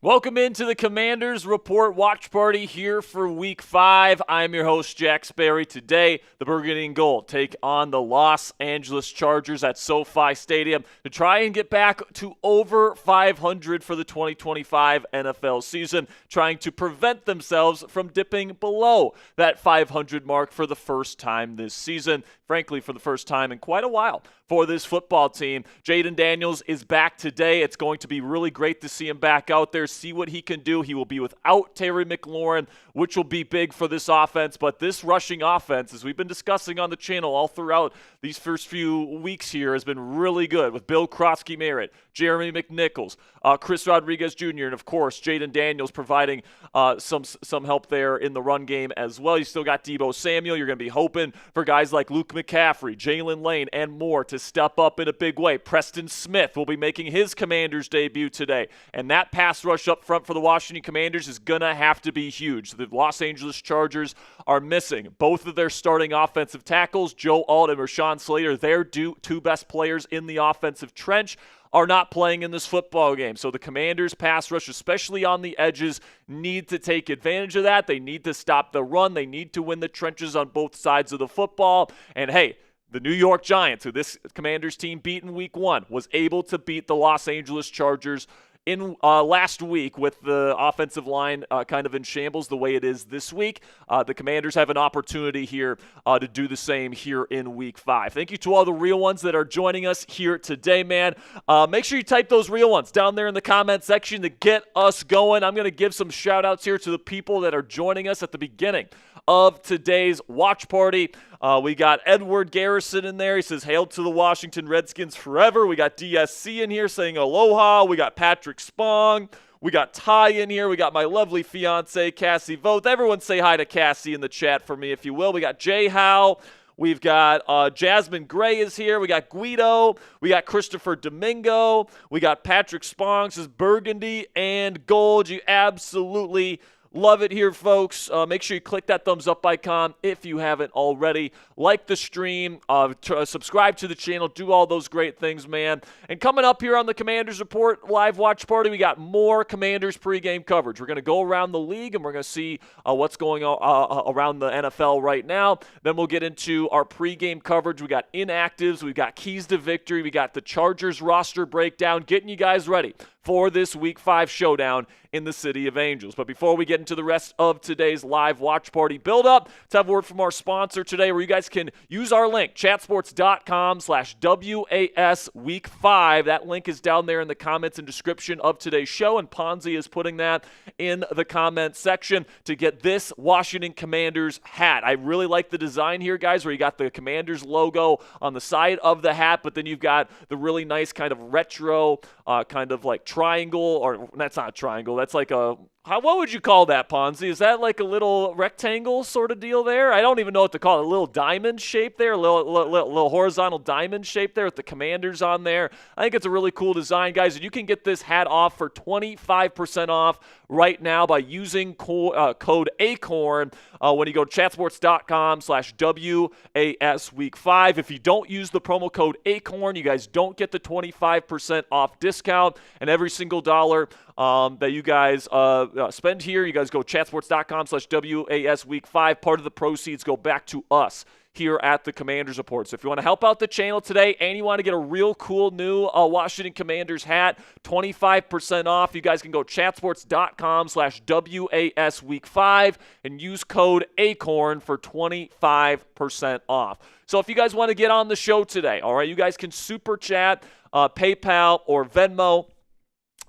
Welcome into the Commanders Report Watch Party here for Week 5. I'm your host, Jack Sperry. Today, the Burgundy and Gold take on the Los Angeles Chargers at SoFi Stadium to try and get back to over 500 for the 2025 NFL season, trying to prevent themselves from dipping below that 500 mark for the first time this season. Frankly, for the first time in quite a while for this football team. Jayden Daniels is back today. It's going to be really great to see him back out there, see what he can do. He will be without Terry McLaurin, which will be big for this offense. But this rushing offense, as we've been discussing on the channel all throughout these first few weeks here, has been really good with Bill Krosky-Merritt, Jeremy McNichols, Chris Rodriguez Jr., and, of course, Jayden Daniels providing some help there in the run game as well. You still got Deebo Samuel. You're going to be hoping for guys like Luke McCaffrey, Jalen Lane, and more to step up in a big way. Preston Smith will be making his Commanders debut today, and that pass rush up front for the Washington Commanders is going to have to be huge. The Los Angeles Chargers are missing both of their starting offensive tackles, Joe Alt and Rashawn Slater. Their two best players in the offensive trench are not playing in this football game. So the Commanders' pass rush, especially on the edges, need to take advantage of that. They need to stop the run. They need to win the trenches on both sides of the football. And hey, the New York Giants, who this Commanders team beat in Week 1, was able to beat the Los Angeles Chargers in last week with the offensive line kind of in shambles the way it is this week. The Commanders have an opportunity here to do the same here in Week 5. Thank you to all the real ones that are joining us here today, man. Make sure you type those real ones down there in the comment section to get us going. I'm going to give some shout-outs here to the people that are joining us at the beginning of today's watch party. We got Edward Garrison in there. He says, hail to the Washington Redskins forever. We got DSC in here saying aloha. We got Patrick Spong. We got Ty in here. We got my lovely fiance, Cassie Voth. Everyone say hi to Cassie in the chat for me, if you will. We got Jay Howe. We've got Jasmine Gray is here. We got Guido. We got Christopher Domingo. We got Patrick Spong. Says Burgundy and Gold. You absolutely love it here, folks. Make sure you click that thumbs up icon if you haven't already. Like the stream, subscribe to the channel, do all those great things, man. And coming up here on the Commanders Report live watch party, we got more Commanders pregame coverage. We're going to go around the league, and we're going to see what's going on around the NFL right now. Then we'll get into our pregame coverage. We got inactives. We've got keys to victory. We got the Chargers roster breakdown, getting you guys ready for this Week 5 showdown in the City of Angels. But before we get into the rest of today's live watch party build-up, let's have a word from our sponsor today, where you guys can use our link, chatsports.com/WAS Week 5. That link is down there in the comments and description of today's show, and Ponzi is putting that in the comment section to get this Washington Commanders hat. I really like the design here, guys, where you got the Commanders logo on the side of the hat, but then you've got the really nice kind of retro kind of like triangle, or that's not a triangle, that's like a, what would you call that, Ponzi? Is that like a little rectangle sort of deal there? I don't even know what to call it. A little diamond shape there, a little horizontal diamond shape there with the Commanders on there. I think it's a really cool design, guys. And you can get this hat off for 25% off right now by using code ACORN when you go to chatsports.com/WAS Week 5. If you don't use the promo code ACORN, you guys don't get the 25% off discount. And every single dollar that you guys spend here, you guys go chatsports.com/WAS Week 5. Part of the proceeds go back to us here at the Commanders Report. So if you want to help out the channel today and you want to get a real cool new Washington Commanders hat, 25% off, you guys can go chatsports.com/WAS Week 5 and use code ACORN for 25% off. So if you guys want to get on the show today, all right, you guys can super chat, PayPal, or Venmo.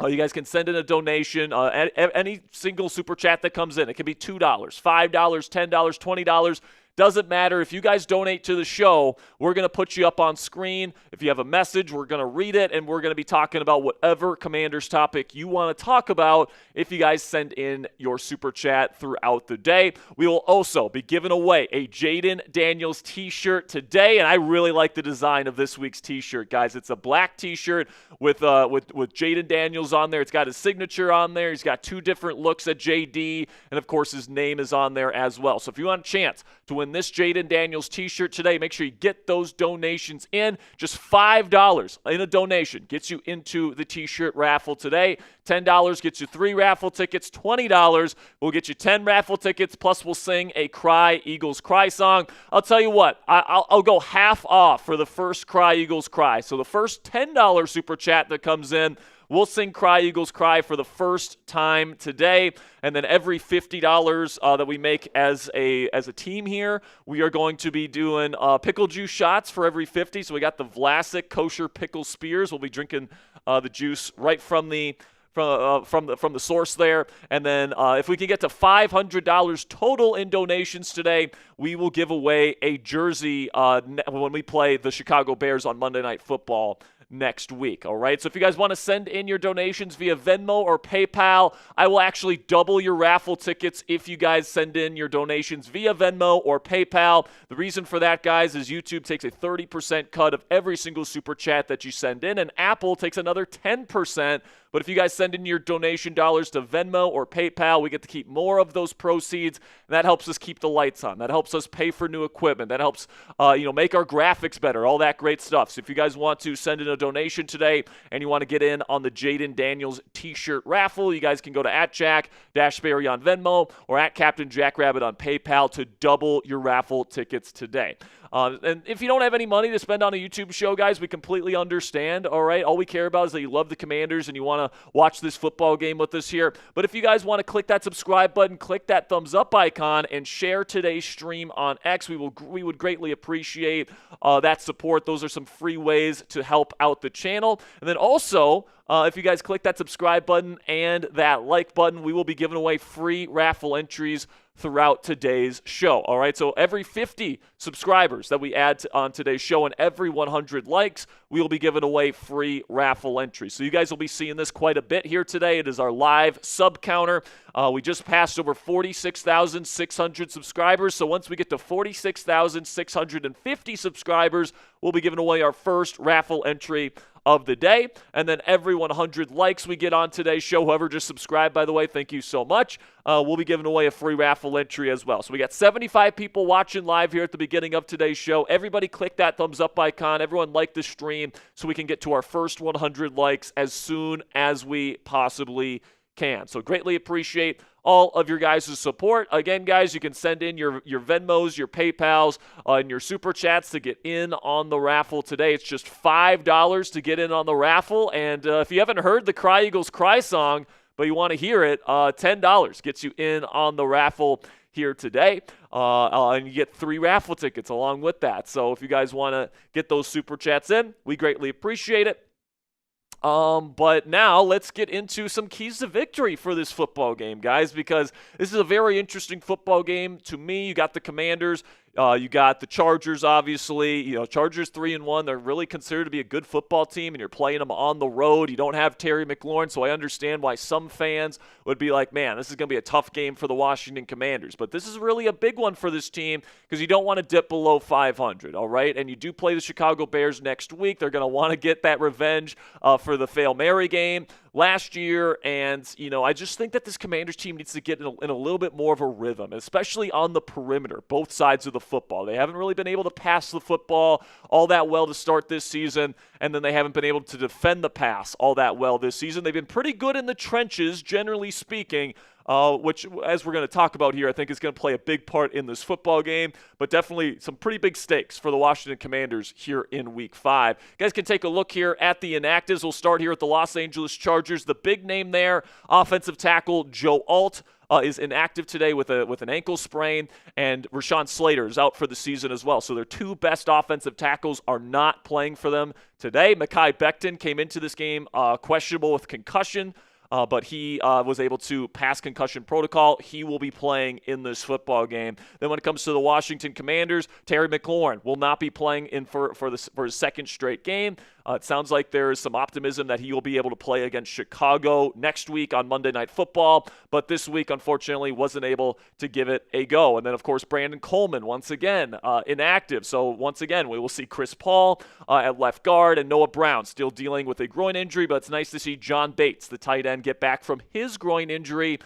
You guys can send in a donation, any single super chat that comes in. It can be $2, $5, $10, $20. Doesn't matter. If you guys donate to the show, we're going to put you up on screen. If you have a message, we're going to read it, and we're going to be talking about whatever Commanders topic you want to talk about if you guys send in your super chat throughout the day. We will also be giving away a Jayden Daniels t-shirt today, and I really like the design of this week's t-shirt, guys. It's a black t-shirt with Jayden Daniels on there. It's got his signature on there. He's got two different looks at JD, and, of course, his name is on there as well. So if you want a chance to win win this Jaden Daniels t-shirt today. Make sure you get those donations in. Just $5 in a donation gets you into the t-shirt raffle today. $10 gets you 3 raffle tickets. $20 will get you 10 raffle tickets, plus we'll sing a Cry Eagles Cry song. I'll tell you what, I'll go half off for the first Cry Eagles Cry. So the first $10 super chat that comes in, we'll sing Cry Eagles Cry for the first time today. And then every $50 that we make as a team here, we are going to be doing pickle juice shots for every 50. So we got the Vlasic kosher pickle spears. We'll be drinking the juice right from the source there. And then if we can get to $500 total in donations today, we will give away a jersey when we play the Chicago Bears on Monday Night Football next week. All right, so if you guys want to send in your donations via Venmo or PayPal, I will actually double your raffle tickets if you guys send in your donations via Venmo or PayPal. The reason for that, guys, is YouTube takes a 30% cut of every single super chat that you send in, and Apple takes another 10%. But if you guys send in your donation dollars to Venmo or PayPal, we get to keep more of those proceeds, and that helps us keep the lights on. That helps us pay for new equipment. That helps make our graphics better, all that great stuff. So if you guys want to send in a donation today and you want to get in on the Jaden Daniels t-shirt raffle, you guys can go to @Jack-Sperry on Venmo or @CaptainJackrabbit on PayPal to double your raffle tickets today. And if you don't have any money to spend on a YouTube show, guys, we completely understand, all right? All we care about is that you love the Commanders and you want to watch this football game with us here. But if you guys want to click that subscribe button, click that thumbs up icon, and share today's stream on X, we would greatly appreciate that support. Those are some free ways to help out the channel. And then also, if you guys click that subscribe button and that like button, we will be giving away free raffle entries throughout today's show. All right, so every 50 subscribers that we add on today's show and every 100 likes, we will be giving away free raffle entries. So you guys will be seeing this quite a bit here today. It is our live sub counter. We just passed over 46,600 subscribers. So once we get to 46,650 subscribers, we'll be giving away our first raffle entry of the day. And then every 100 likes we get on today's show, whoever just subscribed, by the way, thank you so much, we'll be giving away a free raffle entry as well. So we got 75 people watching live here at the beginning of today's show. Everybody click that thumbs up icon. Everyone like the stream so we can get to our first 100 likes as soon as we possibly can. So greatly appreciate all of your guys' support. Again, guys, you can send in your Venmos, your PayPals, and your Super Chats to get in on the raffle today. It's just $5 to get in on the raffle. And if you haven't heard the Cry Eagles Cry song, but you want to hear it, $10 gets you in on the raffle here today. And you get 3 raffle tickets along with that. So if you guys want to get those Super Chats in, we greatly appreciate it. But now let's get into some keys to victory for this football game, guys, because this is a very interesting football game to me. You got the Commanders. You got the Chargers, obviously. Chargers 3-1. They're really considered to be a good football team, and you're playing them on the road. You don't have Terry McLaurin, so I understand why some fans would be like, man, this is going to be a tough game for the Washington Commanders. But this is really a big one for this team because you don't want to dip below 500, all right? And you do play the Chicago Bears next week. They're going to want to get that revenge for the Fail Mary game last year, and I just think that this Commanders team needs to get in a little bit more of a rhythm, especially on the perimeter, both sides of the football. They haven't really been able to pass the football all that well to start this season, and then they haven't been able to defend the pass all that well this season. They've been pretty good in the trenches, generally speaking, which, as we're going to talk about here, I think is going to play a big part in this football game, but definitely some pretty big stakes for the Washington Commanders here in Week 5. You guys can take a look here at the inactives. We'll start here at the Los Angeles Chargers. The big name there, offensive tackle Joe Alt, is inactive today with an ankle sprain, and Rashawn Slater is out for the season as well. So their 2 best offensive tackles are not playing for them today. Mekhi Becton came into this game questionable with concussion. But he was able to pass concussion protocol. He will be playing in this football game. Then when it comes to the Washington Commanders, Terry McLaurin will not be playing in for his second straight game. It sounds like there is some optimism that he will be able to play against Chicago next week on Monday Night Football, but this week, unfortunately, wasn't able to give it a go. And then, of course, Brandon Coleman, once again, inactive. So, once again, we will see Chris Paul at left guard and Noah Brown still dealing with a groin injury, but it's nice to see John Bates, the tight end, get back from his groin injury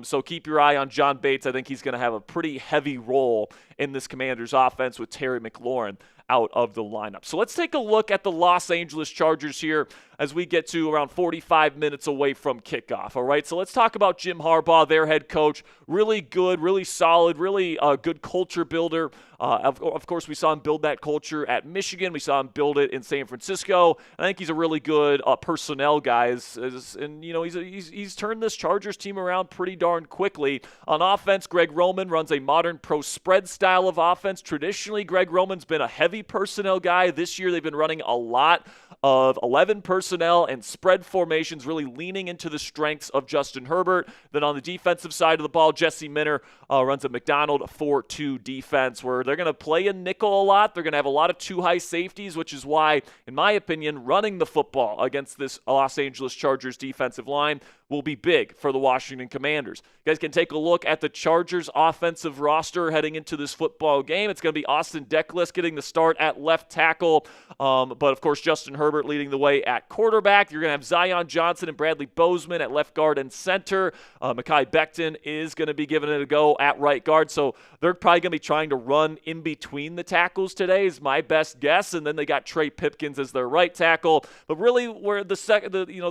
So keep your eye on John Bates. I think he's going to have a pretty heavy role in this Commanders offense with Terry McLaurin out of the lineup. So let's take a look at the Los Angeles Chargers here as we get to around 45 minutes away from kickoff. All right, so let's talk about Jim Harbaugh, their head coach. Really good, really solid, really good culture builder. Of course, we saw him build that culture at Michigan. We saw him build it in San Francisco. I think he's a really good personnel guy, and you know he's turned this Chargers team around pretty darn quickly. On offense, Greg Roman runs a modern pro spread style of offense. Traditionally, Greg Roman's been a heavy personnel guy. This year, they've been running a lot of 11 personnel and spread formations, really leaning into the strengths of Justin Herbert. Then on the defensive side of the ball, Jesse Minter runs a McDonald 4-2 defense where they're going to play in nickel a lot. They're going to have a lot of two high safeties, which is why, in my opinion, running the football against this Los Angeles Chargers defensive line will be big for the Washington Commanders. You guys can take a look at the Chargers offensive roster heading into this football game. It's going to be Austin Deckles getting the start at left tackle, but of course Justin Herbert leading the way at quarterback. You're going to have Zion Johnson and Bradley Bozeman at left guard and center. Mekhi Becton is going to be giving it a go at right guard, so they're probably going to be trying to run in between the tackles today is my best guess, and then they got Trey Pipkins as their right tackle. But really where the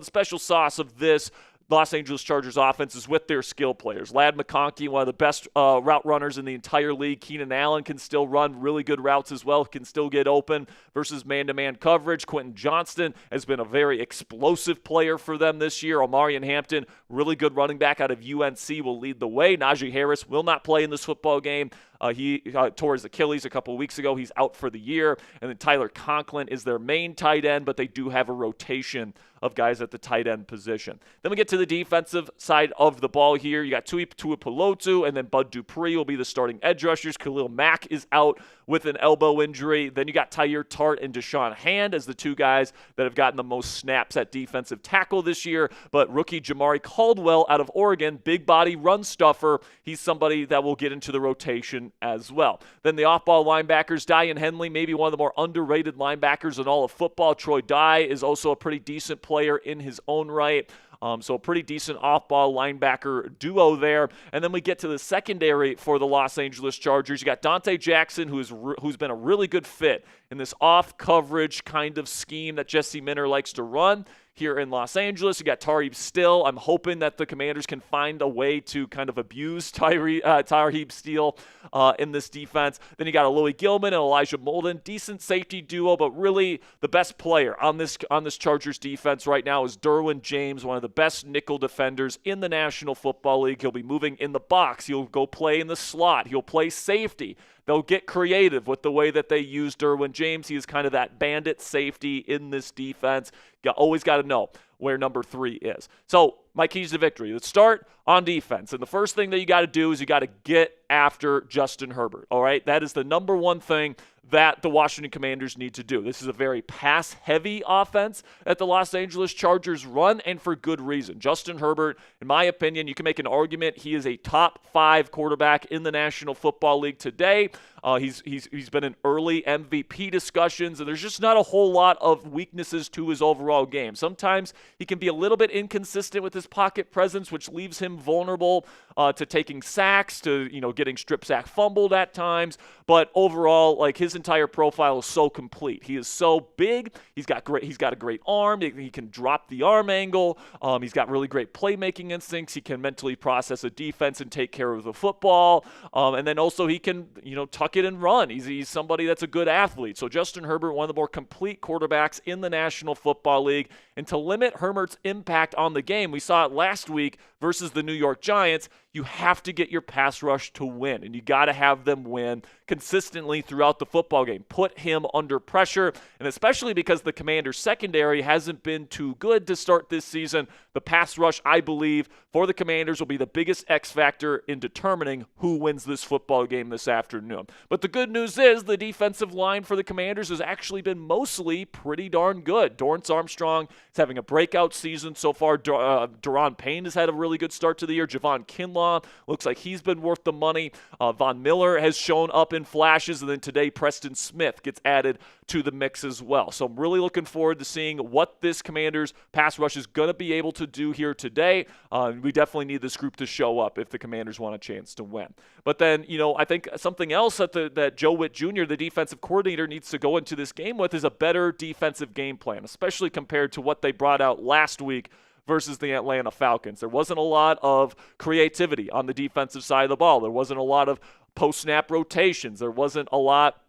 special sauce of this Los Angeles Chargers offense is with their skill players. Ladd McConkey, one of the best route runners in the entire league. Keenan Allen can still run really good routes as well, can still get open versus man-to-man coverage. Quentin Johnston has been a very explosive player for them this year. Omarion Hampton, really good running back out of UNC, will lead the way. Najee Harris will not play in this football game. He tore his Achilles a couple of weeks ago. He's out for the year. And then Tyler Conklin is their main tight end, but they do have a rotation of guys at the tight end position. Then we get to the defensive side of the ball here. You got Tui Tuipulotu, and then Bud Dupree will be the starting edge rushers. Khalil Mack is out with an elbow injury. Then you got Tyre Tart and Deshaun Hand as the two guys that have gotten the most snaps at defensive tackle this year. But rookie Jamari Caldwell out of Oregon, big body run stuffer. He's somebody that will get into the rotation as well. Then the off-ball linebackers, Daiyan Henley, maybe one of the more underrated linebackers in all of football. Troy Dye is also a pretty decent player in his own right. So a pretty decent off-ball linebacker duo there. And then we get to the secondary for the Los Angeles Chargers. You got Dante Jackson, who's been a really good fit in this off-coverage kind of scheme that Jesse Minter likes to run here in Los Angeles. You got Tareeb Steele. I'm hoping that the Commanders can find a way to kind of abuse Tareeb Steele in this defense. Then you got Aloy Gilman and Elijah Molden. Decent safety duo, but really the best player on this Chargers defense right now is Derwin James, one of the best nickel defenders in the National Football League. He'll be moving in the box. He'll go play in the slot. He'll play safety. They'll get creative with the way that they use Derwin James. He is kind of that bandit safety in this defense. You always got to know where number 3 is. So my keys to victory. Let's start on defense. And the first thing that you got to do is you got to get after Justin Herbert. All right? That is the number one thing that the Washington Commanders need to do. This is a very pass-heavy offense that the Los Angeles Chargers run, and for good reason. Justin Herbert, in my opinion, you can make an argument he is a top 5 quarterback in the National Football League today. He's been in early MVP discussions, and there's just not a whole lot of weaknesses to his overall game. Sometimes he can be a little bit inconsistent with his pocket presence, which leaves him vulnerable to taking sacks, to getting strip sack fumbled at times. But overall, like, his entire profile is so complete. He is so big. He's got a great arm. He can drop the arm angle. He's got really great playmaking instincts. He can mentally process a defense and take care of the football. And then also he can tuck it and run. He's somebody that's a good athlete. So Justin Herbert, one of the more complete quarterbacks in the National Football League. And to limit Herbert's impact on the game, we saw it last week versus the New York Giants. You have to get your pass rush to win, and you got to have them win consistently throughout the football game. Put him under pressure, and especially because the Commanders' secondary hasn't been too good to start this season, the pass rush, I believe, for the Commanders will be the biggest X factor in determining who wins this football game this afternoon. But the good news is the defensive line for the Commanders has actually been mostly pretty darn good. Dorrance Armstrong has having a breakout season so far. Deron Payne has had a really good start to the year. Javon Kinlaw looks like he's been worth the money. Von Miller has shown up in flashes, and then today Preston Smith gets added to the mix as well. So I'm really looking forward to seeing what this Commanders pass rush is going to be able to do here today. We definitely need this group to show up if the Commanders want a chance to win. But then, I think something else that Joe Witt Jr., the defensive coordinator, needs to go into this game with is a better defensive game plan, especially compared to what they brought out last week versus the Atlanta Falcons. There wasn't a lot of creativity on the defensive side of the ball. There wasn't a lot of post-snap rotations. There wasn't a lot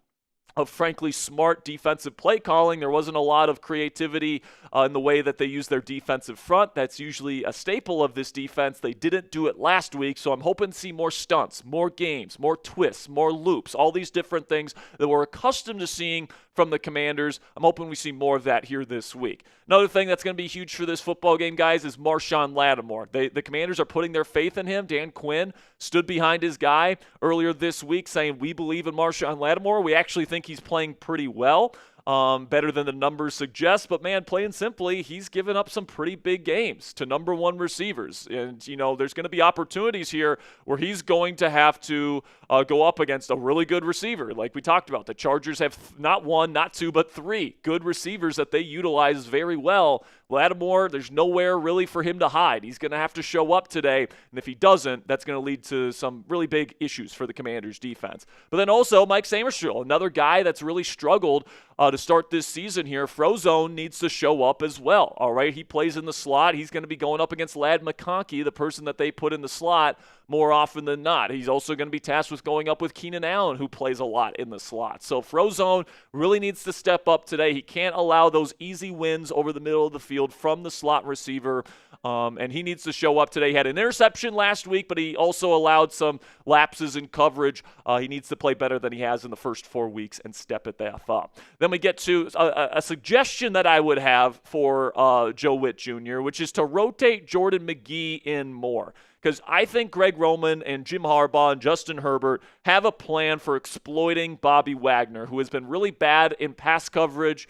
of, frankly, smart defensive play calling. There wasn't a lot of creativity in the way that they use their defensive front. That's usually a staple of this defense. They didn't do it last week, so I'm hoping to see more stunts, more games, more twists, more loops, all these different things that we're accustomed to seeing from the Commanders. I'm hoping we see more of that here this week. Another thing that's going to be huge for this football game, guys, is Marshawn Lattimore. The Commanders are putting their faith in him. Dan Quinn stood behind his guy earlier this week saying, we believe in Marshawn Lattimore. We actually think he's playing pretty well. Better than the numbers suggest, but man, plain simply, he's given up some pretty big games to number one receivers. And, there's going to be opportunities here where he's going to have to go up against a really good receiver. Like we talked about, the Chargers have not one, not two, but three good receivers that they utilize very well. Lattimore, there's nowhere really for him to hide. He's going to have to show up today, and if he doesn't, that's going to lead to some really big issues for the Commanders' defense. But then also Mike Sainristil, another guy that's really struggled to start this season here. Frozone needs to show up as well, all right? He plays in the slot. He's going to be going up against Ladd McConkey, the person that they put in the slot more often than not. He's also going to be tasked with going up with Keenan Allen, who plays a lot in the slot. So Frozone really needs to step up today. He can't allow those easy wins over the middle of the field from the slot receiver, and he needs to show up today. He had an interception last week, but he also allowed some lapses in coverage. He needs to play better than he has in the first 4 weeks and step it up. Then we get to a suggestion that I would have for Joe Witt Jr., which is to rotate Jordan McGee in more. Because I think Greg Roman and Jim Harbaugh and Justin Herbert have a plan for exploiting Bobby Wagner, who has been really bad in pass coverage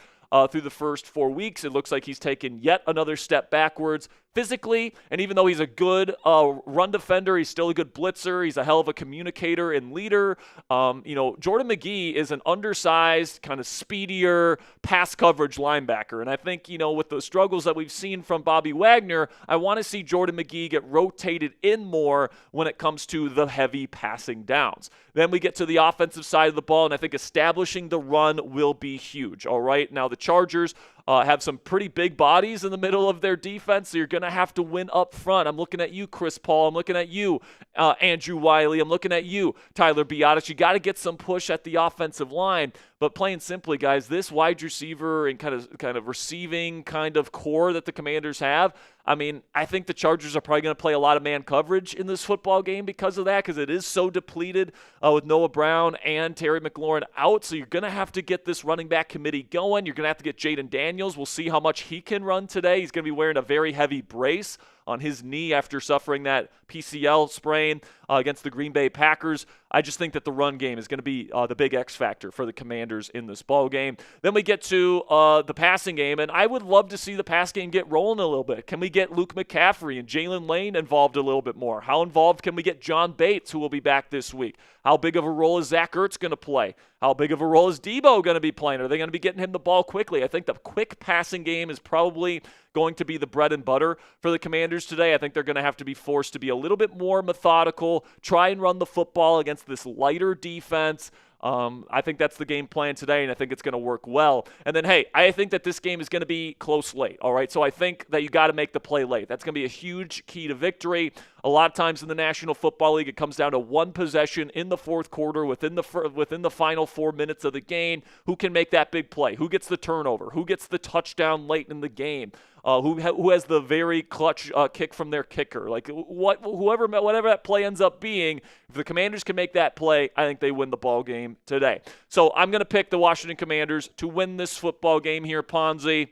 through the first 4 weeks. It looks like he's taken yet another step backwards physically, and even though he's a good run defender, he's still a good blitzer. He's a hell of a communicator and leader. Jordan McGee is an undersized, kind of speedier pass coverage linebacker, and I think, with the struggles that we've seen from Bobby Wagner, I want to see Jordan McGee get rotated in more when it comes to the heavy passing downs. Then we get to the offensive side of the ball, and I think establishing the run will be huge, all right? Now, the Chargers have some pretty big bodies in the middle of their defense, so you're going to have to win up front. I'm looking at you, Chris Paul. I'm looking at you, Andrew Wiley. I'm looking at you, Tyler Biadasz. You got to get some push at the offensive line. But plain simply, guys, this wide receiver and kind of receiving kind of core that the Commanders have, I think the Chargers are probably going to play a lot of man coverage in this football game because of that, because it is so depleted with Noah Brown and Terry McLaurin out. So you're going to have to get this running back committee going. You're going to have to get Jaden Daniels. We'll see how much he can run today. He's going to be wearing a very heavy brace on his knee after suffering that PCL sprain against the Green Bay Packers. I just think that the run game is going to be the big X factor for the Commanders in this ball game. Then we get to the passing game, and I would love to see the pass game get rolling a little bit. Can we get Luke McCaffrey and Jalen Lane involved a little bit more? How involved can we get John Bates, who will be back this week? How big of a role is Zach Ertz going to play? How big of a role is Debo going to be playing? Are they going to be getting him the ball quickly? I think the quick passing game is probably going to be the bread and butter for the Commanders today. I think they're going to have to be forced to be a little bit more methodical, try and run the football against this lighter defense. I think that's the game plan today, and I think it's going to work well. And then, hey, I think that this game is going to be close late, all right? So I think that you got to make the play late. That's going to be a huge key to victory. A lot of times in the National Football League, it comes down to one possession in the fourth quarter within the final 4 minutes of the game. Who can make that big play? Who gets the turnover? Who gets the touchdown late in the game? Who has the very clutch kick from their kicker? Like whatever that play ends up being, if the Commanders can make that play, I think they win the ball game today. So I'm going to pick the Washington Commanders to win this football game here, Ponzi.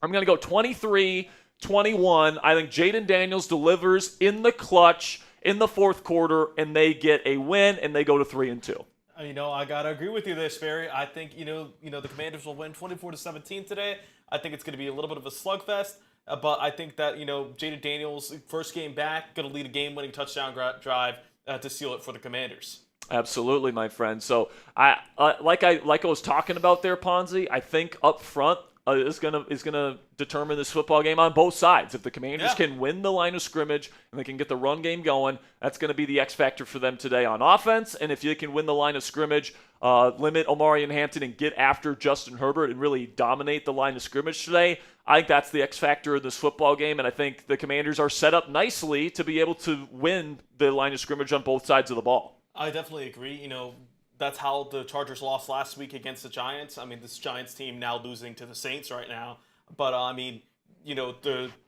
I'm going to go 23-21. I think Jaden Daniels delivers in the clutch in the fourth quarter, and they get a win, and they go to 3-2. I got to agree with you there, Sperry. I think, the Commanders will win 24-17 today. I think it's going to be a little bit of a slugfest. But I think that, Jaden Daniels, first game back, going to lead a game-winning touchdown drive to seal it for the Commanders. Absolutely, my friend. So like I was talking about there, Ponzi, I think up front is gonna determine this football game on both sides. If the Commanders can win the line of scrimmage and they can get the run game going, that's going to be the X factor for them today on offense. And if you can win the line of scrimmage, limit Omarion Hampton and get after Justin Herbert and really dominate the line of scrimmage today, I think that's the X factor in this football game. And I think the Commanders are set up nicely to be able to win the line of scrimmage on both sides of the ball. I definitely agree. That's how the Chargers lost last week against the Giants. I mean, this Giants team now losing to the Saints right now. But,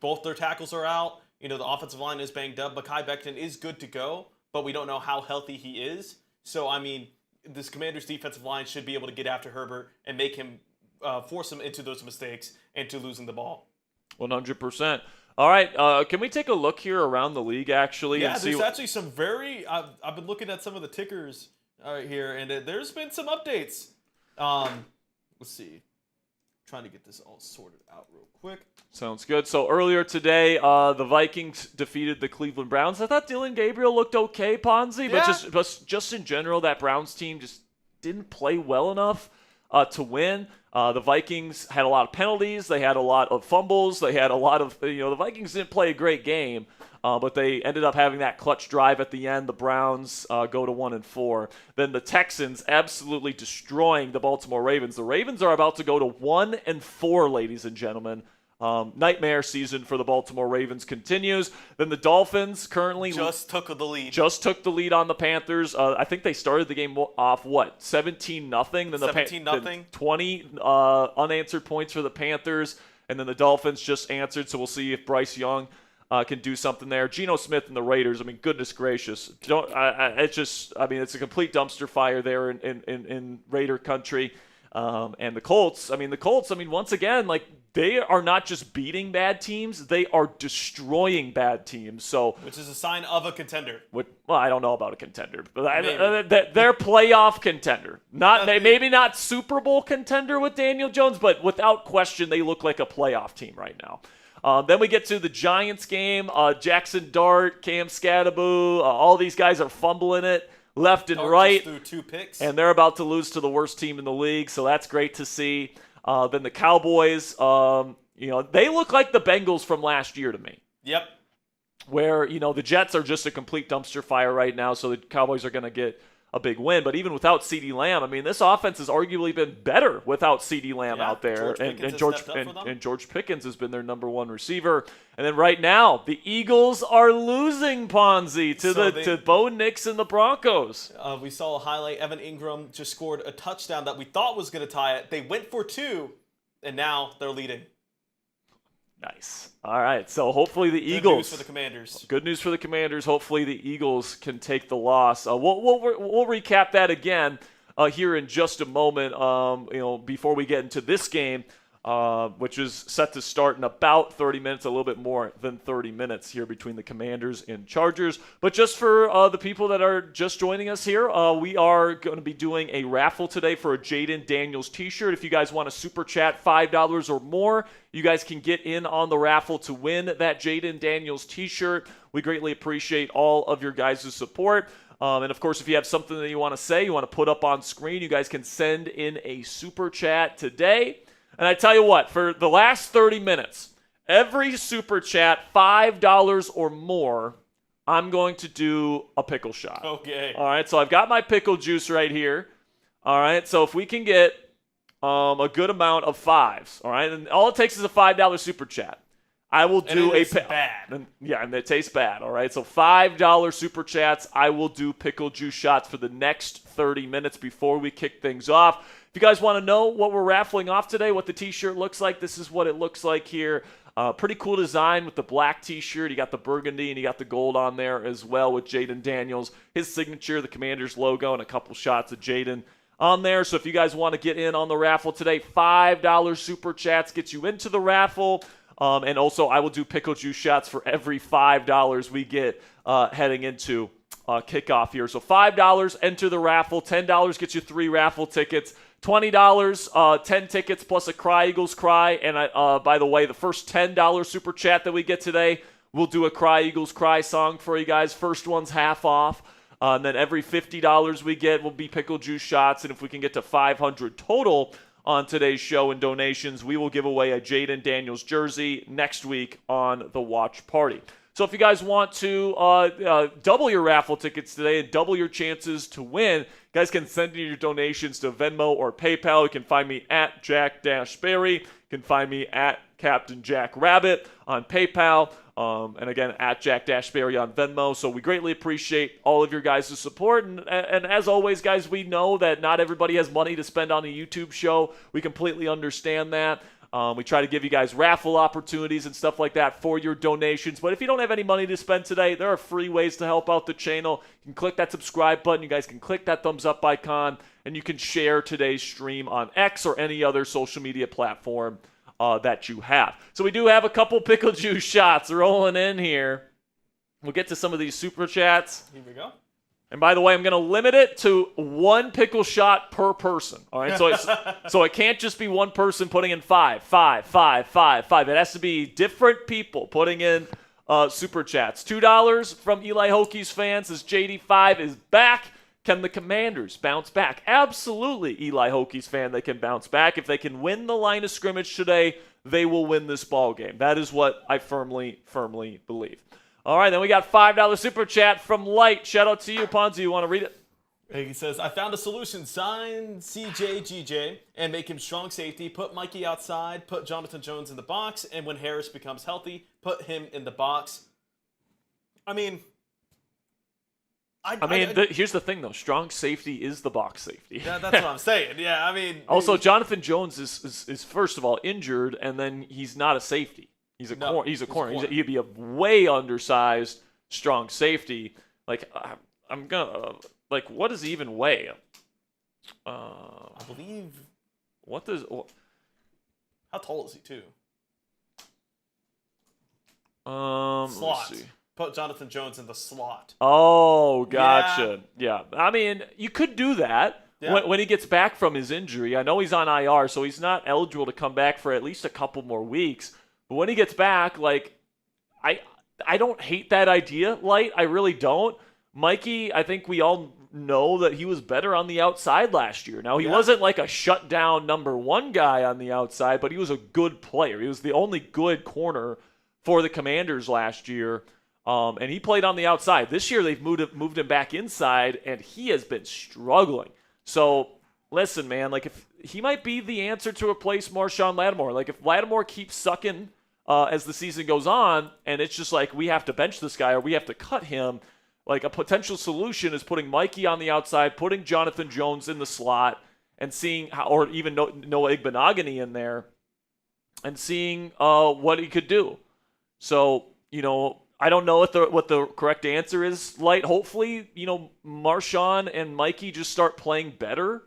both their tackles are out. The offensive line is banged up. Mekhi Becton is good to go, but we don't know how healthy he is. So, this Commanders defensive line should be able to get after Herbert and make him force him into those mistakes and to losing the ball. 100%. All right, can we take a look here around the league, actually? Yeah, there's actually some I've been looking at some of the tickers right here, and there's been some updates. Let's see. Trying to get this all sorted out real quick. Sounds good. So earlier today, the Vikings defeated the Cleveland Browns. I thought Dylan Gabriel looked okay, Ponzi, but just in general, that Browns team just didn't play well enough to win. The Vikings had a lot of penalties. They had a lot of fumbles. They had a lot of, the Vikings didn't play a great game, but they ended up having that clutch drive at the end. The Browns go to 1-4. Then the Texans absolutely destroying the Baltimore Ravens. The Ravens are about to go to 1-4, ladies and gentlemen. Nightmare season for the Baltimore Ravens continues. Then the Dolphins currently just took the lead on the Panthers. I think they started the game off 17-0. Then 17-0. 20 unanswered points for the Panthers, and then the Dolphins just answered. So we'll see if Bryce Young can do something there. Geno Smith and the Raiders. Goodness gracious! It's a complete dumpster fire there in Raider country. And the Colts. Once again, they are not just beating bad teams; they are destroying bad teams. So, which is a sign of a contender. Well, I don't know about a contender, but they're playoff contender. Maybe not Super Bowl contender with Daniel Jones, but without question, they look like a playoff team right now. Then we get to the Giants game. Jackson Dart, Cam Scatteraboo, all these guys are fumbling it left and right. Threw 2 picks. And they're about to lose to the worst team in the league, so that's great to see. Then the Cowboys, they look like the Bengals from last year to me. Yep. Where, the Jets are just a complete dumpster fire right now, so the Cowboys are going to get a big win. But even without CeeDee Lamb, this offense has arguably been better without CeeDee Lamb out there. George Pickens has been their number one receiver. And then right now, the Eagles are losing, Ponzi, to Bo Nix and the Broncos. We saw a highlight. Evan Ingram just scored a touchdown that we thought was going to tie it. They went for 2, and now they're leading. Nice. All right, so hopefully the Eagles. Good news for the Commanders. Good news for the Commanders. Hopefully the Eagles can take the loss. We'll recap that again here in just a moment. Before we get into this game, which is set to start in about 30 minutes, a little bit more than 30 minutes here between the Commanders and Chargers. But just for the people that are just joining us here, we are going to be doing a raffle today for a Jaden Daniels t-shirt. If you guys want to super chat $5 or more, you guys can get in on the raffle to win that Jaden Daniels t-shirt. We greatly appreciate all of your guys' support. And, of course, if you have something that you want to say, you want to put up on screen, you guys can send in a super chat today. And I tell you what, for the last 30 minutes, every super chat, $5 or more, I'm going to do a pickle shot. Okay. All right, so I've got my pickle juice right here. All right, so if we can get a good amount of 5s, all right, and all it takes is a $5 super chat. I will do bad. And it tastes bad, all right? So $5 super chats, I will do pickle juice shots for the next 30 minutes before we kick things off. If you guys want to know what we're raffling off today, what the t-shirt looks like, this is what it looks like here. Pretty cool design with the black t-shirt. You got the burgundy and you got the gold on there as well with Jaden Daniels, his signature, the Commanders logo, and a couple shots of Jaden on there. So if you guys want to get in on the raffle today, $5 super chats gets you into the raffle. And also, I will do pickle juice shots for every $5 we get heading into kickoff here. So $5, enter the raffle. $10 gets you 3 raffle tickets. $20, 10 tickets plus a Cry Eagles Cry. And by the way, the first $10 super chat that we get today, we'll do a Cry Eagles Cry song for you guys. First one's half off. And then every $50 we get will be pickle juice shots. And if we can get to 500 total on today's show in donations, we will give away a Jaden Daniels jersey next week on the watch party. So if you guys want to double your raffle tickets today and double your chances to win, you guys can send in your donations to Venmo or PayPal. You can find me at Jack-Sperry. You can find me at Captain Jack Rabbit on PayPal. And again, at Jack-Sperry on Venmo. So we greatly appreciate all of your guys' support. And as always, guys, we know that not everybody has money to spend on a YouTube show. We completely understand that. We try to give you guys raffle opportunities and stuff like that for your donations. But if you don't have any money to spend today, there are free ways to help out the channel. You can click that subscribe button. You guys can click that thumbs up icon. And you can share today's stream on X or any other social media platform that you have. So we do have a couple pickle juice shots rolling in here. We'll get to some of these super chats. Here we go. And by the way, I'm going to limit it to one pickle shot per person. All right, so it can't just be one person putting in five. It has to be different people putting in super chats. $2 from Eli Hokies fans says JD5 is back. Can the Commanders bounce back? Absolutely, Eli Hokies fan, they can bounce back. If they can win the line of scrimmage today, they will win this ball game. That is what I firmly believe. All right, then we got $5 super chat from Light. Shout out to you, Ponzi. You want to read it? He says, I found a solution. Sign CJGJ and make him strong safety. Put Mikey outside. Put Jonathan Jones in the box. And when Harris becomes healthy, put him in the box. Here's the thing, though. Strong safety is the box safety. Yeah, that's what I'm saying. Yeah, Also, Jonathan Jones is first of all injured, and then he's not a safety. He's a corner. He'd be a way undersized strong safety. Like what does he even weigh? I believe. How tall is he too? Slot. Let's see. Put Jonathan Jones in the slot. Oh, gotcha. Yeah. I mean, you could do that when he gets back from his injury. I know he's on IR, so he's not eligible to come back for at least a couple more weeks. But when he gets back, I don't hate that idea, Light. I really don't. Mikey, I think we all know that he was better on the outside last year. Now, he wasn't like a shutdown number one guy on the outside, but he was a good player. He was the only good corner for the Commanders last year. And he played on the outside. This year they've moved him back inside, and he has been struggling. So, listen, man, if he might be the answer to replace Marshawn Lattimore. If Lattimore keeps sucking as the season goes on, and it's just we have to bench this guy or we have to cut him, a potential solution is putting Mikey on the outside, putting Jonathan Jones in the slot, and seeing or even Noah Igbenogany in there, and seeing what he could do. So, I don't know what the correct answer is, Light. Hopefully, Marshawn and Mikey just start playing better.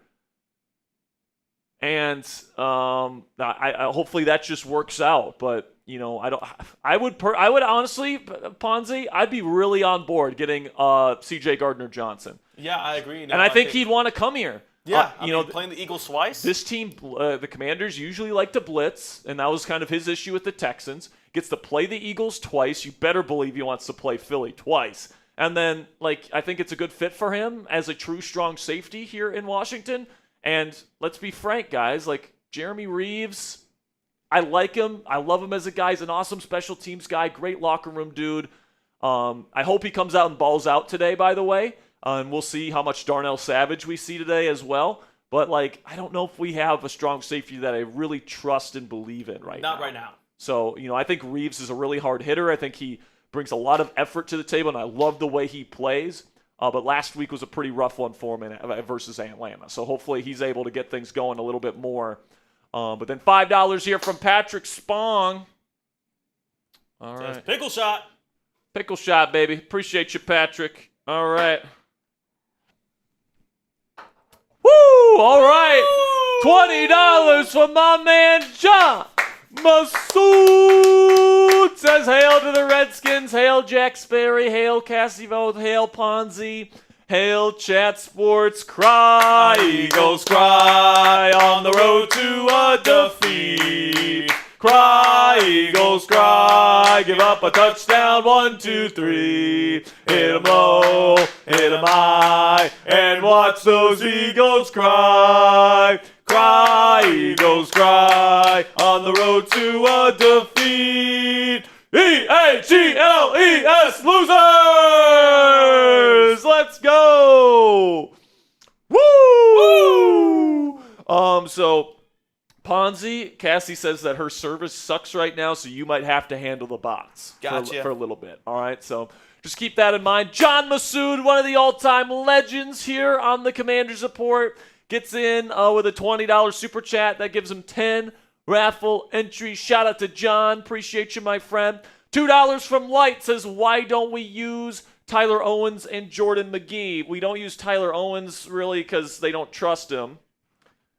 And hopefully that just works out. But, I would honestly, Ponzi, I'd be really on board getting CJ Gardner-Johnson. Yeah, I agree. And I think he'd want to come here. Yeah, playing the Eagles twice. This team, the Commanders usually like to blitz, and that was kind of his issue with the Texans. Gets to play the Eagles twice. You better believe he wants to play Philly twice. And then, I think it's a good fit for him as a true strong safety here in Washington. And let's be frank, guys, Jeremy Reeves, I like him. I love him as a guy. He's an awesome special teams guy, great locker room dude. I hope he comes out and balls out today, by the way. And we'll see how much Darnell Savage we see today as well. But, I don't know if we have a strong safety that I really trust and believe in right now. Not right now. So, I think Reeves is a really hard hitter. I think he brings a lot of effort to the table, and I love the way he plays. But last week was a pretty rough one for him versus Atlanta. So hopefully he's able to get things going a little bit more. But then $5 here from Patrick Spong. All right. Pickle shot. Pickle shot, baby. Appreciate you, Patrick. All right. Woo! All right. $20 from my man, John Masood. Says, hail to the Redskins. Hail Jack Sperry. Hail Cassie Voth. Hail Ponzi. Hail Chat Sports, cry, Eagles, cry, on the road to a defeat. Cry, Eagles, cry, give up a touchdown, 1, 2, 3. Hit 'em low, hit 'em high, and watch those Eagles cry. Cry, Eagles, cry, on the road to a defeat. EAGLES, losers! Let's go! Woo! So Ponzi, Cassie says that her service sucks right now, so you might have to handle the bots for a little bit. All right, so just keep that in mind. John Massoud, one of the all-time legends here on the Commanders Report, gets in with a $20 super chat. That gives him 10 raffle entries. Shout out to John. Appreciate you, my friend. $2 from Light says, why don't we use Tyler Owens and Jordan McGee? We don't use Tyler Owens really because they don't trust him.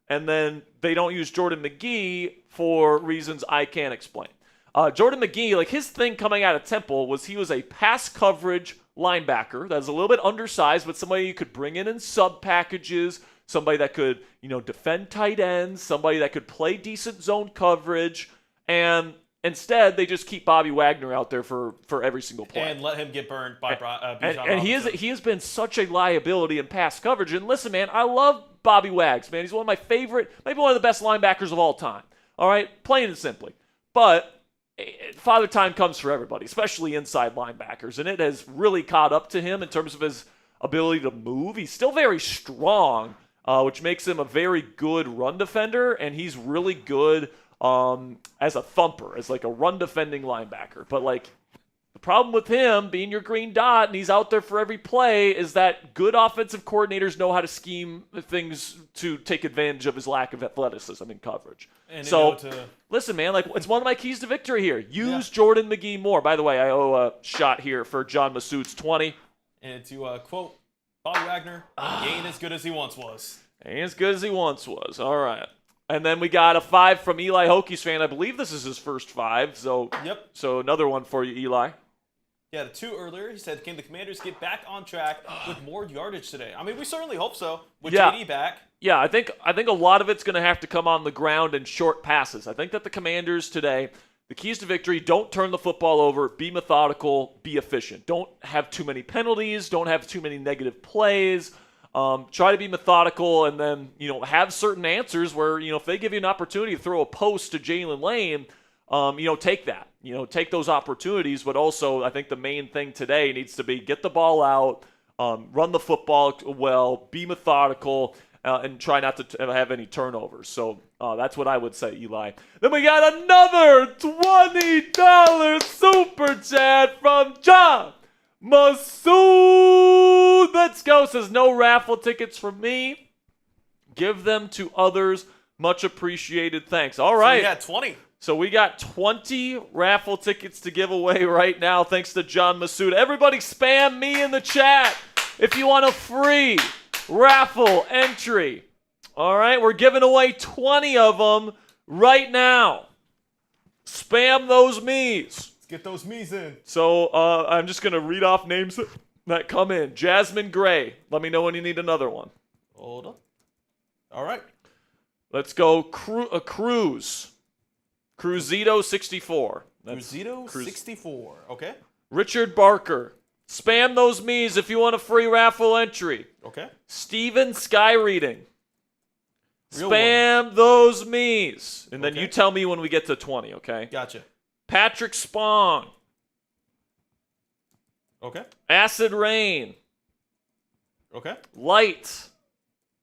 And then they don't use Jordan McGee for reasons I can't explain. Jordan McGee, like his thing coming out of Temple was he was a pass coverage linebacker that's a little bit undersized, but somebody you could bring in sub packages, somebody that could, defend tight ends, somebody that could play decent zone coverage, and instead they just keep Bobby Wagner out there for every single play. And let him get burned by Bijan and he has been such a liability in pass coverage. And listen, man, I love Bobby Wags, man. He's one of my favorite, maybe one of the best linebackers of all time. All right, plain and simply. But father time comes for everybody, especially inside linebackers, and it has really caught up to him in terms of his ability to move. He's still very strong, which makes him a very good run defender, and he's really good as a thumper, as like a run defending linebacker. But like the problem with him being your green dot and he's out there for every play is that good offensive coordinators know how to scheme things to take advantage of his lack of athleticism in coverage. And so listen, man, like it's one of my keys to victory here. Use Jordan McGee more. By the way, I owe a shot here for John Massoud's 20. And to quote Bobby Wagner, he ain't as good as he once was. Ain't as good as he once was. All right. And then we got a 5 from Eli Hokies fan. I believe this is his first 5. So So another one for you, Eli. Yeah, the 2 earlier, he said, can the Commanders get back on track with more yardage today? I mean, we certainly hope so with JD back. Yeah, I think a lot of it's going to have to come on the ground and short passes. I think that the Commanders today, the keys to victory, don't turn the football over, be methodical, be efficient. Don't have too many penalties, don't have too many negative plays. Try to be methodical and then, have certain answers where, if they give you an opportunity to throw a post to Jalen Lane, take that. Take those opportunities. But also, I think the main thing today needs to be get the ball out, run the football well, be methodical, and try not to have any turnovers. So that's what I would say, Eli. Then we got another $20 super chat from John Massoud. Let's go. Says no raffle tickets for me. Give them to others. Much appreciated. Thanks. All right. So we got 20. So we got 20 raffle tickets to give away right now. Thanks to John Massoud. Everybody spam me in the chat if you want a free raffle entry. All right. We're giving away 20 of them right now. Spam those me's. Get those me's in. So I'm just going to read off names that come in. Jasmine Gray. Let me know when you need another one. Hold on. All right. Let's go Cruz. Cruzito 64. Cruzito 64. Okay. Richard Barker. Spam those me's if you want a free raffle entry. Okay. Steven Sky Reading. Spam those me's. And then you tell me when we get to 20, okay? Gotcha. Patrick Spong. Okay. Acid Rain. Okay. Light.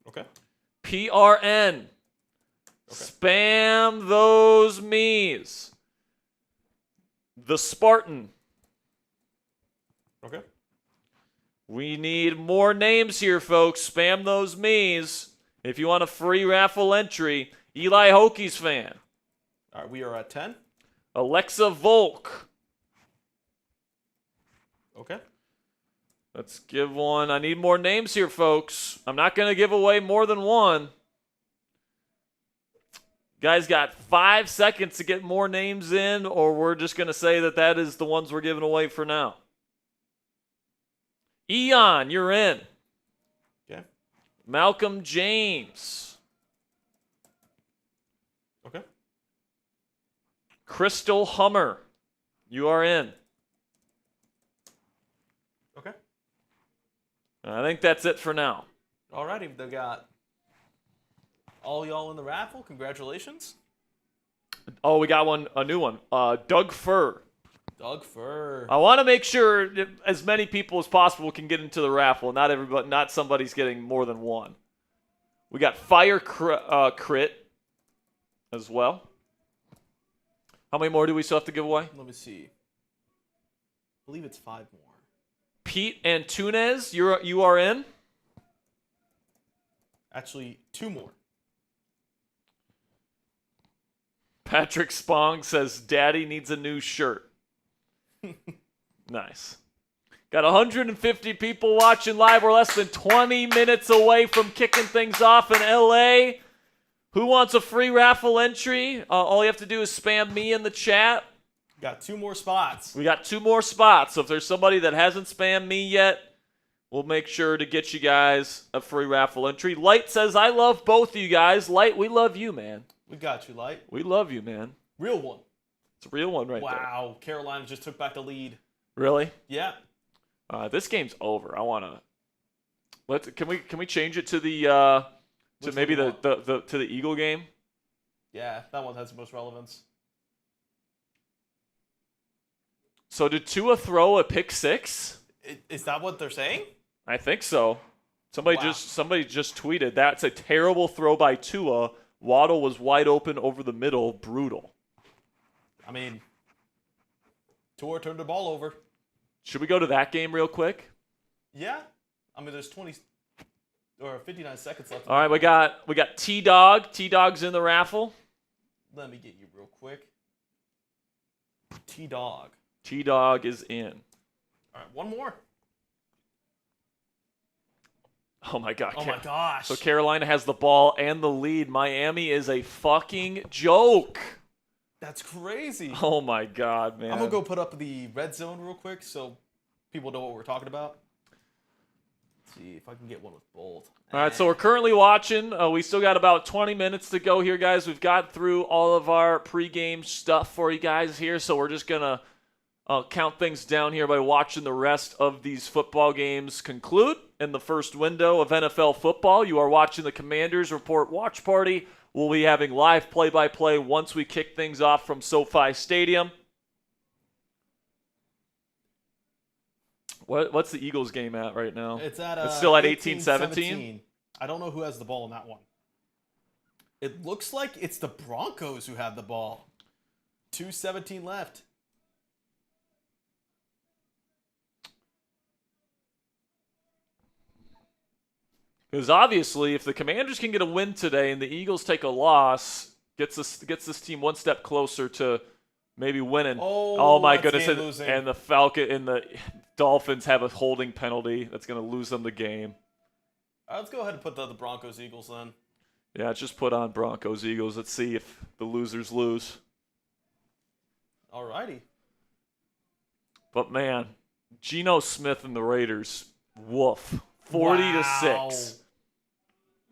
Okay. PRN. Okay. Spam those me's. The Spartan. Okay. We need more names here, folks. Spam those me's. If you want a free raffle entry, Eli Hokies fan. All right, we are at 10. Alexa Volk. Okay. Let's give one. I need more names here, folks. I'm not going to give away more than one. Guys got 5 seconds to get more names in, or we're just going to say that is the ones we're giving away for now. Eon, you're in. Malcolm James. Okay. Crystal Hummer. You are in. Okay. I think that's it for now. Alrighty, they got all y'all in the raffle. Congratulations. Oh, we got a new one. Doug Furr. Doug Furr. I want to make sure that as many people as possible can get into the raffle. Not somebody's getting more than one. We got Fire Crit as well. How many more do we still have to give away? Let me see. I believe it's 5 more. Pete Antunes, you are in. Actually, 2 more. Patrick Spong says, Daddy needs a new shirt. Nice. Got 150 people watching live. We're less than 20 minutes away from kicking things off in LA. Who wants a free raffle entry? All you have to do is spam me in the chat. Got 2 more spots. We got 2 more spots. So if there's somebody that hasn't spammed me yet, we'll make sure to get you guys a free raffle entry. Light says, I love both of you guys. Light, we love you, man. We got you, Light. We love you, man. Real one. It's a real one right there. Wow, Carolina just took back the lead. Really? Yeah. This game's over. I want to. Can we change it to the to maybe the to the Eagle game? Yeah, that one has the most relevance. So did Tua throw a pick 6? Is that what they're saying? I think so. Somebody just tweeted that's a terrible throw by Tua. Waddle was wide open over the middle. Brutal. I mean, Tua turned the ball over. Should we go to that game real quick? Yeah. I mean, there's 59 seconds left. All right, we got T-Dog. T-Dog's in the raffle. Let me get you real quick. T-Dog. T-Dog is in. All right, one more. Oh, my God. Oh, my gosh. So Carolina has the ball and the lead. Miami is a fucking joke. That's crazy. Oh, my God, man. I'm going to go put up the red zone real quick so people know what we're talking about. Let's see if I can get one with bold. All right, so we're currently watching. We still got about 20 minutes to go here, guys. We've got through all of our pregame stuff for you guys here, so we're just going to count things down here by watching the rest of these football games conclude in the first window of NFL football. You are watching the Commanders Report Watch Party. We'll be having live play-by-play once we kick things off from SoFi Stadium. What's the Eagles game at right now? It's still at 18-17? I don't know who has the ball in that one. It looks like it's the Broncos who have the ball. 2:17 left. Because obviously, if the Commanders can get a win today and the Eagles take a loss, gets this team one step closer to maybe winning. Oh my goodness! And the Falcon and the Dolphins have a holding penalty that's going to lose them the game. All right, let's go ahead and put the Broncos Eagles then. Yeah, just put on Broncos Eagles. Let's see if the losers lose. Alrighty. But man, Geno Smith and the Raiders, woof, 40-6.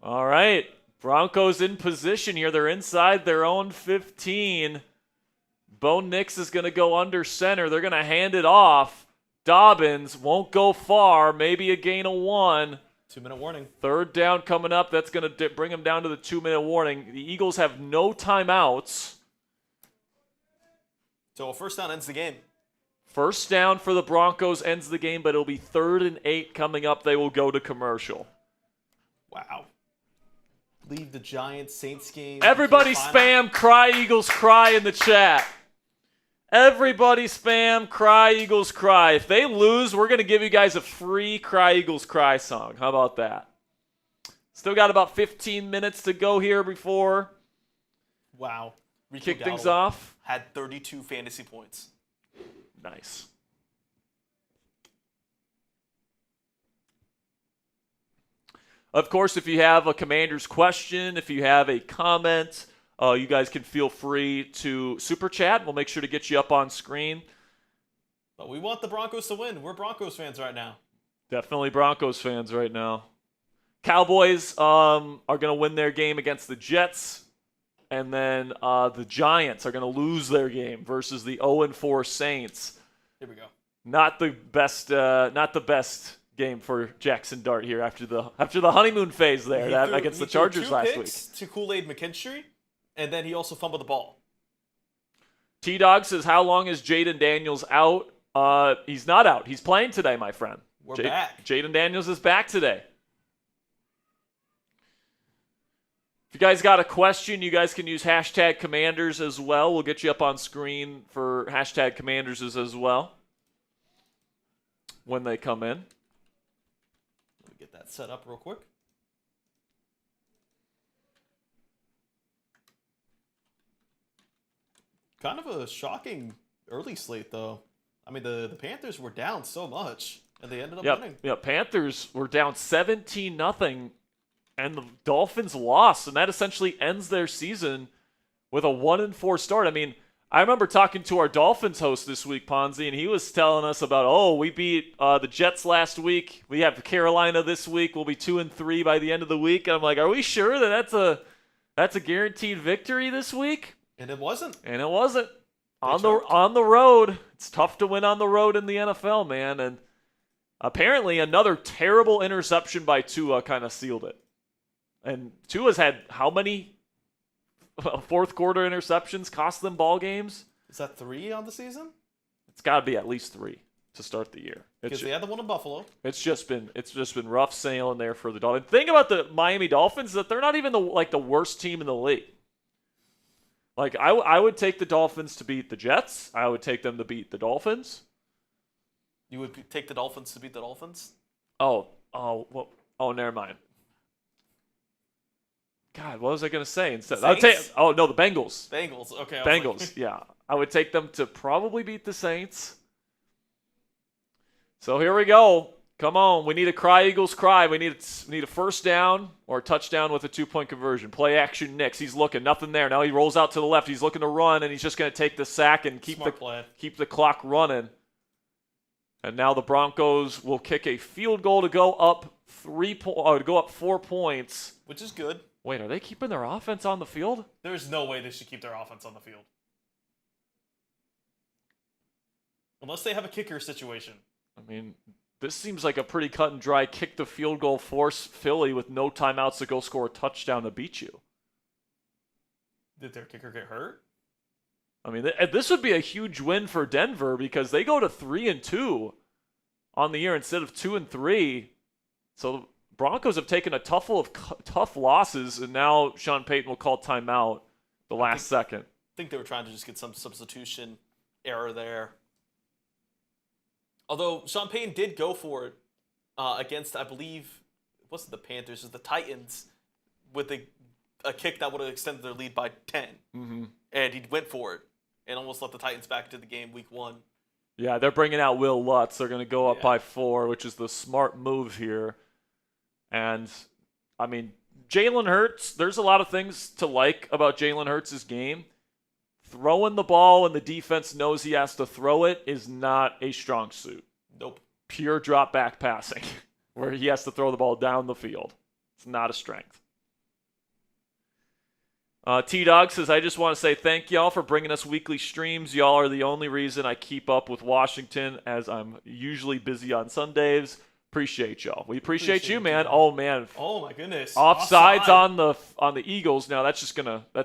All right, Broncos in position here. They're inside their own 15. Bo Nix is going to go under center. They're going to hand it off. Dobbins won't go far. Maybe a gain of 1. 2-minute warning. Third down coming up. That's going to bring them down to the 2-minute warning. The Eagles have no timeouts. So a first down ends the game. First down for the Broncos ends the game, but it'll be 3rd and 8 coming up. They will go to commercial. Wow. Leave the Giants-Saints game. Everybody spam Cry Eagles Cry in the chat. Everybody spam Cry Eagles Cry. If they lose, we're going to give you guys a free Cry Eagles Cry song. How about that? Still got about 15 minutes to go here before wow. We kick things off. Had 32 fantasy points. Nice. Of course, if you have a Commander's question, if you have a comment, you guys can feel free to super chat. We'll make sure to get you up on screen. But we want the Broncos to win. We're Broncos fans right now. Definitely Broncos fans right now. Cowboys are going to win their game against the Jets, and then the Giants are going to lose their game versus the 0-4 Saints. Here we go. Not the best game for Jackson Dart here after the honeymoon phase there against the Chargers last week. To Kool-Aid McKinstry, and then he also fumbled the ball. T-Dog says, how long is Jaden Daniels out? He's not out. He's playing today, my friend. We're back. Jaden Daniels is back today. If you guys got a question, you guys can use hashtag Commanders as well. We'll get you up on screen for hashtag Commanders as well when they come in. Let me get that set up real quick. Kind of a shocking early slate, though. I mean, the Panthers were down so much, and they ended up winning. Yeah, Panthers were down 17-0, and the Dolphins lost, and that essentially ends their season with a 1-4 start. I mean, I remember talking to our Dolphins host this week, Ponzi, and he was telling us about, we beat the Jets last week. We have Carolina this week. We'll be 2-3 by the end of the week. And I'm like, are we sure that that's a guaranteed victory this week? And it wasn't. On the road. It's tough to win on the road in the NFL, man. And apparently another terrible interception by Tua kind of sealed it. And Tua's had how many fourth quarter interceptions cost them ball games? Is that 3 on the season? It's got to be at least 3 to start the year. Because they had the one in Buffalo. It's just been rough sailing there for the Dolphins. The thing about the Miami Dolphins is that they're not even the worst team in the league. Like, I would take the Dolphins to beat the Jets. I would take them to beat the Dolphins. You would take the Dolphins to beat the Dolphins? Never mind. God, what was I going to say instead? The Bengals. Bengals, okay. Bengals, yeah. I would take them to probably beat the Saints. So here we go. Come on, we need a cry, Eagles, cry. We need a first down or a touchdown with a 2-point conversion. Play action Knicks. He's looking, nothing there. Now he rolls out to the left. He's looking to run, and he's just going to take the sack and keep the clock running. And now the Broncos will kick a field goal to go up 4 points. Which is good. Wait, are they keeping their offense on the field? There's no way they should keep their offense on the field. Unless they have a kicker situation. I mean, this seems like a pretty cut and dry kick the field goal, force Philly with no timeouts to go score a touchdown to beat you. Did their kicker get hurt? I mean, this would be a huge win for Denver because they go to 3-2 on the year instead of 2-3. So the Broncos have taken a tough losses, and now Sean Payton will call timeout the last second. I think they were trying to just get some substitution error there. Although Sean Payton did go for it against, I believe, it wasn't the Panthers, it was the Titans, with a kick that would have extended their lead by 10. Mm-hmm. And he went for it and almost let the Titans back into the game week 1. Yeah, they're bringing out Will Lutz. They're going to go up by 4, which is the smart move here. And, I mean, Jalen Hurts, there's a lot of things to like about Jalen Hurts' game. Throwing the ball when the defense knows he has to throw it is not a strong suit. Nope. Pure drop back passing where he has to throw the ball down the field. It's not a strength. T-Dog says, I just want to say thank y'all for bringing us weekly streams. Y'all are the only reason I keep up with Washington as I'm usually busy on Sundays. Appreciate y'all. We appreciate you, man. Oh, man. Oh, my goodness. Offsides on the Eagles. Now, that's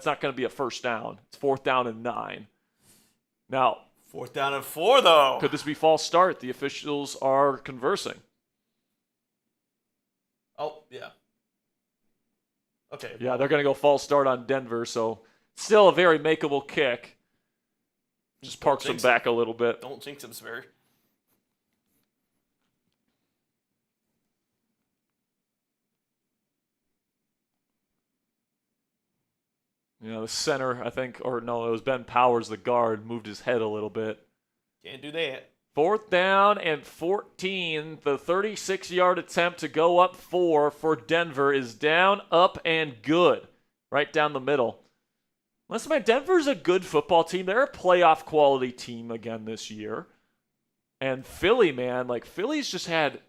not going to be a first down. It's 4th down and 9. Now, 4th down and 4, though. Could this be false start? The officials are conversing. Oh, yeah. Okay. Yeah, they're going to go false start on Denver, so still a very makeable kick. Just parks them back a little bit. Don't jinx him, Sperry. You know, the center, I think, or no, it was Ben Powers, the guard, moved his head a little bit. Can't do that. 4th down and 14. The 36-yard attempt to go up 4 for Denver is down, up, and good. Right down the middle. Listen, man, Denver's a good football team. They're a playoff quality team again this year. And Philly, man, Philly's just had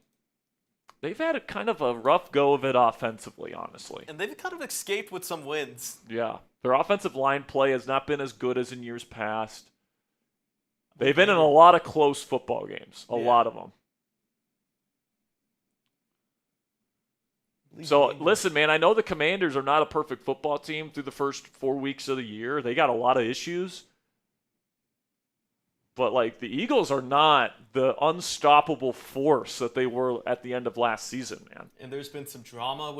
they've had a kind of a rough go of it offensively, honestly. And they've kind of escaped with some wins. Yeah. Their offensive line play has not been as good as in years past. They've been in a lot of close football games, a lot of them. So, listen, man, I know the Commanders are not a perfect football team through the first 4 weeks of the year. They got a lot of issues. But, like, the Eagles are not the unstoppable force that they were at the end of last season, man. And there's been some drama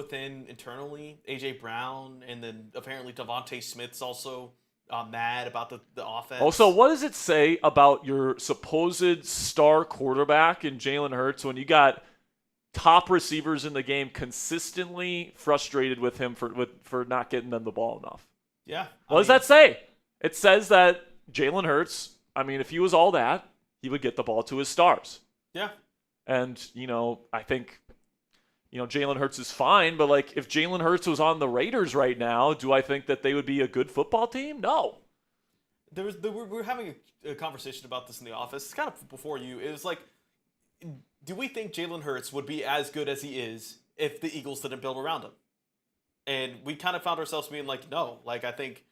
internally. A.J. Brown, and then apparently Devontae Smith's also mad about the offense. Also, what does it say about your supposed star quarterback in Jalen Hurts when you got top receivers in the game consistently frustrated with him for not getting them the ball enough? Yeah. What does that say? It says that Jalen Hurts, I mean, if he was all that, he would get the ball to his stars. Yeah. And, I think, Jalen Hurts is fine, but, like, if Jalen Hurts was on the Raiders right now, do I think that they would be a good football team? No. We're having a conversation about this in the office. It's kind of before you. It was like, do we think Jalen Hurts would be as good as he is if the Eagles didn't build around him? And we kind of found ourselves being like, no. Like, I think,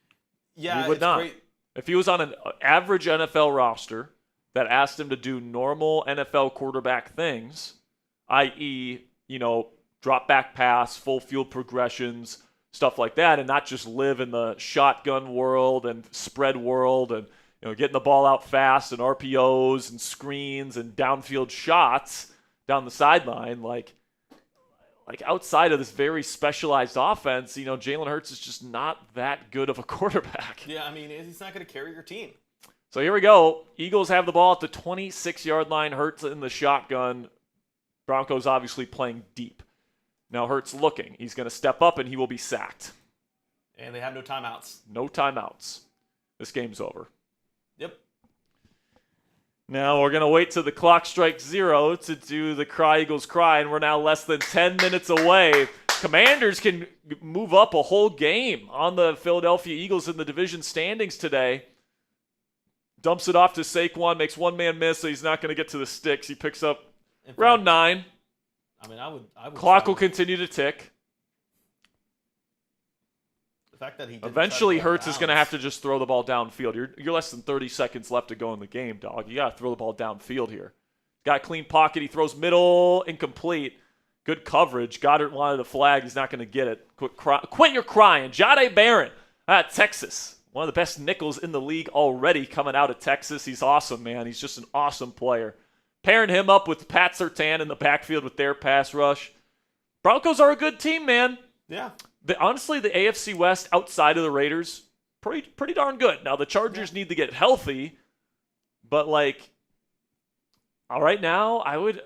yeah, he would not. Great. If he was on an average NFL roster that asked him to do normal NFL quarterback things, i.e., drop back pass, full field progressions, stuff like that, and not just live in the shotgun world and spread world and getting the ball out fast and RPOs and screens and downfield shots down the sideline, like outside of this very specialized offense, Jalen Hurts is just not that good of a quarterback. Yeah, I mean, he's not going to carry your team. So here we go. Eagles have the ball at the 26-yard line. Hurts in the shotgun. Broncos obviously playing deep. Now Hurts looking. He's going to step up and he will be sacked. And they have no timeouts. No timeouts. This game's over. Yep. Now we're going to wait till the clock strikes 0 to do the Cry Eagles Cry, and we're now less than 10 minutes away. Commanders can move up a whole game on the Philadelphia Eagles in the division standings today. Dumps it off to Saquon, makes one man miss, so he's not going to get to the sticks. He picks up round 9. I mean, I would Clock will continue to tick. The fact that he eventually Hurts is going to have to just throw the ball downfield. You're less than 30 seconds left to go in the game, dog. You got to throw the ball downfield here. Got a clean pocket. He throws middle, incomplete. Good coverage. Goddard wanted a flag. He's not going to get it. Quit your crying. Jahdae Barron at Texas. One of the best nickels in the league already coming out of Texas. He's awesome, man. He's just an awesome player. Pairing him up with Pat Surtain in the backfield with their pass rush. Broncos are a good team, man. Yeah. Honestly, the AFC West outside of the Raiders, pretty darn good. Now, the Chargers need to get healthy, but, like, right now, am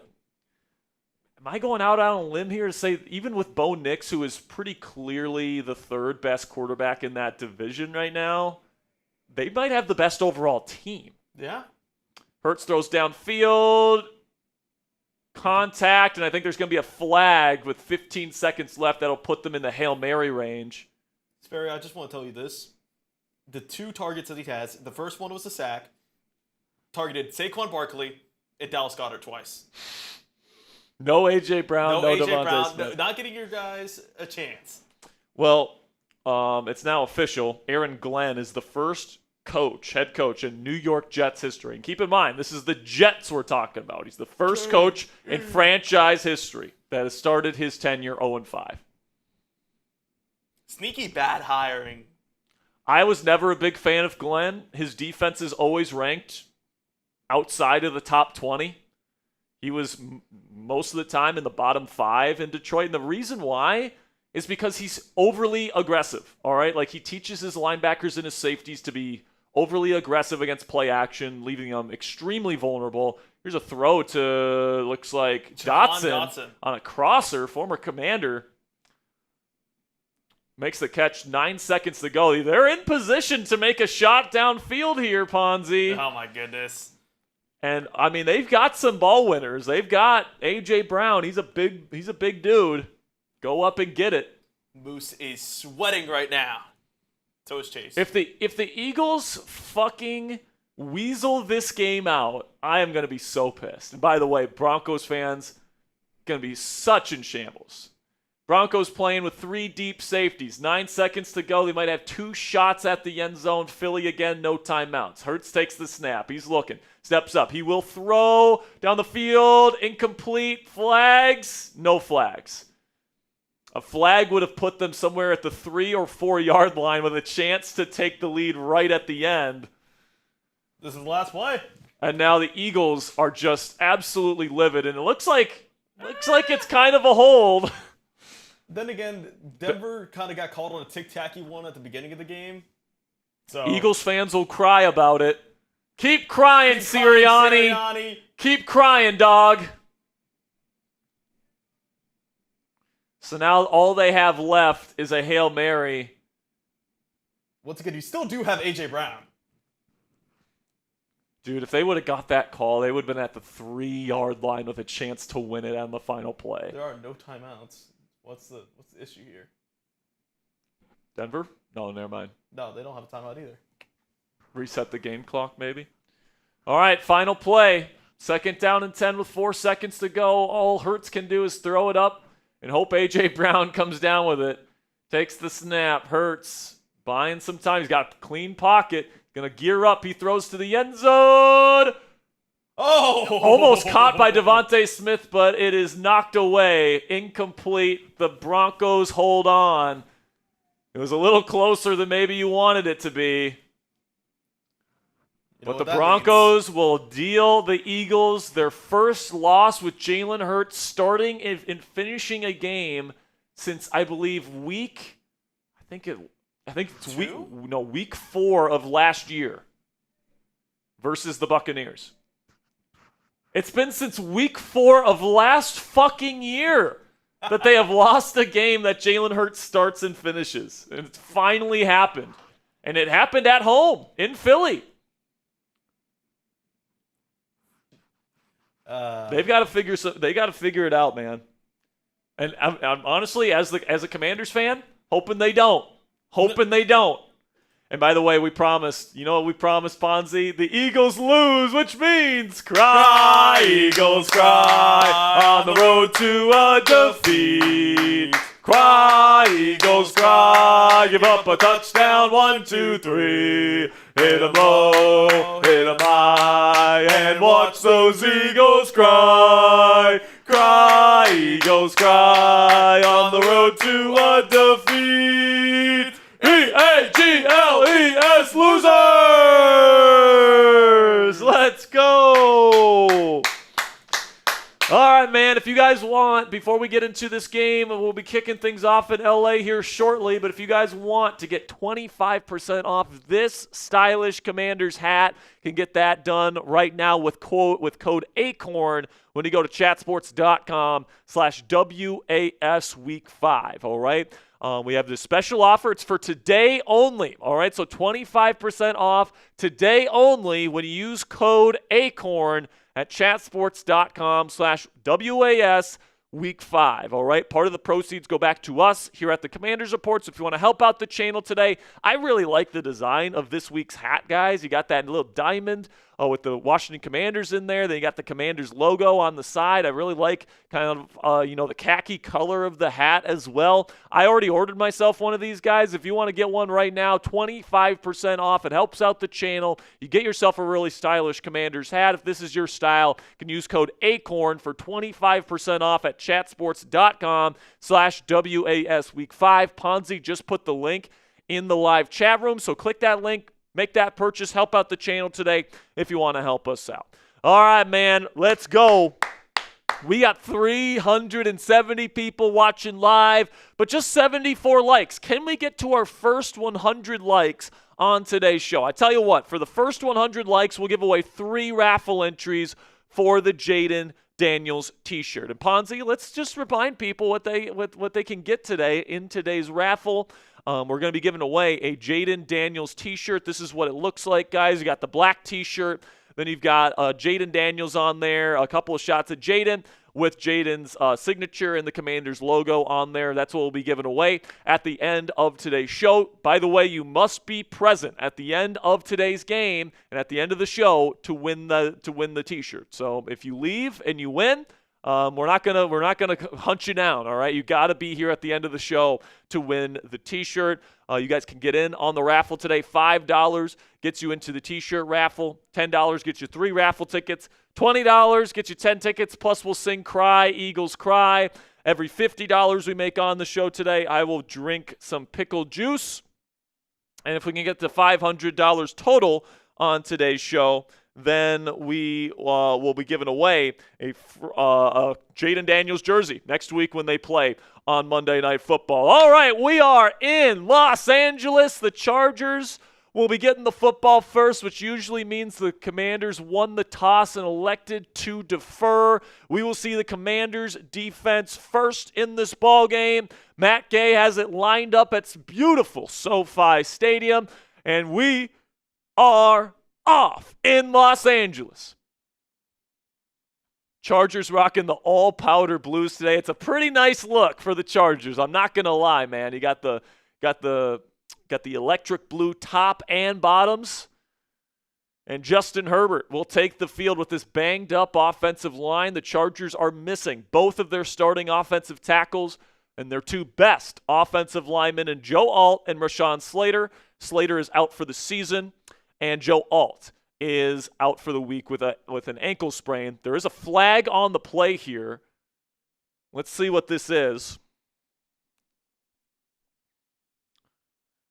I going out on a limb here to say, even with Bo Nix, who is pretty clearly the third best quarterback in that division right now, they might have the best overall team. Yeah. Hurts throws downfield, contact, and I think there's going to be a flag with 15 seconds left that'll put them in the Hail Mary range. Sperry, I just want to tell you this. The 2 targets that he has, the first one was a sack, targeted Saquon Barkley and Dallas Goedert twice. No A.J. Brown, no Devontae Smith. Not getting your guys a chance. Well, it's now official. Aaron Glenn is the first head coach in New York Jets history. And keep in mind, this is the Jets we're talking about. He's the first coach in franchise history that has started his tenure 0-5. Sneaky bad hiring. I was never a big fan of Glenn. His defense is always ranked outside of the top 20. He was most of the time in the bottom 5 in Detroit. And the reason why is because he's overly aggressive, all right? Like, he teaches his linebackers and his safeties to be overly aggressive against play action, leaving them extremely vulnerable. Here's a throw to, looks like, Dotson on a crosser, former Commander. Makes the catch, 9 seconds to go. They're in position to make a shot downfield here, Ponzi. Oh, my goodness. And, I mean, they've got some ball winners. They've got A.J. Brown. He's a big dude. Go up and get it. Moose is sweating right now. So is Chase. If the Eagles fucking weasel this game out, I am going to be so pissed. And by the way, Broncos fans, going to be such in shambles. Broncos playing with 3 deep safeties. 9 seconds to go. They might have 2 shots at the end zone. Philly again, no timeouts. Hurts takes the snap. He's looking. Steps up. He will throw down the field. Incomplete. Flags. No flags. A flag would have put them somewhere at the 3 or 4 yard line with a chance to take the lead right at the end. This is the last play. And now the Eagles are just absolutely livid, and it looks like it's kind of a hold. Then again, Denver kind of got called on a tic-tacky one at the beginning of the game. So Eagles fans will cry about it. Keep crying, Sirianni. Keep crying, dog. So now all they have left is a Hail Mary. Once again, you still do have A.J. Brown. Dude, if they would have got that call, they would have been at the 3 yard line with a chance to win it on the final play. There are no timeouts. What's the issue here? Denver? No, never mind. No, they don't have a timeout either. Reset the game clock, maybe. All right, final play. 2nd down and 10 with 4 seconds to go. All Hurts can do is throw it up and hope A.J. Brown comes down with it. Takes the snap. Hurts buying some time. He's got a clean pocket. Going to gear up. He throws to the end zone. Oh! Almost caught by Devontae Smith, but it is knocked away. Incomplete. The Broncos hold on. It was a little closer than maybe you wanted it to be. But the Broncos will deal the Eagles their first loss with Jalen Hurts starting and finishing a game since, I believe, week 4 of last year versus the Buccaneers. It's been since week 4 of last fucking year that they have lost a game that Jalen Hurts starts and finishes. And it's finally happened. And it happened at home in Philly. They got to figure it out, man. And I'm honestly, as a Commanders fan, hoping they don't. And by the way, we promised, you know what we promised, Ponzi? The Eagles lose, which means cry, Eagles cry, on the road to a defeat. Cry, Eagles cry, give up a touchdown, 1, 2, 3. Hit 'em low, hit 'em high, and watch those Eagles cry. Cry, Eagles cry, on the road to a defeat. E-A-G-L-E-S, losers! Let's go! All right, man, if you guys want, before we get into this game, we'll be kicking things off in LA here shortly, but if you guys want to get 25% off this stylish Commanders hat, you can get that done right now with code ACORN when you go to chatsports.com/WAS Week 5, all right? We have this special offer. It's for today only, all right? So 25% off today only when you use code ACORN at chatsports.com/WAS Week 5, all right? Part of the proceeds go back to us here at the Commanders Report, so if you want to help out the channel today, I really like the design of this week's hat, guys. You got that little diamond with the Washington Commanders in there. Then you got the Commanders logo on the side. I really like kind of, the khaki color of the hat as well. I already ordered myself one of these, guys. If you want to get one right now, 25% off. It helps out the channel. You get yourself a really stylish Commanders hat. If this is your style, you can use code ACORN for 25% off at chatsports.com/WAS Week 5. Ponzi just put the link in the live chat room, so click that link. Make that purchase. Help out the channel today if you want to help us out. All right, man. Let's go. We got 370 people watching live, but just 74 likes. Can we get to our first 100 likes on today's show? I tell you what, for the first 100 likes, we'll give away 3 raffle entries for the Jaden Daniels t-shirt. And Ponzi, let's just remind people what they can get today in today's raffle. We're going to be giving away a Jaden Daniels t-shirt. This is what it looks like, guys. You got the black t-shirt. Then you've got Jaden Daniels on there, a couple of shots of Jaden with Jaden's signature and the Commanders logo on there. That's what we'll be giving away at the end of today's show. By the way, you must be present at the end of today's game and at the end of the show to win the t-shirt. So if you leave and you win, We're not gonna hunt you down, all right? You got to be here at the end of the show to win the T-shirt. You guys can get in on the raffle today. $5 gets you into the T-shirt raffle. $10 gets you 3 raffle tickets. $20 gets you 10 tickets. Plus, we'll sing "Cry Eagles Cry." Every $50 we make on the show today, I will drink some pickle juice. And if we can get to $500 total on today's show, then we will be giving away a Jaden Daniels jersey next week when they play on Monday Night Football. All right, we are in Los Angeles. The Chargers will be getting the football first, which usually means the Commanders won the toss and elected to defer. We will see the Commanders defense first in this ball game. Matt Gay has it lined up at beautiful SoFi Stadium, and we are off in Los Angeles. Chargers rocking the all-powder blues today. It's a pretty nice look for the Chargers. I'm not going to lie, man. You got the electric blue top and bottoms. And Justin Herbert will take the field with this banged-up offensive line. The Chargers are missing both of their starting offensive tackles and their 2 best offensive linemen, in Joe Alt and Rashawn Slater. Slater is out for the season, and Joe Alt is out for the week with an ankle sprain. There is a flag on the play here. Let's see what this is.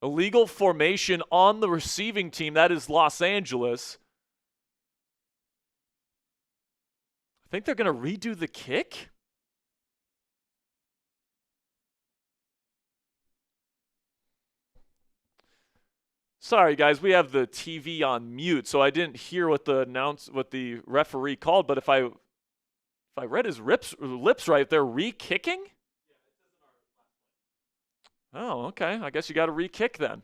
Illegal formation on the receiving team. That is Los Angeles. I think they're going to redo the kick. Sorry, guys, we have the TV on mute, so I didn't hear what the referee called. But if I read his lips right, they're re-kicking. Oh, okay. I guess you got to re-kick then.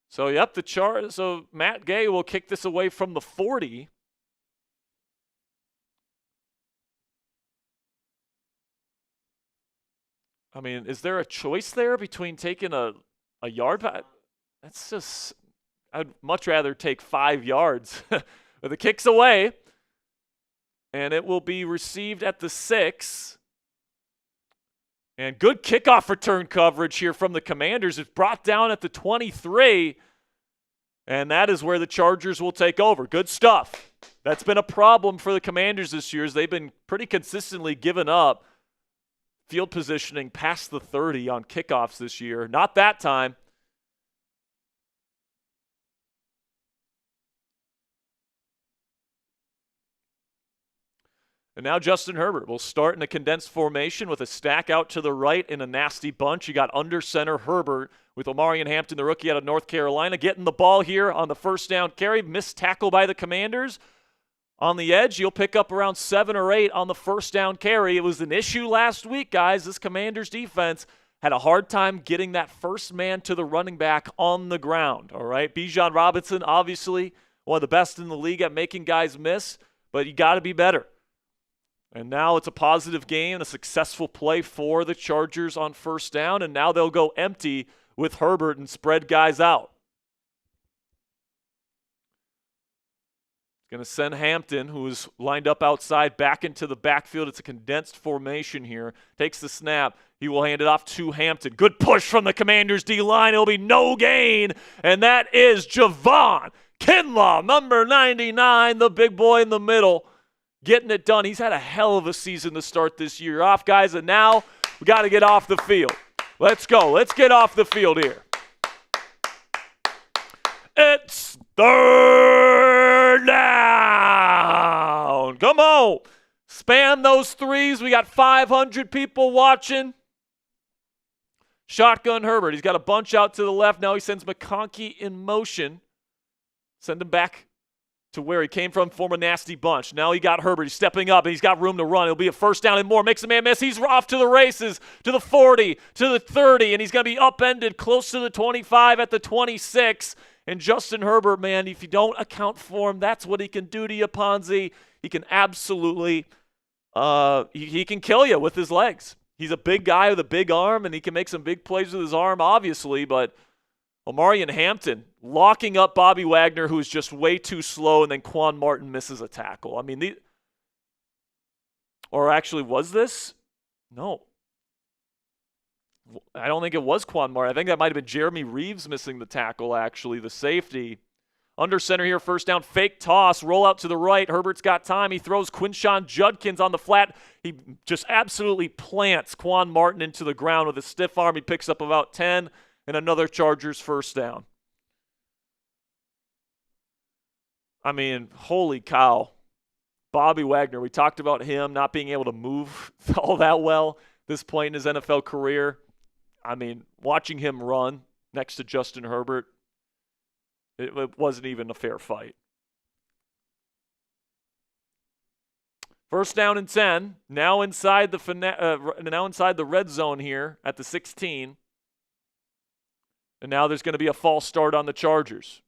So, yep, so Matt Gay will kick this away from the 40. I mean, is there a choice there between taking a yard? That's just, I'd much rather take 5 yards. But the kick's away, and it will be received at the 6. And good kickoff return coverage here from the Commanders. It's brought down at the 23, and that is where the Chargers will take over. Good stuff. That's been a problem for the Commanders this year, as they've been pretty consistently giving up field positioning past the 30 on kickoffs this year. Not that time. And now Justin Herbert will start in a condensed formation with a stack out to the right in a nasty bunch. You got under center Herbert with Omarion Hampton, the rookie out of North Carolina, getting the ball here on the first down carry. Missed tackle by the Commanders. On the edge, you'll pick up around 7 or 8 on the first down carry. It was an issue last week, guys. This Commanders defense had a hard time getting that first man to the running back on the ground, all right? Bijan Robinson, obviously one of the best in the league at making guys miss, but you got to be better. And now it's a positive game, a successful play for the Chargers on first down, and now they'll go empty with Herbert and spread guys out. Going to send Hampton, who is lined up outside, back into the backfield. It's a condensed formation here. Takes the snap. He will hand it off to Hampton. Good push from the Commanders' D-line. It'll be no gain, and that is Javon Kinlaw, number 99, the big boy in the middle, getting it done. He's had a hell of a season to start this year off, guys, and now we got to get off the field. Let's go. Let's get off the field here. It's third down. Come on. Spam those threes. We got 500 people watching. Shotgun Herbert. He's got a bunch out to the left. Now he sends McConkey in motion. Send him back to where he came from a nasty bunch. Now he got Herbert. He's stepping up, and he's got room to run. It'll be a first down and more. Makes a man miss. He's off to the races, to the 40, to the 30, and he's going to be upended close to the 25 at the 26. And Justin Herbert, man, if you don't account for him, that's what he can do to you, Ponzi. He can absolutely he can kill you with his legs. He's a big guy with a big arm, and he can make some big plays with his arm, obviously, but Omarion Hampton locking up Bobby Wagner, who's just way too slow, and then Quan Martin misses a tackle. I mean, or actually, was this? No. I don't think it was Quan Martin. I think that might have been Jeremy Reeves missing the tackle, actually, the safety. Under center here, first down, fake toss, roll out to the right. Herbert's got time. He throws Quinshon Judkins on the flat. He just absolutely plants Quan Martin into the ground with a stiff arm. He picks up about 10, and another Chargers first down. I mean, holy cow. Bobby Wagner, we talked about him not being able to move all that well this point in his NFL career. I mean, watching him run next to Justin Herbert, it wasn't even a fair fight. First down and 10. Now inside the red zone here at the 16. And now there's going to be a false start on the Chargers.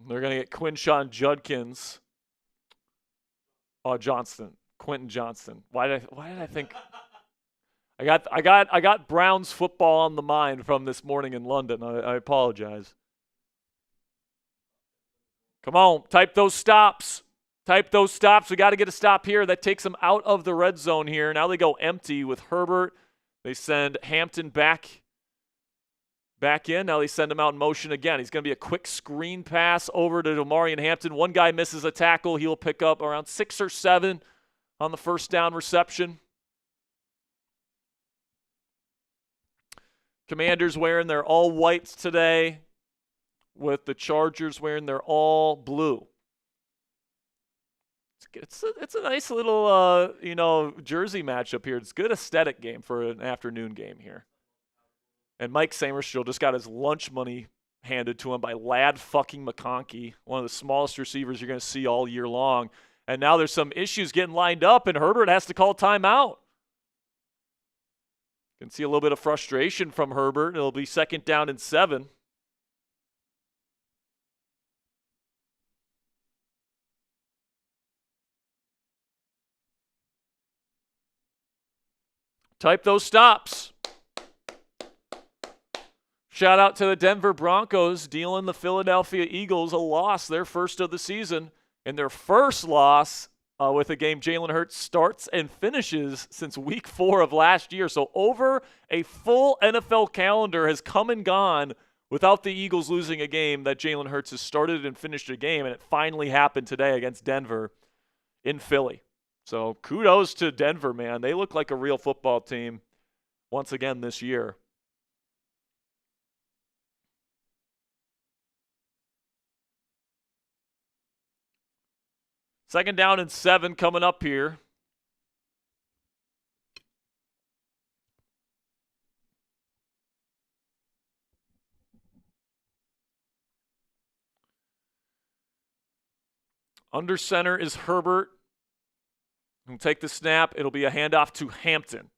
They're going to get Quinshon Judkins. Oh, Quentin Johnston. Why did I think? I got Browns football on the mind from this morning in London. I apologize. Come on, type those stops. Type those stops. We got to get a stop here. That takes them out of the red zone here. Now they go empty with Herbert. They send Hampton back in. Now they send him out in motion again. He's going to be a quick screen pass over to Omarion Hampton. One guy misses a tackle. He'll pick up around 6 or 7 on the first down reception. Commanders wearing their all whites today, with the Chargers wearing their all blue. It's a nice little jersey matchup here. It's a good aesthetic game for an afternoon game here. And Mike Samerstill just got his lunch money handed to him by Lad fucking McConkey, one of the smallest receivers you're going to see all year long. And now there's some issues getting lined up, and Herbert has to call timeout. You can see a little bit of frustration from Herbert. It'll be second down and 7. Type those stops. Shout out to the Denver Broncos dealing the Philadelphia Eagles a loss, their first of the season, and their first loss with a game Jalen Hurts starts and finishes since week 4 of last year. So over a full NFL calendar has come and gone without the Eagles losing a game that Jalen Hurts has started and finished a game, and it finally happened today against Denver in Philly. So kudos to Denver, man. They look like a real football team once again this year. Second down and 7 coming up here. Under center is Herbert. He'll take the snap. It'll be a handoff to Hampton.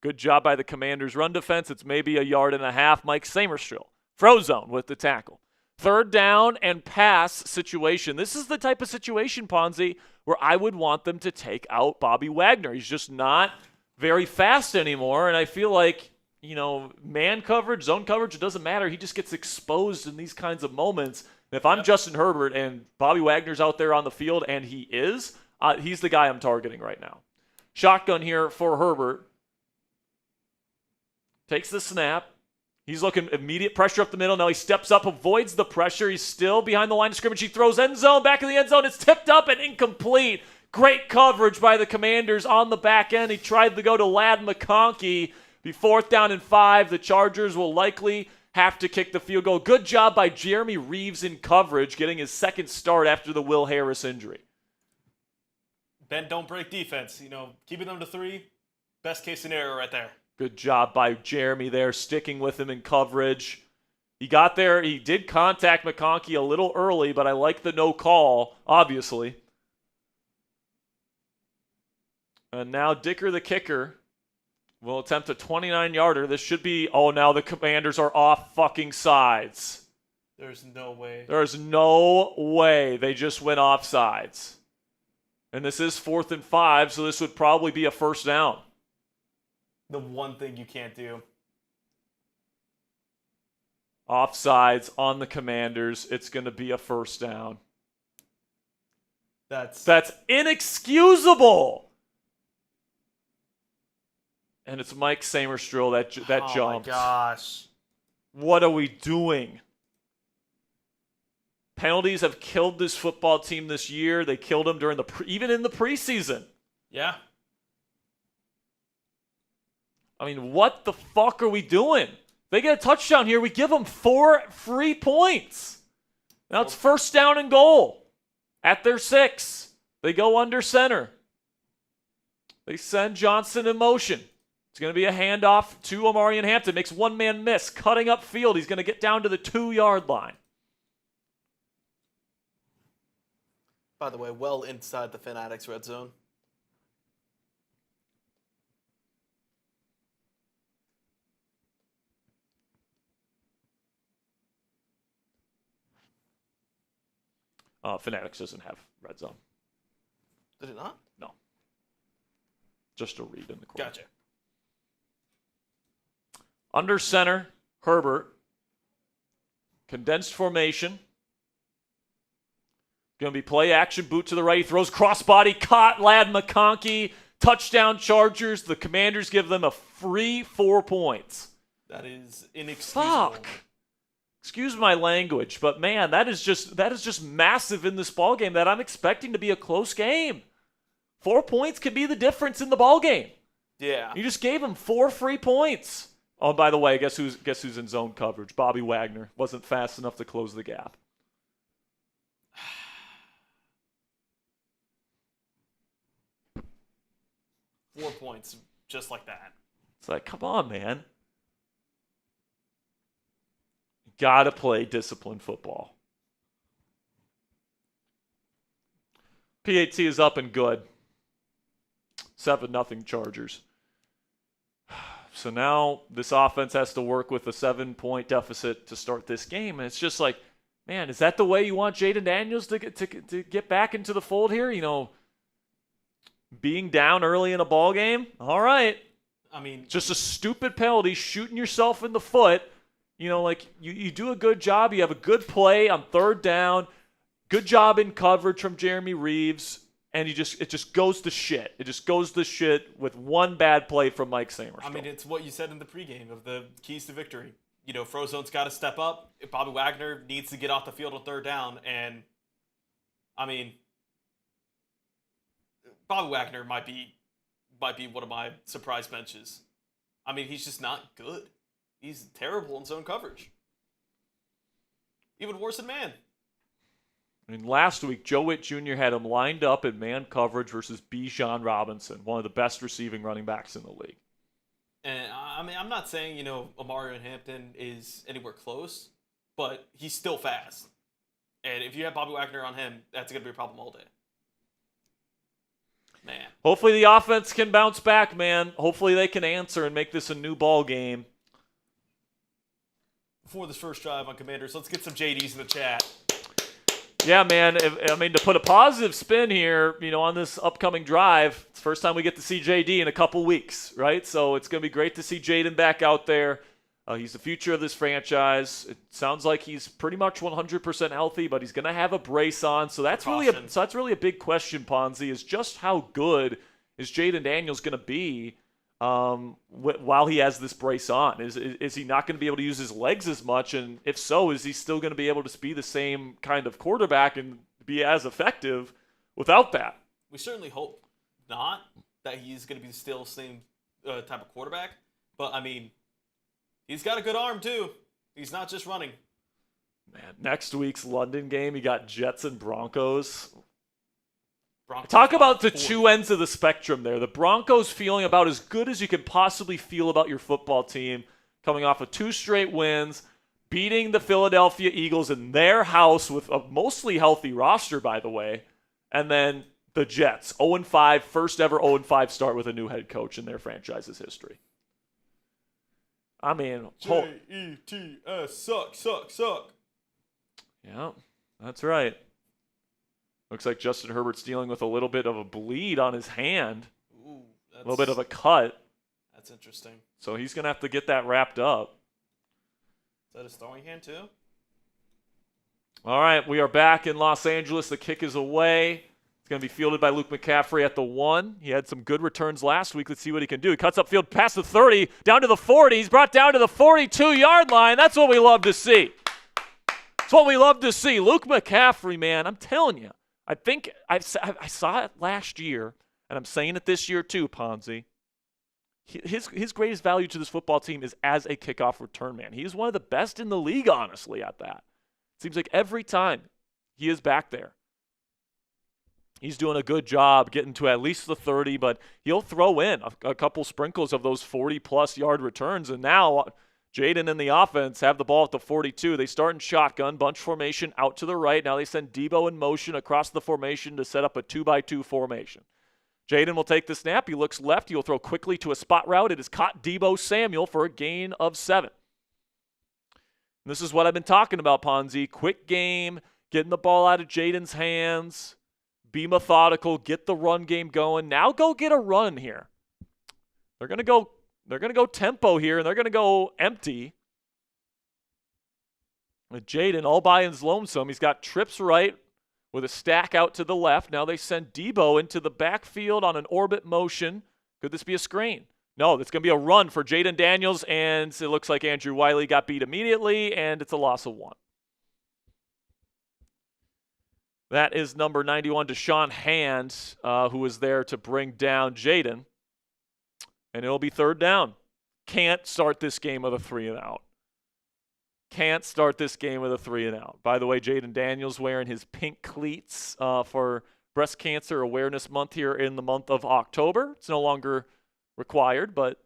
Good job by the Commanders' run defense. It's maybe a yard and a half. Mike Samerstill, Frozone with the tackle. Third down and pass situation. This is the type of situation, Ponzi, where I would want them to take out Bobby Wagner. He's just not very fast anymore, and I feel like, man coverage, zone coverage, it doesn't matter. He just gets exposed in these kinds of moments. And if I'm Justin Herbert and Bobby Wagner's out there on the field, and he is, he's the guy I'm targeting right now. Shotgun here for Herbert. Takes the snap. He's looking immediate pressure up the middle. Now he steps up, avoids the pressure. He's still behind the line of scrimmage. He throws end zone, back in the end zone. It's tipped up and incomplete. Great coverage by the Commanders on the back end. He tried to go to Lad McConkey. Be 4th down and 5. The Chargers will likely have to kick the field goal. Good job by Jeremy Reeves in coverage, getting his second start after the Will Harris injury. Bend, don't break defense. Keeping them to 3, best case scenario right there. Good job by Jeremy there, sticking with him in coverage. He got there. He did contact McConkey a little early, but I like the no call, obviously. And now Dicker the kicker will attempt a 29-yarder. This should be, now the Commanders are off fucking sides. There's no way. There's no way they just went off sides. And this is 4th and 5, so this would probably be a first down. The one thing you can't do. Offsides on the Commanders. It's going to be a first down. That's inexcusable. And it's Mike Samerstrill that jumped. Oh my gosh. What are we doing? Penalties have killed this football team this year. They killed them during even in the preseason. Yeah. I mean, what the fuck are we doing? They get a touchdown here. We give them 4 free points. Now it's first down and goal at their 6. They go under center. They send Johnson in motion. It's going to be a handoff to Omarion Hampton. Makes one man miss. Cutting up field. He's going to get down to the 2-yard line. By the way, well inside the Fanatics red zone. Fanatics doesn't have red zone. Did it not? No. Just a read in the corner. Gotcha. Under center, Herbert. Condensed formation. Going to be play action, boot to the right. He throws crossbody, caught Ladd McConkey. Touchdown Chargers. The Commanders give them a free 4 points. That is inexcusable. Fuck. Excuse my language, but man, that is just massive in this ballgame that I'm expecting to be a close game. 4 points could be the difference in the ballgame. Yeah. You just gave him 4 free points. Oh, by the way, guess who's in zone coverage? Bobby Wagner wasn't fast enough to close the gap. 4 points, just like that. It's like, come on, man. Gotta play disciplined football. PAT is up and good. 7-0 Chargers. So now this offense has to work with a 7-point deficit to start this game. And it's just like, man, is that the way you want Jaden Daniels to get back into the fold here? You know, being down early in a ball game? All right. I mean, just a stupid penalty, shooting yourself in the foot. You know, like, you do a good job. You have a good play on 3rd down. Good job in coverage from Jeremy Reeves. And it just goes to shit. It just goes to shit with one bad play from Mike Samerstill. I mean, it's what you said in the pregame of the keys to victory. You know, Frozone's got to step up. Bobby Wagner needs to get off the field on 3rd down. And, I mean, Bobby Wagner might be one of my surprise benches. I mean, he's just not good. He's terrible in zone coverage. Even worse than man. I mean, last week, Joe Witt Jr. had him lined up in man coverage versus Bijan Robinson, one of the best receiving running backs in the league. And, I mean, I'm not saying, you know, Omarion Hampton is anywhere close, but he's still fast. And if you have Bobby Wagner on him, that's going to be a problem all day. Man. Hopefully the offense can bounce back, man. Hopefully they can answer and make this a new ball game. Before this first drive on Commanders, let's get some JDs in the chat. Yeah, man. To put a positive spin here, you know, on this upcoming drive, it's the first time we get to see JD in a couple weeks, right? So it's going to be great to see Jaden back out there. He's the future of this franchise. It sounds like he's pretty much 100% healthy, but he's going to have a brace on. So that's really a big question, Ponzi, is just how good is Jaden Daniels going to be while he has this brace on? Is he not going to be able to use his legs as much? And if so, is he still going to be able to be the same kind of quarterback and be as effective without that? We certainly hope not, that he's going to be still the same type of quarterback. But, I mean, he's got a good arm, too. He's not just running. Man, next week's London game, you got Jets and Broncos. Talk about the 2 ends of the spectrum there. The Broncos feeling about as good as you can possibly feel about your football team, coming off of 2 straight wins, beating the Philadelphia Eagles in their house with a mostly healthy roster, by the way. And then the Jets, 0-5, first ever 0-5 start with a new head coach in their franchise's history. I mean, Jets suck. Yeah, that's right. Looks like Justin Herbert's dealing with a little bit of a bleed on his hand. Ooh, A little bit of a cut. That's interesting. So he's going to have to get that wrapped up. Is that his throwing hand too? All right, we are back in Los Angeles. The kick is away. It's going to be fielded by Luke McCaffrey at the 1. He had some good returns last week. Let's see what he can do. He cuts upfield past the 30, down to the 40. He's brought down to the 42-yard line. That's what we love to see. That's what we love to see. Luke McCaffrey, man, I'm telling you. I think I saw it last year, and I'm saying it this year too, Ponzi. His greatest value to this football team is as a kickoff return man. He is one of the best in the league, honestly, at that. Seems like every time he is back there, he's doing a good job getting to at least the 30, but he'll throw in a couple sprinkles of those 40-plus yard returns. And now Jaden and the offense have the ball at the 42. They start in shotgun, bunch formation out to the right. Now they send Debo in motion across the formation to set up a 2-by-2 formation. Jaden will take the snap. He looks left. He'll throw quickly to a spot route. It has caught Debo Samuel for a gain of 7. And this is what I've been talking about, Ponzi. Quick game, getting the ball out of Jaden's hands, be methodical, get the run game going. Now go get a run here. They're going to go tempo here, and they're going to go empty. With Jaden all by his lonesome. He's got trips right with a stack out to the left. Now they send Debo into the backfield on an orbit motion. Could this be a screen? No, it's going to be a run for Jaden Daniels, and it looks like Andrew Wiley got beat immediately, and it's a loss of 1. That is number 91, Deshaun Hand, who was there to bring down Jaden. And it'll be 3rd down. Can't start this game with a 3-and-out. Can't start this game with a 3-and-out. By the way, Jaden Daniels wearing his pink cleats for Breast Cancer Awareness Month here in the month of October. It's no longer required, but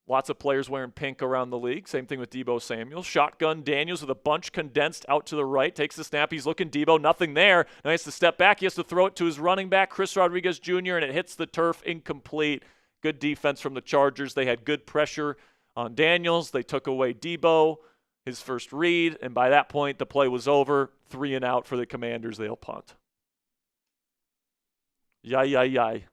lots of players wearing pink around the league. Same thing with Debo Samuel. Shotgun Daniels with a bunch condensed out to the right. Takes the snap. He's looking Debo. Nothing there. Now he has to step back. He has to throw it to his running back, Chris Rodriguez Jr., and it hits the turf. Incomplete. Good defense from the Chargers. They had good pressure on Daniels. They took away Debo, his first read, and by that point, the play was over. 3-and-out for the Commanders. They'll punt. Yay.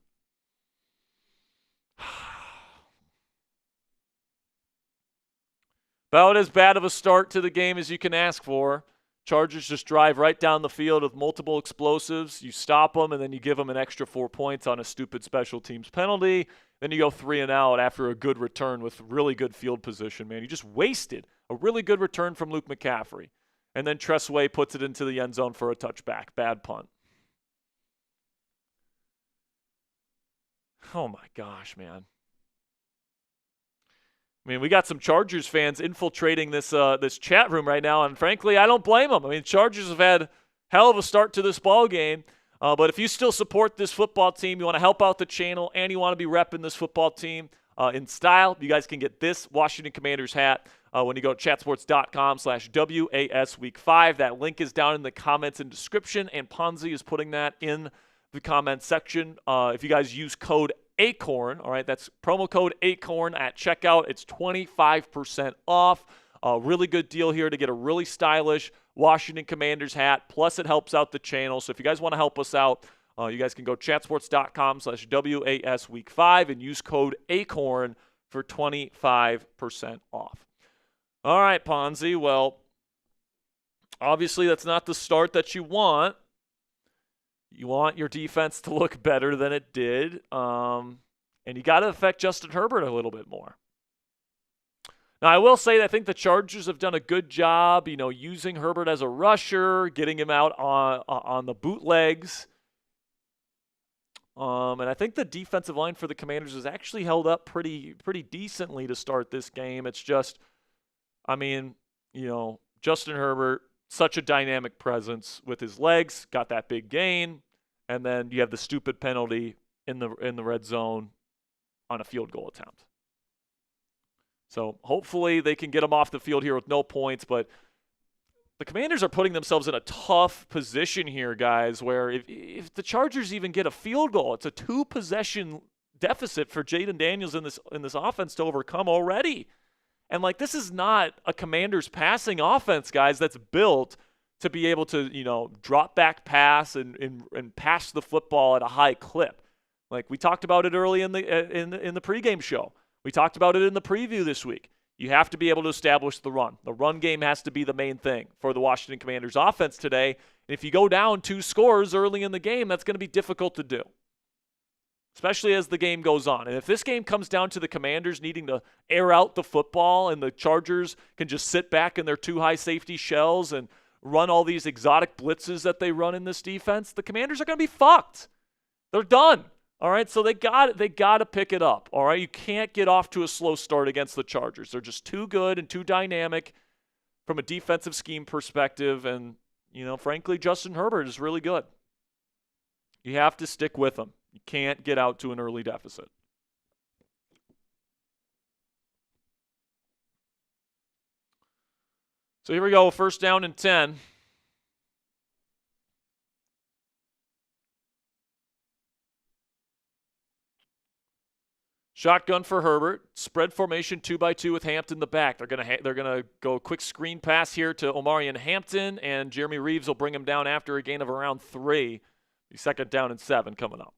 About as bad of a start to the game as you can ask for. Chargers just drive right down the field with multiple explosives. You stop them, and then you give them an extra 4 points on a stupid special teams penalty. Then you go 3-and-out after a good return with really good field position, man. You just wasted a really good return from Luke McCaffrey. And then Tressway puts it into the end zone for a touchback. Bad punt. Oh, my gosh, man. I mean, we got some Chargers fans infiltrating this chat room right now, and frankly, I don't blame them. I mean, Chargers have had hell of a start to this ball game, but if you still support this football team, you want to help out the channel, and you want to be repping this football team in style, you guys can get this Washington Commanders hat when you go to chatsports.com/WAS Week 5. That link is down in the comments and description, and Ponzi is putting that in the comment section. If you guys use code ACORN, all right, that's promo code ACORN at checkout. It's 25% off. A really good deal here to get a really stylish Washington Commanders hat. Plus, it helps out the channel. So if you guys want to help us out, you guys can go chatsports.com/WAS Week 5 and use code ACORN for 25% off. All right, Ponzi. Well, obviously that's not the start that you want. You want your defense to look better than it did, and you got to affect Justin Herbert a little bit more. Now, I will say that I think the Chargers have done a good job, using Herbert as a rusher, getting him out on the bootlegs. And I think the defensive line for the Commanders has actually held up pretty decently to start this game. It's just, Justin Herbert, such a dynamic presence with his legs, got that big gain, and then you have the stupid penalty in the red zone on a field goal attempt. So hopefully they can get him off the field here with no points, but the Commanders are putting themselves in a tough position here, guys, where if the Chargers even get a field goal, it's a 2-possession deficit for Jaden Daniels in this offense to overcome already. And, this is not a Commanders passing offense, guys, that's built to be able to, drop back pass and pass the football at a high clip. We talked about it early in the pregame show. We talked about it in the preview this week. You have to be able to establish the run. The run game has to be the main thing for the Washington Commanders offense today. And if you go down 2 scores early in the game, that's going to be difficult to do, especially as the game goes on. And if this game comes down to the Commanders needing to air out the football and the Chargers can just sit back in their 2 high safety shells and run all these exotic blitzes that they run in this defense, the Commanders are going to be fucked. They're done. All right, so they got to pick it up. All right, you can't get off to a slow start against the Chargers. They're just too good and too dynamic from a defensive scheme perspective. And, frankly, Justin Herbert is really good. You have to stick with him. You can't get out to an early deficit. So here we go, 1st down and 10. Shotgun for Herbert. Spread formation 2-by-2 with Hampton in the back. They're gonna go quick screen pass here to Omarion Hampton, and Jeremy Reeves will bring him down after a gain of around 3. 2nd down and 7 coming up.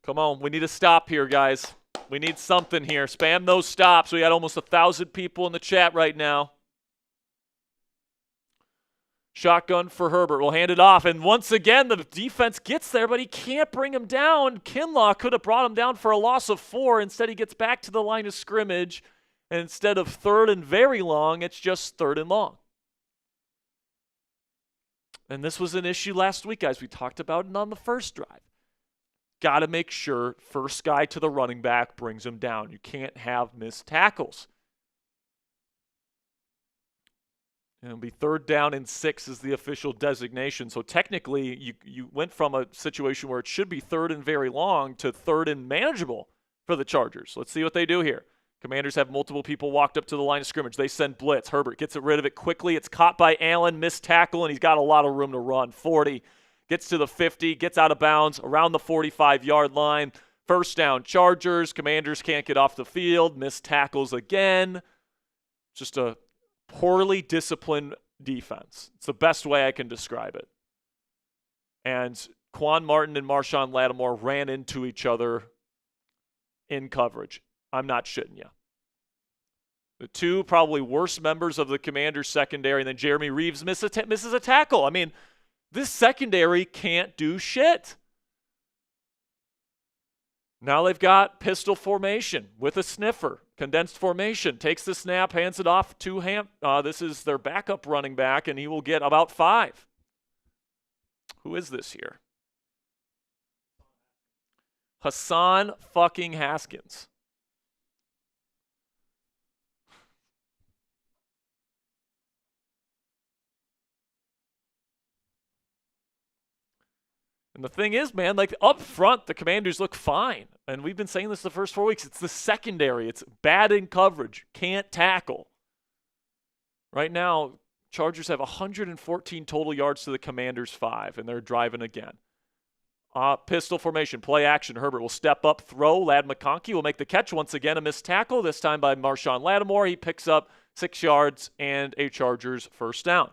Come on, we need a stop here, guys. We need something here. Spam those stops. We got almost 1,000 people in the chat right now. Shotgun for Herbert. We'll hand it off. And once again, the defense gets there, but he can't bring him down. Kinlaw could have brought him down for a loss of 4. Instead, he gets back to the line of scrimmage. And instead of 3rd and very long, it's just 3rd and long. And this was an issue last week, guys. We talked about it on the first drive. Got to make sure first guy to the running back brings him down. You can't have missed tackles. And it'll be 3rd down and 6 is the official designation. So technically, you went from a situation where it should be 3rd and very long to 3rd and manageable for the Chargers. Let's see what they do here. Commanders have multiple people walked up to the line of scrimmage. They send blitz. Herbert gets rid of it quickly. It's caught by Allen, missed tackle, and he's got a lot of room to run. 40. Gets to the 50, gets out of bounds around the 45-yard line. 1st down, Chargers. Commanders can't get off the field. Missed tackles again. Just a poorly disciplined defense. It's the best way I can describe it. And Quan Martin and Marshawn Lattimore ran into each other in coverage. I'm not shitting you. The 2 probably worst members of the Commanders secondary, and then Jeremy Reeves misses a tackle. I mean, this secondary can't do shit. Now they've got pistol formation with a sniffer. Condensed formation. Takes the snap, hands it off to this is their backup running back, and he will get about 5. Who is this here? Hassan fucking Haskins. And the thing is, man, up front, the Commanders look fine. And we've been saying this the first 4 weeks. It's the secondary. It's bad in coverage. Can't tackle. Right now, Chargers have 114 total yards to the Commanders' 5, and they're driving again. Pistol formation, play action. Herbert will step up, throw. Ladd McConkey will make the catch once again. A missed tackle, this time by Marshawn Lattimore. He picks up 6 yards and a Chargers 1st down.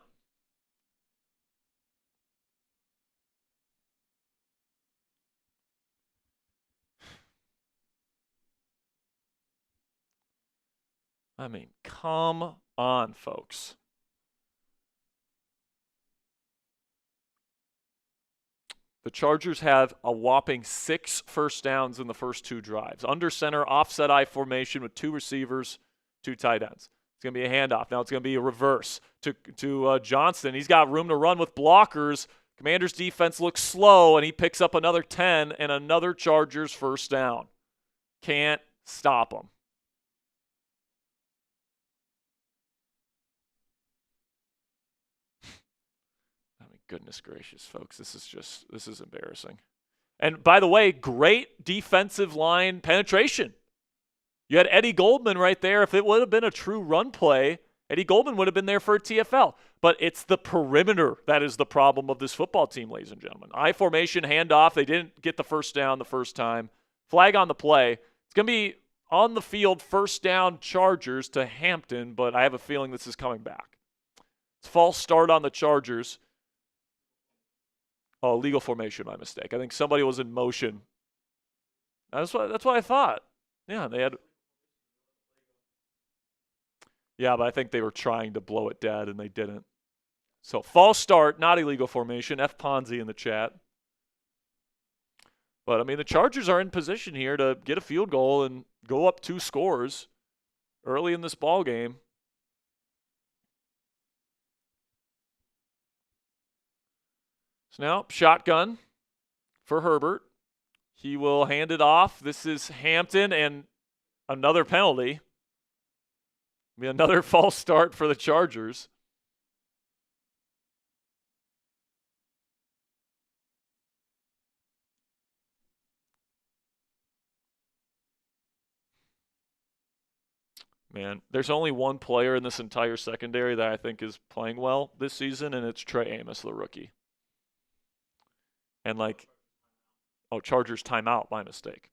I mean, come on, folks. The Chargers have a whopping 6 first downs in the first 2 drives. Under center, offset I formation with 2 receivers, 2 tight ends. It's going to be a handoff. Now it's going to be a reverse to Johnston. He's got room to run with blockers. Commanders defense looks slow, and he picks up another 10 and another Chargers 1st down. Can't stop him. Goodness gracious, folks. This is embarrassing. And by the way, great defensive line penetration. You had Eddie Goldman right there. If it would have been a true run play Eddie Goldman would have been there for a TFL. But it's the perimeter that is the problem of this football team, ladies and gentlemen. I formation, handoff. They didn't get the first down the first time. Flag on the play. It's going to be on the field, first down, Chargers to Hampton, but I have a feeling this is coming back. It's false start on the Chargers. Oh, legal formation, my mistake. I think somebody was in motion. That's what I thought. Yeah, they had. Yeah, but I think they were trying to blow it dead, and they didn't. So false start, not illegal formation. F. Ponzi in the chat. But, I mean, the Chargers are in position here to get a field goal and go up 2 scores early in this ball game. So now, shotgun for Herbert. He will hand it off. This is Hampton and another penalty. Be another false start for the Chargers. Man, there's only one player in this entire secondary that I think is playing well this season, and it's Trey Amos, the rookie. And Chargers timeout, my mistake.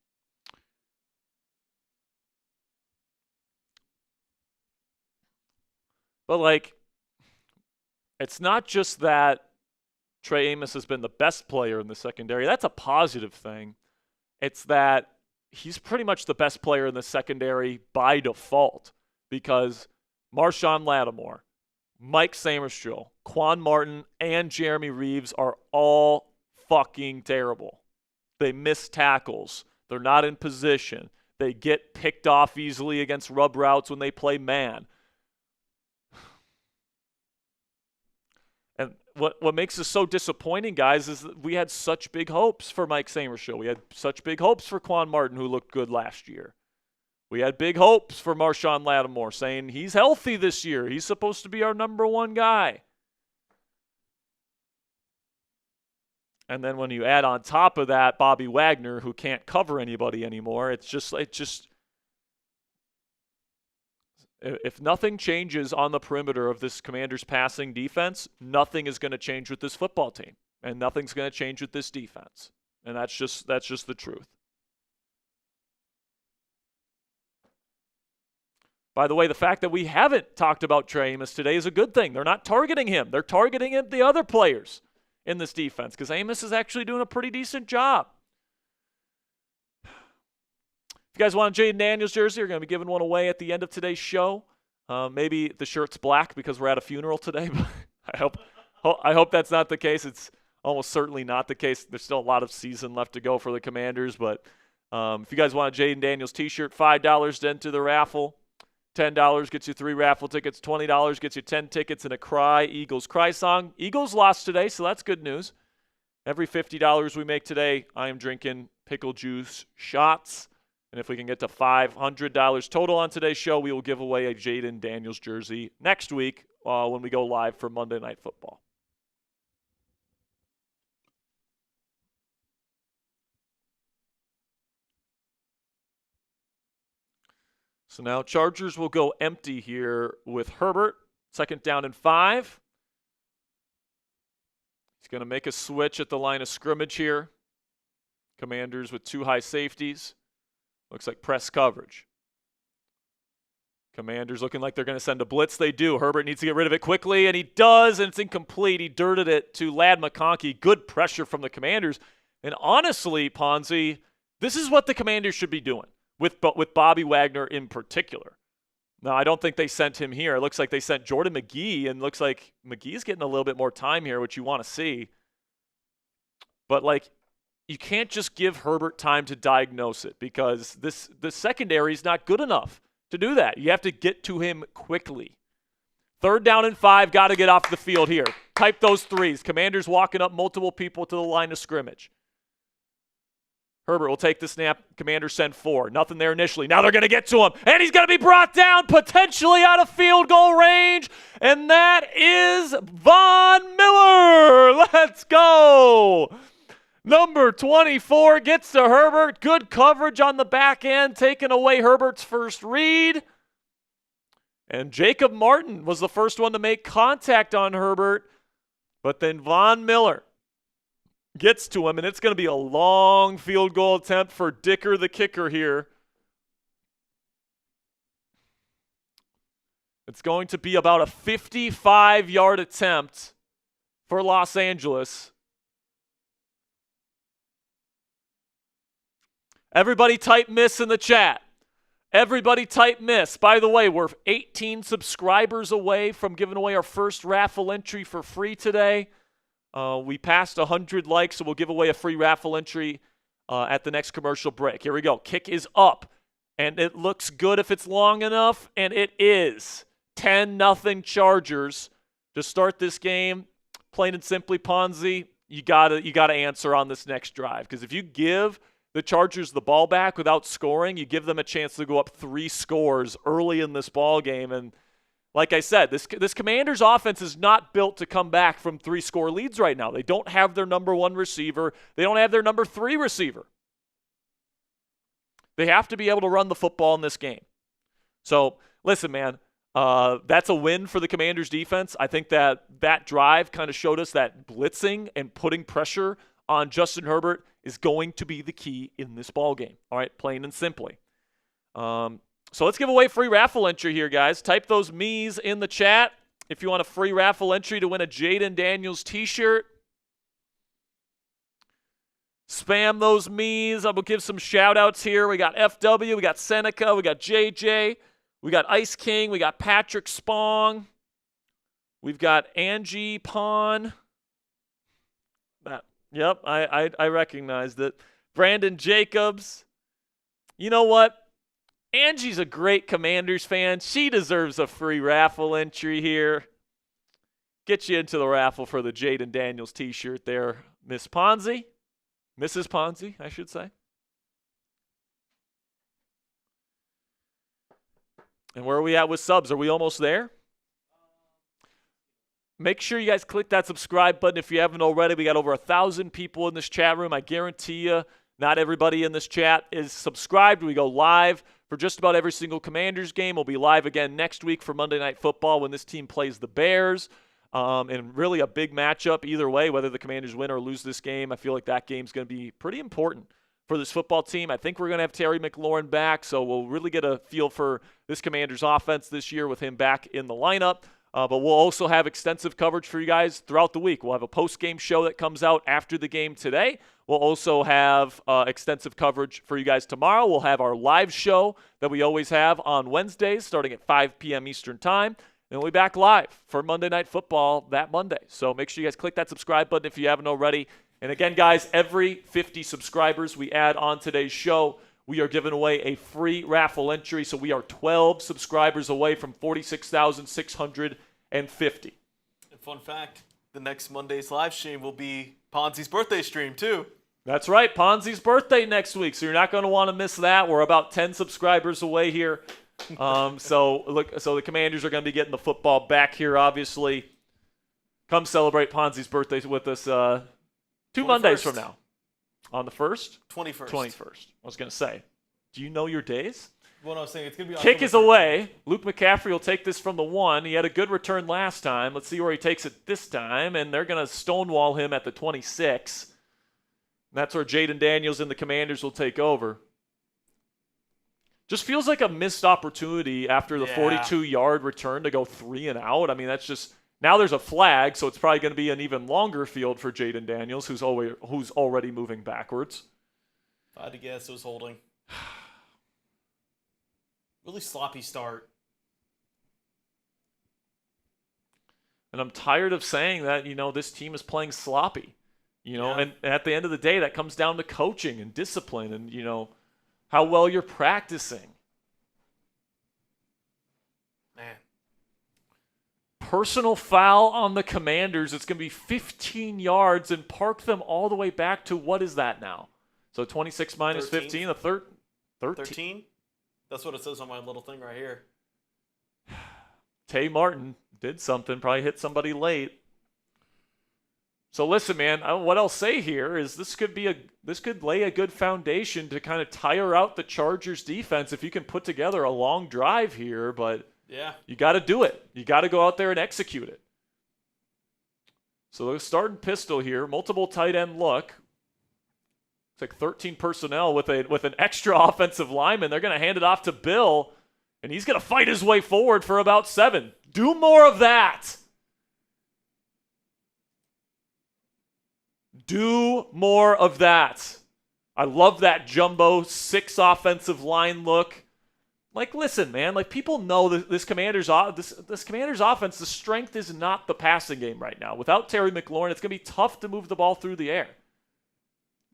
But, it's not just that Trey Amos has been the best player in the secondary. That's a positive thing. It's that he's pretty much the best player in the secondary by default because Marshawn Lattimore, Mike Samerstiel, Quan Martin, and Jeremy Reeves are all fucking terrible. They miss tackles. They're not in position. They get picked off easily against rub routes when they play man. And what makes this so disappointing, guys, is that we had such big hopes for Mike Samerstiel. We had such big hopes for Quan Martin, who looked good last year. We had big hopes for Marshawn Lattimore, saying he's healthy this year. He's supposed to be our number 1 guy. And then when you add on top of that Bobby Wagner, who can't cover anybody anymore, it just if nothing changes on the perimeter of this Commanders passing defense, nothing is going to change with this football team, and nothing's going to change with this defense. And that's just the truth. By the way, the fact that we haven't talked about Trey Amos today is a good thing. They're not targeting him. They're targeting the other players in this defense because Amos is actually doing a pretty decent job. If you guys want a Jaden Daniels jersey, we're going to be giving one away at the end of today's show. Maybe the shirt's black because we're at a funeral today, but I hope that's not the case. It's almost certainly not the case. There's still a lot of season left to go for the Commanders, but if you guys want a Jaden Daniels t-shirt, $5 to enter the raffle. $10 gets you 3 raffle tickets. $20 gets you 10 tickets and a Eagles Cry song. Eagles lost today, so that's good news. Every $50 we make today, I am drinking pickle juice shots. And if we can get to $500 total on today's show, we will give away a Jaden Daniels jersey next week when we go live for Monday Night Football. So now Chargers will go empty here with Herbert. 2nd down and 5. He's going to make a switch at the line of scrimmage here. Commanders with 2 high safeties. Looks like press coverage. Commanders looking like they're going to send a blitz. They do. Herbert needs to get rid of it quickly, and he does, and it's incomplete. He dirted it to Ladd McConkey. Good pressure from the Commanders. And honestly, Ponzi, this is what the Commanders should be doing with Bobby Wagner in particular. Now, I don't think they sent him here. It looks like they sent Jordan McGee, and looks like McGee's getting a little bit more time here, which you want to see. But, you can't just give Herbert time to diagnose it because the secondary is not good enough to do that. You have to get to him quickly. 3rd down and 5, got to get off the field here. Type those 3s. Commanders walking up multiple people to the line of scrimmage. Herbert will take the snap. Commanders send 4. Nothing there initially. Now they're going to get to him, and he's going to be brought down potentially out of field goal range, and that is Von Miller. Let's go. Number 24 gets to Herbert. Good coverage on the back end, taking away Herbert's first read. And Jacob Martin was the first one to make contact on Herbert, but then Von Miller gets to him, and it's going to be a long field goal attempt for Dicker the kicker here. It's going to be about a 55-yard attempt for Los Angeles. Everybody type miss in the chat. Everybody type miss. By the way, we're 18 subscribers away from giving away our first raffle entry for free today. We passed 100 likes, so we'll give away a free raffle entry at the next commercial break. Here we go. Kick is up, and it looks good if it's long enough, and it is. 10-0 Chargers to start this game. Plain and simply, Ponzi, you gotta answer on this next drive, because if you give the Chargers the ball back without scoring, you give them a chance to go up 3 scores early in this ball game. And like I said, this Commanders offense is not built to come back from 3-score leads right now. They don't have their number 1 receiver. They don't have their number 3 receiver. They have to be able to run the football in this game. So listen, man, that's a win for the Commanders defense. I think that drive kind of showed us that blitzing and putting pressure on Justin Herbert is going to be the key in this ball game. All right, plain and simply. So let's give away free raffle entry here, guys. Type those me's in the chat if you want a free raffle entry to win a Jaden Daniels t-shirt. Spam those me's. I will give some shout-outs here. We got FW, we got Seneca, we got JJ, we got Ice King, we got Patrick Spong, we've got Angie Pon. Yep, I recognized it. Brandon Jacobs. You know what? Angie's a great Commanders fan. She deserves a free raffle entry here. Get you into the raffle for the Jaden Daniels t-shirt there, Miss Ponzi. Mrs. Ponzi, I should say. And where are we at with subs? Are we almost there? Make sure you guys click that subscribe button if you haven't already. We got over 1,000 people in this chat room. I guarantee you not everybody in this chat is subscribed. We go live for just about every single Commanders game. We'll be live again next week for Monday Night Football when this team plays the Bears. And really a big matchup either way, whether the Commanders win or lose this game. I feel like that game's going to be pretty important for this football team. I think we're going to have Terry McLaurin back, so we'll really get a feel for this Commanders offense this year with him back in the lineup. But we'll also have extensive coverage for you guys throughout the week. We'll have a post-game show that comes out after the game today. We'll also have extensive coverage for you guys tomorrow. We'll have our live show that we always have on Wednesdays starting at 5 p.m. Eastern Time. And we'll be back live for Monday Night Football that Monday. So make sure you guys click that subscribe button if you haven't already. And again, guys, every 50 subscribers we add on today's show, we are giving away a free raffle entry. So we are 12 subscribers away from 46,650. And fun fact, the next Monday's live stream will be Ponzi's birthday stream too. That's right, Ponzi's birthday next week, so you're not going to want to miss that. We're about 10 subscribers away here. So the Commanders are going to be getting the football back here, obviously. Come celebrate Ponzi's birthday with us 2 Mondays from now. On the 1st? 21st. 21st. I was going to say, do you know your days? Well, no, I was saying it's going to be Kick is away. Luke McCaffrey will take this from the 1. He had a good return last time. Let's see where he takes it this time. And they're going to stonewall him at the 26. That's where Jaden Daniels and the Commanders will take over. Just feels like a missed opportunity after the 42-yard return to go 3 and out. I mean, that's just – now there's a flag, so it's probably going to be an even longer field for Jaden Daniels, who's already moving backwards. If I had to guess, it was holding. Really sloppy start. And I'm tired of saying that, this team is playing sloppy. And at the end of the day, that comes down to coaching and discipline and, how well you're practicing. Man. Personal foul on the Commanders. It's going to be 15 yards and park them all the way back to what is that now? So 26 minus 15, 13? That's what it says on my little thing right here. Tay Martin did something, probably hit somebody late. So listen, man, what I'll say here is this could lay a good foundation to kind of tire out the Chargers defense if you can put together a long drive here, but Yeah. You got to do it. You got to go out there and execute it. So they're starting pistol here, multiple tight end look. It's like 13 personnel with an extra offensive lineman. They're going to hand it off to Bill, and he's going to fight his way forward for about 7. Do more of that. Do more of that. I love that jumbo 6 offensive line look. Like, listen, man. Like, people know that this Commanders offense, the strength is not the passing game right now. Without Terry McLaurin, it's going to be tough to move the ball through the air.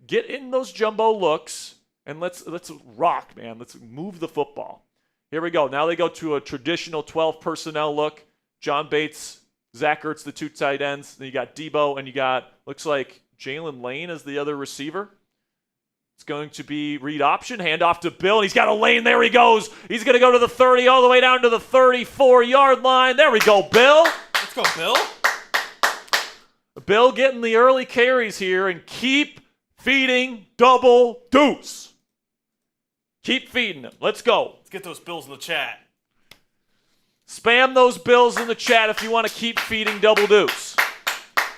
Get in those jumbo looks, and let's rock, man. Let's move the football. Here we go. Now they go to a traditional 12 personnel look. John Bates, Zach Ertz, the 2 tight ends. Then you got Debo, and you got, looks like Jalen Lane as the other receiver. It's going to be read option, handoff to Bill, and he's got a lane. There he goes. He's going to go to the 30, all the way down to the 34-yard line. There we go, Bill. Let's go, Bill. Bill getting the early carries here, and keep feeding double deuce. Keep feeding them. Let's go. Let's get those Bills in the chat. Spam those Bills in the chat if you want to keep feeding double deuce.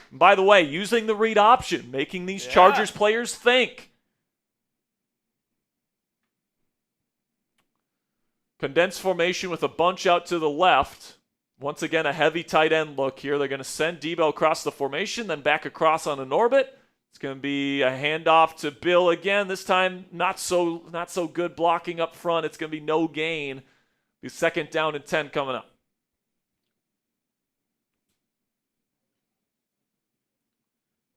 And by the way, using the read option, making these Chargers players think. Condensed formation with a bunch out to the left. Once again, a heavy tight end look here. They're going to send Debo across the formation, then back across on an orbit. It's going to be a handoff to Bill again. This time, not so good blocking up front. It's going to be no gain. Be 2nd down and 10 coming up.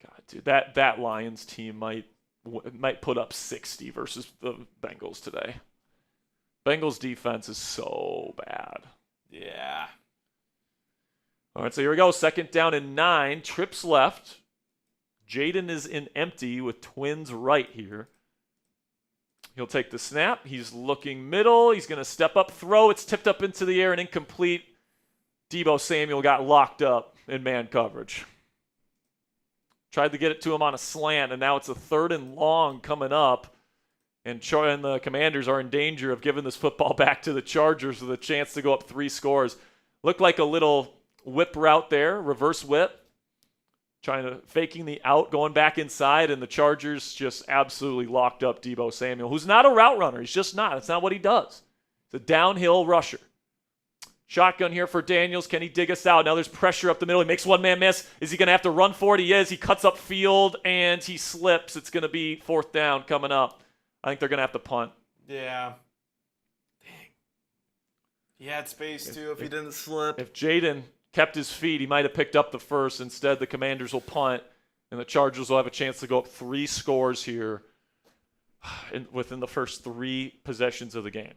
God, dude, that Lions team might put up 60 versus the Bengals today. Bengals defense is so bad. Yeah. All right, so here we go. 2nd down and 9. Trips left. Jaden is in empty with twins right here. He'll take the snap. He's looking middle. He's going to step up, throw. It's tipped up into the air and incomplete. Debo Samuel got locked up in man coverage. Tried to get it to him on a slant, and now it's a 3rd and long coming up. And the Commanders are in danger of giving this football back to the Chargers with a chance to go up 3 scores. Looked like a little whip route there, reverse whip. Faking the out, going back inside, and the Chargers just absolutely locked up Debo Samuel, who's not a route runner. He's just not. That's not what he does. He's a downhill rusher. Shotgun here for Daniels. Can he dig us out? Now there's pressure up the middle. He makes one man miss. Is he going to have to run for it? He is. He cuts up field, and he slips. It's going to be 4th down coming up. I think they're going to have to punt. Yeah. Dang. He had space, too, if he didn't slip. If Jaden kept his feet, he might have picked up the first. Instead, the Commanders will punt, and the Chargers will have a chance to go up 3 scores here within the first 3 possessions of the game.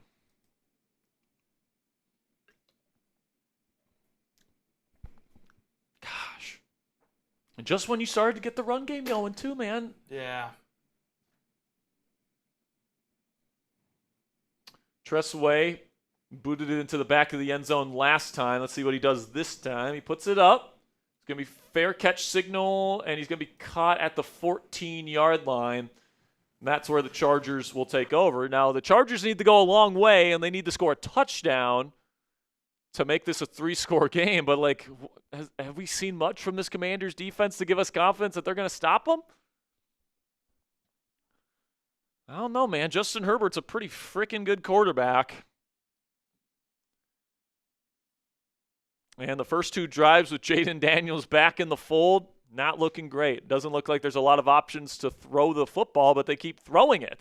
Gosh. And just when you started to get the run game going, too, man. Yeah. Tressway booted it into the back of the end zone last time. Let's see what he does this time. He puts it up. It's going to be fair catch signal, and he's going to be caught at the 14-yard line. And that's where the Chargers will take over. Now, the Chargers need to go a long way, and they need to score a touchdown to make this a 3-score game. But, like, have we seen much from this Commanders defense to give us confidence that they're going to stop them? I don't know, man. Justin Herbert's a pretty freaking good quarterback. And the first 2 drives with Jaden Daniels back in the fold, not looking great. Doesn't look like there's a lot of options to throw the football, but they keep throwing it.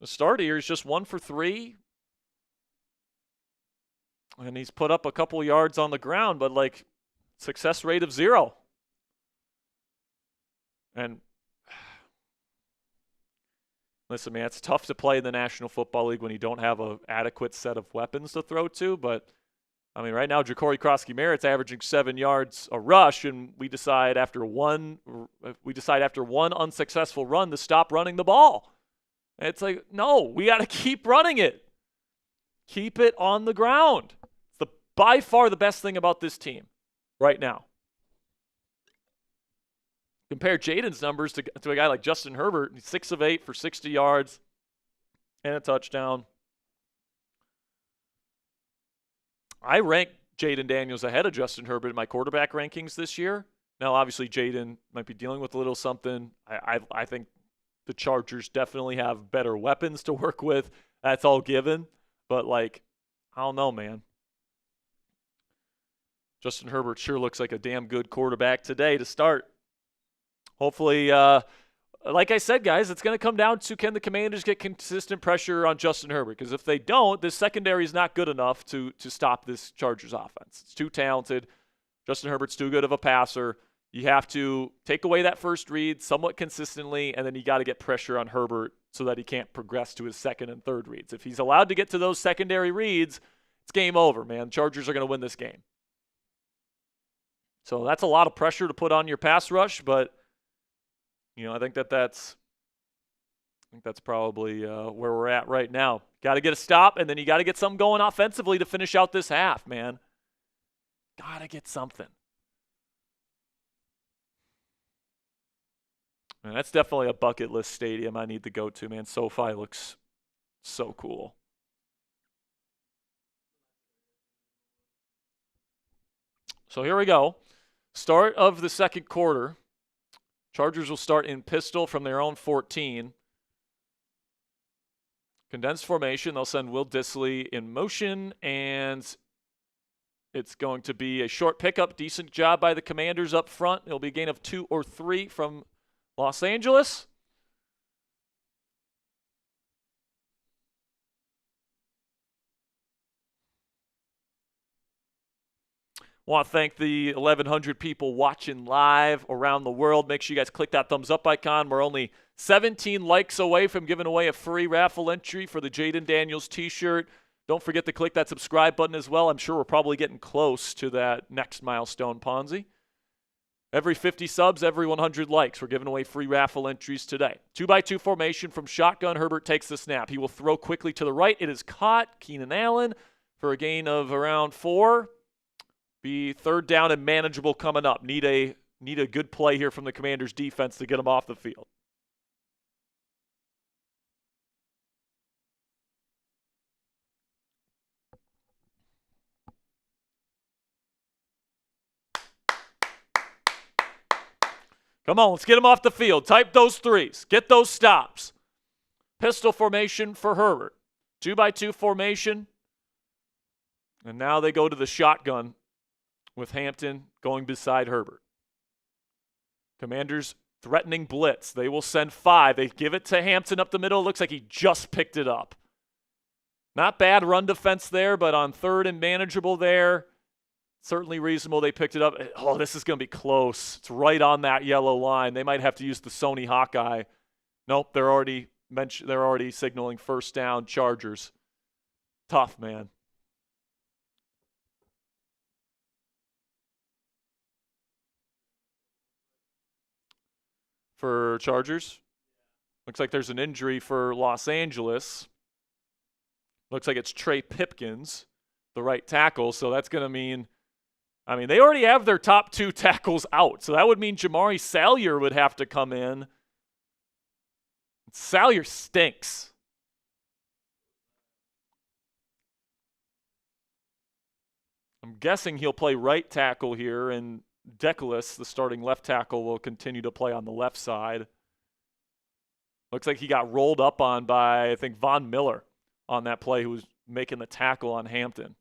The start here is just 1 for 3. And he's put up a couple yards on the ground, but, like, success rate of 0. And listen, man, it's tough to play in the National Football League when you don't have an adequate set of weapons to throw to. But, I mean, right now, Ja'Cory Krosky-Merritt's averaging 7 yards a rush, and we decide after one unsuccessful run to stop running the ball. And it's like, no, we got to keep running it. Keep it on the ground. It's by far the best thing about this team right now. Compare Jaden's numbers to a guy like Justin Herbert. He's 6 of 8 for 60 yards. and a touchdown. I rank Jaden Daniels ahead of Justin Herbert in my quarterback rankings this year. Now, obviously, Jaden might be dealing with a little something. I think the Chargers definitely have better weapons to work with. That's all given. But, like, I don't know, man. Justin Herbert sure looks like a damn good quarterback today to start. Hopefully, like I said, guys, it's going to come down to, can the Commanders get consistent pressure on Justin Herbert? Because if they don't, this secondary is not good enough to stop this Chargers offense. It's too talented. Justin Herbert's too good of a passer. You have to take away that first read somewhat consistently, and then you got to get pressure on Herbert so that he can't progress to his second and third reads. If he's allowed to get to those secondary reads, it's game over, man. Chargers are going to win this game. So that's a lot of pressure to put on your pass rush, but I think that's probably where we're at right now. Got to get a stop, and then you got to get something going offensively to finish out this half, man. Got to get something. Man, that's definitely a bucket list stadium I need to go to, man. SoFi looks so cool. So here we go. Start of the second quarter. Chargers will start in pistol from their own 14. Condensed formation. They'll send Will Dissly in motion, and it's going to be a short pickup. Decent job by the Commanders up front. It'll be a gain of 2 or 3 from Los Angeles. Want to thank the 1,100 people watching live around the world. Make sure you guys click that thumbs up icon. We're only 17 likes away from giving away a free raffle entry for the Jaden Daniels t-shirt. Don't forget to click that subscribe button as well. I'm sure we're probably getting close to that next milestone, Ponzi. Every 50 subs, every 100 likes. We're giving away free raffle entries today. 2x2 formation from shotgun. Herbert takes the snap. He will throw quickly to the right. It is caught. Keenan Allen for a gain of around 4. Be third down and manageable coming up. Need a good play here from the Commanders' defense to get them off the field. Come on, let's get him off the field. Type those threes. Get those stops. Pistol formation for Herbert. 2x2 formation. And now they go to the shotgun with Hampton going beside Herbert. Commanders threatening blitz. They will send 5. They give it to Hampton up the middle. It looks like he just picked it up. Not bad run defense there, but on third and manageable there. Certainly reasonable. They picked it up. Oh, this is going to be close. It's right on that yellow line. They might have to use the Sony Hawkeye. Nope, they're already signaling first down, Chargers. Tough, man. For Chargers. Looks like there's an injury for Los Angeles. Looks like it's Trey Pipkins, the right tackle. So that's going to mean, they already have their top 2 tackles out. So that would mean Jamari Salyer would have to come in. Salyer stinks. I'm guessing he'll play right tackle here, and Decolis, the starting left tackle, will continue to play on the left side. Looks like he got rolled up on by, I think, Von Miller on that play, who was making the tackle on Hampton.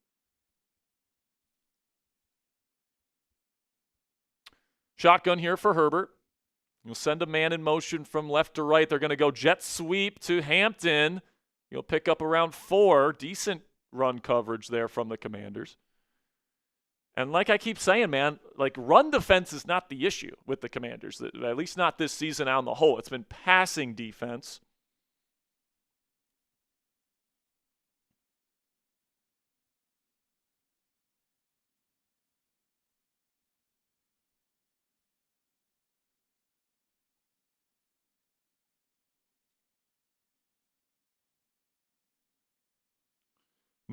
Shotgun here for Herbert. You'll send a man in motion from left to right. They're going to go jet sweep to Hampton. You'll pick up around 4. Decent run coverage there from the Commanders. And like I keep saying, man, like run defense is not the issue with the Commanders, at least not this season on the whole. It's been passing defense.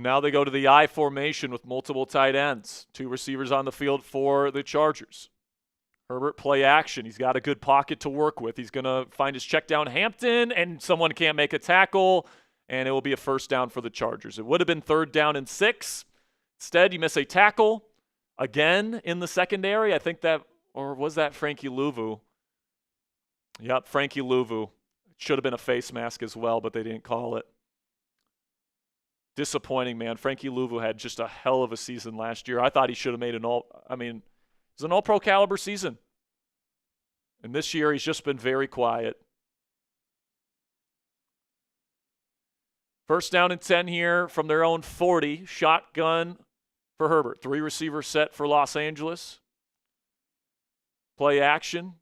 Now they go to the I formation with multiple tight ends. 2 receivers on the field for the Chargers. Herbert play action. He's got a good pocket to work with. He's going to find his check down Hampton, and someone can't make a tackle. and it will be a first down for the Chargers. It would have been 3rd down and 6. Instead, you miss a tackle again in the secondary. I think that, or was that Frankie Louvu? Yep, Frankie Louvu. Should have been a face mask as well, but they didn't call it. Disappointing, man. Frankie Louvu had just a hell of a season last year. I thought he should have made it was an all-pro caliber season. And this year, he's just been very quiet. First down and 10 here from their own 40. Shotgun for Herbert. 3 receiver set for Los Angeles. Play action.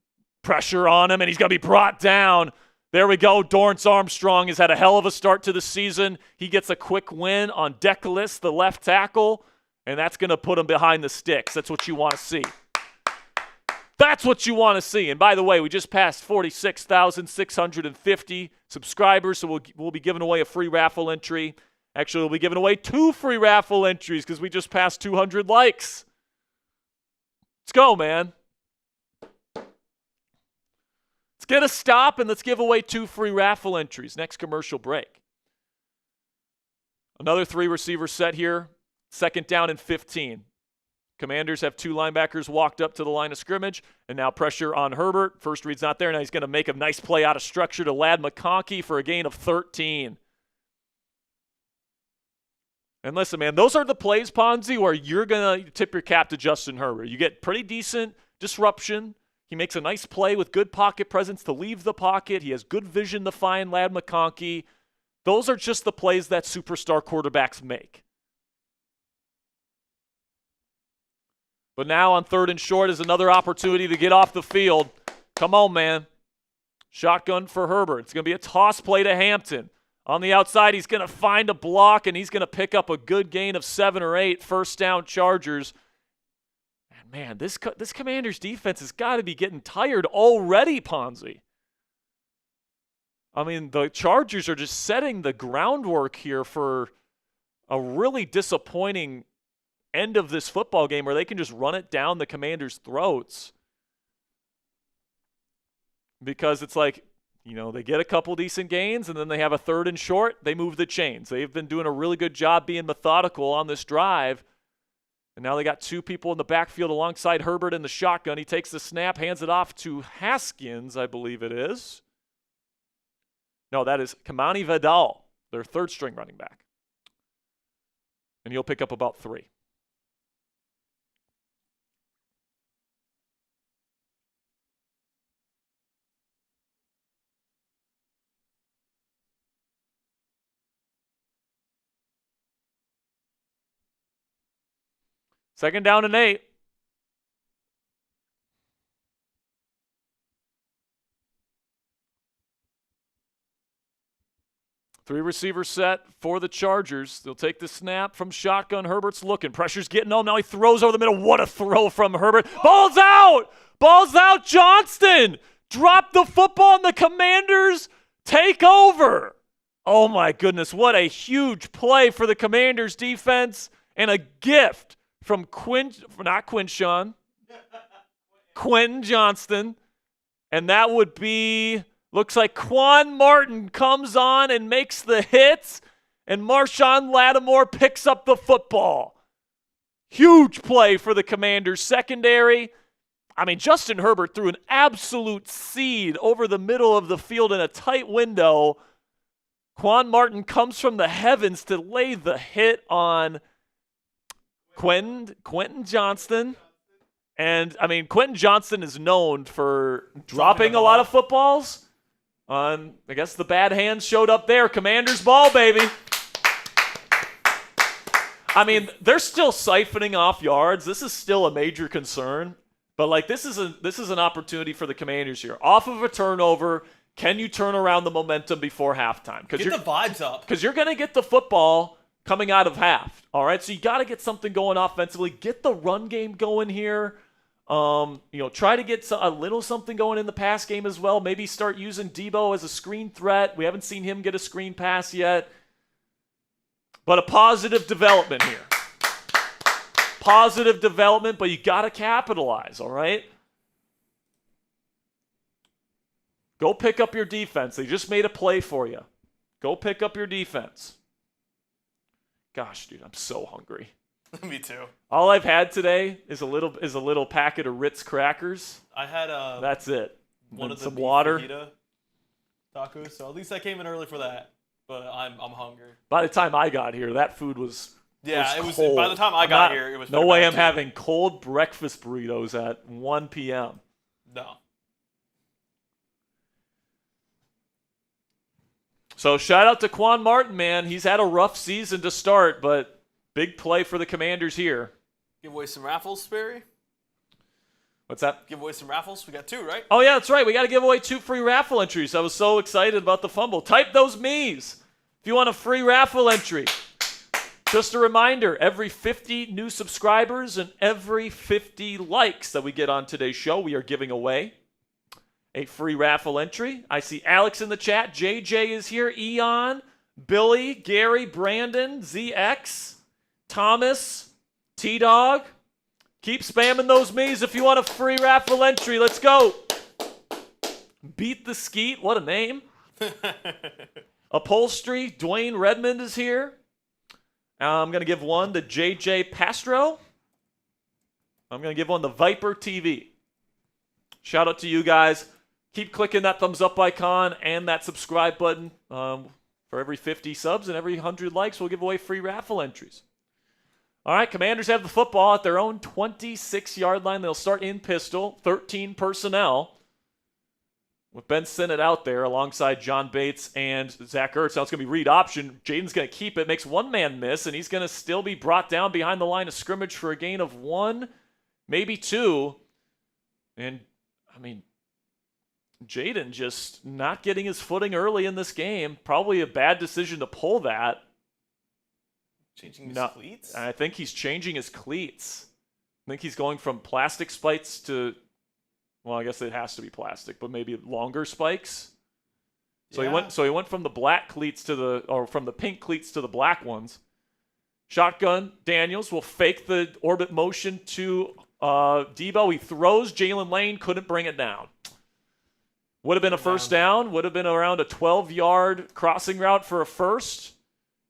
Pressure on him, and he's going to be brought down. There we go. Dorrance Armstrong has had a hell of a start to the season. He gets a quick win on Decalis, the left tackle, and that's going to put him behind the sticks. That's what you want to see. That's what you want to see. And by the way, we just passed 46,650 subscribers, so we'll be giving away a free raffle entry. Actually, we'll be giving away 2 free raffle entries because we just passed 200 likes. Let's go, man. Let's get a stop and let's give away 2 free raffle entries. Next commercial break. Another 3 receiver set here. 2nd down and 15. Commanders have 2 linebackers walked up to the line of scrimmage, and now pressure on Herbert. First read's not there. Now he's going to make a nice play out of structure to Ladd McConkey for a gain of 13. And listen, man, those are the plays, Ponzi, where you're going to tip your cap to Justin Herbert. You get pretty decent disruption. He makes a nice play with good pocket presence to leave the pocket. He has good vision to find Ladd McConkey. Those are just the plays that superstar quarterbacks make. But now on 3rd and short is another opportunity to get off the field. Come on, man. Shotgun for Herbert. It's going to be a toss play to Hampton. On the outside, he's going to find a block, and he's going to pick up a good gain of 7 or 8. First down, Chargers. And man, this Commanders defense has got to be getting tired already, Ponzi. I mean, the Chargers are just setting the groundwork here for a really disappointing end of this football game where they can just run it down the Commanders' throats. Because it's like, they get a couple decent gains and then they have a 3rd and short. They move the chains. They've been doing a really good job being methodical on this drive. And now they got 2 people in the backfield alongside Herbert in the shotgun. He takes the snap, hands it off to Haskins, I believe it is. No, that is Kamani Vidal, their 3rd string running back. And he'll pick up about 3. Second down and 8. Three receiver set for the Chargers. They'll take the snap from shotgun. Herbert's looking. Pressure's getting on. Now he throws over the middle. What a throw from Herbert. Ball's out. Ball's out. Johnston dropped the football and the Commanders take over. Oh my goodness. What a huge play for the Commanders defense and a gift from Quentin Johnston. And that would be, looks like Quan Martin comes on and makes the hits, and Marshawn Lattimore picks up the football. Huge play for the Commanders secondary. I mean, Justin Herbert threw an absolute seed over the middle of the field in a tight window. Quan Martin comes from the heavens to lay the hit on Quentin Johnston. And, I mean, Quentin Johnston is known for dropping a lot of footballs. I guess the bad hands showed up there. Commanders ball, baby. I mean, they're still siphoning off yards. This is still a major concern. But, like, this is an opportunity for the Commanders here. Off of a turnover, can you turn around the momentum before halftime? Get the vibes up. Because you're going to get the football coming out of half, all right? So you got to get something going offensively. Get the run game going here. Try to get a little something going in the pass game as well. Maybe start using Debo as a screen threat. We haven't seen him get a screen pass yet. But a positive development here. Positive development, but you got to capitalize, all right? Go pick up your defense. They just made a play for you. Go pick up your defense. Gosh, dude, I'm so hungry. Me too. All I've had today is a little packet of Ritz crackers. I had That's it. one of the some beef water. fajita tacos, so at least I came in early for that. But I'm hungry. By the time I got here, that food was Yeah, it was. cold. By the time I got here, it was. No way I'm too. having cold breakfast burritos at 1 p.m. No. So shout out to Quan Martin, man. He's had a rough season to start, but big play for the Commanders here. Give away some raffles, Sperry. What's that? Give away some raffles. We got 2, right? Oh, yeah, that's right. We got to give away 2 free raffle entries. I was so excited about the fumble. Type those me's if you want a free raffle entry. Just a reminder, every 50 new subscribers and every 50 likes that we get on today's show, we are giving away a free raffle entry. I see Alex in the chat. JJ is here. Eon, Billy, Gary, Brandon, ZX, Thomas, T-Dog. Keep spamming those me's if you want a free raffle entry. Let's go. Beat the Skeet. What a name. Upholstery. Dwayne Redmond is here. I'm going to give one to JJ Pastro. I'm going to give one to Viper TV. Shout out to you guys. Keep clicking that thumbs up icon and that subscribe button. For every 50 subs and every 100 likes, we'll give away free raffle entries. All right, Commanders have the football at their own 26-yard line. They'll start in pistol, 13 personnel, with Ben Sinnott out there alongside John Bates and Zach Ertz. Now it's going to be read option. Jaden's going to keep it, makes one man miss, and he's going to still be brought down behind the line of scrimmage for a gain of 1, maybe 2. And, I mean, Jaden just not getting his footing early in this game. Probably a bad decision to pull that. Changing his cleats? I think he's changing his cleats. I think he's going from plastic spikes to, well, I guess it has to be plastic, but maybe longer spikes. So Yeah. he went from the black cleats from the pink cleats to the black ones. Shotgun, Daniels will fake the orbit motion to Debo. He throws. Jalen Lane couldn't bring it down. Would have been a first down. Would have been around a 12-yard crossing route for a first.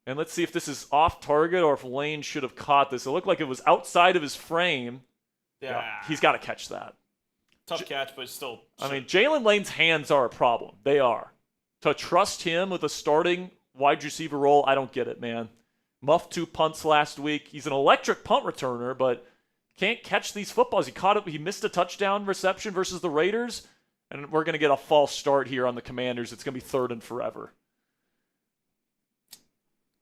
And let's see if this is off target or if Lane should have caught this. It looked like it was outside of his frame. Yeah. He's got to catch that. Tough catch, but still. I mean, Jalen Lane's hands are a problem. They are. To trust him with a starting wide receiver role, I don't get it, man. Muffed 2 punts last week. He's an electric punt returner, but can't catch these footballs. He missed a touchdown reception versus the Raiders. And we're going to get a false start here on the Commanders. It's going to be 3rd and forever.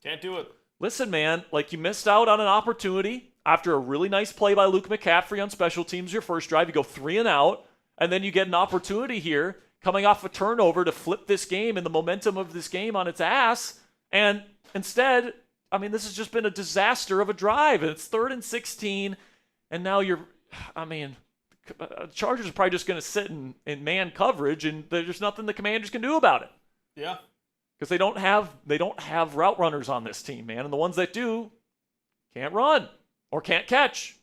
Can't do it. Listen, man, like you missed out on an opportunity after a really nice play by Luke McCaffrey on special teams, your first drive. You go 3 and out, and then you get an opportunity here coming off a turnover to flip this game and the momentum of this game on its ass. And instead, I mean, this has just been a disaster of a drive. And it's 3rd and 16, and now Chargers are probably just going to sit in man coverage, and there's nothing the Commanders can do about it. Yeah. Because they don't have route runners on this team, man. And the ones that do can't run or can't catch.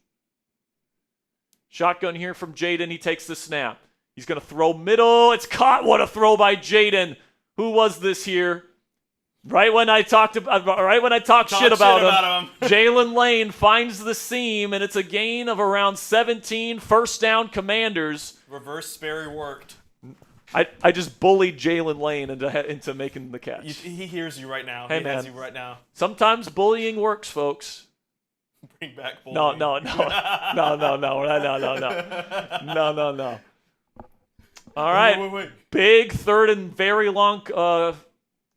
Shotgun here from Jaden. He takes the snap. He's going to throw middle. It's caught. What a throw by Jaden. Who was this here? Right when I talked shit about him. Jalen Lane finds the seam, and it's a gain of around 17. First down, Commanders. Reverse Sperry worked. I just bullied Jalen Lane into making the catch. He hears you right now. Hey, he man. has you right now. Sometimes bullying works, folks. Bring back bullying. No. No. All right. Wait. Big 3rd and very long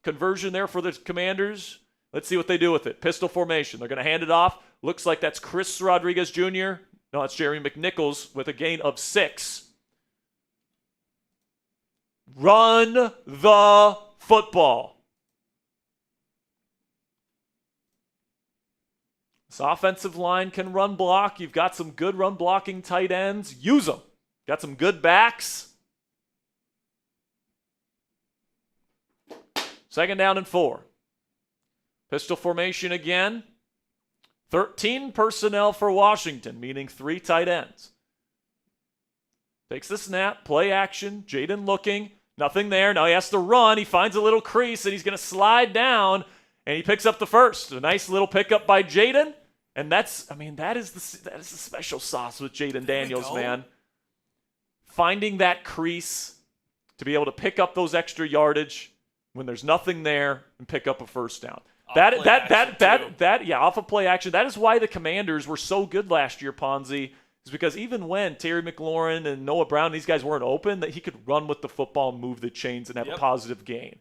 conversion there for the Commanders. Let's see what they do with it. Pistol formation. They're going to hand it off. Looks like that's Chris Rodriguez Jr. No, it's Jeremy McNichols with a gain of 6. Run the football. This offensive line can run block. You've got some good run blocking tight ends. Use them. Got some good backs. 2nd down and 4. Pistol formation again. 13 personnel for Washington, meaning 3 tight ends. Takes the snap, play action, Jaden looking, Nothing there. Now he has to run. He finds a little crease, and he's going to slide down, and he picks up the first. A nice little pickup by Jaden. And that is the special sauce with Jaden Daniels, man. Finding that crease to be able to pick up those extra yardage when there's nothing there and pick up a first down. Off of play action. That is why the Commanders were so good last year, Ponzi. Is because even when Terry McLaurin and Noah Brown, these guys weren't open, that he could run with the football and move the chains and have a positive gain.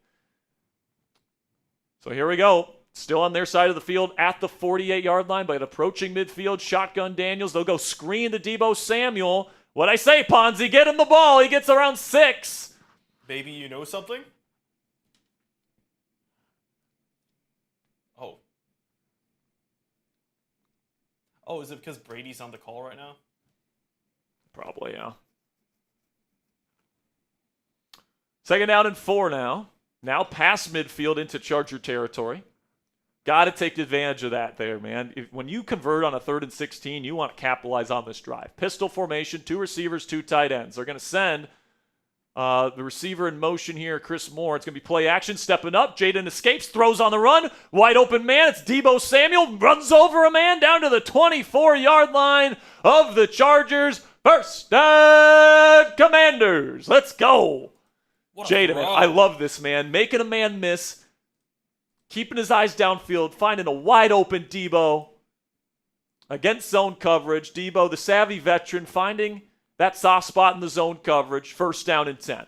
So here we go. Still on their side of the field at the 48-yard line, but approaching midfield. Shotgun Daniels. They'll go screen to Deebo Samuel. What'd I say, Ponzi? Get him the ball. He gets around 6. Maybe you know something? Oh, is it because Brady's on the call right now? Probably, yeah. 2nd down and 4 now. Now past midfield into Charger territory. Got to take advantage of that there, man. When you convert on a 3rd and 16, you want to capitalize on this drive. Pistol formation, 2 receivers, 2 tight ends. They're going to send the receiver in motion here, Chris Moore. It's going to be play action, stepping up. Jaden escapes, throws on the run. Wide open man. It's Deebo Samuel. Runs over a man down to the 24-yard line of the Chargers. First down, Commanders. Let's go. Jaden, I love this, man. Making a man miss. Keeping his eyes downfield. Finding a wide open Deebo. Against zone coverage. Deebo, the savvy veteran, finding that soft spot in the zone coverage. First down and 10.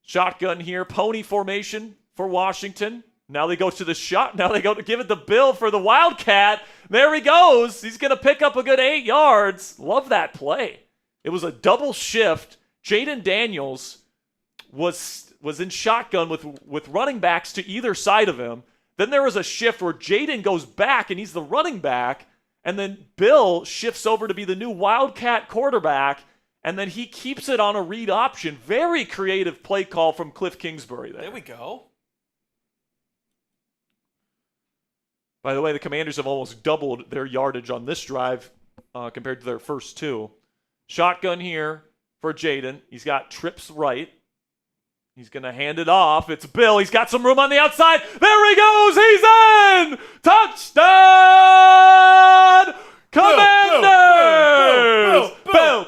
Shotgun here. Pony formation for Washington. Now they go to the shot. Now they go to give it to Bill for the Wildcat. There he goes. He's going to pick up a good 8 yards. Love that play. It was a double shift. Jaden Daniels was in shotgun with running backs to either side of him. Then there was a shift where Jaden goes back and he's the running back. And then Bill shifts over to be the new Wildcat quarterback. And then he keeps it on a read option. Very creative play call from Cliff Kingsbury there. There we go. By the way, the Commanders have almost doubled their yardage on this drive compared to their first 2. Shotgun here for Jaden. He's got trips right. He's going to hand it off. It's Bill. He's got some room on the outside. There he goes. He's in. Touchdown, Commanders. Bill.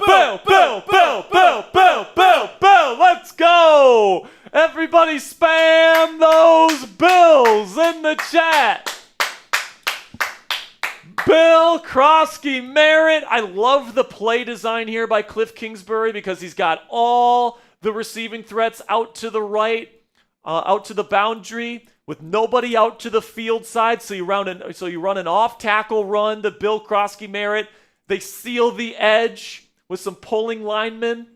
Let's go. Everybody spam those Bills in the chat. Bill Krosky Merritt. I love the play design here by Cliff Kingsbury because he's got all the receiving threats out to the right, out to the boundary, with nobody out to the field side. So you run an off-tackle run to Bill Krosky Merritt. They seal the edge with some pulling linemen,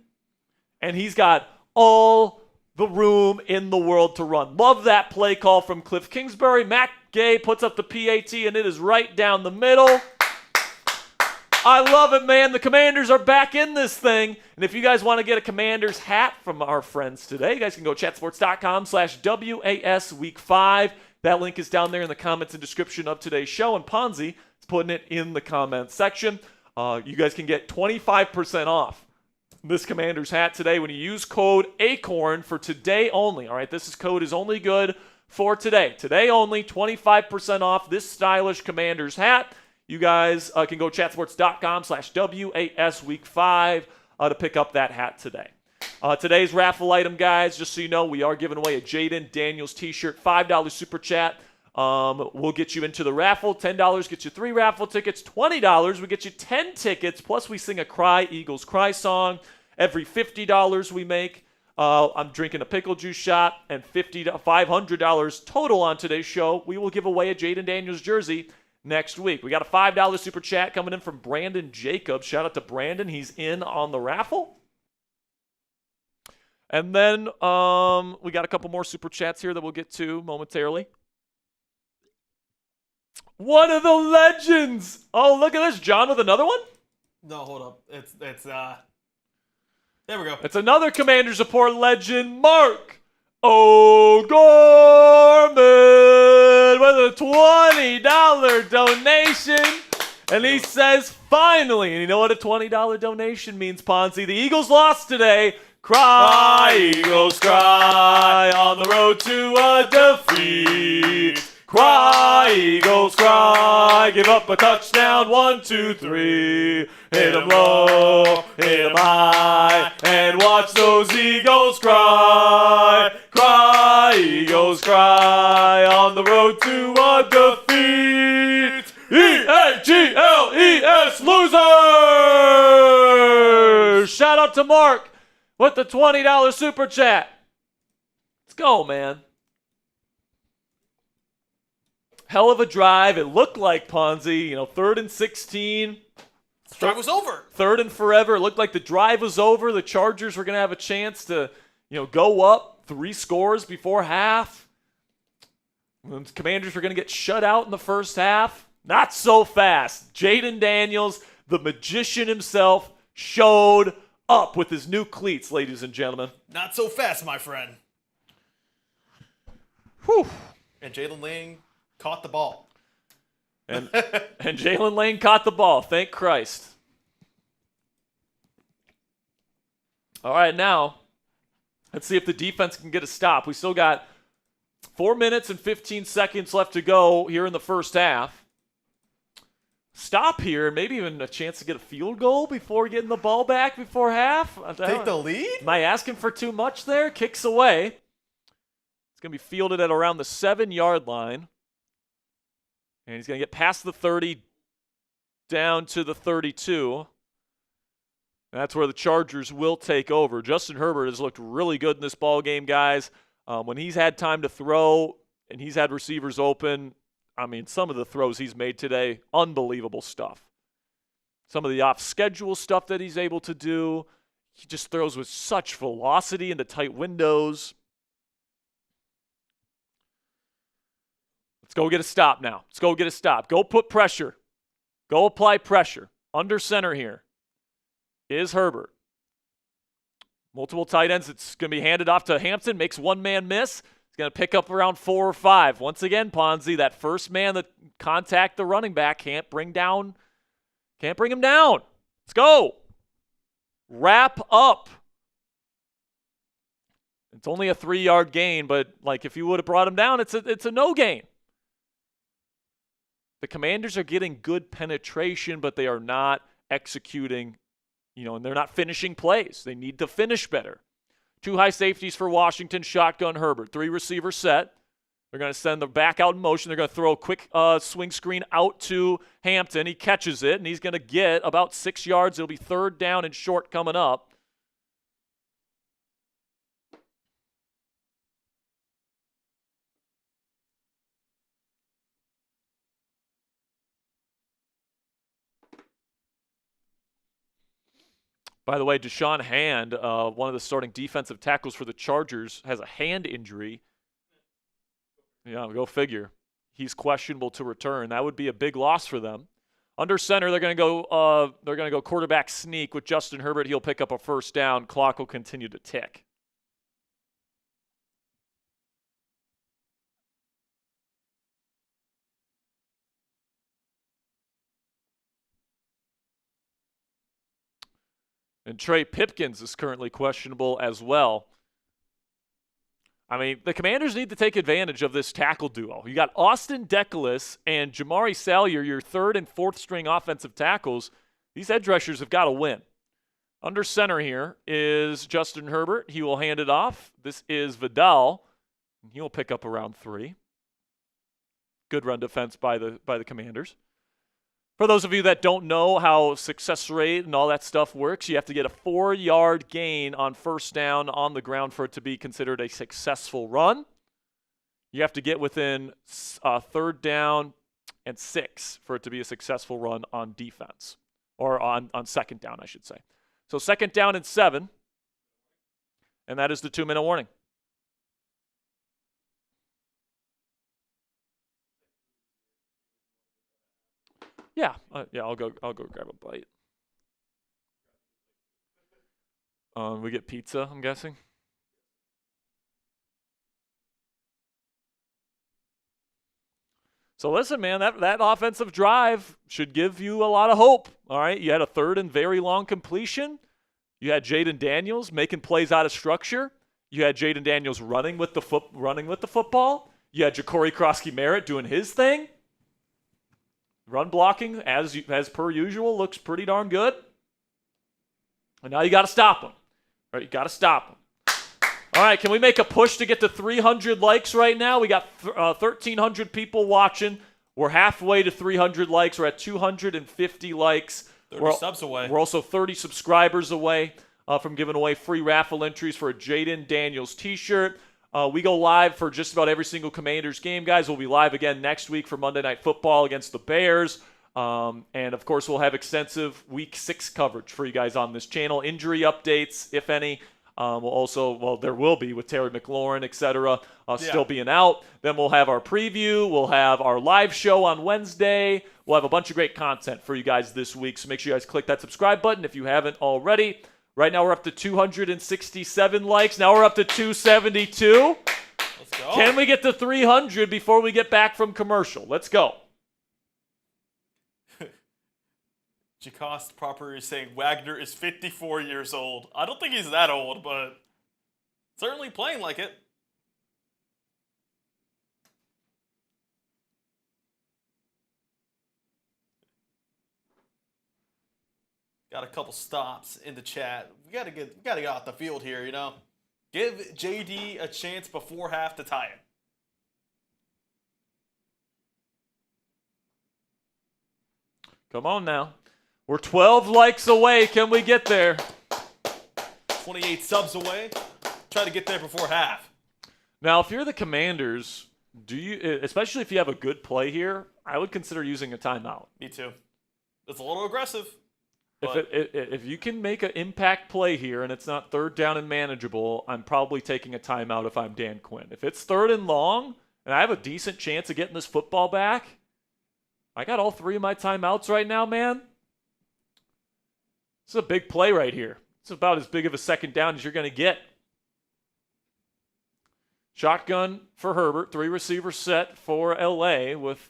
and he's got all the room in the world to run. Love that play call from Cliff Kingsbury. Matt Gay puts up the PAT, and it is right down the middle. I love it, man. The Commanders are back in this thing. And if you guys want to get a Commanders hat from our friends today, you guys can go chatsports.com/WAS Week 5. That link is down there in the comments and description of today's show. And Ponzi is putting it in the comments section. You guys can get 25% off this Commanders hat today when you use code ACORN for today only. All right, code is only good for today. Today only, 25% off this stylish Commanders hat. You guys can go chatsports.com/WAS Week 5 to pick up that hat today. Today's raffle item, guys, just so you know, we are giving away a Jaden Daniels t-shirt, $5 super chat. We'll get you into the raffle. $10 gets you 3 raffle tickets. $20 we get you 10 tickets, plus we sing a Cry Eagles Cry song. Every $50 we make, I'm drinking a pickle juice shot, and $500 total on today's show. We will give away a Jaden Daniels jersey next week. We got a $5 super chat coming in from Brandon Jacobs. Shout out to Brandon. He's in on the raffle. And then we got a couple more super chats here that we'll get to momentarily. One of the legends. Oh, look at this. John with another one? No, hold up. It's there we go. It's another Commander Support legend, Mark O'Gorman, with a $20 donation. And he says, finally, and you know what a $20 donation means, Ponzi? The Eagles lost today. Cry, Eagles, cry on the road to a defeat. Cry, Eagles, cry, give up a touchdown, 1, 2, 3. Hit 'em low, hit 'em high, and watch those Eagles cry. Cry, Eagles, cry on the road to a defeat. E-A-G-L-E-S, losers! Shout out to Mark with the $20 super chat. Let's go, man. Hell of a drive. It looked like Ponzi, 3rd and 16. The drive was over. 3rd and forever. It looked like the drive was over. The Chargers were going to have a chance to, go up 3 scores before half. The Commanders were going to get shut out in the first half. Not so fast. Jaden Daniels, the magician himself, showed up with his new cleats, ladies and gentlemen. Not so fast, my friend. Whew. And Jalen Lane caught the ball. And Jalen Lane caught the ball. Thank Christ. All right, now, let's see if the defense can get a stop. We still got 4 minutes and 15 seconds left to go here in the first half. Stop here, maybe even a chance to get a field goal before getting the ball back before half. Take the lead? Am I asking for too much there? Kicks away. It's going to be fielded at around the 7-yard line. And he's going to get past the 30 down to the 32. That's where the Chargers will take over. Justin Herbert has looked really good in this ball game, guys. When he's had time to throw and he's had receivers open, some of the throws he's made today, unbelievable stuff. Some of the off-schedule stuff that he's able to do, he just throws with such velocity into tight windows. Let's go get a stop now. Let's go get a stop. Go put pressure. Go apply pressure. Under center here is Herbert. Multiple tight ends. It's going to be handed off to Hampton. Makes one man miss. He's going to pick up around 4 or 5. Once again, Ponzi, that first man that contact the running back can't bring him down. Let's go. Wrap up. It's only a 3-yard gain, but if you would have brought him down, it's a no gain. The Commanders are getting good penetration, but they are not executing, and they're not finishing plays. They need to finish better. 2 high safeties for Washington, shotgun Herbert. 3 receiver set. They're going to send the back out in motion. They're going to throw a quick swing screen out to Hampton. He catches it, and he's going to get about 6 yards. It'll be 3rd down and short coming up. By the way, Deshaun Hand, one of the starting defensive tackles for the Chargers, has a hand injury. Yeah, go figure. He's questionable to return. That would be a big loss for them. Under center, they're going to go quarterback sneak with Justin Herbert. He'll pick up a 1st down. Clock will continue to tick. And Trey Pipkins is currently questionable as well. The Commanders need to take advantage of this tackle duo. You got Austin Deculus and Jamari Salyer, your 3rd and 4th string offensive tackles. These edge rushers have got to win. Under center here is Justin Herbert. He will hand it off. This is Vidal. He will pick up around 3. Good run defense by the Commanders. For those of you that don't know how success rate and all that stuff works, you have to get a 4-yard gain on 1st down on the ground for it to be considered a successful run. You have to get within 3rd down and 6 for it to be a successful run on defense. Or on 2nd down, I should say. So 2nd down and 7. And that is the 2-minute warning. Yeah, I'll go grab a bite. We get pizza, I'm guessing. So listen, man, that offensive drive should give you a lot of hope. All right, you had a 3rd and very long completion. You had Jaden Daniels making plays out of structure. You had Jaden Daniels running with the football. You had Ja'Cory Krosky-Merritt doing his thing. Run blocking, as per usual, looks pretty darn good. And now you got to stop him. All right, you got to stop him. All right, can we make a push to get to 300 likes right now? We got 1,300 people watching. We're halfway to 300 likes. We're at 250 likes. 30 subs away. We're also 30 subscribers away from giving away free raffle entries for a Jaden Daniels t-shirt. We go live for just about every single Commanders game, guys. We'll be live again next week for Monday Night Football against the Bears. And, of course, we'll have extensive Week 6 coverage for you guys on this channel. Injury updates, if any. There will be with Terry McLaurin, etc., still being out. Then we'll have our preview. We'll have our live show on Wednesday. We'll have a bunch of great content for you guys this week. So make sure you guys click that subscribe button if you haven't already. Right now we're up to 267 likes. Now we're up to 272. Let's go. Can we get to 300 before we get back from commercial? Let's go. Jacost Proper is saying Wagner is 54 years old. I don't think he's that old, but certainly playing like it. Got a couple stops in the chat. We gotta get off the field here, you know. Give JD a chance before half to tie it. Come on now. We're 12 likes away. Can we get there? 28 subs away. Try to get there before half. Now, if you're the Commanders, especially if you have a good play here, I would consider using a timeout. Me too. It's a little aggressive. If you can make an impact play here and it's not third down and manageable, I'm probably taking a timeout if I'm Dan Quinn. If it's third and long and I have a decent chance of getting this football back, I got all three of my timeouts right now, man. This is a big play right here. It's about as big of a second down as you're going to get. Shotgun for Herbert. 3 receiver set for LA with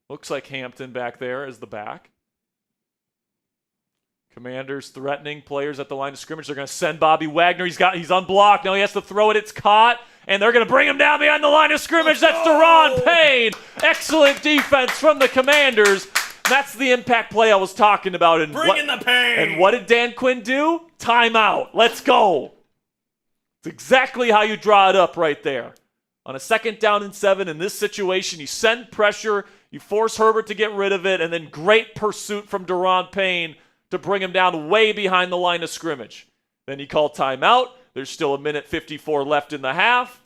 looks like Hampton back there as the back. Commanders threatening players at the line of scrimmage. They're going to send Bobby Wagner. He's unblocked. Now he has to throw it. It's caught. And they're going to bring him down behind the line of scrimmage. That's Deron Payne. Excellent defense from the Commanders. That's the impact play I was talking about. Bring in the pain. And what did Dan Quinn do? Timeout. Let's go. It's exactly how you draw it up right there. On a 2nd down and 7 in this situation, you send pressure, you force Herbert to get rid of it, and then great pursuit from Deron Payne to bring him down way behind the line of scrimmage. Then he called timeout. There's still 1:54 left in the half.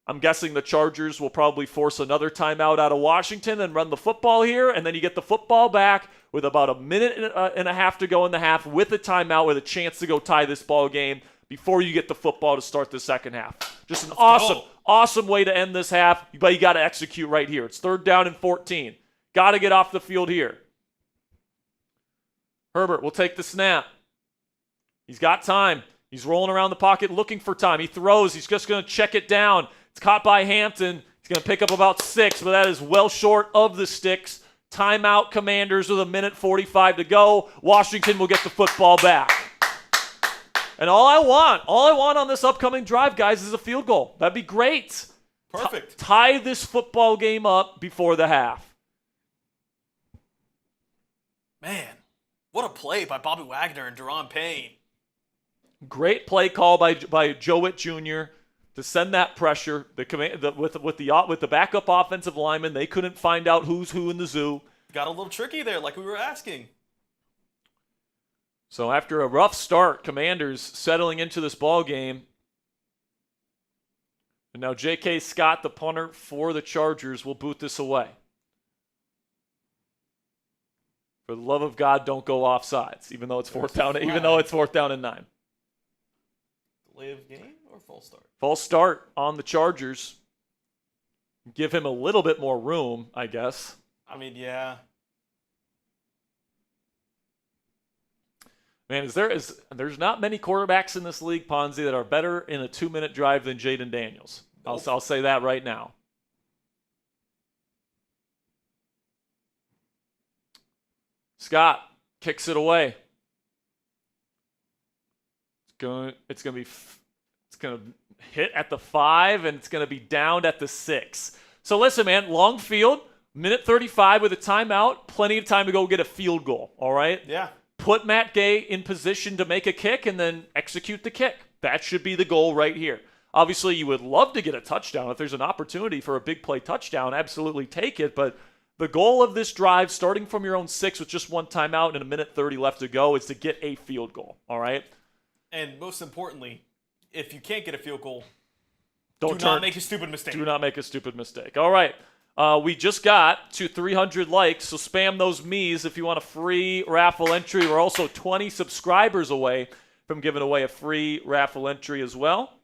I'm guessing the Chargers will probably force another timeout out of Washington and run the football here, and then you get the football back with about a minute and a half to go in the half with a timeout with a chance to go tie this ball game before you get the football to start the second half. Just an awesome way to end this half, but you got to execute right here. It's 3rd down and 14. Got to get off the field here. Herbert will take the snap. He's got time. He's rolling around the pocket looking for time. He throws. He's just going to check it down. It's caught by Hampton. He's going to pick up about 6, but that is well short of the sticks. Timeout, Commanders with 1:45 to go. Washington will get the football back. And all I want on this upcoming drive, guys, is a field goal. That'd be great. Perfect. Tie this football game up before the half. Man, what a play by Bobby Wagner and Deron Payne. Great play call by Joe Witt Jr. to send that pressure. With the backup offensive lineman, they couldn't find out who's who in the zoo. Got a little tricky there, like we were asking. So after a rough start, Commanders settling into this ball game. And now J.K. Scott, the punter for the Chargers, will boot this away. For the love of God, don't go offsides, even though it's 4th down. Even though it's 4th down and 9. Delay of game or false start? False start on the Chargers. Give him a little bit more room, I guess. I mean, yeah. Man, there's not many quarterbacks in this league, Ponzi, that are better in a 2-minute drive than Jaden Daniels. Nope. I'll say that right now. Scott kicks it away. gonna hit at the 5, and it's gonna be downed at the 6. So listen, man, long field, minute 35 with a timeout, plenty of time to go get a field goal. All right. Yeah. Put Matt Gay in position to make a kick and then execute the kick. That should be the goal right here. Obviously, you would love to get a touchdown. If there's an opportunity for a big play touchdown, absolutely take it. But the goal of this drive, starting from your own 6 with just one timeout and a minute 30 left to go, is to get a field goal. All right? And most importantly, if you can't get a field goal, do not make a stupid mistake. Do not make a stupid mistake. All right. We just got to 300 likes, so spam those me's if you want a free raffle entry. We're also 20 subscribers away from giving away a free raffle entry as well.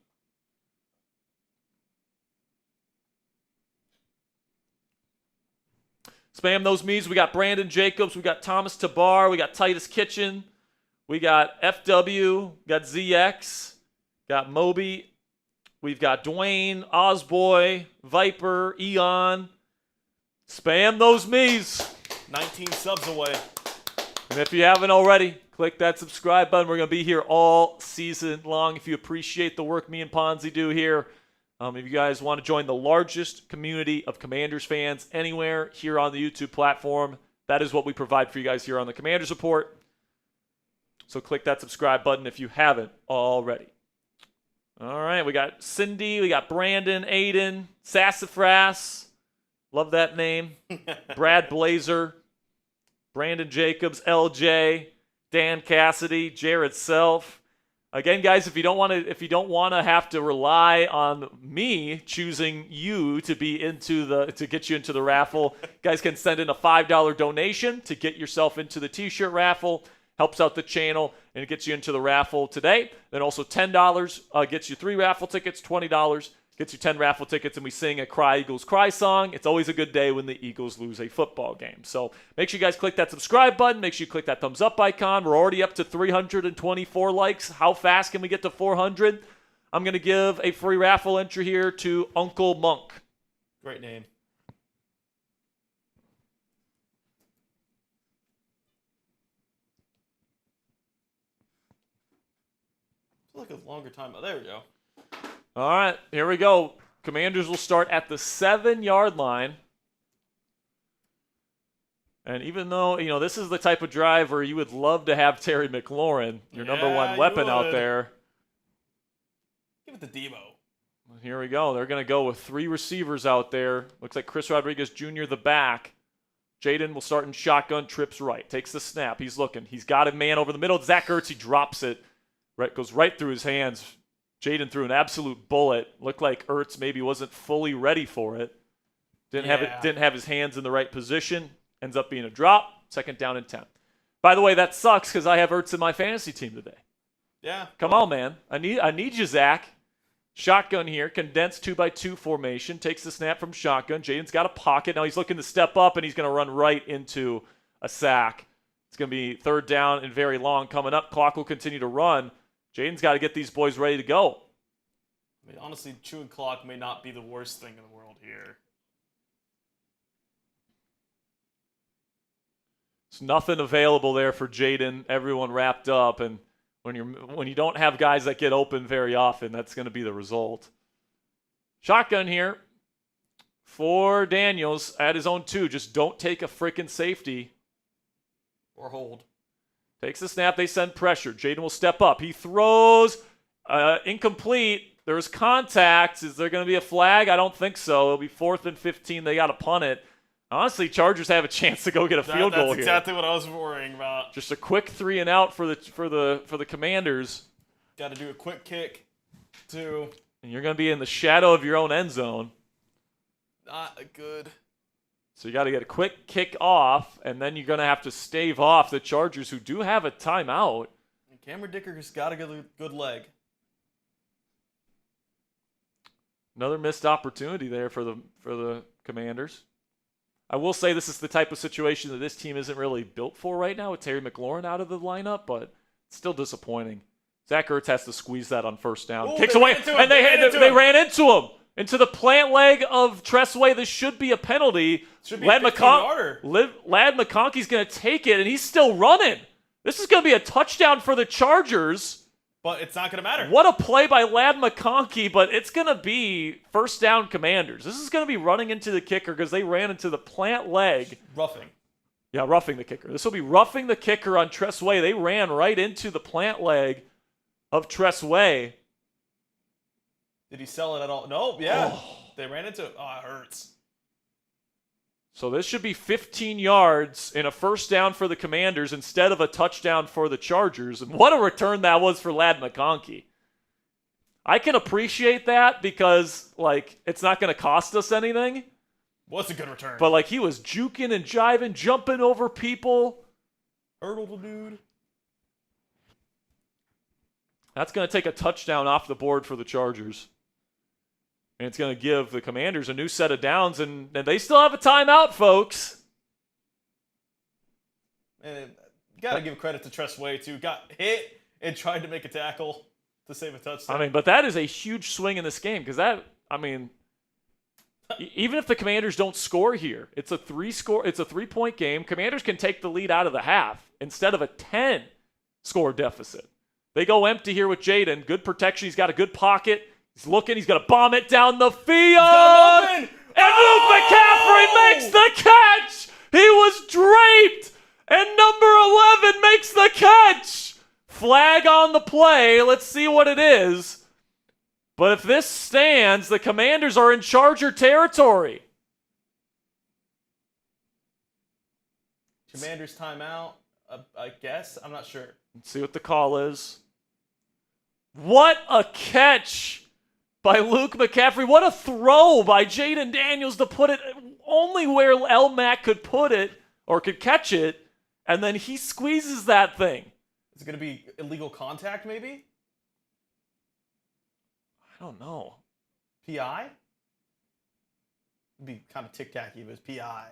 Spam those me's. We got Brandon Jacobs. We got Thomas Tabar. We got Titus Kitchen. We got FW. Got ZX. Got Moby. We've got Dwayne, Osboy, Viper, Eon. Spam those me's. 19 subs away. And if you haven't already, click that subscribe button. We're going to be here all season long. If you appreciate the work me and Ponzi do here, if you guys want to join the largest community of Commanders fans anywhere here on the YouTube platform, that is what we provide for you guys here on the Commanders Report. So click that subscribe button if you haven't already. All right, we got Cindy, we got Brandon, Aiden, Sassafras. Love that name. Brad Blazer, Brandon Jacobs, LJ, Dan Cassidy, Jared Self. Again, guys, if you don't want to have to rely on me choosing you to get you into the raffle, guys can send in a $5 donation to get yourself into the t-shirt raffle. Helps out the channel, and it gets you into the raffle today. Then also $10 gets you 3 raffle tickets, $20 gets you 10 raffle tickets, and we sing a Cry Eagles Cry song. It's always a good day when the Eagles lose a football game. So make sure you guys click that subscribe button. Make sure you click that thumbs up icon. We're already up to 324 likes. How fast can we get to 400? I'm going to give a free raffle entry here to Uncle Monk. Great name. Like a longer time. Oh, there we go. All right, here we go. Commanders will start at the 7-yard line. And even though, this is the type of drive where you would love to have Terry McLaurin, your number one weapon out there. Give it to Debo. Here we go. They're going to go with 3 receivers out there. Looks like Chris Rodriguez Jr. the back. Jaden will start in shotgun, trips right. Takes the snap. He's looking. He's got a man over the middle. Zach Ertz, he drops it. Right, goes right through his hands. Jaden threw an absolute bullet. Looked like Ertz maybe wasn't fully ready for it. Didn't have his hands in the right position. Ends up being a drop. 2nd down and 10. By the way, that sucks because I have Ertz in my fantasy team today. Yeah. Come on, man. I need you, Zach. Shotgun here. Condensed 2x2 formation. Takes the snap from shotgun. Jaden's got a pocket. Now he's looking to step up, and he's going to run right into a sack. It's going to be 3rd down and very long coming up. Clock will continue to run. Jaden's got to get these boys ready to go. I mean, honestly, chewing clock may not be the worst thing in the world here. There's nothing available there for Jaden. Everyone wrapped up, and when you don't have guys that get open very often, that's going to be the result. Shotgun here for Daniels at his own 2. Just don't take a freaking safety. Or hold. Takes the snap. They send pressure. Jaden will step up. He throws. Incomplete. There's contact. Is there going to be a flag? I don't think so. It'll be 4th and 15. They got to punt it. Honestly, Chargers have a chance to go get a field goal here. That's exactly what I was worrying about. Just a quick 3 and out for the Commanders. Got to do a quick kick, too. And you're going to be in the shadow of your own end zone. Not good. So you got to get a quick kick off, and then you're going to have to stave off the Chargers, who do have a timeout. And Cameron Dicker's got a good leg. Another missed opportunity there for the Commanders. I will say this is the type of situation that this team isn't really built for right now with Terry McLaurin out of the lineup, but it's still disappointing. Zach Ertz has to squeeze that on 1st down. Ooh, Kicks away, and they ran into him. Into the plant leg of Tressway. This should be a penalty. Should be a 15-yarder. Lad McConkey's going to take it, and he's still running. This is going to be a touchdown for the Chargers. But it's not going to matter. What a play by Ladd McConkey, but it's going to be first down Commanders. This is going to be running into the kicker because they ran into the plant leg. Roughing. Yeah, roughing the kicker. This will be roughing the kicker on Tress Way. They ran right into the plant leg of Tress Way. Did he sell it at all? No, yeah. Oh. They ran into it. Oh, it hurts. So this should be 15 yards and a first down for the Commanders instead of a touchdown for the Chargers. And what a return that was for Ladd McConkey. I can appreciate that because, it's not going to cost us anything. Was a good return. But, he was juking and jiving, jumping over people. Hurdled the dude. That's going to take a touchdown off the board for the Chargers. And it's going to give the Commanders a new set of downs, and they still have a timeout, folks. And you got to give credit to Tress Way, too. Got hit and tried to make a tackle to save a touchdown. But that is a huge swing in this game because even if the Commanders don't score here, it's a 3-point game. Commanders can take the lead out of the half instead of a 10-score deficit. They go empty here with Jaden. Good protection. He's got a good pocket. He's looking. He's going to bomb it down the field. And Luke McCaffrey makes the catch. He was draped. And number 11 makes the catch. Flag on the play. Let's see what it is. But if this stands, the Commanders are in Charger territory. Commanders timeout, I guess. I'm not sure. Let's see what the call is. What a catch by Luke McCaffrey. What a throw by Jaden Daniels to put it only where L. Mac could put it or could catch it, and then he squeezes that thing. Is it going to be illegal contact, maybe? I don't know. PI? It'd be kind of tic-tacky if it was PI.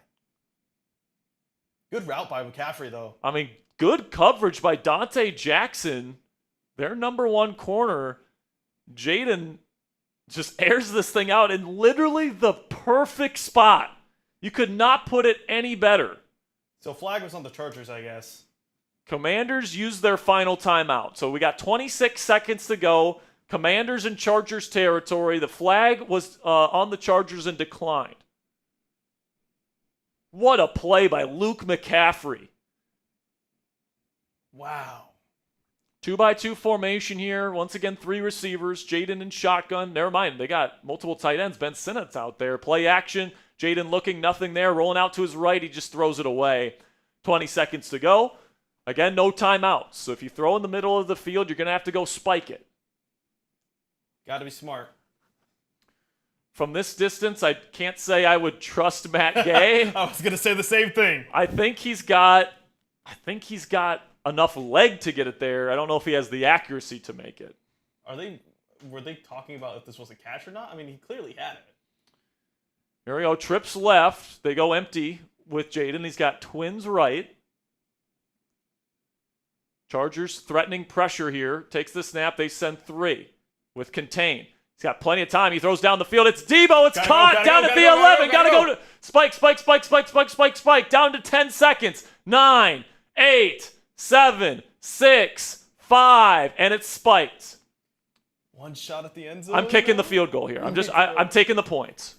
Good route by McCaffrey, though. Good coverage by Dante Jackson. Their number one corner. Jaden just airs this thing out in literally the perfect spot. You could not put it any better. So flag was on the Chargers, I guess. Commanders used their final timeout. So we got 26 seconds to go. Commanders in Chargers territory. The flag was on the Chargers and declined. What a play by Luke McCaffrey. Wow. 2-by-2 formation here. Once again, 3 receivers. Jaden in shotgun. Never mind. They got multiple tight ends. Ben Sinnett's out there. Play action. Jaden looking, nothing there. Rolling out to his right. He just throws it away. 20 seconds to go. Again, no timeouts. So if you throw in the middle of the field, you're going to have to go spike it. Got to be smart. From this distance, I can't say I would trust Matt Gay. I was going to say the same thing. I think he's got enough leg to get it there. I don't know if he has the accuracy to make it. Were they talking about if this was a catch or not? He clearly had it. Here we go. Trips left. They go empty with Jaden. He's got twins right. Chargers threatening pressure here. Takes the snap. They send 3 with contain. He's got plenty of time. He throws down the field. It's Debo. It's caught down at the 11. Gotta go to spike. Down to 10 seconds. 9, 8, 7, 6, 5, and it's spiked. One shot at the end zone. I'm kicking the field goal here. I'm taking the points.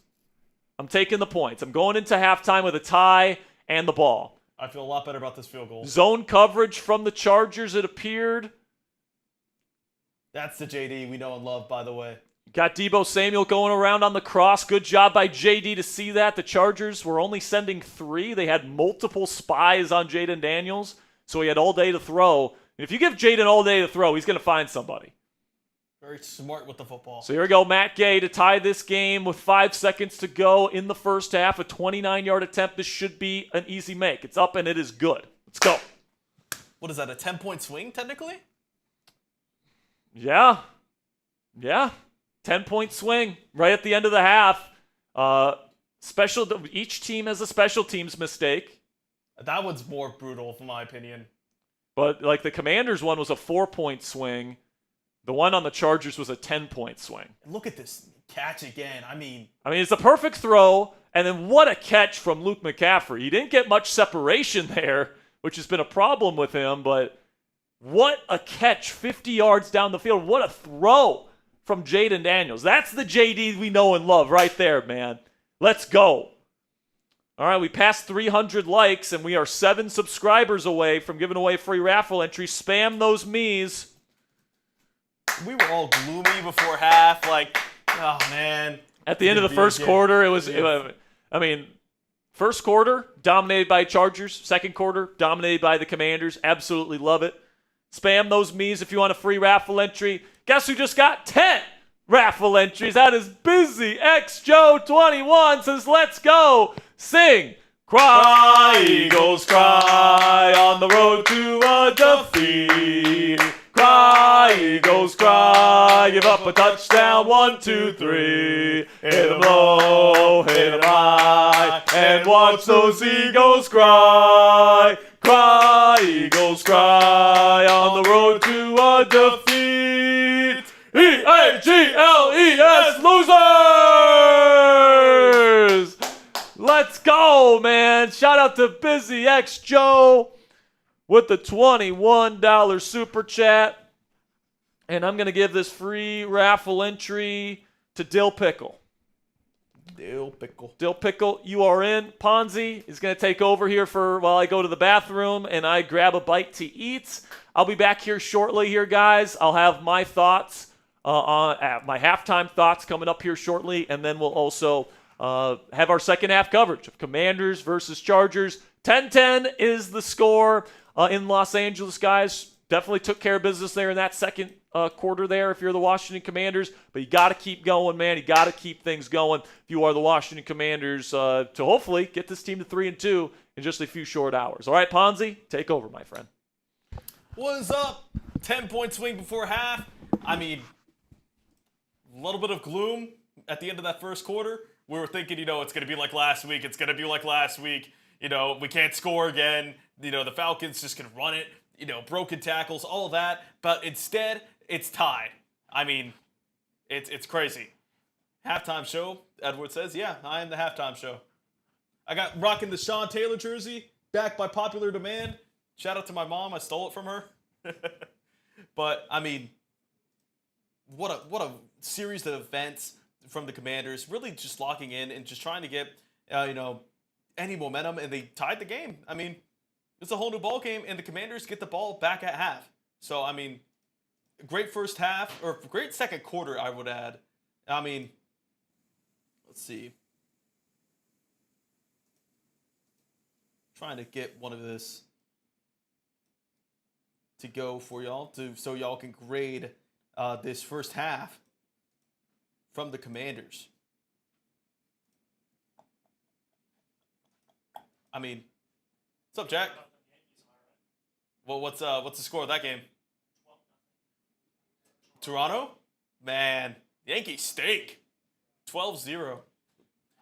I'm going into halftime with a tie and the ball. I feel a lot better about this field goal. Zone coverage from the Chargers, it appeared. That's the JD we know and love, by the way. Got Deebo Samuel going around on the cross. Good job by JD to see that. The Chargers were only sending 3. They had multiple spies on Jaden Daniels, so he had all day to throw. And if you give Jaden all day to throw, he's going to find somebody. Very smart with the football. So here we go, Matt Gay to tie this game with 5 seconds to go in the first half. A 29-yard attempt. This should be an easy make. It's up and it is good. Let's go. What is that, a 10-point swing, technically? Yeah. 10-point swing right at the end of the half. Each team has a special teams mistake. That one's more brutal, in my opinion. But the Commanders one was a 4-point swing. The one on the Chargers was a 10-point swing. Look at this catch again. It's a perfect throw, and then what a catch from Luke McCaffrey. He didn't get much separation there, which has been a problem with him, but What a catch 50 yards down the field. What a throw from Jaden Daniels. That's the JD we know and love right there, man. Let's go. All right, we passed 300 likes, and we are 7 subscribers away from giving away free raffle entries. Spam those me's. We were all gloomy before half, like, oh, man. At the end of the first quarter, first quarter, dominated by Chargers. Second quarter, dominated by the Commanders. Absolutely love it. Spam those me's if you want a free raffle entry. Guess who just got 10 raffle entries? That is Busy X Joe 21 says, let's go. Sing. Cry, Eagles, cry on the road to a defeat. Cry, Eagles, cry. Give up a touchdown, 1, 2, 3. Hit 'em low, hit 'em high, and watch those Eagles cry. Cry, Eagles, cry on the road to a defeat. EAGLES, losers! Let's go, man. Shout out to Busy X Joe with the $21 super chat. And I'm going to give this free raffle entry to Dill Pickle. Dill Pickle. Dill Pickle, you are in. Ponzi is going to take over here while I go to the bathroom and I grab a bite to eat. I'll be back here shortly here, guys. I'll have my thoughts, my halftime thoughts coming up here shortly, and then we'll also have our second half coverage of Commanders versus Chargers. 10-10 is the score in Los Angeles, guys. Definitely took care of business there in that second quarter there if you're the Washington Commanders. But you got to keep going, man. You got to keep things going if you are the Washington Commanders to hopefully get this team to 3-2 in just a few short hours. All right, Ponzi, take over, my friend. What is up? 10-point swing before half. I mean, a little bit of gloom at the end of that first quarter. We were thinking, it's going to be like last week. It's going to be like last week. We can't score again. The Falcons just can run it. Broken tackles, all of that. But instead, it's tied. I mean, it's crazy. Halftime show, Edward says, yeah, I am the halftime show. I got rocking the Sean Taylor jersey, back by popular demand. Shout out to my mom, I stole it from her. But, I mean, what a series of events from the Commanders, really just locking in and just trying to get, any momentum, and they tied the game. I mean, it's a whole new ball game, and the Commanders get the ball back at half. So, I mean, great first half, or great second quarter, I would add. I mean, let's see. Trying to get one of this to go for y'all, so y'all can grade this first half from the Commanders. I mean, what's up, Jack? Well, what's the score of that game? Toronto? Man, Yankees stink. 12-0.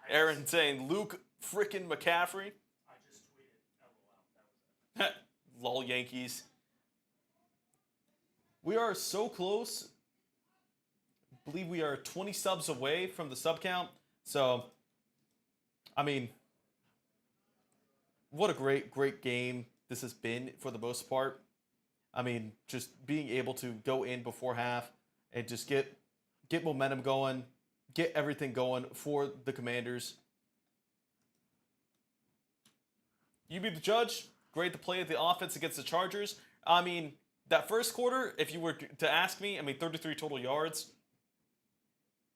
Aaron saying Luke frickin' McCaffrey. I just tweeted LOL. Lol, Yankees. We are so close. I believe we are 20 subs away from the sub count. So, I mean, what a great game this has been for the most part. I mean, just being able to go in before half and just get momentum going, get everything going for the Commanders. You be the judge. Grade the play of the offense against the Chargers. I mean, that first quarter, if you were to ask me, 33 total yards.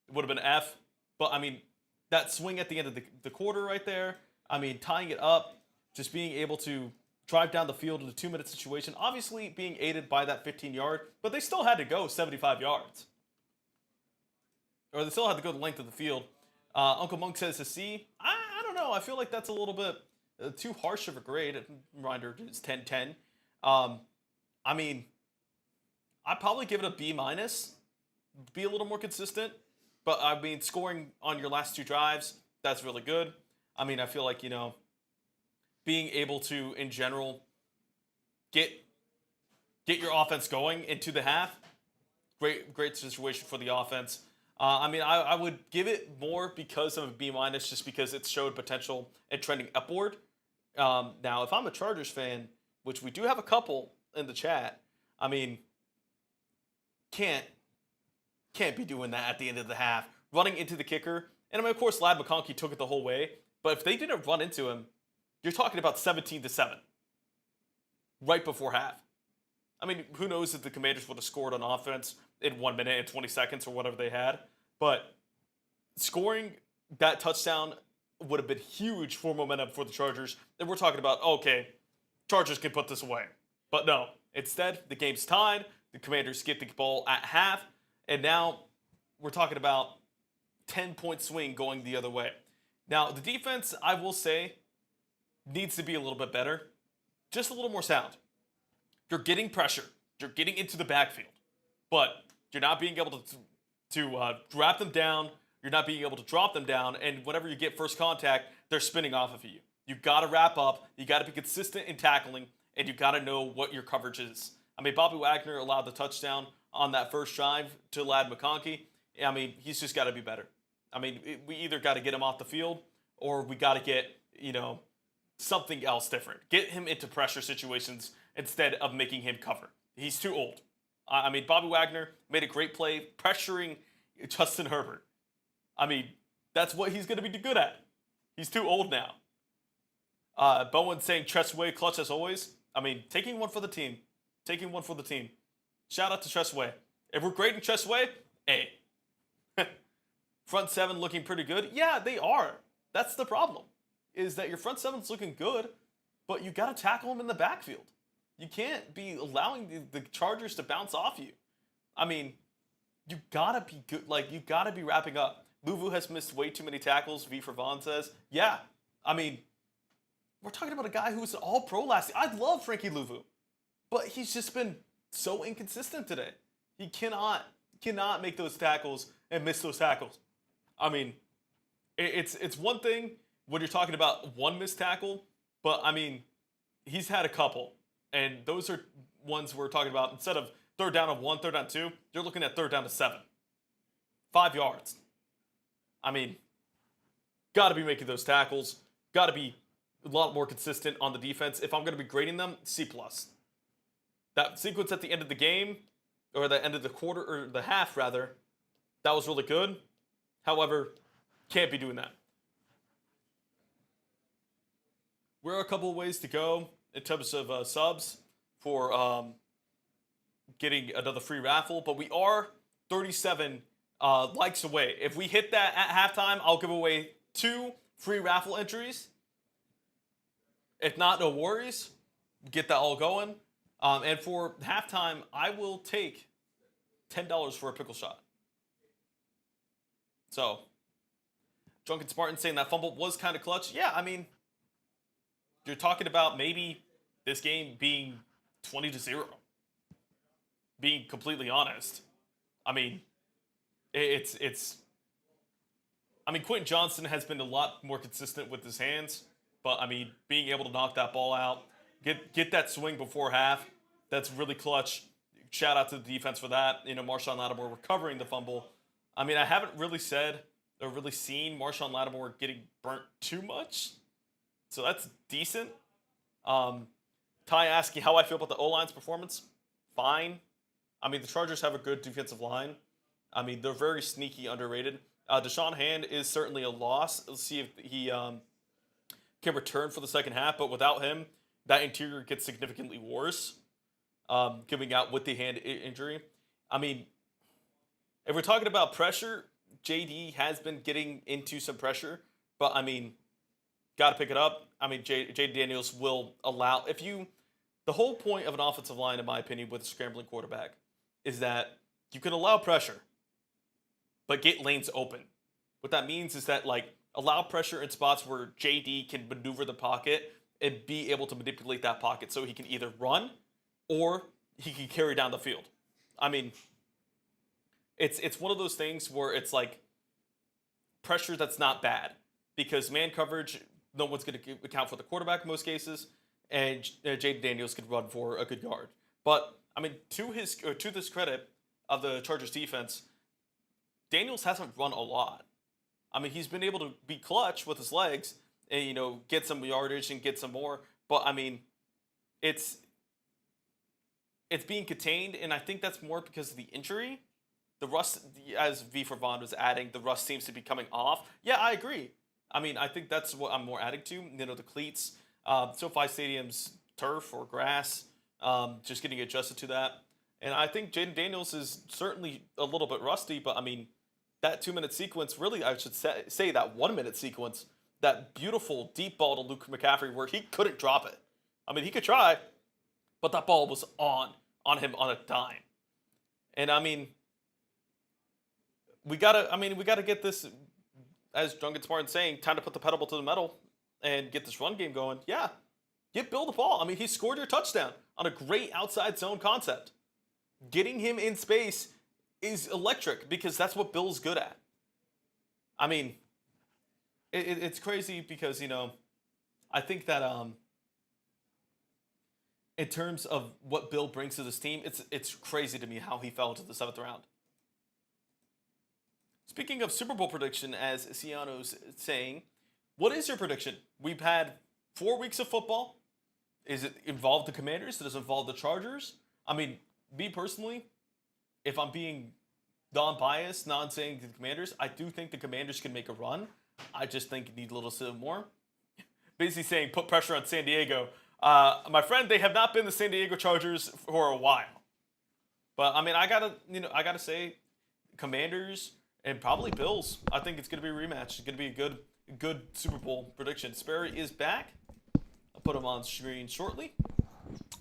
It would have been F. But, I mean, that swing at the end of the quarter right there, tying it up, just being able to drive down the field in a 2-minute situation, obviously being aided by that 15-yard, but they still had to go 75 yards. Or they still had to go the length of the field. Uncle Monk says to C. I don't know. I feel like that's a little bit too harsh of a grade. Reminder, it's 10-10. I'd probably give it a B-. Be a little more consistent. But, scoring on your last 2 drives, that's really good. I feel like, being able to, in general, get your offense going into the half, great situation for the offense. I would give it more because of a B-, just because it showed potential and trending upward. Now, if I'm a Chargers fan, which we do have a couple in the chat, I mean, can't be doing that at the end of the half. Running into the kicker, and I mean, of course, Ladd McConkey took it the whole way. But if they didn't run into him, you're talking about 17-7 right before half. I mean, who knows if the Commanders would have scored on offense in 1 minute and 20 seconds or whatever they had. But scoring that touchdown would have been huge for momentum for the Chargers. And we're talking about, okay, Chargers can put this away. But no, instead, the game's tied. The Commanders get the ball at half. And now we're talking about 10-point swing going the other way. Now, the defense, I will say, needs to be a little bit better. Just a little more sound. You're getting pressure. You're getting into the backfield. But you're not being able to wrap them down. You're not being able to drop them down. And whenever you get first contact, they're spinning off of you. You got to wrap up. You got to be consistent in tackling. And you got to know what your coverage is. I mean, Bobby Wagner allowed the touchdown on that first drive to Ladd McConkey. I mean, he's just got to be better. I mean, we either got to get him off the field or we got to get, something else different. Get him into pressure situations instead of making him cover. He's too old. I mean, Bobby Wagner made a great play pressuring Justin Herbert. I mean, that's what he's going to be good at. He's too old now. Bowen saying Tressway clutch as always. I mean, taking one for the team. Taking one for the team. Shout out to Tressway. If we're grading Tressway, A. Front seven looking pretty good. Yeah, they are. That's the problem. Is that your front seven's looking good, but you got to tackle them in the backfield. You can't be allowing the Chargers to bounce off you. I mean, you got to be good. Like, you got to be wrapping up. Luvu has missed way too many tackles, V for Vaughn says. Yeah, I mean, we're talking about a guy who was an all-pro last year. I love Frankie Luvu, but he's just been so inconsistent today. He cannot make those tackles and miss those tackles. I mean, it's one thing when you're talking about one missed tackle, but I mean, he's had a couple, and those are ones we're talking about. Instead of third down of 1, third down 2, you're looking at third down to 7, 5 yards. I mean, got to be making those tackles. Got to be a lot more consistent on the defense. If I'm going to be grading them, C+. That sequence at the end of the game, or the end of the quarter, or the half rather, that was really good. However, can't be doing that. We're a couple of ways to go in terms of subs for getting another free raffle, but we are 37 likes away. If we hit that at halftime, I'll give away 2 free raffle entries. If not, no worries. Get that all going. And for halftime, I will take $10 for a pickle shot. So, Drunken Spartan saying that fumble was kind of clutch. Yeah, I mean, you're talking about maybe this game being 20-0. Being completely honest. I mean, it's. I mean, Quentin Johnson has been a lot more consistent with his hands, but I mean, being able to knock that ball out, get that swing before half, that's really clutch. Shout out to the defense for that. Marshawn Lattimore recovering the fumble. I mean, I haven't really said or really seen Marshawn Lattimore getting burnt too much, so that's decent. Ty asking how I feel about the O-line's performance. Fine. I mean, the Chargers have a good defensive line. I mean, they're very sneaky underrated. Deshaun Hand is certainly a loss. Let's see if he can return for the second half, but without him, that interior gets significantly worse, giving out with the hand injury. I mean, if we're talking about pressure, JD has been getting into some pressure, but I mean, got to pick it up. I mean, JD Daniels will allow, the whole point of an offensive line, in my opinion, with a scrambling quarterback is that you can allow pressure, but get lanes open. What that means is that, allow pressure in spots where JD can maneuver the pocket and be able to manipulate that pocket so he can either run or he can carry down the field. I mean, it's one of those things where it's pressure that's not bad because man coverage, no one's going to account for the quarterback in most cases, and Jaden Daniels could run for a good yard. But I mean, to this credit of the Chargers defense, Daniels hasn't run a lot. I mean, he's been able to be clutch with his legs and get some yardage and get some more. But I mean, it's it's being contained, and I think that's more because of the injury. The rust, as V for Vaughn was adding, the rust seems to be coming off. Yeah, I agree. I mean, I think that's what I'm more adding to. The cleats, SoFi Stadium's turf or grass, just getting adjusted to that. And I think Jaden Daniels is certainly a little bit rusty, but I mean, that 2-minute sequence, really, I should say that 1-minute sequence, that beautiful deep ball to Luke McCaffrey where he couldn't drop it. I mean, he could try, but that ball was on him on a dime. And I mean, we gotta get this, as Drunken Spartan saying, time to put the pedal to the metal and get this run game going. Yeah, get Bill the ball. I mean, he scored your touchdown on a great outside zone concept. Getting him in space is electric because that's what Bill's good at. I mean, it's crazy because, I think that in terms of what Bill brings to this team, it's crazy to me how he fell into the 7th round. Speaking of Super Bowl prediction, as Ciano's saying, what is your prediction? We've had 4 weeks of football. Is it involve the Commanders? Does it involve the Chargers? I mean, me personally, if I'm being non-biased, non-saying the Commanders, I do think the Commanders can make a run. I just think you need a little bit more. Basically saying put pressure on San Diego. My friend, they have not been the San Diego Chargers for a while. But I mean, I gotta say, Commanders and probably Bills. I think it's gonna be a rematch. It's gonna be a good Super Bowl prediction. Sperry is back. I'll put him on screen shortly.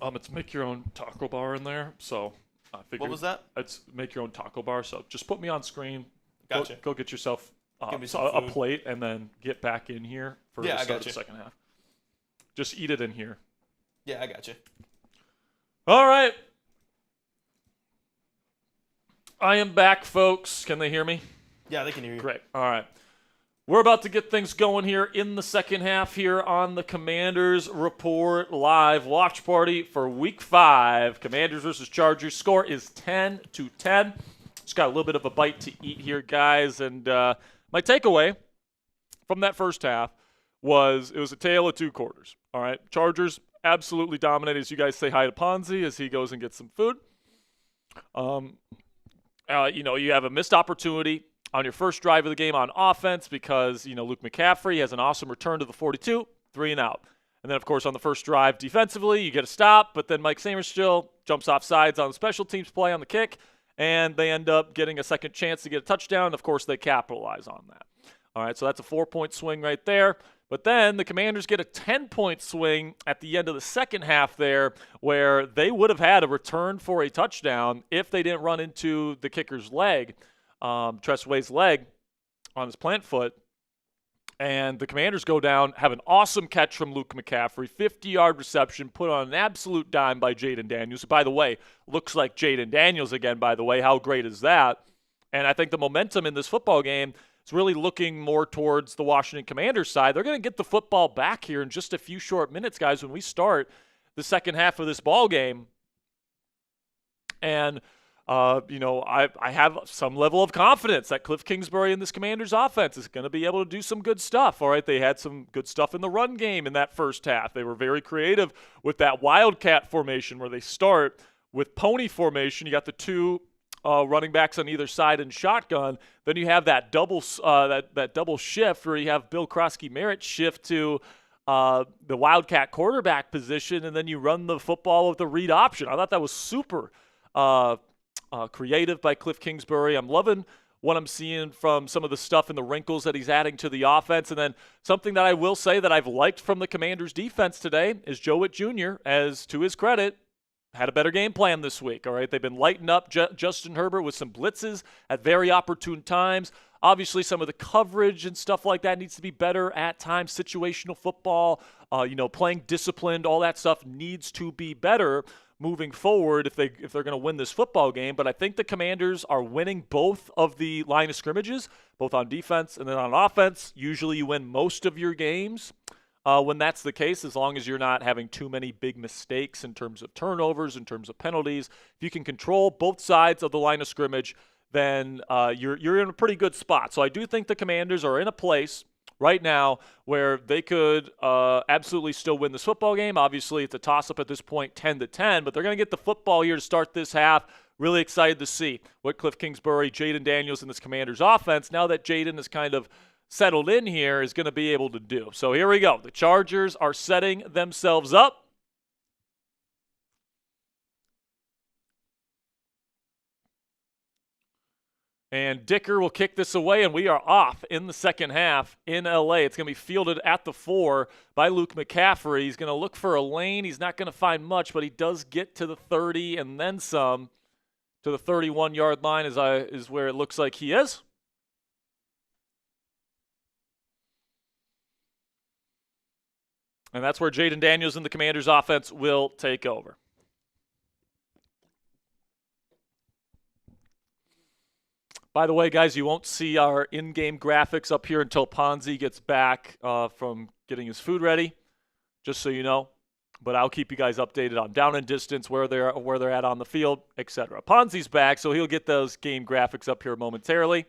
It's make your own taco bar in there. So I figured. What was that? It's make your own taco bar. So just put me on screen. Gotcha. Go get yourself Give me a food. plate and then get back in here for the I start of gotcha. the second half. Just eat it in here. Yeah, I got you. All right. I am back, folks. Can they hear me? Yeah, they can hear you. Great. All right. We're about to get things going here in the second half here on the Commanders Report Live watch party for Week 5. Commanders versus Chargers. Score is 10-10. Just got a little bit of a bite to eat here, guys. And my takeaway from that first half was it was a tale of 2 quarters. All right. Chargers absolutely dominated. As you guys say hi to Ponzi as he goes and gets some food. You have a missed opportunity on your first drive of the game on offense because, Luke McCaffrey has an awesome return to the 42, 3 and out. And then, of course, on the first drive defensively, you get a stop, but then Mike Sainristil jumps off sides on the special teams play on the kick, and they end up getting a second chance to get a touchdown. Of course, they capitalize on that. All right, so that's a 4-point swing right there. But then the Commanders get a 10-point swing at the end of the second half there where they would have had a return for a touchdown if they didn't run into the kicker's leg, Tressway's leg on his plant foot. And the Commanders go down, have an awesome catch from Luke McCaffrey, 50-yard reception, put on an absolute dime by Jaden Daniels. By the way, looks like Jaden Daniels again, by the way. How great is that? And I think the momentum in this football game is really looking more towards the Washington Commanders side. They're going to get the football back here in just a few short minutes, guys, when we start the second half of this ball game. And I have some level of confidence that Cliff Kingsbury and this Commanders offense is going to be able to do some good stuff. All right, they had some good stuff in the run game in that first half. They were very creative with that Wildcat formation where they start with pony formation. You got the 2 running backs on either side in shotgun. Then you have that double that double shift where you have Bill Krosky-Merritt shift to the Wildcat quarterback position, and then you run the football with the read option. I thought that was super creative by Cliff Kingsbury. I'm loving what I'm seeing from some of the stuff and the wrinkles that he's adding to the offense. And then something that I will say that I've liked from the Commanders defense today is Joe Witt Jr., as to his credit, had a better game plan this week. All right, they've been lighting up Justin Herbert with some blitzes at very opportune times. Obviously, some of the coverage and stuff like that needs to be better at times. Situational football, playing disciplined, all that stuff needs to be better moving forward if they're going to win this football game. But I think the Commanders are winning both of the line of scrimmages, both on defense and then on offense. Usually you win most of your games when that's the case, as long as you're not having too many big mistakes in terms of turnovers, in terms of penalties. If you can control both sides of the line of scrimmage, then you're in a pretty good spot. So I do think the Commanders are in a place right now where they could absolutely still win this football game. Obviously, it's a toss-up at this point, 10-10, but they're going to get the football here to start this half. Really excited to see what Cliff Kingsbury, Jaden Daniels, and this Commanders offense, now that Jaden is kind of settled in here, is going to be able to do. So here we go. The Chargers are setting themselves up. And Dicker will kick this away, and we are off in the second half in L.A. It's going to be fielded at the 4 by Luke McCaffrey. He's going to look for a lane. He's not going to find much, but he does get to the 30 and then some. To the 31-yard line is where it looks like he is. And that's where Jaden Daniels and the Commanders offense will take over. By the way, guys, you won't see our in-game graphics up here until Ponzi gets back from getting his food ready, just so you know. But I'll keep you guys updated on down and distance, where they're at on the field, etc. Ponzi's back, so he'll get those game graphics up here momentarily.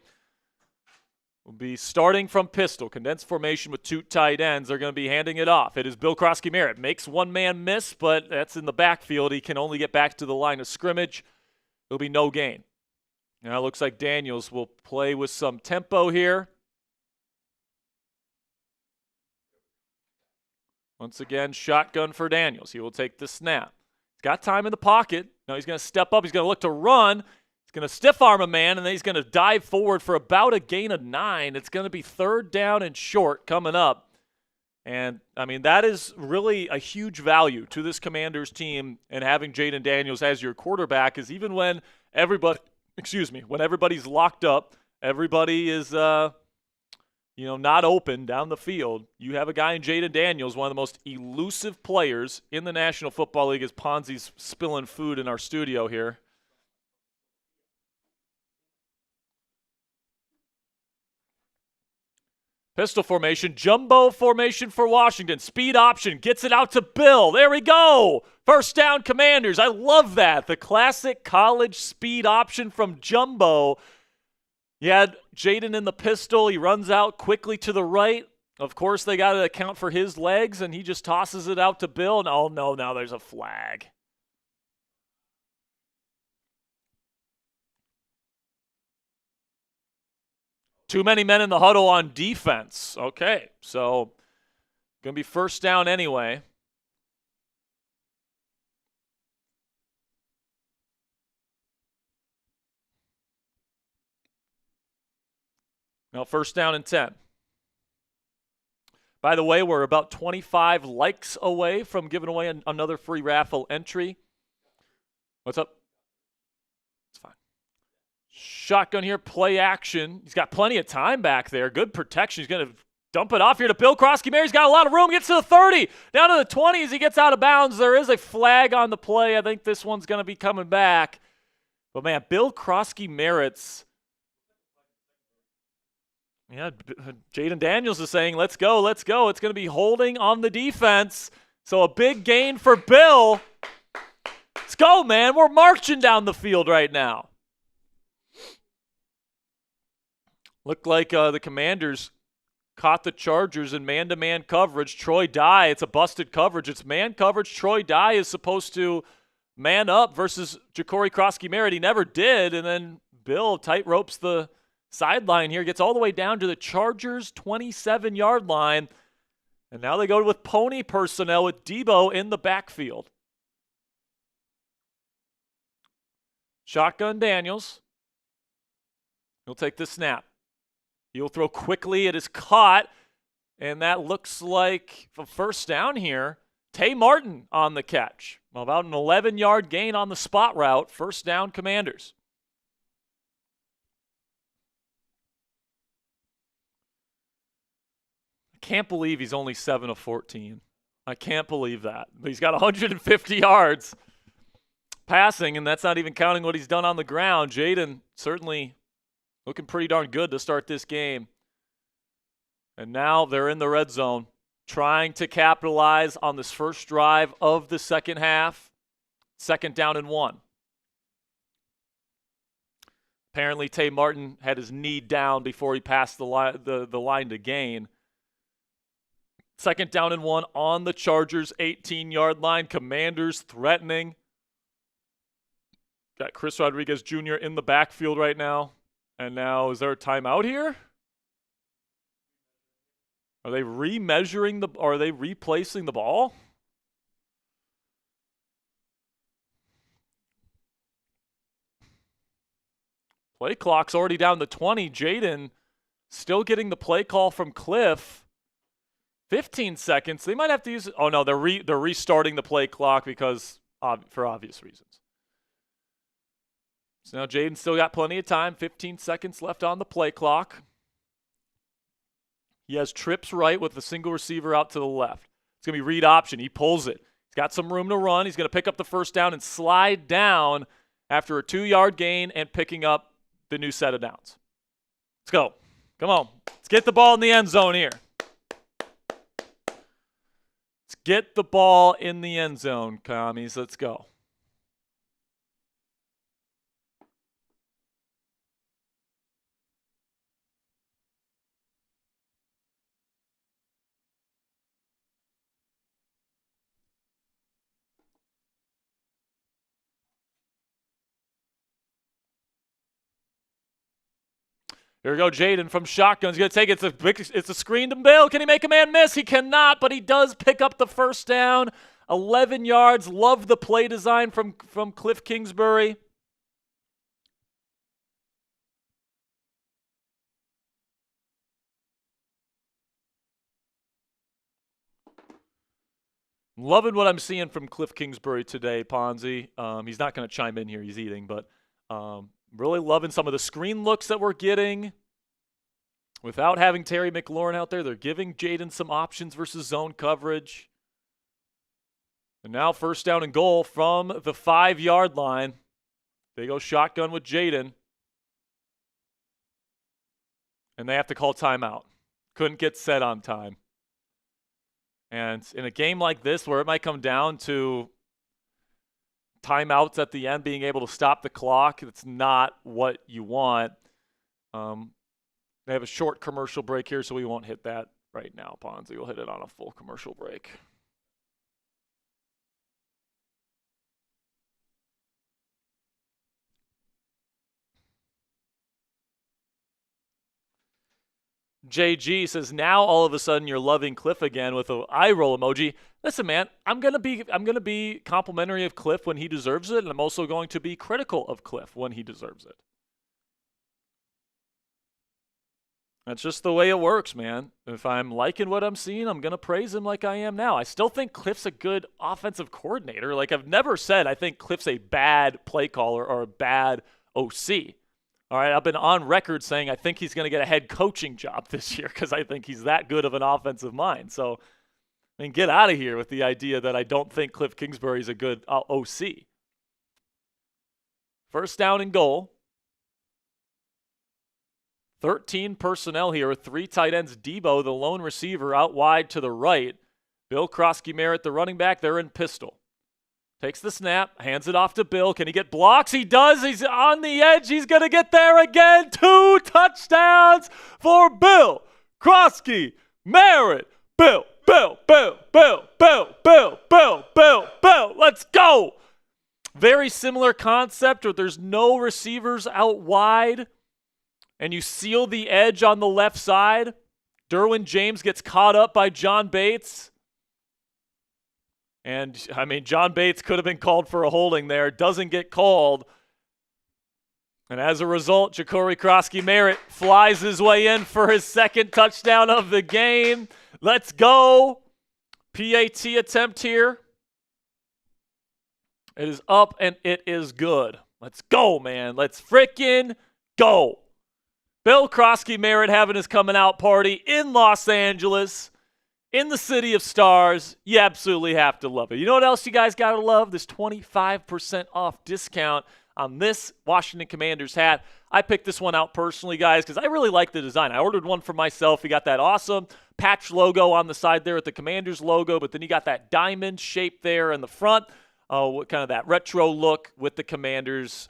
We'll be starting from pistol, condensed formation with 2 tight ends. They're going to be handing it off. It is Bill Krosky-Merritt. Makes one man miss, but that's in the backfield. He can only get back to the line of scrimmage. It'll be no gain. Now it looks like Daniels will play with some tempo here. Once again, shotgun for Daniels. He will take the snap. He's got time in the pocket. Now he's going to step up. He's going to look to run. He's going to stiff arm a man, and then he's going to dive forward for about a gain of 9. It's going to be 3rd down and short coming up. And, I mean, that is really a huge value to this Commanders team, and having Jaden Daniels as your quarterback is even when when everybody's locked up, everybody is not open down the field. You have a guy in Jaden Daniels, one of the most elusive players in the National Football League, as Ponzi's spilling food in our studio here. Pistol formation, jumbo formation for Washington. Speed option, gets it out to Bill. There we go. First down, Commanders. I love that. The classic college speed option from jumbo. You had Jaden in the pistol. He runs out quickly to the right. Of course, they got to account for his legs, and he just tosses it out to Bill. And oh, no, now there's a flag. Too many men in the huddle on defense. Okay, so going to be first down anyway. Now first down and 10. By the way, we're about 25 likes away from giving away another free raffle entry. What's up? It's fine. Shotgun here, play action. He's got plenty of time back there. Good protection. He's going to dump it off here to Bill Krosky-Merritt. He's got a lot of room. Gets to the 30. Down to the 20 as he gets out of bounds. There is a flag on the play. I think this one's going to be coming back. But, man, Bill Krosky-Merritt's Jaden Daniels is saying, let's go, let's go. It's going to be holding on the defense. So a big gain for Bill. Let's go, man. We're marching down the field right now. Looked like the Commanders caught the Chargers in man-to-man coverage. Troy Dye, it's a busted coverage. It's man coverage. Troy Dye is supposed to man up versus Ja'Cory Krosky-Merritt. He never did, and then Bill tight ropes the sideline here, gets all the way down to the Chargers' 27-yard line, and now they go with pony personnel with Debo in the backfield. Shotgun Daniels. He'll take the snap. He'll throw quickly. It is caught, and that looks like a first down here. Tay Martin on the catch. About an 11-yard gain on the spot route. First down, Commanders. I can't believe he's only 7 of 14. I can't believe that. But he's got 150 yards passing, and that's not even counting what he's done on the ground. Jaden certainly looking pretty darn good to start this game. And now they're in the red zone, trying to capitalize on this first drive of the second half. Second down and 1. Apparently, Tay Martin had his knee down before he passed the line to gain. 2nd down and 1 on the Chargers' 18-yard line. Commanders threatening. Got Chris Rodriguez Jr. in the backfield right now. And now, is there a timeout here? Are they remeasuring the, are they replacing the ball? Play clock's already down to 20. Jaden still getting the play call from Cliff. 15 seconds. They might have to use it. Oh no, they're restarting the play clock because for obvious reasons. So now Jaden still got plenty of time. 15 seconds left on the play clock. He has trips right with the single receiver out to the left. It's going to be read option. He pulls it. He's got some room to run. He's going to pick up the first down and slide down after a 2-yard gain and picking up the new set of downs. Let's go. Come on. Let's get the ball in the end zone here. Let's get the ball in the end zone, commies. Let's go. Here we go, Jaden from shotgun. He's going to take it. It's a screen to Bill. Can he make a man miss? He cannot, but he does pick up the first down. 11 yards. Love the play design from Cliff Kingsbury. Loving what I'm seeing from Cliff Kingsbury today, Ponzi. He's not going to chime in here. He's eating, but really loving some of the screen looks that we're getting. Without having Terry McLaurin out there, they're giving Jaden some options versus zone coverage. And now 1st down and goal from the 5-yard line. They go shotgun with Jaden. And they have to call timeout. Couldn't get set on time. And in a game like this where it might come down to timeouts at the end, being able to stop the clock, it's not what you want. They have a short commercial break here, so we won't hit that right now, Ponzi. We'll hit it on a full commercial break. JG says, now all of a sudden you're loving Cliff again with an eye roll emoji. Listen, man, I'm gonna be complimentary of Cliff when he deserves it, and I'm also going to be critical of Cliff when he deserves it. That's just the way it works, man. If I'm liking what I'm seeing, I'm gonna praise him like I am now. I still think Cliff's a good offensive coordinator. Like, I've never said I think Cliff's a bad play caller or a bad OC. All right, I've been on record saying I think he's going to get a head coaching job this year because I think he's that good of an offensive mind. So, I mean, get out of here with the idea that I don't think Cliff Kingsbury is a good OC. 1st down and goal. 13 personnel here with 3 tight ends. Debo, the lone receiver, out wide to the right. Bill Krosky-Merritt, the running back, they're in pistol. Takes the snap, hands it off to Bill. Can he get blocks? He does. He's on the edge. He's going to get there again. 2 touchdowns for Bill Krosky-Merritt. Bill. Let's go. Very similar concept where there's no receivers out wide and you seal the edge on the left side. Derwin James gets caught up by John Bates. And, I mean, John Bates could have been called for a holding there. Doesn't get called. And as a result, Ja'Cory Krosky-Merritt flies his way in for his 2nd touchdown of the game. Let's go. PAT attempt here. It is up and it is good. Let's go, man. Let's frickin' go. Bill Krosky-Merritt having his coming out party in Los Angeles. In the City of Stars, you absolutely have to love it. You know what else you guys got to love? This 25% off discount on this Washington Commanders hat. I picked this one out personally, guys, because I really like the design. I ordered one for myself. You got that awesome patch logo on the side there with the Commanders logo, but then you got that diamond shape there in the front. What kind of that retro look with the Commanders.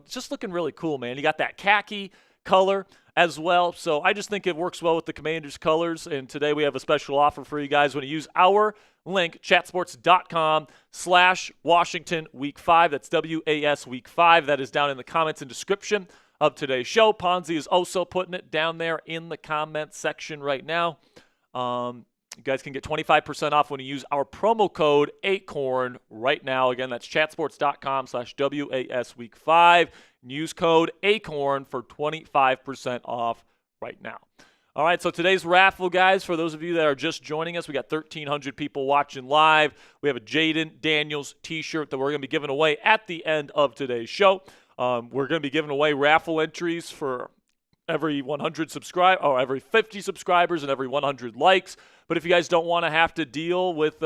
Just looking really cool, man. You got that khaki color as well. So I just think it works well with the Commanders colors. And today we have a special offer for you guys when you use our link, chatsports.com/Washington Week 5. That's WAS Week 5. That is down in the comments and description of today's show. Ponzi is also putting it down there in the comment section right now. You guys can get 25% off when you use our promo code ACORN right now. Again, that's chatsports.com/WAS Week 5. Use code ACORN for 25% off right now. All right, so today's raffle, guys, for those of you that are just joining us, we got 1,300 people watching live. We have a Jaden Daniels t-shirt that we're going to be giving away at the end of today's show. We're going to be giving away raffle entries for every 100 subscribe, or every 50 subscribers and every 100 likes. But if you guys don't want to have to deal with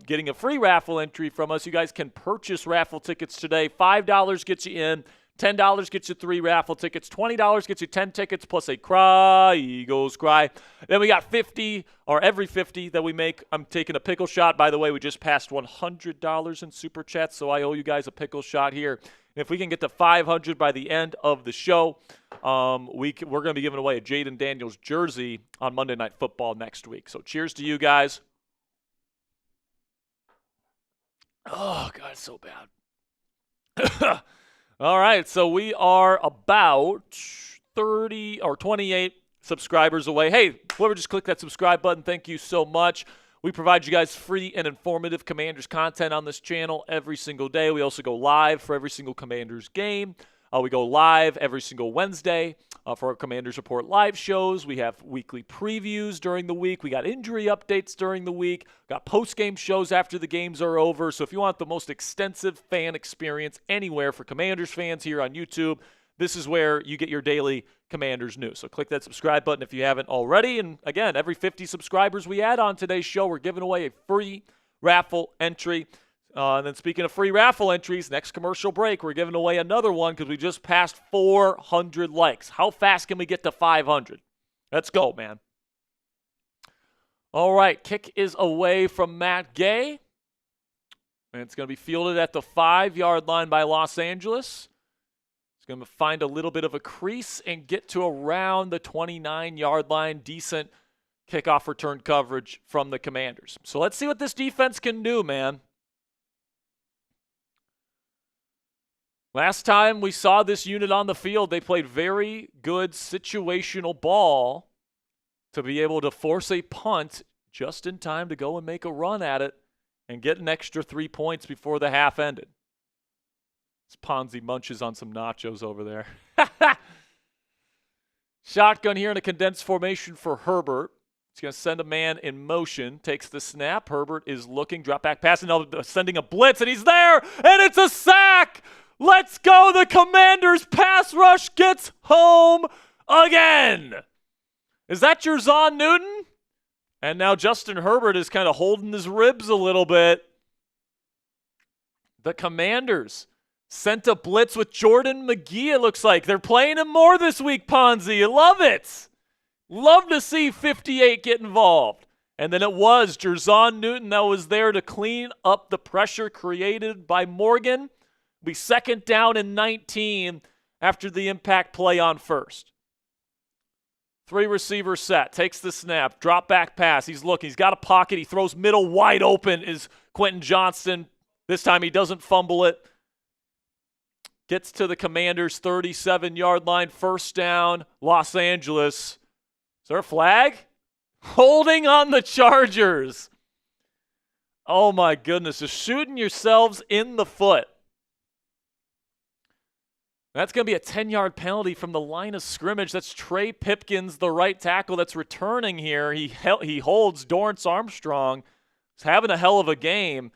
getting a free raffle entry from us, you guys can purchase raffle tickets today. $5 gets you in. $10 gets you 3 raffle tickets. $20 gets you 10 tickets plus a Cry Eagles Cry. Then we got 50, or every 50 that we make, I'm taking a pickle shot. By the way, we just passed $100 in Super Chats, so I owe you guys a pickle shot here. And if we can get to 500 by the end of the show, we're going to be giving away a Jaden Daniels jersey on Monday Night Football next week. So cheers to you guys. Oh, God, it's so bad. All right, so we are about 30 or 28 subscribers away. Hey, whoever just clicked that subscribe button, thank you so much. We provide you guys free and informative Commanders content on this channel every single day. We also go live for every single Commanders game. We go live every single Wednesday for our Commanders Report live shows. We have weekly previews during the week. We got injury updates during the week. Got post-game shows after the games are over. So if you want the most extensive fan experience anywhere for Commanders fans here on YouTube, this is where you get your daily Commanders news. So click that subscribe button if you haven't already. And again, every 50 subscribers we add on today's show, we're giving away a free raffle entry. And then speaking of free raffle entries, next commercial break, we're giving away another one because we just passed 400 likes. How fast can we get to 500? Let's go, man. All right, kick is away from Matt Gay. And it's going to be fielded at the 5-yard line by Los Angeles. It's going to find a little bit of a crease and get to around the 29-yard line. Decent kickoff return coverage from the Commanders. So let's see what this defense can do, man. Last time we saw this unit on the field, they played very good situational ball to be able to force a punt just in time to go and make a run at it and get an extra 3 points before the half ended. This Ponzi munches on some nachos over there. Shotgun here in a condensed formation for Herbert. He's going to send a man in motion, takes the snap. Herbert is looking, drop back pass, and now sending a blitz, and he's there, and it's a sack! Let's go! The Commanders pass rush gets home again! Is that Jarzon Newton? And now Justin Herbert is kind of holding his ribs a little bit. The Commanders sent a blitz with Jordan McGee, it looks like. They're playing him more this week, Ponzi. I love it. Love to see 58 get involved. And then it was Jarzon Newton that was there to clean up the pressure created by Morgan. Be second down and 19 after the impact play on first. 3 receiver set, takes the snap, drop back pass. He's looking, he's got a pocket. He throws middle wide open is Quentin Johnston. This time he doesn't fumble it. Gets to the Commanders' 37-yard line, first down, Los Angeles. Is there a flag? Holding on the Chargers. Oh my goodness, just shooting yourselves in the foot. That's going to be a 10-yard penalty from the line of scrimmage. That's Trey Pipkins, the right tackle that's returning here. He holds Dorrance Armstrong. He's having a hell of a game.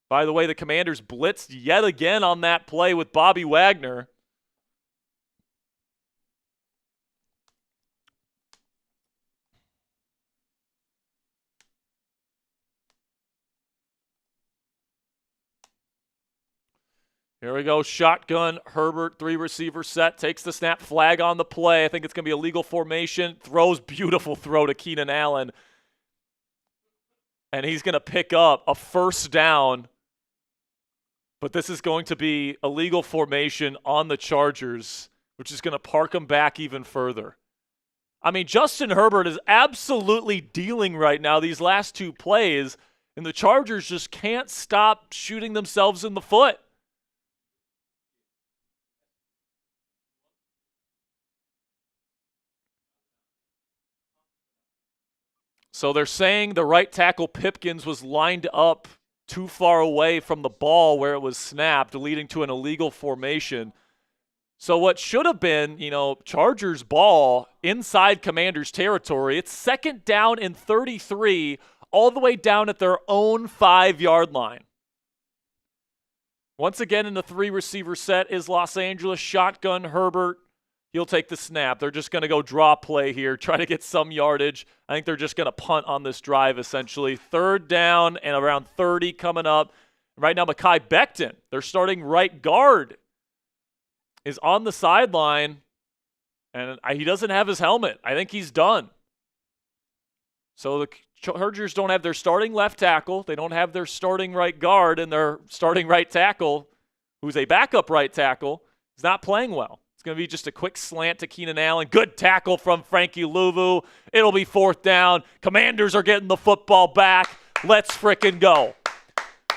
By the way, the Commanders blitzed yet again on that play with Bobby Wagner. Here we go, shotgun, Herbert, 3 receiver set, takes the snap, flag on the play. I think it's going to be a legal formation. Throws, beautiful throw to Keenan Allen. And he's going to pick up a first down. But this is going to be a legal formation on the Chargers, which is going to park them back even further. I mean, Justin Herbert is absolutely dealing right now these last two plays, and the Chargers just can't stop shooting themselves in the foot. So they're saying the right tackle Pipkins was lined up too far away from the ball where it was snapped, leading to an illegal formation. So what should have been, Chargers ball inside Commanders territory, it's second down and 33, all the way down at their own 5-yard line. Once again in the 3-receiver set is Los Angeles. Shotgun Herbert. He'll take the snap. They're just going to go draw play here, try to get some yardage. I think they're just going to punt on this drive, essentially. Third down and around 30 coming up. Right now, Mekhi Becton, their starting right guard, is on the sideline, and he doesn't have his helmet. I think he's done. So the Chargers don't have their starting left tackle. They don't have their starting right guard, and their starting right tackle, who's a backup right tackle, is not playing well. It's going to be just a quick slant to Keenan Allen. Good tackle from Frankie Louvu. It'll be fourth down. Commanders are getting the football back. Let's frickin' go.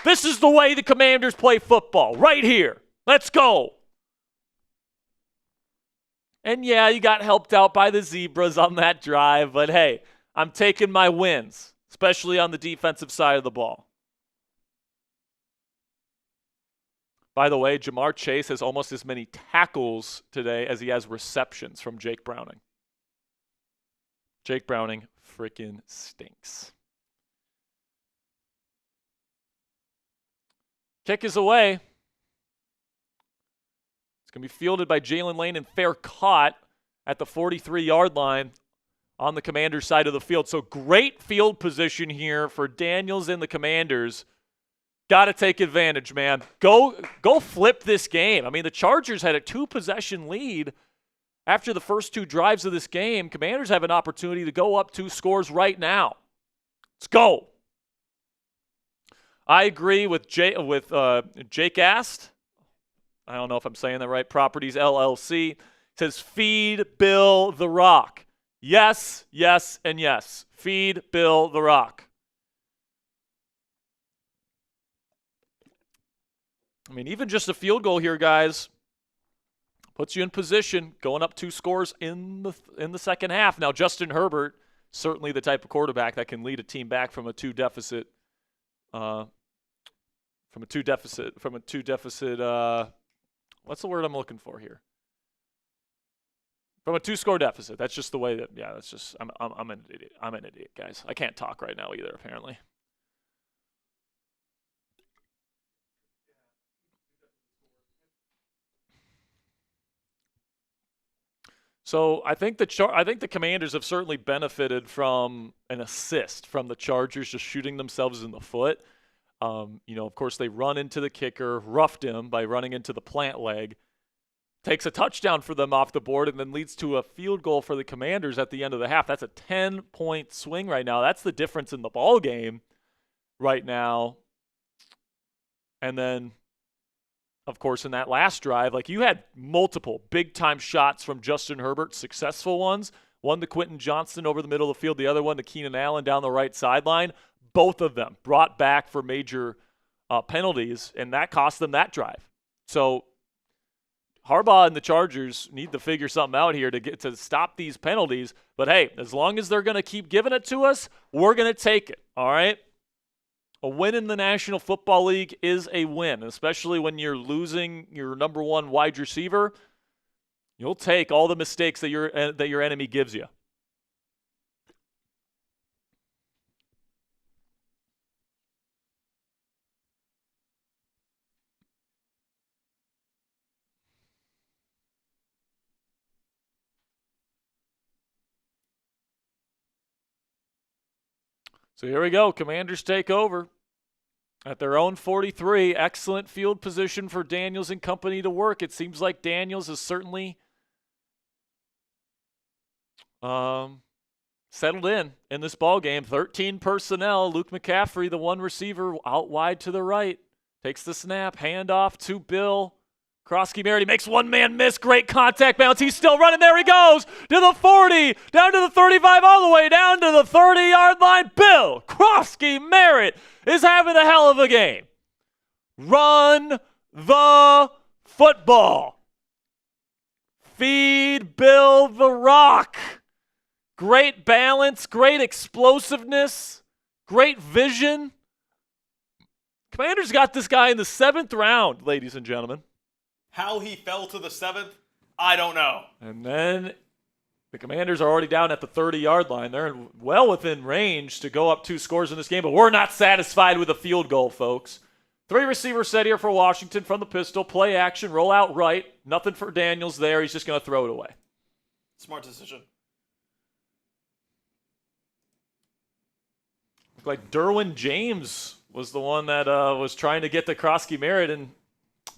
This is the way the Commanders play football, right here. Let's go. And yeah, you got helped out by the Zebras on that drive, but hey, I'm taking my wins, especially on the defensive side of the ball. By the way, Jamar Chase has almost as many tackles today as he has receptions from Jake Browning. Jake Browning freaking stinks. Kick is away. It's going to be fielded by Jalen Lane and fair caught at the 43-yard line on the Commanders' side of the field. So great field position here for Daniels and the Commanders. Got to take advantage, man. Go flip this game. I mean, the Chargers had a 2-possession lead after the first 2 drives of this game. Commanders have an opportunity to go up 2 scores right now. Let's go. I agree with Jake Ast. I don't know if I'm saying that right. Properties LLC. It says, feed Bill the Rock. Yes, yes, and yes. Feed Bill the Rock. I mean, even just a field goal here, guys, puts you in position, going up 2 scores in the second half. Now, Justin Herbert, certainly the type of quarterback that can lead a team back from a 2 deficit. What's the word I'm looking for here? From a 2-score deficit. That's just the way that. Yeah, that's just. I'm an idiot. I'm an idiot, guys. I can't talk right now either, apparently. So I think the Commanders have certainly benefited from an assist from the Chargers just shooting themselves in the foot. Of course, they run into the kicker, roughed him by running into the plant leg, takes a touchdown for them off the board, and then leads to a field goal for the Commanders at the end of the half. That's a 10-point swing right now. That's the difference in the ball game right now. And then, of course, in that last drive, you had multiple big-time shots from Justin Herbert, successful ones. One to Quentin Johnston over the middle of the field, the other one to Keenan Allen down the right sideline. Both of them brought back for major penalties, and that cost them that drive. So Harbaugh and the Chargers need to figure something out here to stop these penalties. But, hey, as long as they're going to keep giving it to us, we're going to take it, all right? A win in the National Football League is a win, especially when you're losing your number 1 wide receiver. You'll take all the mistakes that your enemy gives you. So here we go. Commanders take over at their own 43. Excellent field position for Daniels and company to work. It seems like Daniels is certainly settled in this ball game. 13 personnel. Luke McCaffrey, the 1 receiver, out wide to the right. Takes the snap. Handoff to Bill. Krosky Merritt makes one man miss. Great contact bounce. He's still running. There he goes to the 40, down to the 35, all the way down to the 30-yard line. Bill Krosky Merritt is having a hell of a game. Run the football. Feed Bill the rock. Great balance, great explosiveness, great vision. Commanders got this guy in the 7th round, ladies and gentlemen. How he fell to the 7th, I don't know. And then the Commanders are already down at the 30-yard line. They're well within range to go up 2 scores in this game, but we're not satisfied with a field goal, folks. 3 receivers set here for Washington from the pistol. Play action, roll out right. Nothing for Daniels there. He's just going to throw it away. Smart decision. Looked like Derwin James was the one that was trying to get to Krosky Merritt and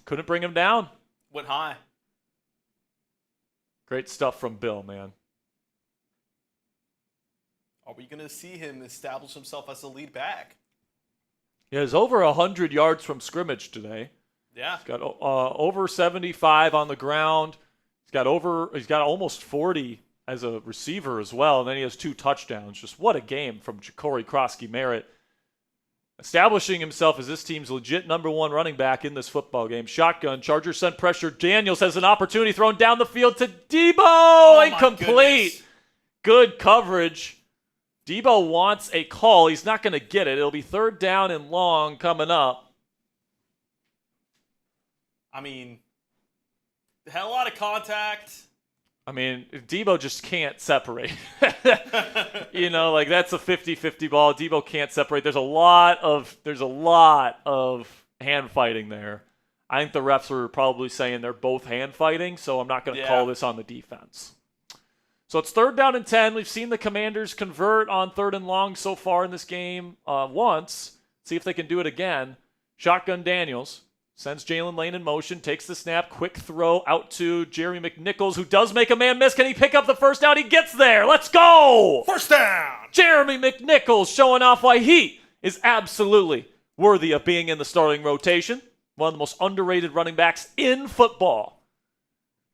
couldn't bring him down. Went high. Great stuff from Bill, man. Are we going to see him establish himself as the lead back? Yeah, he's over 100 yards from scrimmage today. Yeah. He's got over 75 on the ground. He's got almost 40 as a receiver as well, and then he has 2 touchdowns. Just what a game from Corey Krosky Merritt. Establishing himself as this team's legit number 1 running back in this football game. Shotgun, Chargers sent pressure. Daniels has an opportunity thrown down the field to Debo. Incomplete. Good coverage. Debo wants a call. He's not going to get it. It'll be 3rd down and long coming up. I mean, they had a lot of contact. I mean, Debo just can't separate. That's a 50-50 ball. Debo can't separate. There's a lot of hand fighting there. I think the refs are probably saying they're both hand fighting, so I'm not going to call this on the defense. So it's 3rd down and 10. We've seen the Commanders convert on 3rd and long so far in this game once. See if they can do it again. Shotgun Daniels. Sends Jalen Lane in motion, takes the snap, quick throw out to Jeremy McNichols, who does make a man miss. Can he pick up the first down? He gets there. Let's go! First down! Jeremy McNichols showing off why he is absolutely worthy of being in the starting rotation. One of the most underrated running backs in football.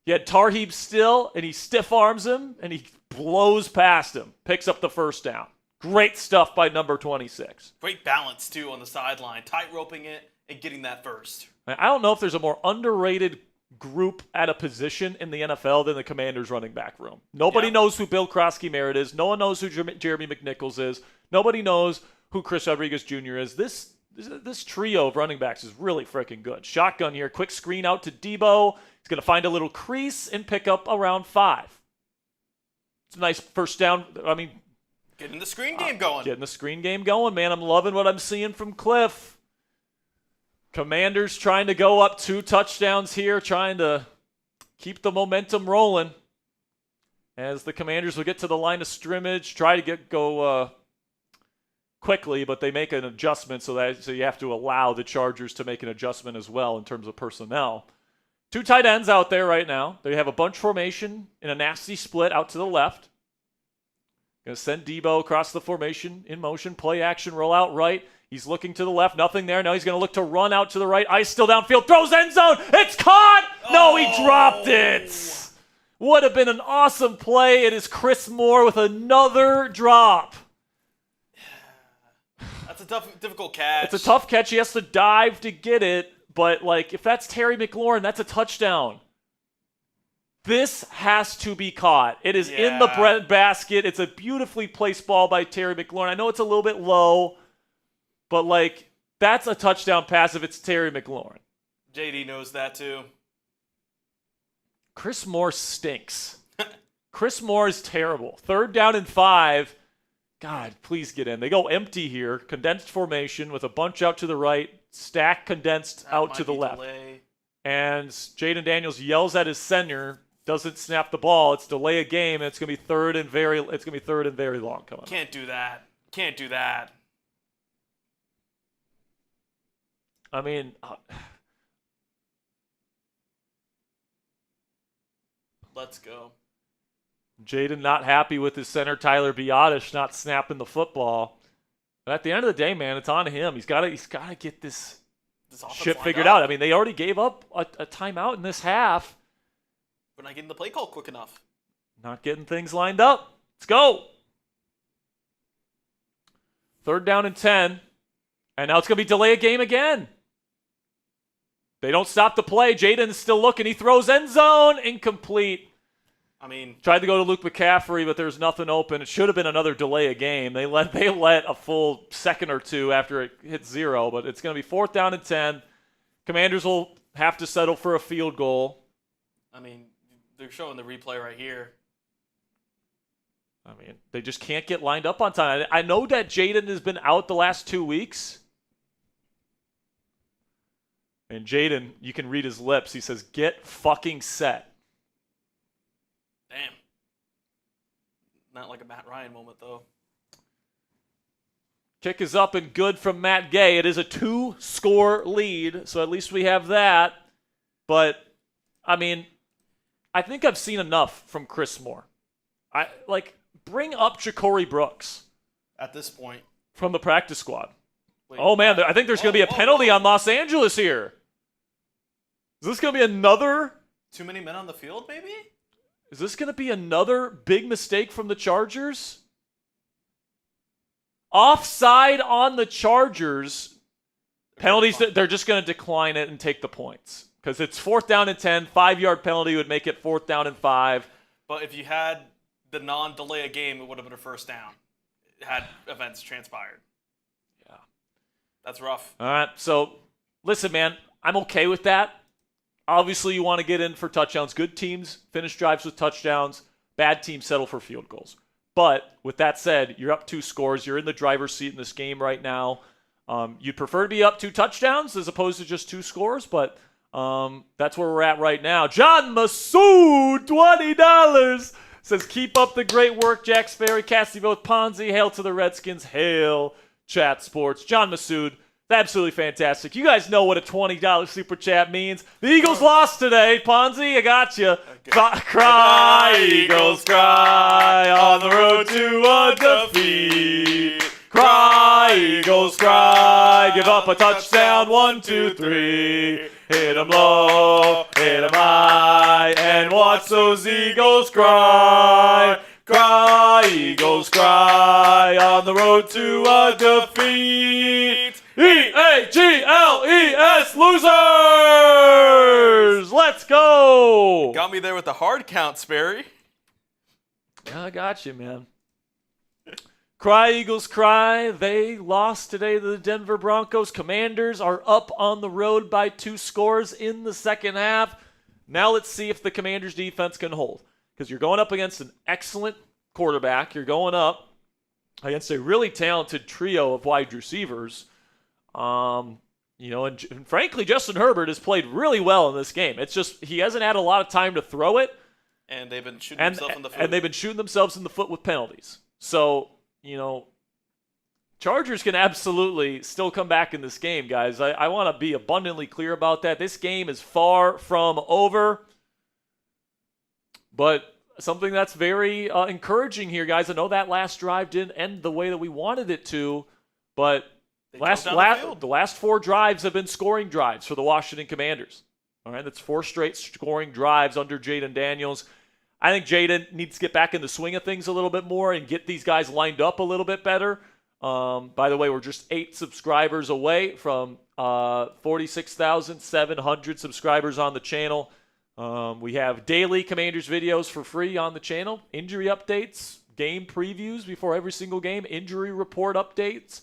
He had Tarheeb still, and he stiff arms him, and he blows past him. Picks up the first down. Great stuff by number 26. Great balance, too, on the sideline. Tight roping it and getting that first. I don't know if there's a more underrated group at a position in the NFL than the Commanders running back room. Nobody knows who Bill Krosky Merritt is. No one knows who Jeremy McNichols is. Nobody knows who Chris Rodriguez Jr. is. This trio of running backs is really freaking good. Shotgun here. Quick screen out to Debo. He's going to find a little crease and pick up around 5. It's a nice first down. I mean, getting the screen game going. Getting the screen game going, man. I'm loving what I'm seeing from Cliff. Commanders trying to go up 2 touchdowns here, trying to keep the momentum rolling. As the Commanders will get to the line of scrimmage, try to go quickly, but they make an adjustment, so you have to allow the Chargers to make an adjustment as well in terms of personnel. 2 tight ends out there right now. They have a bunch formation in a nasty split out to the left. Going to send Debo across the formation in motion, play action, roll out right. He's looking to the left, nothing there. Now he's going to look to run out to the right. Ice still downfield, throws end zone. It's caught! No, he dropped it. Would have been an awesome play. It is Chris Moore with another drop. That's a difficult catch. It's a tough catch. He has to dive to get it. But, if that's Terry McLaurin, that's a touchdown. This has to be caught. It is in the bread basket. It's a beautifully placed ball by Terry McLaurin. I know it's a little bit low. But, that's a touchdown pass if it's Terry McLaurin. JD knows that, too. Chris Moore stinks. Chris Moore is terrible. 3rd down and 5. God, please get in. They go empty here. Condensed formation with a bunch out to the right. Stack condensed out to the left. Delay. And Jaden Daniels yells at his center. Doesn't snap the ball. It's delay a game. And it's going to be third and very long coming up. Can't do that. Can't do that. I mean, let's go. Jaden not happy with his center Tyler Biotish not snapping the football. But at the end of the day, man, it's on him. He's got to get this this offense shit lined figured up. out. I mean, they already gave up a timeout in this half. We're not getting the play call quick enough. Not getting things lined up. Let's go. 3rd down and 10. And now it's going to be delay a game again. They don't stop the play. Jaden's still looking. He throws end zone. Incomplete. I mean, Tried to go to Luke McCaffrey, but there's nothing open. It should have been another delay a game. They let a full second or two after it hit 0, but it's going to be 4th down and 10. Commanders will have to settle for a field goal. I mean, they're showing the replay right here. I mean, they just can't get lined up on time. I know that Jaden has been out the last 2 weeks. And Jaden, you can read his lips. He says, "Get fucking set." Damn. Not like a Matt Ryan moment, though. Kick is up and good from Matt Gay. It is a 2-score lead, so at least we have that. But, I mean, I think I've seen enough from Chris Moore. Bring up Ja'Cory Brooks At this point. from the practice squad. Wait, Oh, man, I think there's going to be a penalty on Los Angeles here. Is this going to be another? Too many men on the field, maybe? Is this going to be another big mistake from the Chargers? Offside on the Chargers. Penalties, they're just going to decline it and take the points. Because it's 4th down and 10. 5-yard penalty would make it 4th down and 5. But if you had the non-delay a game, it would have been a 1st down. Had events transpired. Yeah. That's rough. All right, so listen, man, I'm okay with that. Obviously, you want to get in for touchdowns. Good teams finish drives with touchdowns. Bad teams settle for field goals. But with that said, you're up 2 scores. You're in the driver's seat in this game right now. You'd prefer to be up 2 touchdowns as opposed to just 2 scores, but that's where we're at right now. John Masood, $20, says, "Keep up the great work, Jack Sperry, Cassie Voth, Ponzi. Hail to the Redskins. Hail, Chat Sports." John Masood, absolutely fantastic. You guys know what a $20 super chat means. The Eagles lost today. Ponzi, I got you. Okay. Cry, Eagles, cry on the road to a defeat. Cry, Eagles, cry. Give up a touchdown. 1, 2, 3. Hit 'em low, hit 'em high, and watch those Eagles cry. Cry, Eagles, cry on the road to a defeat. EAGLES, losers! Let's go! Got me there with the hard count, Sperry. Yeah, I got you, man. Cry, Eagles, cry. They lost today to the Denver Broncos. Commanders are up on the road by 2 scores in the second half. Now let's see if the Commanders' defense can hold. Because you're going up against an excellent quarterback. You're going up against a really talented trio of wide receivers. And frankly, Justin Herbert has played really well in this game. It's just he hasn't had a lot of time to throw it. And they've been shooting themselves in the foot. And they've been shooting themselves in the foot with penalties. So, Chargers can absolutely still come back in this game, guys. I want to be abundantly clear about that. This game is far from over. But something that's very encouraging here, guys. I know that last drive didn't end the way that we wanted it to, but the last 4 drives have been scoring drives for the Washington Commanders. All right, that's 4 straight scoring drives under Jaden Daniels. I think Jaden needs to get back in the swing of things a little bit more and get these guys lined up a little bit better. By the way, we're just 8 subscribers away from 46,700 subscribers on the channel. We have daily Commanders videos for free on the channel, injury updates, game previews before every single game, injury report updates.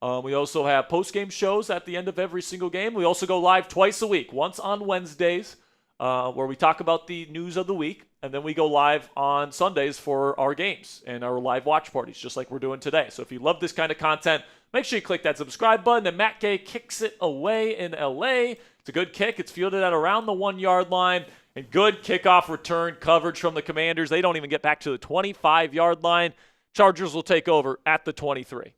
We also have post-game shows at the end of every single game. We also go live twice a week, once on Wednesdays, where we talk about the news of the week, and then we go live on Sundays for our games and our live watch parties, just like we're doing today. So if you love this kind of content, make sure you click that subscribe button. And Matt Gay kicks it away in LA. It's a good kick. It's fielded at around the 1-yard line. And good kickoff return coverage from the Commanders. They don't even get back to the 25-yard line. Chargers will take over at the 23.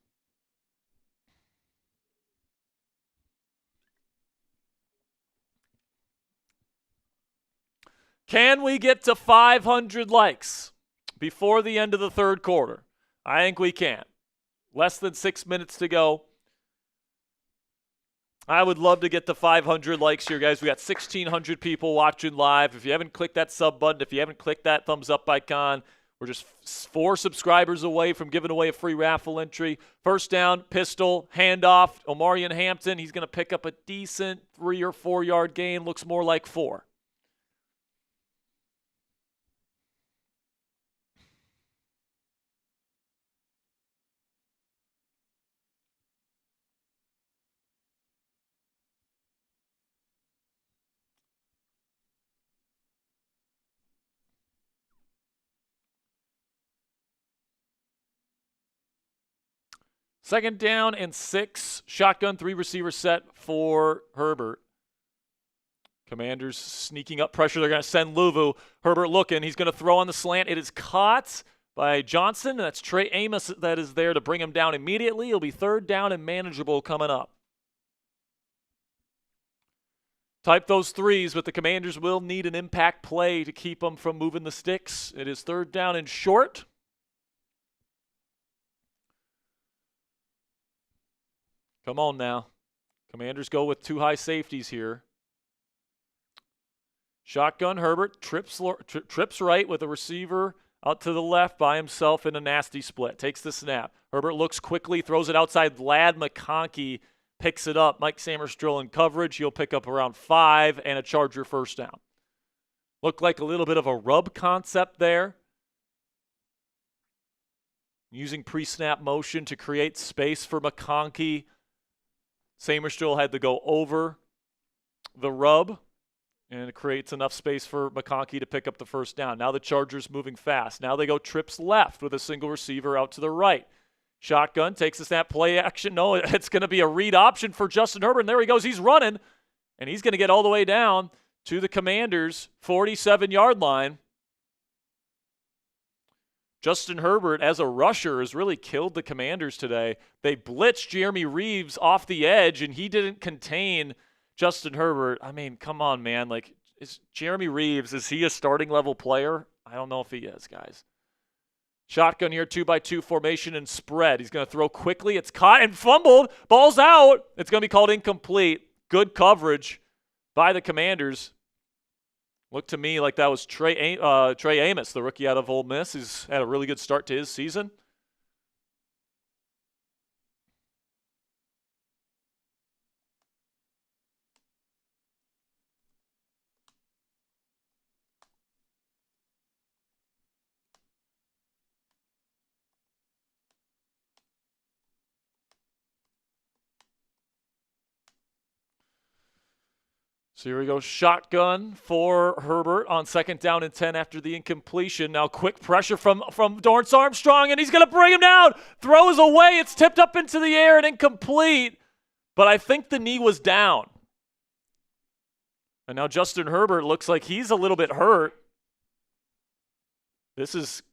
Can we get to 500 likes before the end of the third quarter? I think we can. Less than 6 minutes to go. I would love to get to 500 likes here, guys. We got 1,600 people watching live. If you haven't clicked that sub button, if you haven't clicked that thumbs up icon, we're just 4 subscribers away from giving away a free raffle entry. First down, pistol, handoff. Omarion Hampton, he's going to pick up a decent 3 or 4 yard gain. Looks more like 4. Second down and 6. Shotgun, 3 receiver set for Herbert. Commanders sneaking up pressure. They're going to send Luvu. Herbert looking. He's going to throw on the slant. It is caught by Johnson. That's Trey Amos that is there to bring him down immediately. It'll be third down and manageable coming up. Type those 3s, but the Commanders will need an impact play to keep them from moving the sticks. It is third down and short. Come on now. Commanders go with 2 high safeties here. Shotgun, Herbert trips right with a receiver out to the left by himself in a nasty split. Takes the snap. Herbert looks quickly, throws it outside. Vlad McConkey picks it up. Mike Samerstill in coverage. He'll pick up around 5 and a Charger first down. Looked like a little bit of a rub concept there. Using pre-snap motion to create space for McConkey. Samerstill had to go over the rub, and it creates enough space for McConkey to pick up the first down. Now the Chargers moving fast. Now they go trips left with a single receiver out to the right. Shotgun takes the snap, play action. No, it's going to be a read option for Justin Herbert. And there he goes. He's running, and he's going to get all the way down to the Commanders' 47-yard line. Justin Herbert, as a rusher, has really killed the Commanders today. They blitzed Jeremy Reeves off the edge, and he didn't contain Justin Herbert. I mean, come on, man. Like, is Jeremy Reeves, is he a starting-level player? I don't know if he is, guys. Shotgun here, 2-by-2 formation and spread. He's going to throw quickly. It's caught and fumbled. Ball's out. It's going to be called incomplete. Good coverage by the Commanders. Looked to me like that was Trey Amos, the rookie out of Ole Miss. He's had a really good start to his season. So here we go, shotgun for Herbert on second down and 10 after the incompletion. Now quick pressure from Dorrance Armstrong, and he's going to bring him down. Throws away. It's tipped up into the air and incomplete. But I think the knee was down. And now Justin Herbert looks like he's a little bit hurt. This is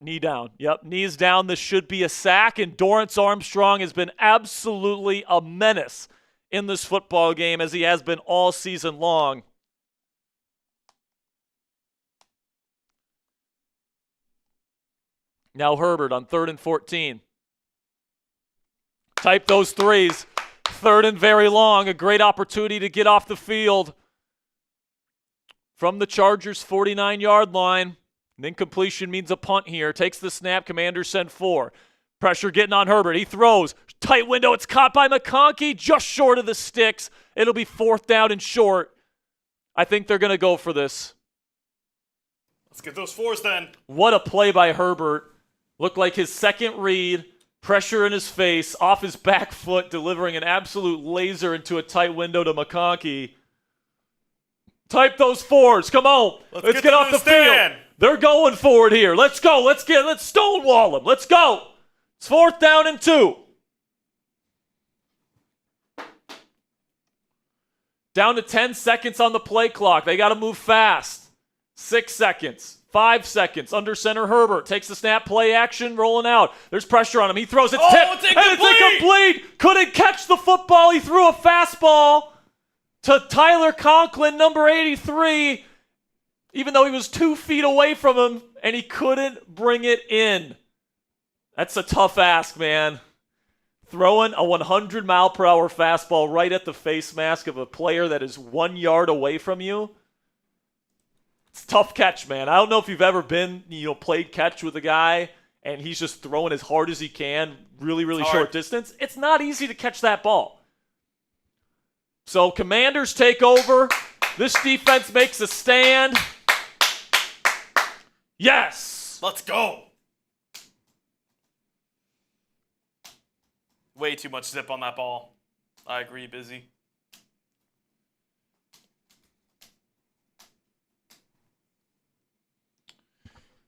knee down. Yep, knees down. This should be a sack, and Dorrance Armstrong has been absolutely a menace in this football game, as he has been all season long. Now Herbert on 3rd and 14. Type those 3s. 3rd and very long. A great opportunity to get off the field from the Chargers' 49-yard line. An incompletion means a punt here. Takes the snap. Commanders send 4. Pressure getting on Herbert. He throws. Tight window. It's caught by McConkey. Just short of the sticks. It'll be 4th down and short. I think they're going to go for this. Let's get those 4s then. What a play by Herbert. Looked like his second read. Pressure in his face. Off his back foot. Delivering an absolute laser into a tight window to McConkey. Type those 4s. Come on. Let's get off the field. They're going for it here. Let's go. Let's stonewall them. Let's go. It's 4th down and 2. Down to 10 seconds on the play clock. They got to move fast. 6 seconds. 5 seconds. Under center, Herbert takes the snap, play action, rolling out. There's pressure on him. He throws. It's tipped. It's incomplete. And it's incomplete. Couldn't catch the football. He threw a fastball to Tyler Conklin, number 83, even though he was 2 feet away from him, and he couldn't bring it in. That's a tough ask, man. Throwing a 100-mile-per-hour fastball right at the face mask of a player that is 1 yard away from you. It's a tough catch, man. I don't know if you've ever been, played catch with a guy and he's just throwing as hard as he can, really, really short distance. It's not easy to catch that ball. So Commanders take over. This defense makes a stand. Yes! Let's go. Way too much zip on that ball. I agree, Busy.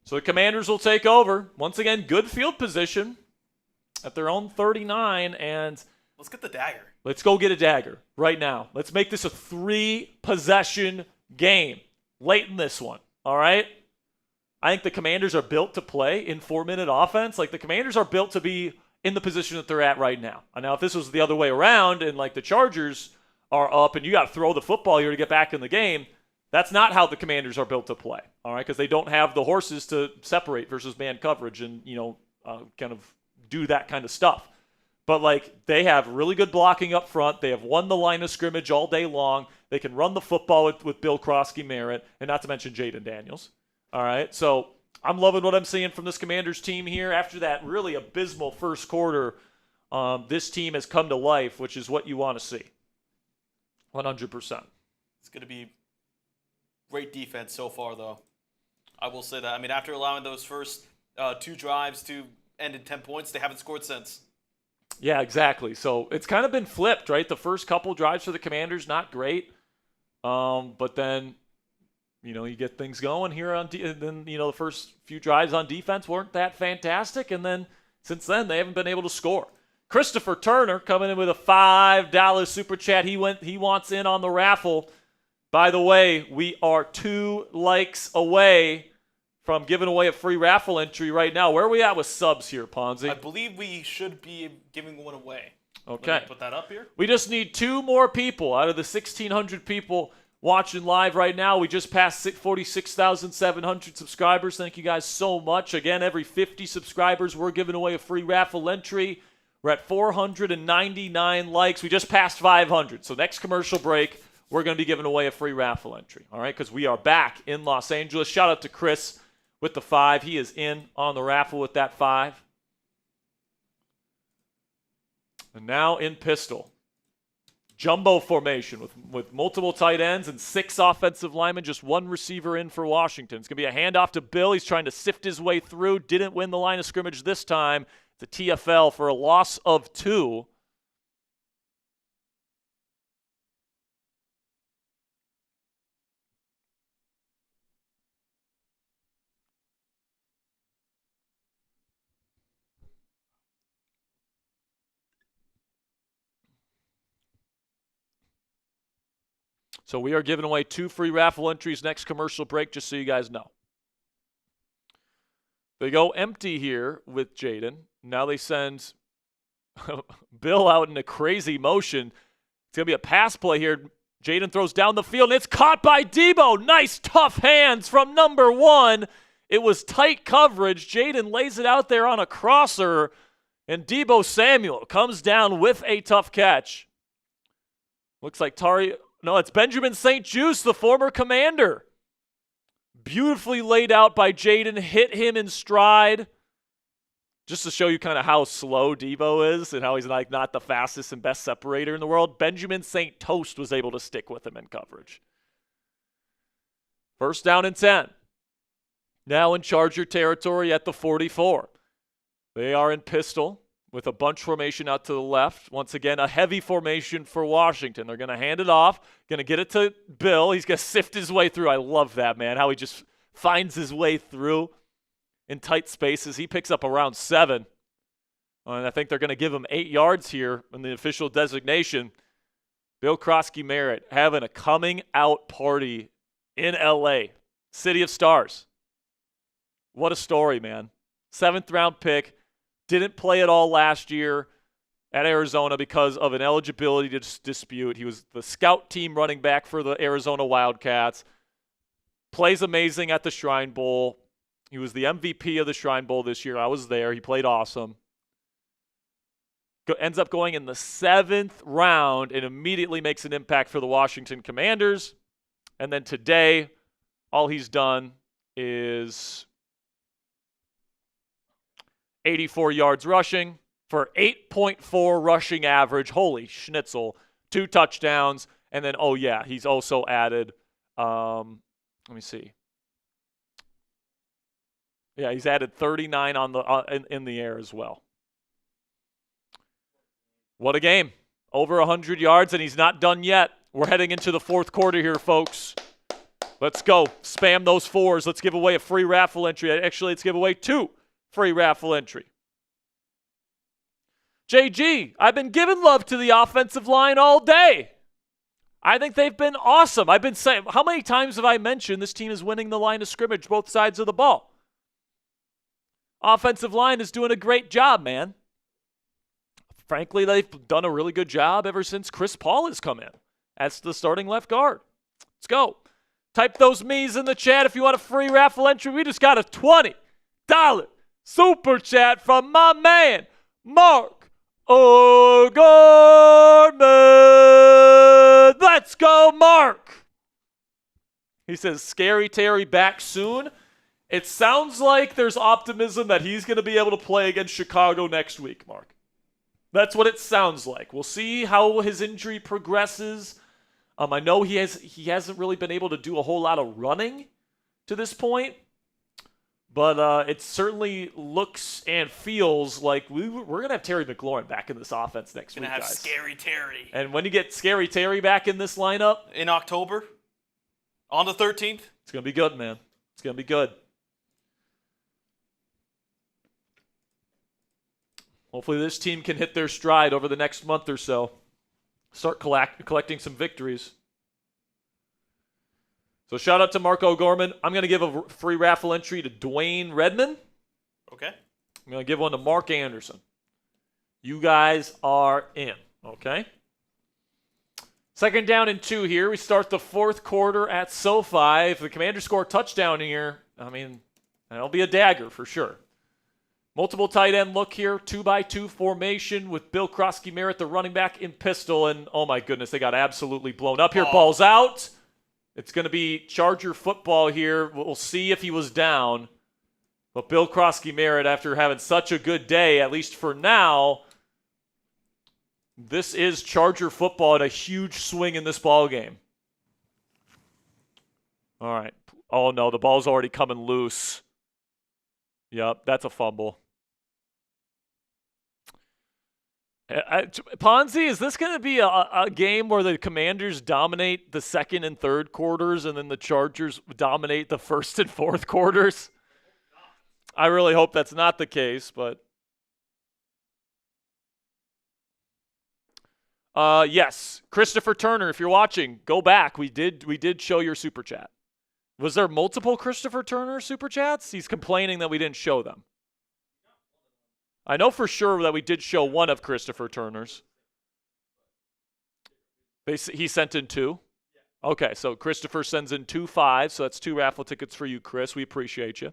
So the Commanders will take over. Once again, good field position at their own 39. And let's get the dagger. Let's go get a dagger right now. Let's make this a 3-possession game late in this one. All right? I think the Commanders are built to play in 4-minute offense. Like, the Commanders are built to be in the position that they're at right now. Now, if this was the other way around and, like, the Chargers are up and you got to throw the football here to get back in the game, that's not how the Commanders are built to play, all right? Because they don't have the horses to separate versus man coverage and, kind of do that kind of stuff. But, like, they have really good blocking up front. They have won the line of scrimmage all day long. They can run the football with Bill Krosky-Merritt, and not to mention Jaden Daniels. All right, so I'm loving what I'm seeing from this Commanders team here. After that really abysmal first quarter, this team has come to life, which is what you want to see. 100%. It's going to be great defense so far, though. I will say that. I mean, after allowing those first 2 drives to end in 10 points, they haven't scored since. Yeah, exactly. So it's kind of been flipped, right? The first couple drives for the Commanders, not great. But then, you get things going here on and then, the first few drives on defense weren't that fantastic. And then since then, they haven't been able to score. Christopher Turner coming in with a $5 super chat. He wants in on the raffle. By the way, we are 2 likes away from giving away a free raffle entry right now. Where are we at with subs here, Ponzi? I believe we should be giving one away. Okay. Let me put that up here. We just need 2 more people out of the 1,600 people watching live right now. We just passed 46,700 subscribers. Thank you guys so much. Again, every 50 subscribers, we're giving away a free raffle entry. We're at 499 likes. We just passed 500. So next commercial break, we're going to be giving away a free raffle entry, all right? Because we are back in Los Angeles. Shout out to Chris with the 5. He is in on the raffle with that 5. And now in pistol. Jumbo formation with multiple tight ends and 6 offensive linemen, just 1 receiver in for Washington. It's going to be a handoff to Bill. He's trying to sift his way through. Didn't win the line of scrimmage this time. It's a TFL for a loss of 2. So we are giving away 2 free raffle entries next commercial break, just so you guys know. They go empty here with Jaden. Now they send Bill out in a crazy motion. It's going to be a pass play here. Jaden throws down the field, and it's caught by Debo. Nice, tough hands from number 1. It was tight coverage. Jaden lays it out there on a crosser, and Debo Samuel comes down with a tough catch. Looks like No, it's Benjamin St. Juste, the former Commander. Beautifully laid out by Jaden, hit him in stride. Just to show you kind of how slow Debo is and how he's like not the fastest and best separator in the world, Benjamin St. Toast was able to stick with him in coverage. First down and 10. Now in Charger territory at the 44. They are in pistol with a bunch formation out to the left. Once again, a heavy formation for Washington. They're going to hand it off, going to get it to Bill. He's going to sift his way through. I love that, man, how he just finds his way through in tight spaces. He picks up around 7. And I think they're going to give him 8 yards here in the official designation. Bill Krosky-Merritt having a coming out party in L.A., City of Stars. What a story, man. 7th round pick. Didn't play at all last year at Arizona because of an eligibility dispute. He was the scout team running back for the Arizona Wildcats. Plays amazing at the Shrine Bowl. He was the MVP of the Shrine Bowl this year. I was there. He played awesome. ends up going in the 7th round and immediately makes an impact for the Washington Commanders. And then today, all he's done is 84 yards rushing for 8.4 rushing average. Holy schnitzel. 2 touchdowns. And then, he's also added, let me see. Yeah, he's added 39 on the in the air as well. What a game. Over 100 yards, and he's not done yet. We're heading into the 4th quarter here, folks. Let's go. Spam those 4s. Let's give away a free raffle entry. Actually, let's give away 2 free raffle entry. JG, I've been giving love to the offensive line all day. I think they've been awesome. I've been saying, how many times have I mentioned this team is winning the line of scrimmage both sides of the ball? Offensive line is doing a great job, man. Frankly, they've done a really good job ever since Chris Paul has come in as the starting left guard. Let's go. Type those me's in the chat if you want a free raffle entry. We just got a $20 super chat from my man, Mark O'Gorman. Let's go, Mark. He says, Scary Terry back soon. It sounds like there's optimism that he's going to be able to play against Chicago next week, Mark. That's what it sounds like. We'll see how his injury progresses. I know he hasn't really been able to do a whole lot of running to this point, but it certainly looks and feels like we're going to have Terry McLaurin back in this offense next week, guys. Gonna have Scary Terry. And when you get Scary Terry back in this lineup? In October, on the 13th. It's going to be good, man. It's going to be good. Hopefully this team can hit their stride over the next month or so. Start collecting some victories. So shout out to Mark O'Gorman. I'm going to give a free raffle entry to Dwayne Redman. Okay. I'm going to give one to Mark Anderson. You guys are in, okay? 2nd down and 2 here. We start the 4th quarter at SoFi. If the Commanders score a touchdown here, I mean, that'll be a dagger for sure. Multiple tight end look here, 2-by-2 formation with Bill Krosky-Merritt, the running back, in pistol. And, oh, my goodness, they got absolutely blown up here. Ball's out. It's going to be Charger football here. We'll see if he was down. But Bill Krosky-Merritt, after having such a good day, at least for now, this is Charger football and a huge swing in this ball game. All right. Oh, no, the ball's already coming loose. Yep, that's a fumble. Ponzi, is this going to be a game where the Commanders dominate the 2nd and 3rd quarters and then the Chargers dominate the 1st and 4th quarters? I really hope that's not the case, but yes, Christopher Turner, if you're watching, go back. We did show your super chat. Was there multiple Christopher Turner super chats? He's complaining that we didn't show them. I know for sure that we did show one of Christopher Turner's. He sent in 2. Okay, so Christopher sends in 2 5, so that's 2 raffle tickets for you, Chris. We appreciate you.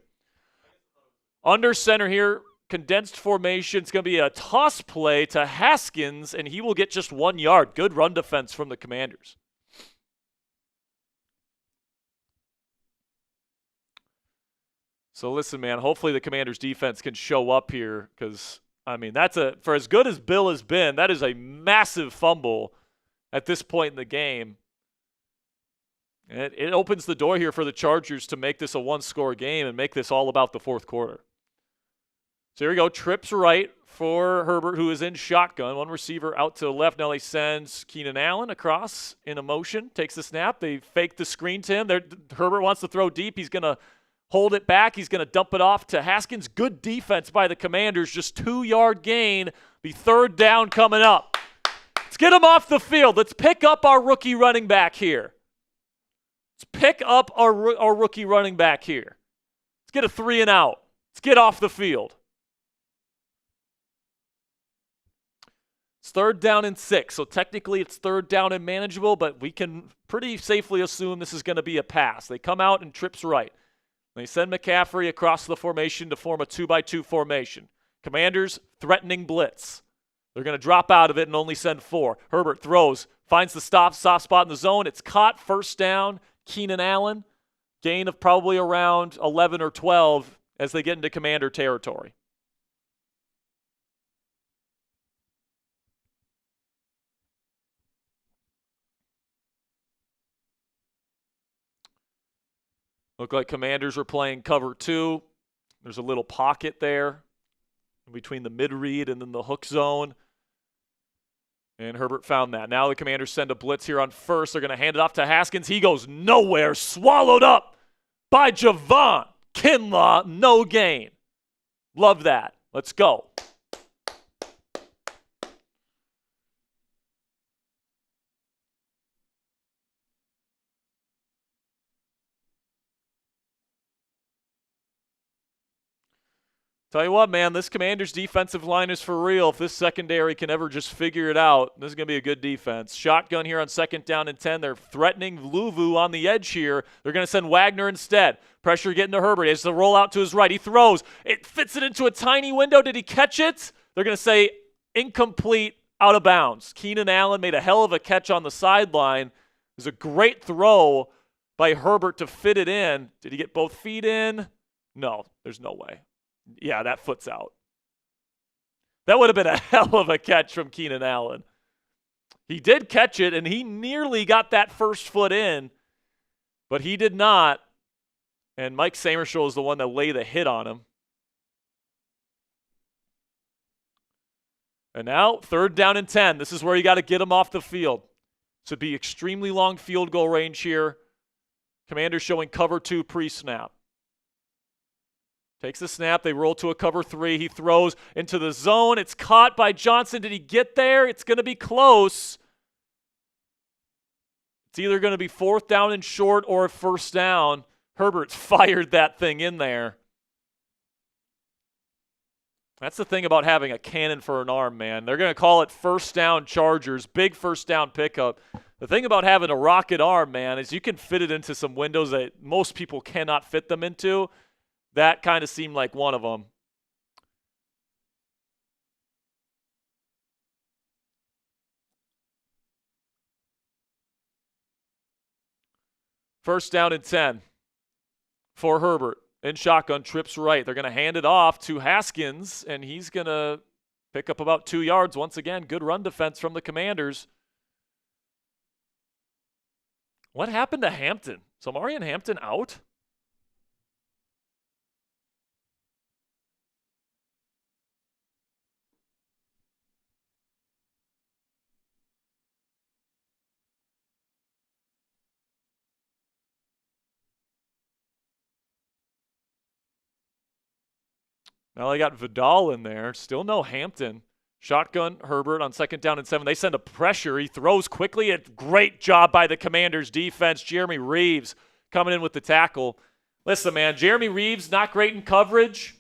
Under center here, condensed formation. It's going to be a toss play to Haskins, and he will get just 1 yard. Good run defense from the Commanders. So listen, man, hopefully the Commanders' defense can show up here because, I mean, for as good as Bill has been, that is a massive fumble at this point in the game. It opens the door here for the Chargers to make this a 1-score game and make this all about the 4th quarter. So here we go. Trips right for Herbert, who is in shotgun. 1 receiver out to the left. Now he sends Keenan Allen across in a motion. Takes the snap. They fake the screen to him. Herbert wants to throw deep. He's going to hold it back. He's going to dump it off to Haskins. Good defense by the Commanders. Just 2-yard gain. The 3rd down coming up. Let's get him off the field. Let's pick up our rookie running back here. Let's pick up our rookie running back here. Let's get a 3 and out. Let's get off the field. It's 3rd down and 6. So technically it's 3rd down and manageable, but we can pretty safely assume this is going to be a pass. They come out and trips right. They send McCaffrey across the formation to form a 2-by-2 formation. Commanders threatening blitz. They're going to drop out of it and only send 4. Herbert throws, finds the soft spot in the zone. It's caught, first down. Keenan Allen, gain of probably around 11 or 12 as they get into Commander territory. Look like Commanders are playing cover 2. There's a little pocket there between the mid-read and then the hook zone. And Herbert found that. Now the Commanders send a blitz here on first. They're going to hand it off to Haskins. He goes nowhere. Swallowed up by Javon Kinlaw. No gain. Love that. Let's go. Tell you what, man, this Commanders defensive line is for real. If this secondary can ever just figure it out, this is going to be a good defense. Shotgun here on second down and 10. They're threatening Luvu on the edge here. They're going to send Wagner instead. Pressure getting to Herbert. He has to roll out to his right. He throws. It fits it into a tiny window. Did he catch it? They're going to say incomplete, out of bounds. Keenan Allen made a hell of a catch on the sideline. It was a great throw by Herbert to fit it in. Did he get both feet in? No, there's no way. Yeah, that foot's out. That would have been a hell of a catch from Keenan Allen. He did catch it, and he nearly got that first foot in, but he did not. And Mike Samershaw is the one that laid the hit on him. And now, third down and 10. This is where you got to get him off the field. This would be extremely long field goal range here. Commanders showing cover 2 pre-snap. Takes the snap. They roll to a cover 3. He throws into the zone. It's caught by Johnson. Did he get there? It's going to be close. It's either going to be fourth down and short or a first down. Herbert fired that thing in there. That's the thing about having a cannon for an arm, man. They're going to call it first down Chargers, big first down pickup. The thing about having a rocket arm, man, is you can fit it into some windows that most people cannot fit them into. That kind of seemed like one of them. First down and 10 for Herbert. In shotgun, trips right. They're going to hand it off to Haskins, and he's going to pick up about 2 yards. Once again, good run defense from the Commanders. What happened to Hampton? So Marion Hampton out? Now they got Vidal in there. Still no Hampton. Shotgun Herbert on second down and 7. They send a pressure. He throws quickly. A great job by the Commanders defense. Jeremy Reeves coming in with the tackle. Listen, man, Jeremy Reeves, not great in coverage.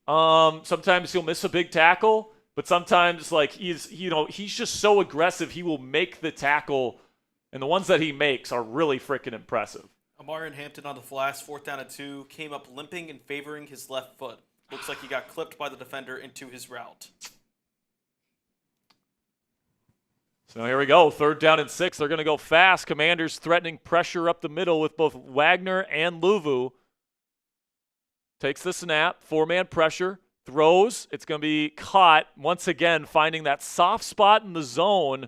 Sometimes he'll miss a big tackle, but sometimes like he's just so aggressive he will make the tackle, and the ones that he makes are really freaking impressive. Amarian Hampton on the flash, fourth down and 2, came up limping and favoring his left foot. Looks like he got clipped by the defender into his route. So here we go. Third down and 6. They're going to go fast. Commanders threatening pressure up the middle with both Wagner and Luvu. Takes the snap. 4-man pressure. Throws. It's going to be caught. Once again, finding that soft spot in the zone.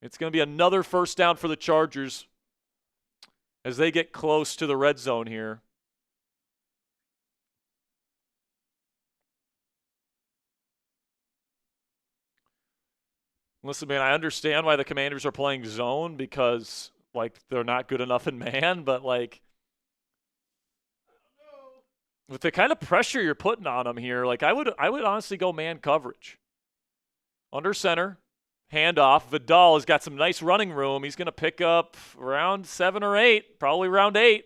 It's going to be another first down for the Chargers as they get close to the red zone here. Listen, man, I understand why the Commanders are playing zone because, like, they're not good enough in man, but, like, with the kind of pressure you're putting on them here, like, I would honestly go man coverage. Under center, handoff. Vidal has got some nice running room. He's going to pick up around 7 or 8, probably around 8.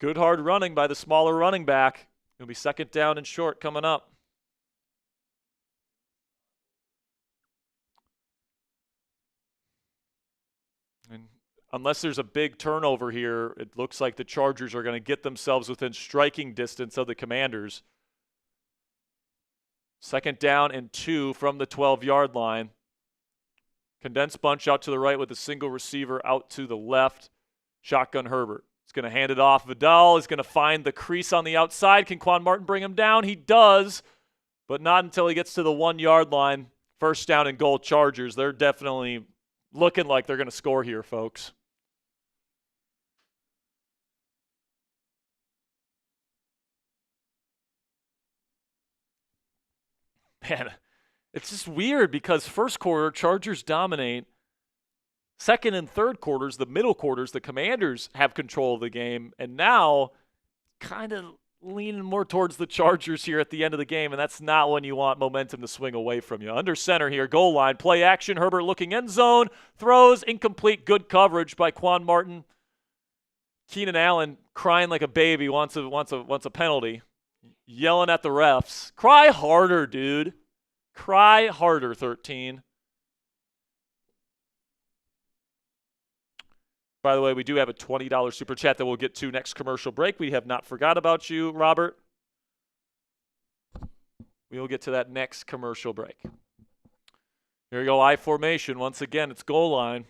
Good hard running by the smaller running back. It'll be second down and short coming up. And unless there's a big turnover here, it looks like the Chargers are going to get themselves within striking distance of the Commanders. 2nd down and 2 from the 12-yard line. Condensed bunch out to the right with a single receiver out to the left. Shotgun Herbert. He's going to hand it off. Vidal is going to find the crease on the outside. Can Quan Martin bring him down? He does, but not until he gets to the 1-yard line. 1st down and goal, Chargers. They're definitely looking like they're going to score here, folks. Man, it's just weird because first quarter, Chargers dominate. Second and third quarters, the middle quarters, the Commanders have control of the game. And now kind of leaning more towards the Chargers here at the end of the game, and that's not when you want momentum to swing away from you. Under center here, goal line, play action, Herbert looking end zone, throws, incomplete, good coverage by Quan Martin. Keenan Allen crying like a baby, wants a penalty, yelling at the refs. Cry harder, dude. Cry harder, 13. By the way, we do have a $20 super chat that we'll get to next commercial break. We have not forgot about you, Robert. We will get to that next commercial break. Here we go, I formation. Once again, it's goal line.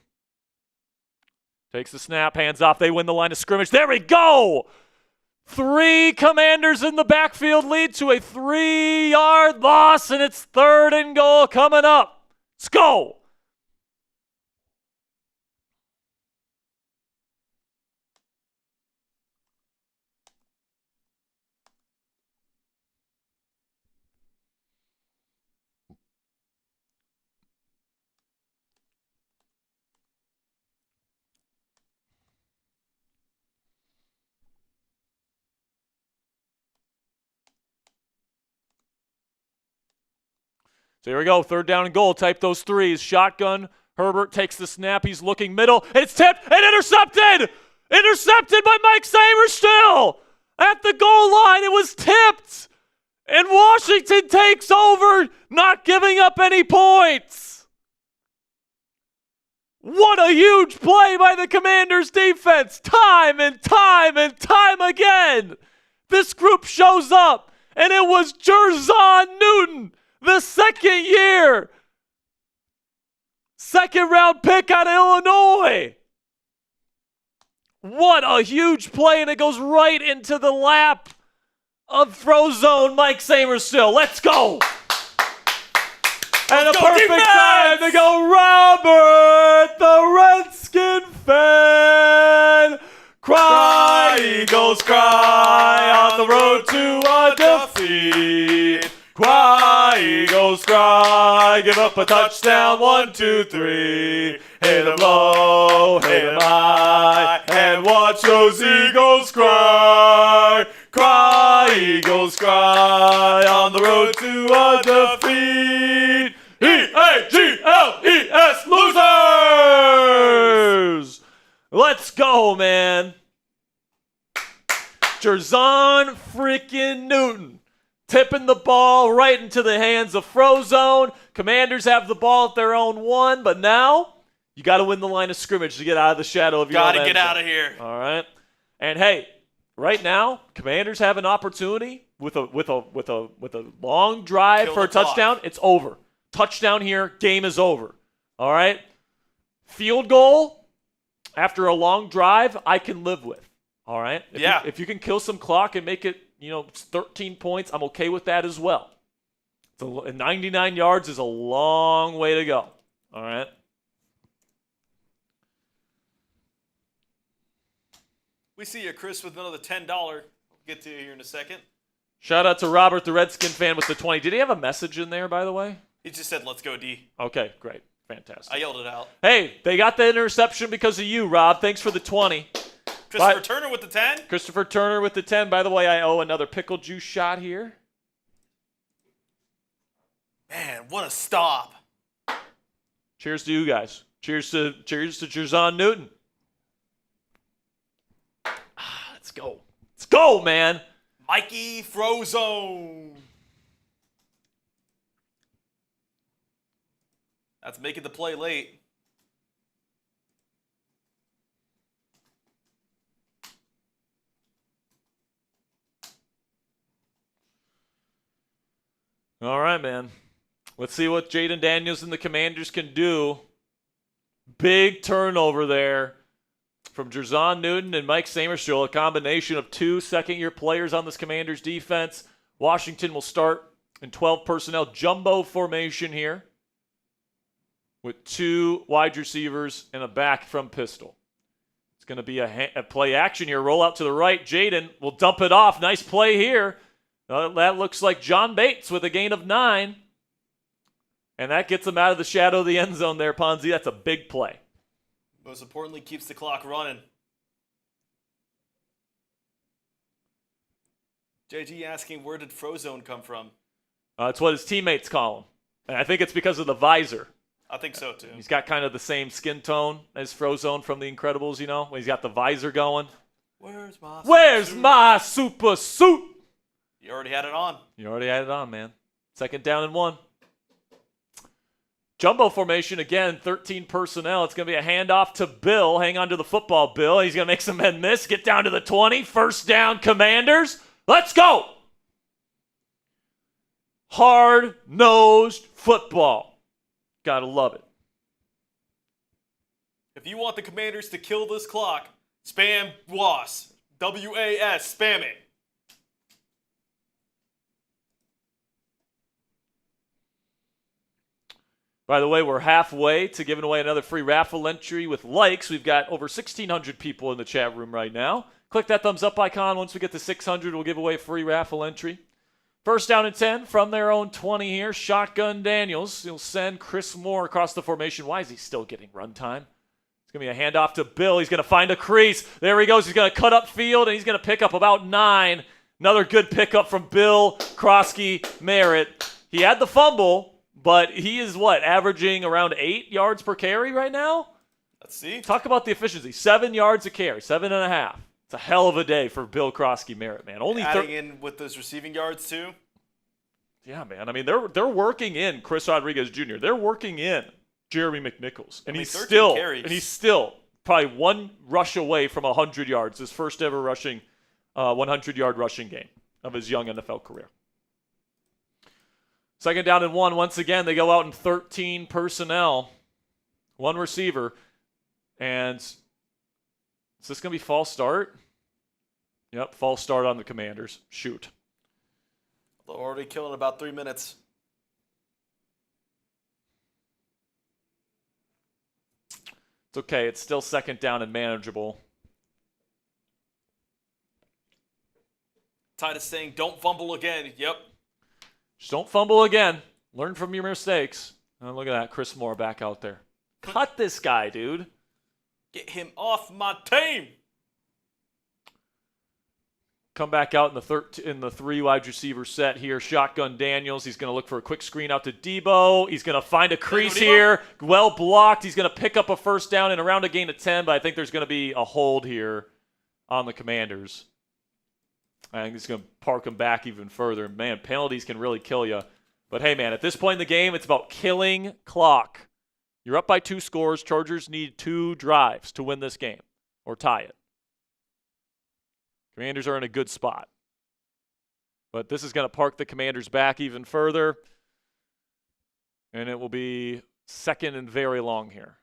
Takes the snap, hands off. They win the line of scrimmage. There we go! 3 Commanders in the backfield lead to a 3-yard loss, and it's 3rd and goal coming up. Let's go! So here we go, 3rd down and goal. Type those 3s. Shotgun. Herbert takes the snap. He's looking middle. And it's tipped and intercepted! Intercepted by Mike Samerstill! At the goal line, it was tipped! And Washington takes over, not giving up any points! What a huge play by the Commanders defense! Time and time and time again! This group shows up, and it was Jerzon Newton! The 2nd year, 2nd round pick out of Illinois. What a huge play, and it goes right into the lap of Frozone Mike Samerstill. Let's go. And a perfect time to go, Robert, the Redskin fan. Cry, Eagles, cry on the road to a defeat. Cry, Eagles, cry, give up a touchdown, 1, 2, 3. Hit 'em low, hit 'em high, and watch those Eagles cry. Cry, Eagles, cry, on the road to a defeat. E-A-G-L-E-S, losers! Let's go, man. Jerzon freaking Newton. Tipping the ball right into the hands of Frozone. Commanders have the ball at their own 1, but now you got to win the line of scrimmage to get out of the shadow of your own Got to get out of here. All right. And hey, right now, Commanders have an opportunity with a long drive Kill for a the clock. touchdown. It's over. Touchdown here, game is over. All right. Field goal after a long drive, I can live with. All right. If you can kill some clock and make it, 13 points, I'm okay with that as well. 99 yards is a long way to go. All right. We see you, Chris, with another $10. We'll get to you here in a second. Shout out to Robert, the Redskin fan, with the 20. Did he have a message in there, by the way? He just said, "Let's go, D." Okay, great. Fantastic. I yelled it out. Hey, they got the interception because of you, Rob. Thanks for the 20. Christopher Turner with the 10. Christopher Turner with the 10. By the way, I owe another pickle juice shot here. Man, what a stop. Cheers to you guys. Cheers to Jerzon Newton. Let's go. Let's go, man. Mikey Frozone. That's making the play late. All right, man. Let's see what Jaden Daniels and the Commanders can do. Big turnover there from Jerzon Newton and Mike Samerstroll, a combination of 2 second-year players on this Commanders defense. Washington will start in 12 personnel jumbo formation here with 2 wide receivers and a back from pistol. It's going to be a play action here. Roll out to the right. Jaden will dump it off. Nice play here. That looks like John Bates with a gain of 9. And that gets him out of the shadow of the end zone there, Ponzi. That's a big play. Most importantly, keeps the clock running. JG asking, where did Frozone come from? It's what his teammates call him. And I think it's because of the visor. I think so, too. He's got kind of the same skin tone as Frozone from The Incredibles, you know, when he's got the visor going. Where's my super suit? You already had it on. You already had it on, man. 2nd down and 1. Jumbo formation, again, 13 personnel. It's going to be a handoff to Bill. Hang on to the football, Bill. He's going to make some men miss. Get down to the 20. 1st down, Commanders. Let's go! Hard-nosed football. Gotta love it. If you want the Commanders to kill this clock, spam WAS. W-A-S. Spam it. By the way, we're halfway to giving away another free raffle entry with likes. We've got over 1,600 people in the chat room right now. Click that thumbs up icon. Once we get to 600, we'll give away a free raffle entry. 1st down and 10 from their own 20 here. Shotgun Daniels. He'll send Chris Moore across the formation. Why is he still getting run time? It's going to be a handoff to Bill. He's going to find a crease. There he goes. He's going to cut up field, and he's going to pick up about 9. Another good pickup from Bill Krosky Merritt. He had the fumble, but he is averaging around 8 yards per carry right now? Let's see. Talk about the efficiency. 7 yards a carry, 7.5. It's a hell of a day for Bill Krosky Merritt, man. Only adding in with those receiving yards too. Yeah, man. I mean, they're working in Chris Rodriguez Jr. They're working in Jeremy McNichols, and he's still probably 1 rush away from 100 yards. His first ever rushing 100-yard rushing game of his young NFL career. 2nd down and 1. Once again, they go out in 13 personnel, 1 receiver, and is this going to be false start? Yep, false start on the Commanders. Shoot. They're already killing about 3 minutes. It's okay. It's still 2nd down and manageable. Titus saying, don't fumble again. Yep. Just don't fumble again. Learn from your mistakes. Oh, look at that. Chris Moore back out there. Cut this guy, dude. Get him off my team. Come back out in the 3 wide receiver set here. Shotgun Daniels. He's going to look for a quick screen out to Debo. He's going to find a crease here. Well blocked. He's going to pick up a 1st down and around a gain of 10, but I think there's going to be a hold here on the Commanders. I think he's going to park him back even further. Man, penalties can really kill you. But hey, man, at this point in the game, it's about killing clock. You're up by 2 scores. Chargers need 2 drives to win this game or tie it. Commanders are in a good spot. But this is going to park the Commanders back even further. And it will be 2nd and very long here.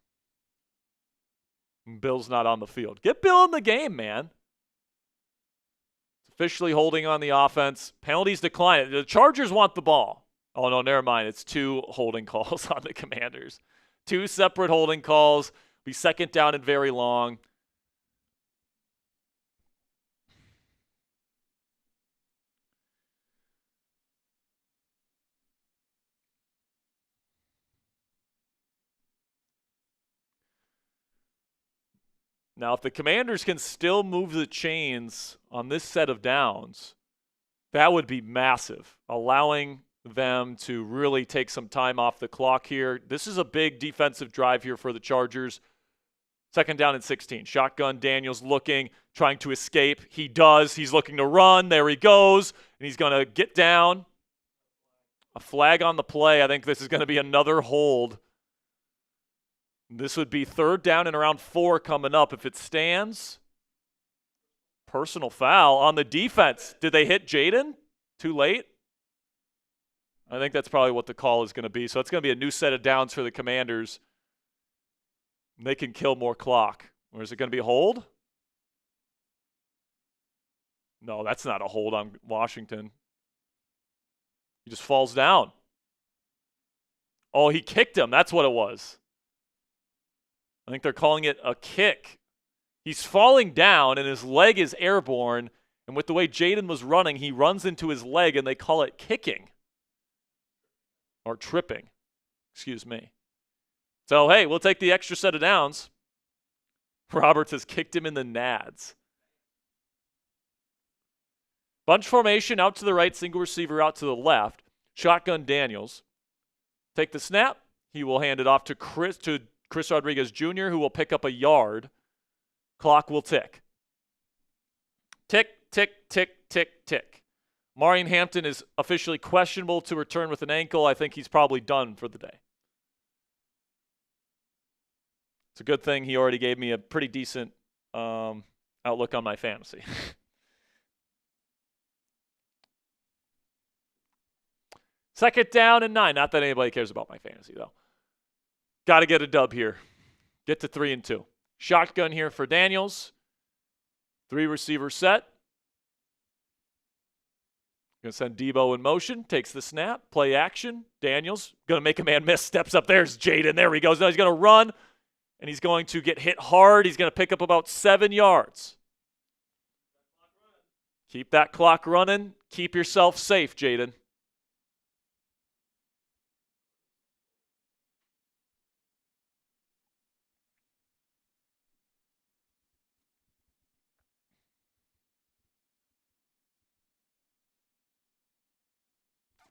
Bill's not on the field. Get Bill in the game, man. It's officially holding on the offense. Penalties decline. The Chargers want the ball. Oh, no, never mind. It's 2 holding calls on the Commanders. 2 separate holding calls. Be 2nd down and very long. Now, if the Commanders can still move the chains on this set of downs, that would be massive, allowing them to really take some time off the clock here. This is a big defensive drive here for the Chargers. 2nd down and 16. Shotgun Daniels looking, trying to escape. He does. He's looking to run. There he goes. And he's going to get down. A flag on the play. I think this is going to be another hold. This would be 3rd down and around 4 coming up. If it stands, personal foul on the defense. Did they hit Jaden? Too late? I think that's probably what the call is going to be. So it's going to be a new set of downs for the Commanders. They can kill more clock. Or is it going to be a hold? No, that's not a hold on Washington. He just falls down. Oh, he kicked him. That's what it was. I think they're calling it a kick. He's falling down, and his leg is airborne. And with the way Jaden was running, he runs into his leg, and they call it kicking. Or tripping. Excuse me. So, hey, we'll take the extra set of downs. Roberts has kicked him in the nads. Bunch formation out to the right, single receiver out to the left. Shotgun Daniels. Take the snap. He will hand it off to Chris Rodriguez Jr., who will pick up a yard. Clock will tick. Tick, tick, tick, tick, tick. Marion Hampton is officially questionable to return with an ankle. I think he's probably done for the day. It's a good thing he already gave me a pretty decent outlook on my fantasy. Second down and 9. Not that anybody cares about my fantasy, though. Got to get a dub here. Get to 3-2. Shotgun here for Daniels. 3 receiver set. Going to send Debo in motion. Takes the snap. Play action. Daniels going to make a man miss. Steps up. There's Jaden. There he goes. Now he's going to run. And he's going to get hit hard. He's going to pick up about 7 yards. Keep that clock running. Keep yourself safe, Jaden.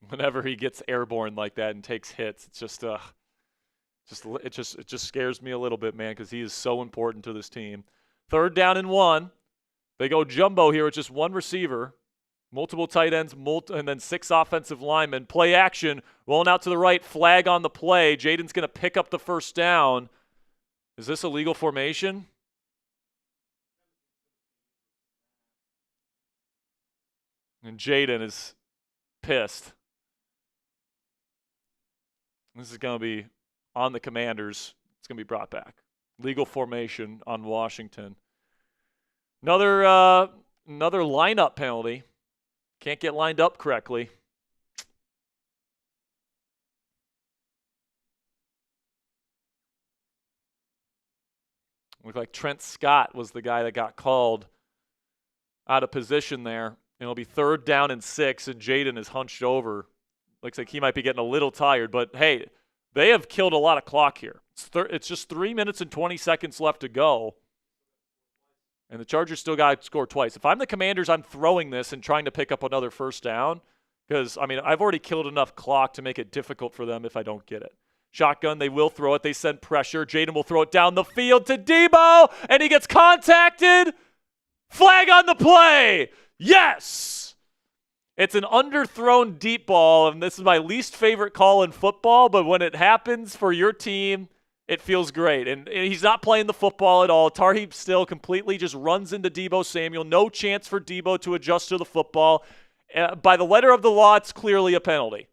Whenever he gets airborne like that and takes hits, it's just it just scares me a little bit, man, because he is so important to this team. 3rd down and 1. They go jumbo here with just 1 receiver, multiple tight ends, and then 6 offensive linemen. Play action, rolling out to the right, flag on the play. Jaden's going to pick up the first down. Is this a legal formation? And Jaden is pissed. This is going to be on the Commanders. It's going to be brought back. Legal formation on Washington. Another lineup penalty. Can't get lined up correctly. Looked like Trent Scott was the guy that got called out of position there. It'll be 3rd down and 6, and Jaden is hunched over. Looks like he might be getting a little tired, but hey, they have killed a lot of clock here. It's just 3 minutes and 20 seconds left to go, and the Chargers still got to score twice. If I'm the Commanders, I'm throwing this and trying to pick up another first down because, I mean, I've already killed enough clock to make it difficult for them if I don't get it. Shotgun, they will throw it. They send pressure. Jaden will throw it down the field to Debo, and he gets contacted. Flag on the play. Yes! It's an underthrown deep ball, and this is my least favorite call in football, but when it happens for your team, it feels great. And he's not playing the football at all. Tarheeb still completely just runs into Debo Samuel. No chance for Debo to adjust to the football. By the letter of the law, it's clearly a penalty.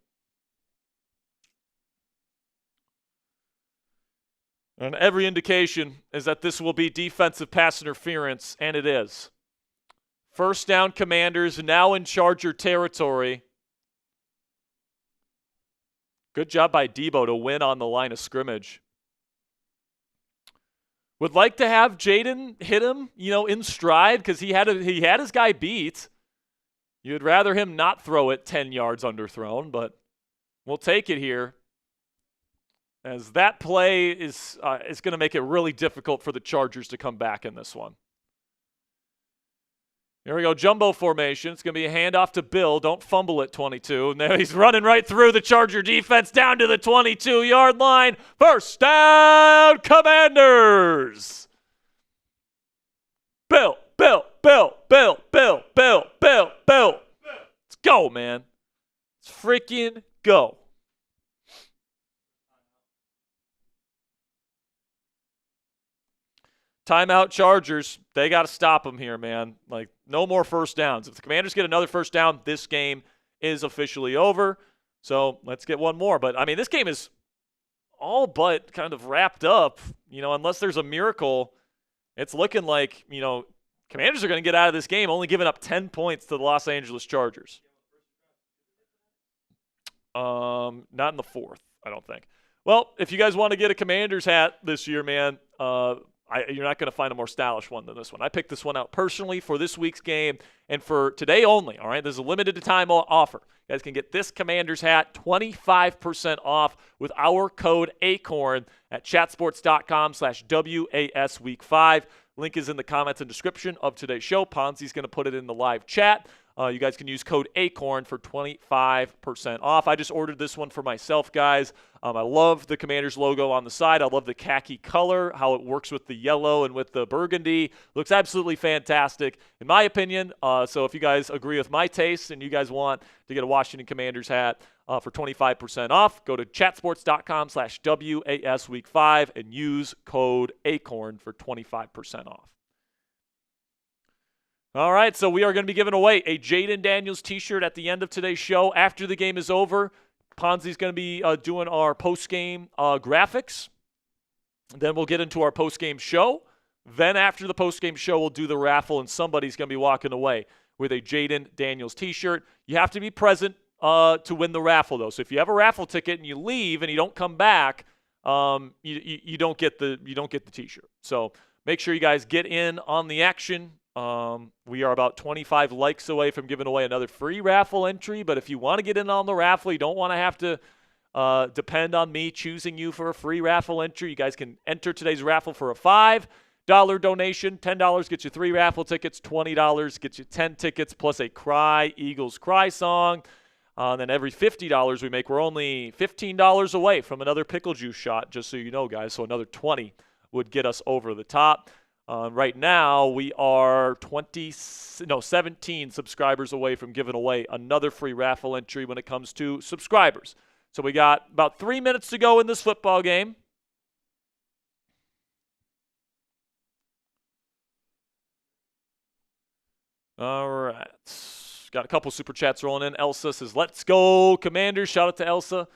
And every indication is that this will be defensive pass interference, and it is. First down, Commanders, now in Charger territory. Good job by Debo to win on the line of scrimmage. Would like to have Jaden hit him, in stride because he had his guy beat. You'd rather him not throw it 10 yards underthrown, but we'll take it here. As that play is going to make it really difficult for the Chargers to come back in this one. Here we go, jumbo formation. It's going to be a handoff to Bill. Don't fumble at 22. And now he's running right through the Charger defense down to the 22-yard line. First down, Commanders. Bill. Let's go, man. Let's freaking go. Timeout Chargers. They got to stop them here, man. No more first downs. If the Commanders get another first down, this game is officially over. So let's get one more. But, I mean, this game is all but kind of wrapped up. Unless there's a miracle, it's looking like, Commanders are going to get out of this game only giving up 10 points to the Los Angeles Chargers. Not in the fourth, I don't think. Well, if you guys want to get a Commanders hat this year, man, you're not going to find a more stylish one than this one. I picked this one out personally for this week's game and for today only, all right? This is a limited time offer. You guys can get this Commanders hat 25% off with our code ACORN at chatsports.com/WAS Week 5. Link is in the comments and description of today's show. Ponzi's going to put it in the live chat. You guys can use code ACORN for 25% off. I just ordered this one for myself, guys. I love the Commanders logo on the side. I love the khaki color, how it works with the yellow and with the burgundy. Looks absolutely fantastic, in my opinion. So if you guys agree with my taste and you guys want to get a Washington Commanders hat for 25% off, go to chatsports.com/WAS Week 5 and use code ACORN for 25% off. All right, so we are going to be giving away a Jaden Daniels t-shirt at the end of today's show. After the game is over, Ponzi's going to be doing our post-game graphics. Then we'll get into our post-game show. Then after the post-game show, we'll do the raffle, and somebody's going to be walking away with a Jaden Daniels t-shirt. You have to be present to win the raffle, though. So if you have a raffle ticket and you leave and you don't come back, you don't get the t-shirt. So make sure you guys get in on the action. We are about 25 likes away from giving away another free raffle entry, but if you want to get in on the raffle, you don't want to have to depend on me choosing you for a free raffle entry, you guys can enter today's raffle for a $5 donation. $10 gets you 3 raffle tickets, $20 gets you 10 tickets plus a Cry Eagles Cry song. Then every $50 we make, we're only $15 away from another pickle juice shot, just so you know, guys. So another 20 would get us over the top. Right now, we are 17 subscribers away from giving away another free raffle entry when it comes to subscribers. So we got about 3 minutes to go in this football game. All right. Got a couple super chats rolling in. Elsa says, let's go, Commanders. Shout out to Elsa.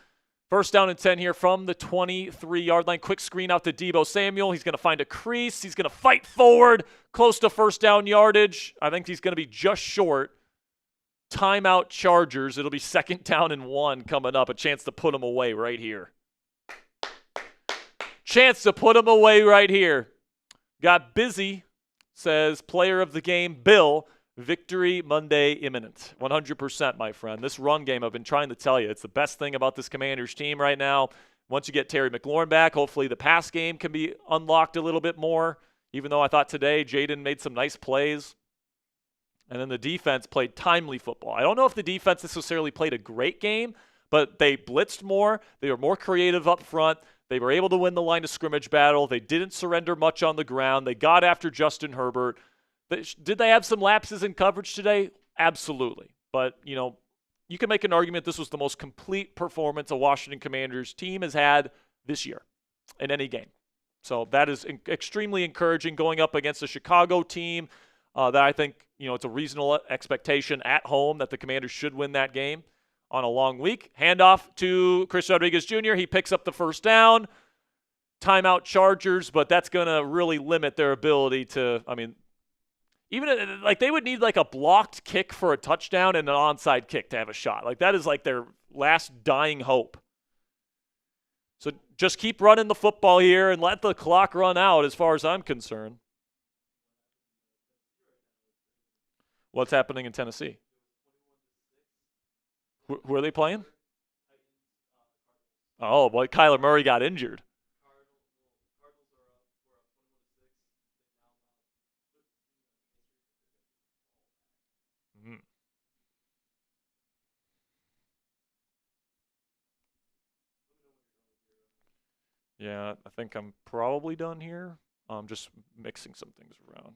First down and 10 here from the 23-yard line. Quick screen out to Deebo Samuel. He's going to find a crease. He's going to fight forward, close to first down yardage. I think he's going to be just short. Timeout Chargers. It'll be 2nd down and 1 coming up. A chance to put him away right here. Chance to put him away right here. Got busy, says player of the game, Bill. Victory Monday imminent. 100%, my friend. This run game, I've been trying to tell you, it's the best thing about this Commanders team right now. Once you get Terry McLaurin back, hopefully the pass game can be unlocked a little bit more, even though I thought today Jaden made some nice plays. And then the defense played timely football. I don't know if the defense necessarily played a great game, but they blitzed more. They were more creative up front. They were able to win the line of scrimmage battle. They didn't surrender much on the ground. They got after Justin Herbert. Did they have some lapses in coverage today? Absolutely. But, you can make an argument this was the most complete performance a Washington Commanders team has had this year in any game. So that is extremely encouraging going up against a Chicago team that I think, it's a reasonable expectation at home that the Commanders should win that game on a long week. Handoff to Chris Rodriguez Jr. He picks up the first down. Timeout Chargers, but that's going to really limit their ability to, even like they would need like a blocked kick for a touchdown and an onside kick to have a shot. Like that is like their last dying hope. So just keep running the football here and let the clock run out as far as I'm concerned. What's happening in Tennessee? Who are they playing? Oh, boy, Kyler Murray got injured. Yeah, I think I'm probably done here. I'm just mixing some things around.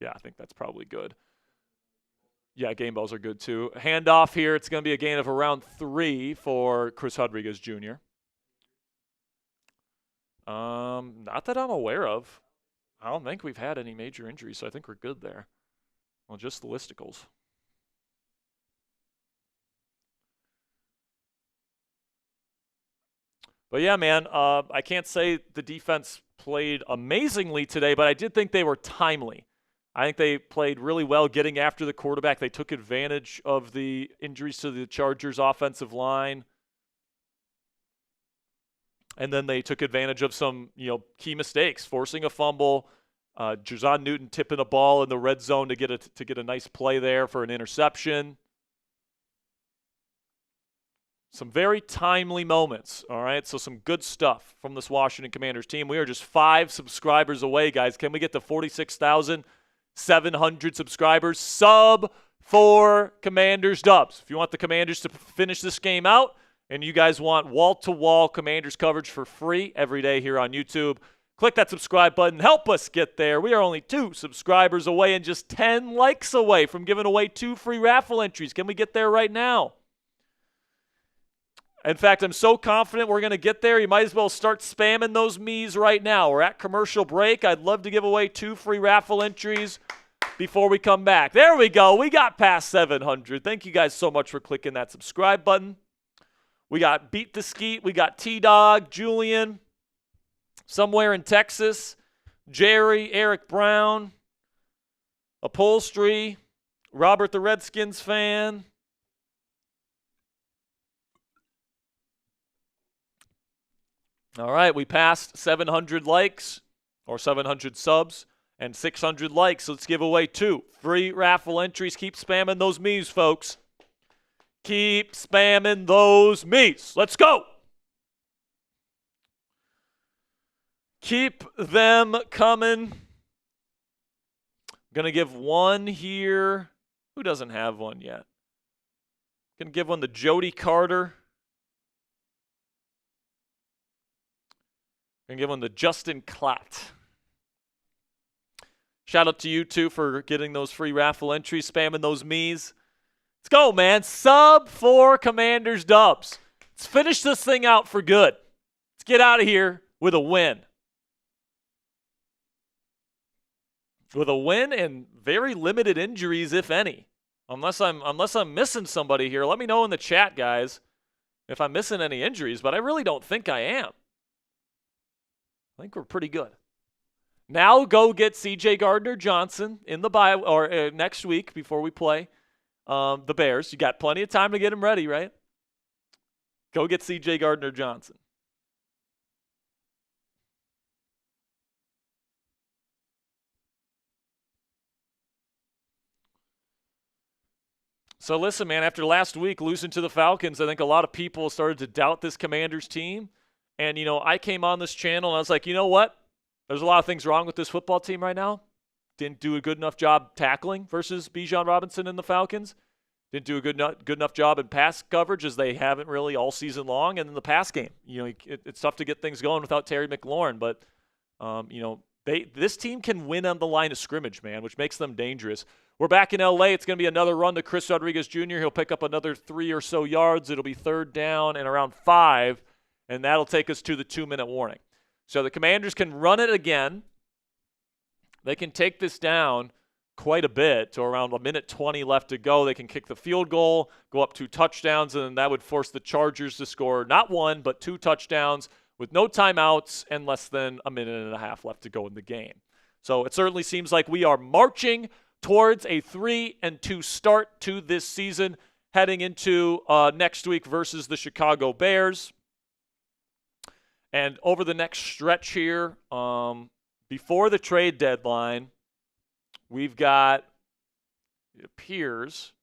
Yeah, I think that's probably good. Yeah, game balls are good too. Handoff here. It's going to be a gain of around 3 for Chris Rodriguez Jr. Not that I'm aware of. I don't think we've had any major injuries, so I think we're good there. Well, just the listicles. But yeah, man, I can't say the defense played amazingly today, but I did think they were timely. I think they played really well getting after the quarterback. They took advantage of the injuries to the Chargers' offensive line. And then they took advantage of some, key mistakes, forcing a fumble, Jazon Newton tipping a ball in the red zone to get a nice play there for an interception. Some very timely moments, all right? So some good stuff from this Washington Commanders team. We are just 5 subscribers away, guys. Can we get to 46,700 subscribers? Sub 4 Commanders dubs. If you want the Commanders to finish this game out and you guys want wall-to-wall Commanders coverage for free every day here on YouTube, click that subscribe button. Help us get there. We are only 2 subscribers away and just 10 likes away from giving away 2 free raffle entries. Can we get there right now? In fact, I'm so confident we're going to get there, you might as well start spamming those me's right now. We're at commercial break. I'd love to give away 2 free raffle entries before we come back. There we go. We got past 700. Thank you guys so much for clicking that subscribe button. We got Beat the Skeet. We got T-Dog, Julian, somewhere in Texas, Jerry, Eric Brown, Upholstery, Robert the Redskins fan. All right, we passed 700 likes or 700 subs and 600 likes. So let's give away 2 free raffle entries. Keep spamming those me's, folks. Keep spamming those me's. Let's go. Keep them coming. I'm going to give one here. Who doesn't have one yet? Going to give one to Jody Carter. Going to give one to Justin Klatt. Shout out to you two for getting those free raffle entries, spamming those me's. Let's go, man. Sub 4 Commanders dubs. Let's finish this thing out for good. Let's get out of here with a win. With a win and very limited injuries, if any. Unless I'm missing somebody here. Let me know in the chat, guys, if I'm missing any injuries, but I really don't think I am. I think we're pretty good. Now go get C.J. Gardner-Johnson in the bye or next week before we play the Bears. You got plenty of time to get him ready, right? Go get C.J. Gardner-Johnson. So listen, man, after last week losing to the Falcons, I think a lot of people started to doubt this Commanders team. And, I came on this channel and I was like, you know what? There's a lot of things wrong with this football team right now. Didn't do a good enough job tackling versus Bijan Robinson and the Falcons. Didn't do a good enough job in pass coverage, as they haven't really all season long. And in the pass game, it's tough to get things going without Terry McLaurin. But, this team can win on the line of scrimmage, man, which makes them dangerous. We're back in L.A. It's going to be another run to Chris Rodriguez Jr. He'll pick up another 3 or so yards. It'll be 3rd down and around 5. And that'll take us to the 2-minute warning. So the Commanders can run it again. They can take this down quite a bit to around 1:20 left to go. They can kick the field goal, go up 2 touchdowns, and then that would force the Chargers to score not 1 but 2 touchdowns with no timeouts and less than 1.5 minutes left to go in the game. So it certainly seems like we are marching towards a 3-2 start to this season, heading into next week versus the Chicago Bears. And over the next stretch here, before the trade deadline, we've got, it appears,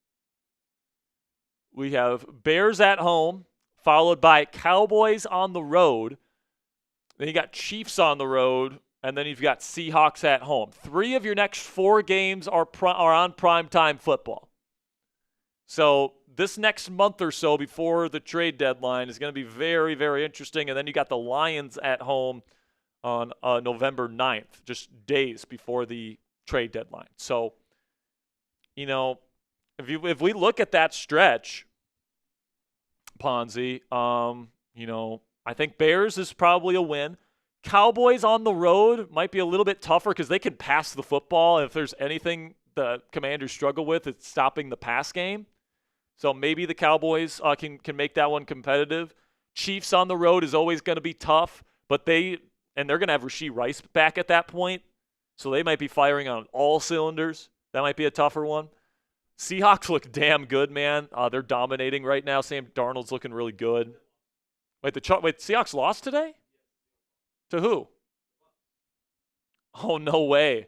we have Bears at home, followed by Cowboys on the road. Then you got Chiefs on the road, and then you've got Seahawks at home. 3 of your next 4 games are on primetime football. So this next month or so before the trade deadline is going to be very, very interesting. And then you got the Lions at home on November 9th, just days before the trade deadline. So, if we look at that stretch, Ponzi, I think Bears is probably a win. Cowboys on the road might be a little bit tougher because they can pass the football. If there's anything the Commanders struggle with, it's stopping the pass game. So maybe the Cowboys can make that one competitive. Chiefs on the road is always going to be tough, but they're going to have Rashee Rice back at that point, so they might be firing on all cylinders. That might be a tougher one. Seahawks look damn good, man. They're dominating right now. Sam Darnold's looking really good. Wait, Seahawks lost today? To who? Oh, no way.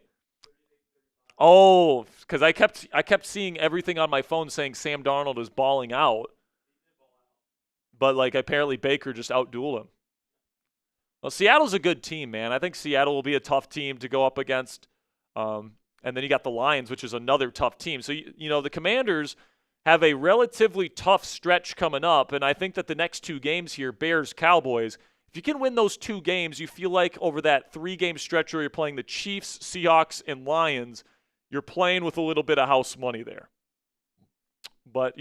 Oh, because I kept seeing everything on my phone saying Sam Darnold is balling out. But, like, apparently Baker just outdueled him. Well, Seattle's a good team, man. I think Seattle will be a tough team to go up against. And then you got the Lions, which is another tough team. So, the Commanders have a relatively tough stretch coming up. And I think that the next 2 games here, Bears, Cowboys, if you can win those 2 games, you feel like over that 3-game stretch where you're playing the Chiefs, Seahawks, and Lions, you're playing with a little bit of house money there. But,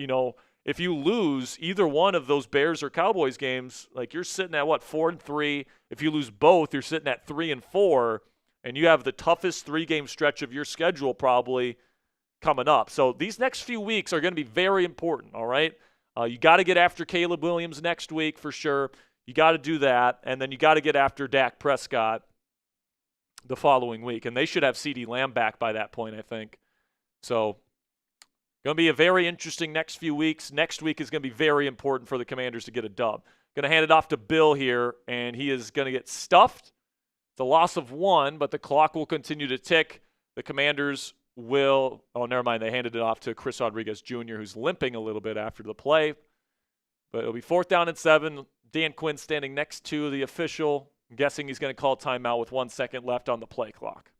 if you lose either one of those Bears or Cowboys games, like you're sitting at 4-3. If you lose both, you're sitting at 3-4, and you have the toughest 3-game stretch of your schedule probably coming up. So these next few weeks are going to be very important, all right? You got to get after Caleb Williams next week for sure. You got to do that, and then you got to get after Dak Prescott the following week. And they should have CeeDee Lamb back by that point, I think. So going to be a very interesting next few weeks. Next week is going to be very important for the Commanders to get a dub. Going to hand it off to Bill here, and he is going to get stuffed. It's a loss of 1, but the clock will continue to tick. The Commanders will – oh, never mind. They handed it off to Chris Rodriguez Jr., who's limping a little bit after the play. But it'll be 4th down and 7. Dan Quinn standing next to the official. I'm guessing he's going to call timeout with 1 second left on the play clock.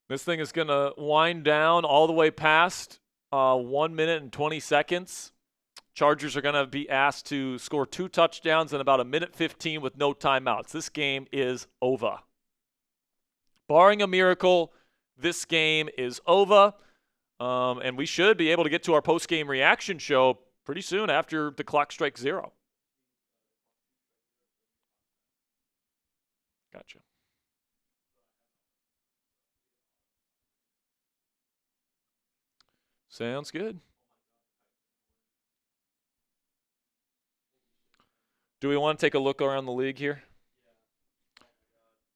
This thing is going to wind down all the way past 1 minute and 20 seconds. Chargers are going to be asked to score 2 touchdowns in about 1:15 with no timeouts. This game is over. Barring a miracle, this game is over. And we should be able to get to our post-game reaction show pretty soon after the clock strikes 0. Gotcha. Sounds good. Do we want to take a look around the league here?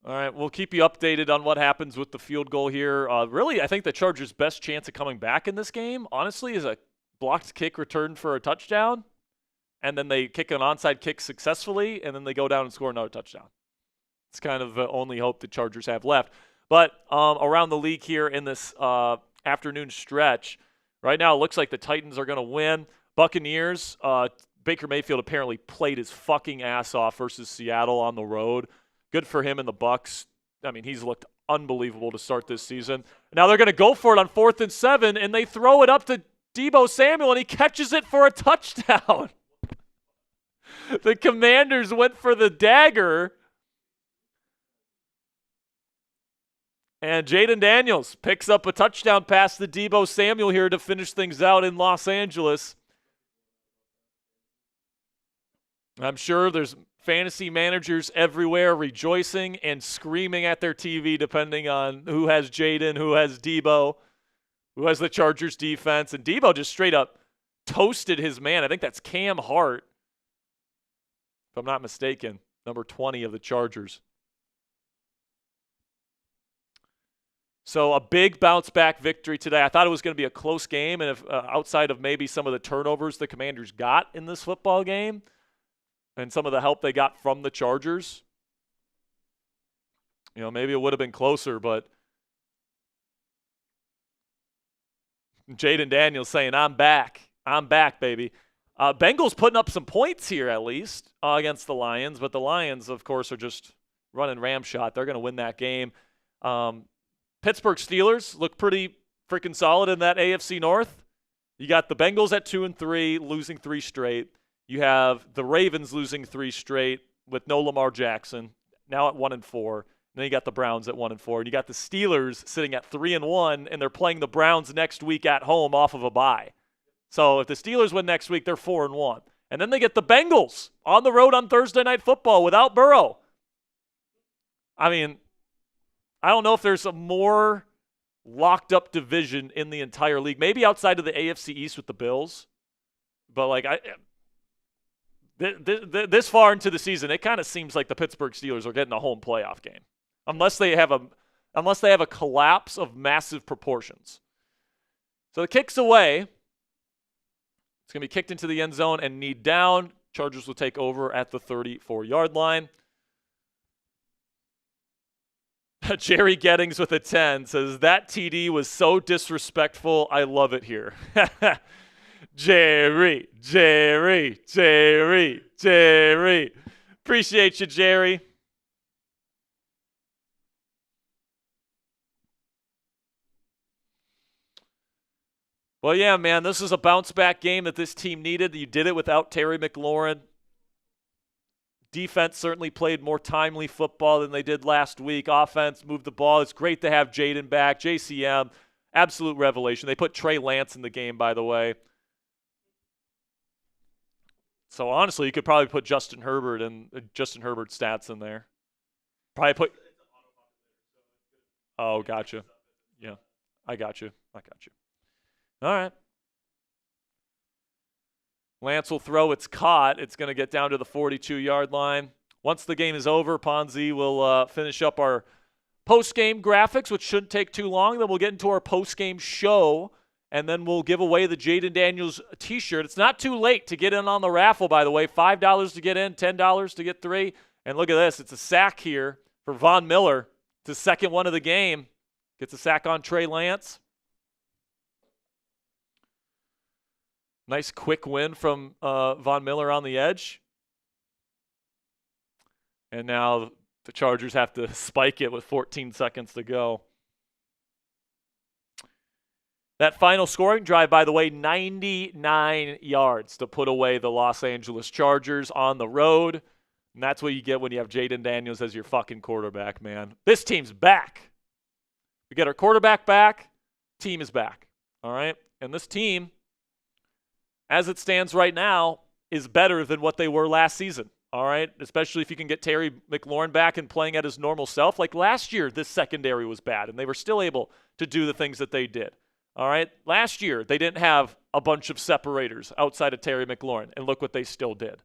All right, we'll keep you updated on what happens with the field goal here. Really, I think the Chargers' best chance of coming back in this game, honestly, is a blocked kick returned for a touchdown, and then they kick an onside kick successfully, and then they go down and score another touchdown. It's kind of the only hope the Chargers have left. But around the league here in this afternoon stretch, right now it looks like the Titans are going to win. Buccaneers, Baker Mayfield apparently played his fucking ass off versus Seattle on the road. Good for him and the Bucs. I mean, he's looked unbelievable to start this season. Now they're going to go for it on 4th and 7, and they throw it up to Deebo Samuel, and he catches it for a touchdown. The Commanders went for the dagger. And Jaden Daniels picks up a touchdown pass to Deebo Samuel here to finish things out in Los Angeles. I'm sure there's fantasy managers everywhere rejoicing and screaming at their TV depending on who has Jaden, who has Deebo, who has the Chargers defense. And Deebo just straight up toasted his man. I think that's Cam Hart, if I'm not mistaken, number 20 of the Chargers. So a big bounce-back victory today. I thought it was going to be a close game, and if outside of maybe some of the turnovers the Commanders got in this football game and some of the help they got from the Chargers, maybe it would have been closer, but Jaden Daniels saying, I'm back. I'm back, baby. Bengals putting up some points here at least against the Lions, but the Lions, of course, are just running ramshot. They're going to win that game. Pittsburgh Steelers look pretty freaking solid in that AFC North. You got the Bengals at 2-3, losing 3 straight. You have the Ravens losing 3 straight with no Lamar Jackson, now at 1-4. And then you got the Browns at 1-4. And you got the Steelers sitting at 3-1, and they're playing the Browns next week at home off of a bye. So if the Steelers win next week, they're 4-1. And then they get the Bengals on the road on Thursday Night Football without Burrow. I mean, I don't know if there's a more locked up division in the entire league, maybe outside of the AFC East with the Bills. But like this far into the season, it kind of seems like the Pittsburgh Steelers are getting a home playoff game, unless they have a collapse of massive proportions. So the kick's away. It's going to be kicked into the end zone and kneed down. Chargers will take over at the 34-yard line. Jerry Gettings with a 10 says, that TD was so disrespectful. I love it here. Jerry. Appreciate you, Jerry. Well, yeah, man, this is a bounce-back game that this team needed. You did it without Terry McLaurin. Defense certainly played more timely football than they did last week. Offense moved the ball. It's great to have Jaden back. JCM, absolute revelation. They put Trey Lance in the game, by the way. So, honestly, you could probably put Justin Herbert stats in there. Probably put – oh, gotcha. Yeah, I got you. All right. Lance will throw. It's caught. It's going to get down to the 42-yard line. Once the game is over, Ponzi will finish up our post-game graphics, which shouldn't take too long. Then we'll get into our post-game show, and then we'll give away the Jaden Daniels T-shirt. It's not too late to get in on the raffle, by the way. $5 to get in, $10 to get 3. And look at this. It's a sack here for Von Miller. It's his second one of the game. Gets a sack on Trey Lance. Nice quick win from Von Miller on the edge. And now the Chargers have to spike it with 14 seconds to go. That final scoring drive, by the way, 99 yards to put away the Los Angeles Chargers on the road. And that's what you get when you have Jaden Daniels as your fucking quarterback, man. This team's back. We get our quarterback back. Team is back. All right? And this team, as it stands right now, is better than what they were last season, all right? Especially if you can get Terry McLaurin back and playing at his normal self. Like last year, this secondary was bad, and they were still able to do the things that they did, all right? Last year, they didn't have a bunch of separators outside of Terry McLaurin, and look what they still did.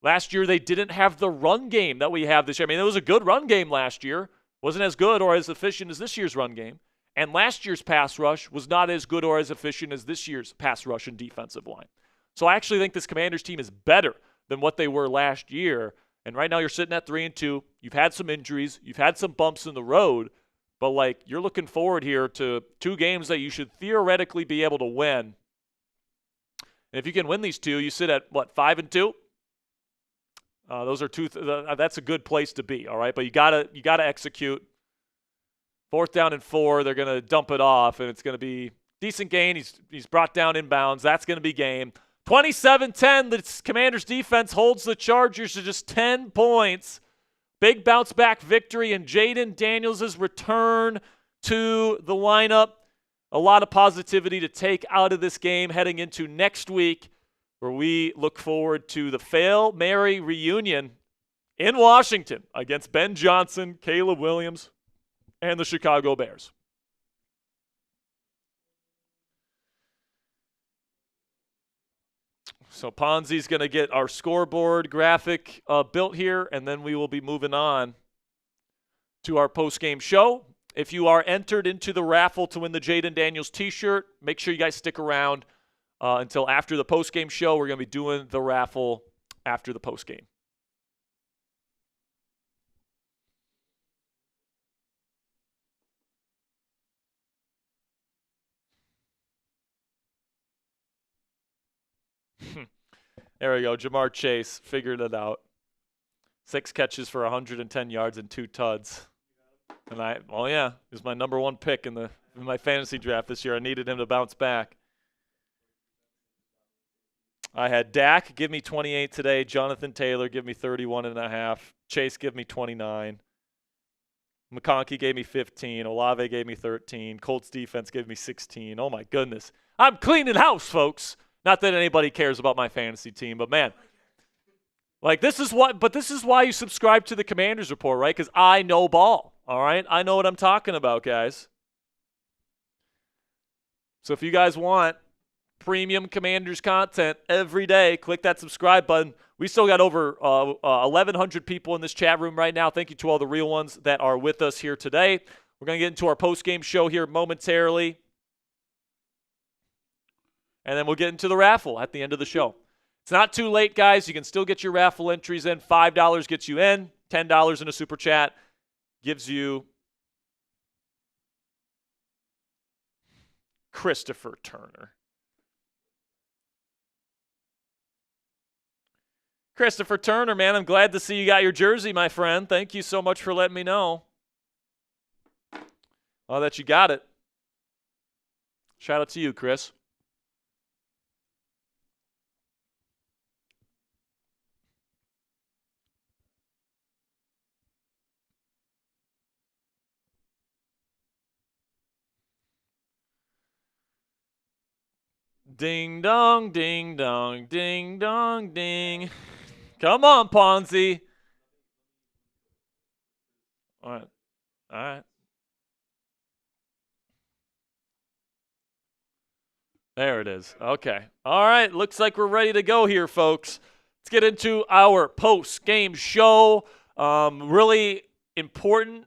Last year, they didn't have the run game that we have this year. I mean, it was a good run game last year. Wasn't as good or as efficient as this year's run game. And last year's pass rush was not as good or as efficient as this year's pass rush and defensive line. So I actually think this Commanders team is better than what they were last year. And right now you're sitting at 3-2. You've had some injuries. You've had some bumps in the road. But, like, you're looking forward here to 2 games that you should theoretically be able to win. And if you can win these 2, you sit at, 5-2? Those are 2. That's a good place to be, all right? But you gotta execute. 4th down and 4, they're going to dump it off, and it's going to be decent gain. He's brought down inbounds. That's going to be game. 27-10, the Commanders' defense holds the Chargers to just 10 points. Big bounce-back victory, and Jaden Daniels' return to the lineup. A lot of positivity to take out of this game heading into next week, where we look forward to the Fail Mary reunion in Washington against Ben Johnson, Caleb Williams, and the Chicago Bears. So Ponzi's going to get our scoreboard graphic built here, and then we will be moving on to our post-game show. If you are entered into the raffle to win the Jaden Daniels T-shirt, make sure you guys stick around until after the post-game show. We're going to be doing the raffle after the post-game. There we go. Jamar Chase figured it out. 6 catches for 110 yards and 2 tuds. And he was my number 1 pick in my fantasy draft this year. I needed him to bounce back. I had Dak give me 28 today. Jonathan Taylor give me 31.5. Chase give me 29. McConkey gave me 15. Olave gave me 13. Colts defense gave me 16. Oh my goodness. I'm cleaning house, folks. Not that anybody cares about my fantasy team, but man, this is why you subscribe to the Commanders Report, right? Because I know ball, all right? I know what I'm talking about, guys. So if you guys want premium Commanders content every day, click that subscribe button. We still got over 1,100 people in this chat room right now. Thank you to all the real ones that are with us here today. We're going to get into our post-game show here momentarily. And then we'll get into the raffle at the end of the show. It's not too late, guys. You can still get your raffle entries in. $5 gets you in. $10 in a super chat gives you Christopher Turner. Christopher Turner, man, I'm glad to see you got your jersey, my friend. Thank you so much for letting me know that you got it. Shout out to you, Chris. Ding dong, ding dong, ding dong, ding. Come on, Ponzi. All right. All right. There it is. Okay. All right. Looks like we're ready to go here, folks. Let's get into our post-game show. Really important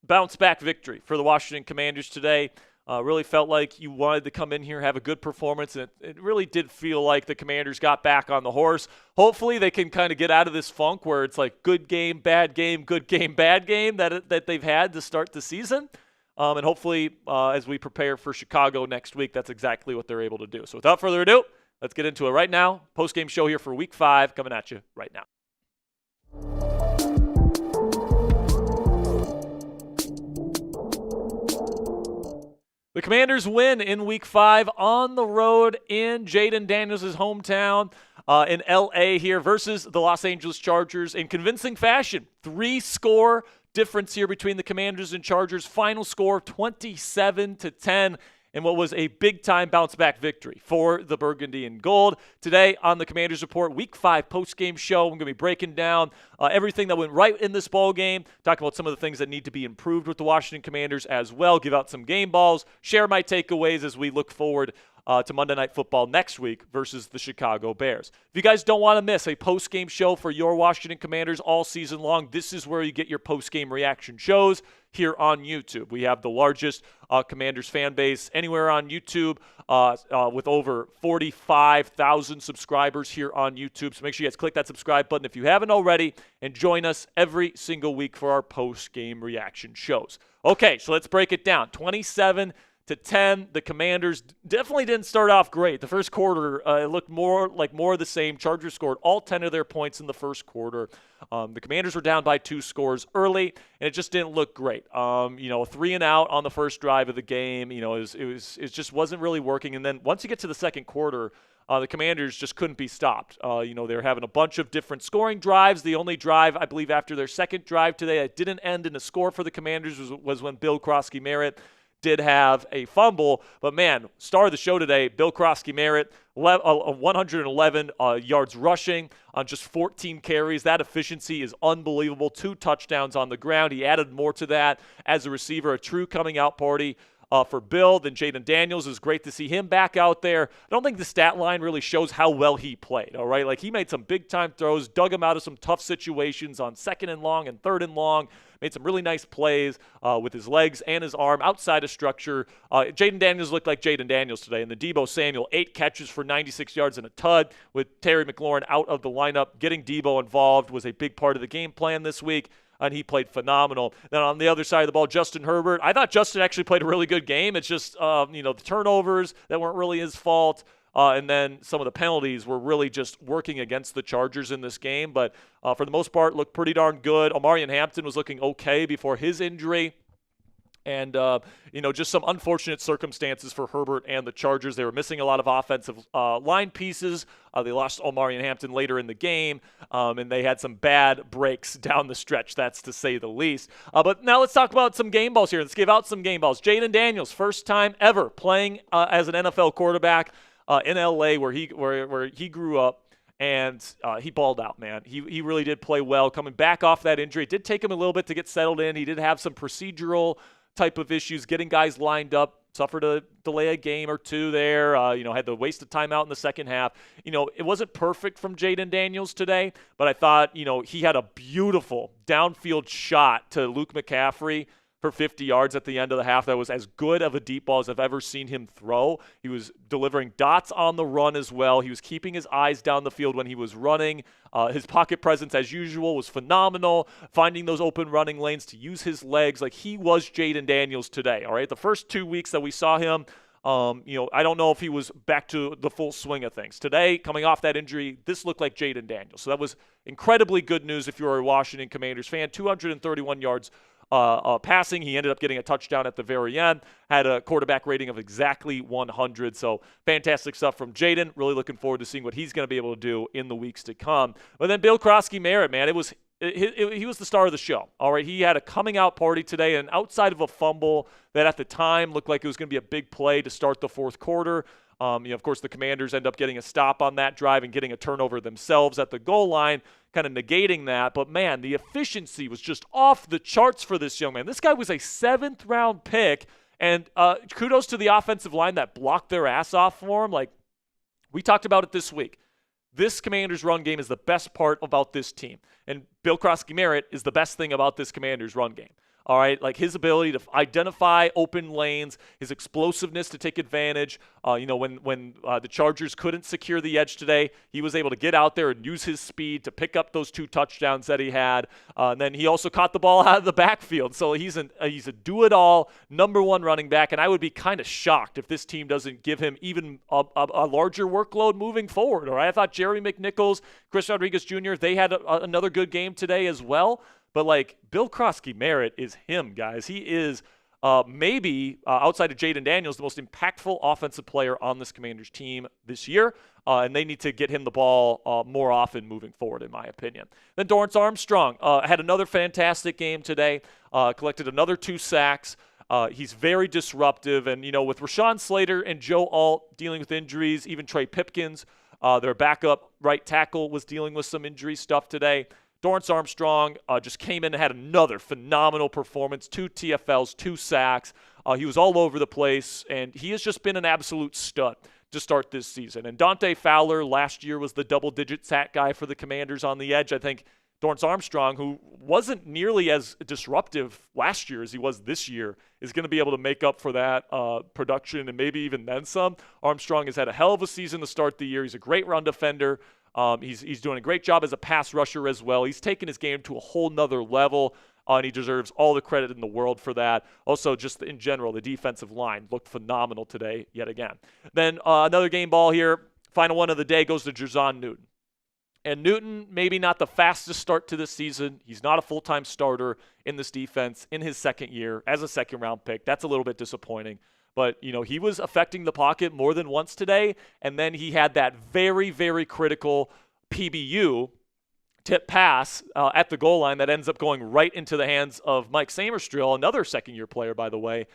bounce-back victory for the Washington Commanders today. Really felt like you wanted to come in here, have a good performance, and it really did feel like the Commanders got back on the horse. Hopefully they can kind of get out of this funk where it's like good game, bad game, good game, bad game that they've had to start the season. And hopefully as we prepare for Chicago next week, that's exactly what they're able to do. So without further ado, let's get into it right now. Post-game show here for Week 5 coming at you right now. The Commanders win in Week 5 on the road in Jaden Daniels' hometown in L.A. here versus the Los Angeles Chargers in convincing fashion. 3-score difference here between the Commanders and Chargers. Final score 27-10 in what was a big-time bounce-back victory for the Burgundy and Gold. Today on the Commanders Report, Week 5 post-game show, I'm going to be breaking down everything that went right in this ball game, talking about some of the things that need to be improved with the Washington Commanders as well, give out some game balls, share my takeaways as we look forward to Monday Night Football next week versus the Chicago Bears. If you guys don't want to miss a post-game show for your Washington Commanders all season long, this is where you get your post-game reaction shows here on YouTube. We have the largest Commanders fan base anywhere on YouTube with over 45,000 subscribers here on YouTube. So make sure you guys click that subscribe button if you haven't already and join us every single week for our post-game reaction shows. Okay, so let's break it down. 27-10, the Commanders definitely didn't start off great. The first quarter, it looked more of the same. Chargers scored all 10 of their points in the first quarter. The Commanders were down by 2 scores early, and it just didn't look great. 3 and out on the first drive of the game. It just wasn't really working. And then once you get to the second quarter, the Commanders just couldn't be stopped. They were having a bunch of different scoring drives. The only drive, I believe, after their second drive today that didn't end in a score for the Commanders was when Bill Krosky-Merritt did have a fumble. But, man, star of the show today, Bill Krosky-Merritt, 111 yards rushing on just 14 carries. That efficiency is unbelievable. 2 touchdowns on the ground. He added more to that as a receiver, a true coming-out party for Bill. Then Jaden Daniels, is great to see him back out there. I don't think the stat line really shows how well he played, all right? Like, he made some big-time throws, dug him out of some tough situations on 2nd and long and 3rd and long, made some really nice plays with his legs and his arm outside of structure. Jaden Daniels looked like Jaden Daniels today. And the Deebo Samuel, 8 catches for 96 yards and a tud with Terry McLaurin out of the lineup. Getting Deebo involved was a big part of the game plan this week, and he played phenomenal. Then on the other side of the ball, Justin Herbert. I thought Justin actually played a really good game. It's just, the turnovers that weren't really his fault. And then some of the penalties were really just working against the Chargers in this game. But for the most part, looked pretty darn good. Omarion Hampton was looking okay before his injury. And, just some unfortunate circumstances for Herbert and the Chargers. They were missing a lot of offensive line pieces. They lost Omarion Hampton later in the game, and they had some bad breaks down the stretch, that's to say the least. But now let's talk about some game balls here. Let's give out some game balls. Jaden Daniels, first time ever playing as an NFL quarterback in L.A. where he grew up. And he balled out, man. He really did play well. Coming back off that injury, it did take him a little bit to get settled in. He did have some procedural type of issues, getting guys lined up suffered a delay a game or two there, had the wasted timeout in the second half. It wasn't perfect from Jaden Daniels today, but I thought, he had a beautiful downfield shot to Luke McCaffrey for 50 yards at the end of the half. That was as good of a deep ball as I've ever seen him throw. He was delivering dots on the run as well. He was keeping his eyes down the field when he was running. His pocket presence, as usual, was phenomenal, finding those open running lanes to use his legs. Like, he was Jaden Daniels today, all right? The first 2 weeks that we saw him, I don't know if he was back to the full swing of things. Today, coming off that injury, this looked like Jaden Daniels. So that was incredibly good news if you're a Washington Commanders fan. 231 yards passing. He ended up getting a touchdown at the very end, had a quarterback rating of exactly 100. So fantastic stuff from Jaden. Really looking forward to seeing what he's going to be able to do in the weeks to come. But then Bill Krosky-Merritt, man, he was the star of the show. All right, he had a coming out party today, and outside of a fumble that at the time looked like it was going to be a big play to start the fourth quarter. Of course, the Commanders end up getting a stop on that drive and getting a turnover themselves at the goal line, kind of negating that. But, man, the efficiency was just off the charts for this young man. This guy was a 7th-round pick, and kudos to the offensive line that blocked their ass off for him. Like, we talked about it this week. This Commanders run game is the best part about this team, and Bill Krosky-Merritt is the best thing about this Commanders run game. All right, like his ability to identify open lanes, his explosiveness to take advantage. When the Chargers couldn't secure the edge today, he was able to get out there and use his speed to pick up those 2 touchdowns that he had. And then he also caught the ball out of the backfield. So he's a do-it-all #1 running back, and I would be kind of shocked if this team doesn't give him even a larger workload moving forward. All right, I thought Jerry McNichols, Chris Rodriguez Jr., they had another good game today as well. But, Bill Krosky-Merritt is him, guys. He is maybe, outside of Jaden Daniels, the most impactful offensive player on this Commanders team this year. And they need to get him the ball more often moving forward, in my opinion. Then Dorrance Armstrong had another fantastic game today, collected another 2 sacks. He's very disruptive. And, with Rashawn Slater and Joe Alt dealing with injuries, even Trey Pipkins, their backup right tackle, was dealing with some injury stuff today. Dorrance Armstrong just came in and had another phenomenal performance, 2 TFLs, 2 sacks. He was all over the place, and he has just been an absolute stud to start this season. And Dante Fowler last year was the double-digit sack guy for the Commanders on the edge. I think Dorrance Armstrong, who wasn't nearly as disruptive last year as he was this year, is going to be able to make up for that production and maybe even then some. Armstrong has had a hell of a season to start the year. He's a great run defender. He's doing a great job as a pass rusher as well. He's taken his game to a whole nother level, and he deserves all the credit in the world for that. Also, just in general, the defensive line looked phenomenal today yet again. Then another game ball here. Final one of the day goes to Jerzon Newton. And Newton, maybe not the fastest start to this season. He's not a full-time starter in this defense in his second year as a second-round pick. That's a little bit disappointing. But, he was affecting the pocket more than once today, and then he had that very, very critical PBU tip pass at the goal line that ends up going right into the hands of Mike Samerstrill, another second-year player, by the way,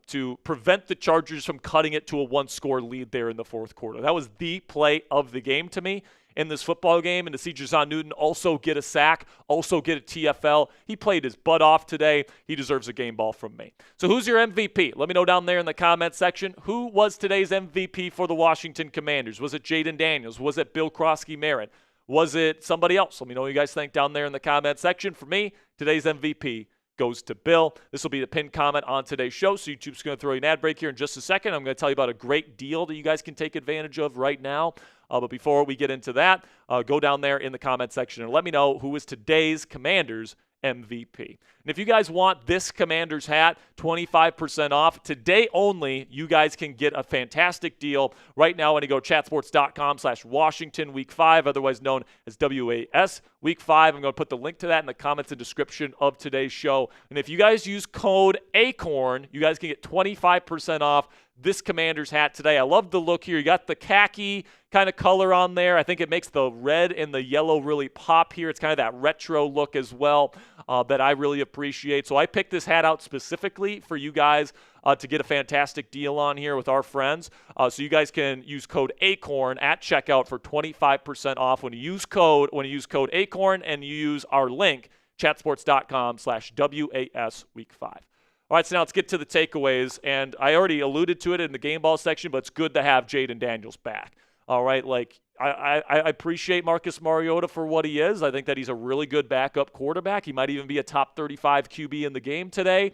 to prevent the Chargers from cutting it to a 1-score lead there in the fourth quarter. That was the play of the game to me in this football game, and to see Jerzon Newton also get a sack, also get a TFL. He played his butt off today. He deserves a game ball from me. So who's your MVP? Let me know down there in the comment section. Who was today's MVP for the Washington Commanders? Was it Jaden Daniels? Was it Bill Krosky-Merritt? Was it somebody else? Let me know what you guys think down there in the comment section. For me, today's MVP goes to Bill. This will be the pinned comment on today's show, so YouTube's going to throw you an ad break here in just a second. I'm going to tell you about a great deal that you guys can take advantage of right now. But before we get into that, go down there in the comment section and let me know who is today's Commanders MVP. And if you guys want this Commanders hat, 25% off. Today only, you guys can get a fantastic deal. Right now, when you go chatsports.com/Washington Week 5, otherwise known as WAS Week 5, I'm going to put the link to that in the comments and description of today's show. And if you guys use code ACORN, you guys can get 25% off this Commanders hat today. I love the look here. You got the khaki kind of color on there. I think it makes the red and the yellow really pop here. It's kind of that retro look as well that I really appreciate. So I picked this hat out specifically for you guys to get a fantastic deal on here with our friends. So you guys can use code ACORN at checkout for 25% off when you use code ACORN and you use our link, chatsports.com/WAS Week 5. All right, so now let's get to the takeaways. And I already alluded to it in the game ball section, but it's good to have Jaden Daniels back. All right, like I appreciate Marcus Mariota for what he is. I think that he's a really good backup quarterback. He might even be a top 35 QB in the game today.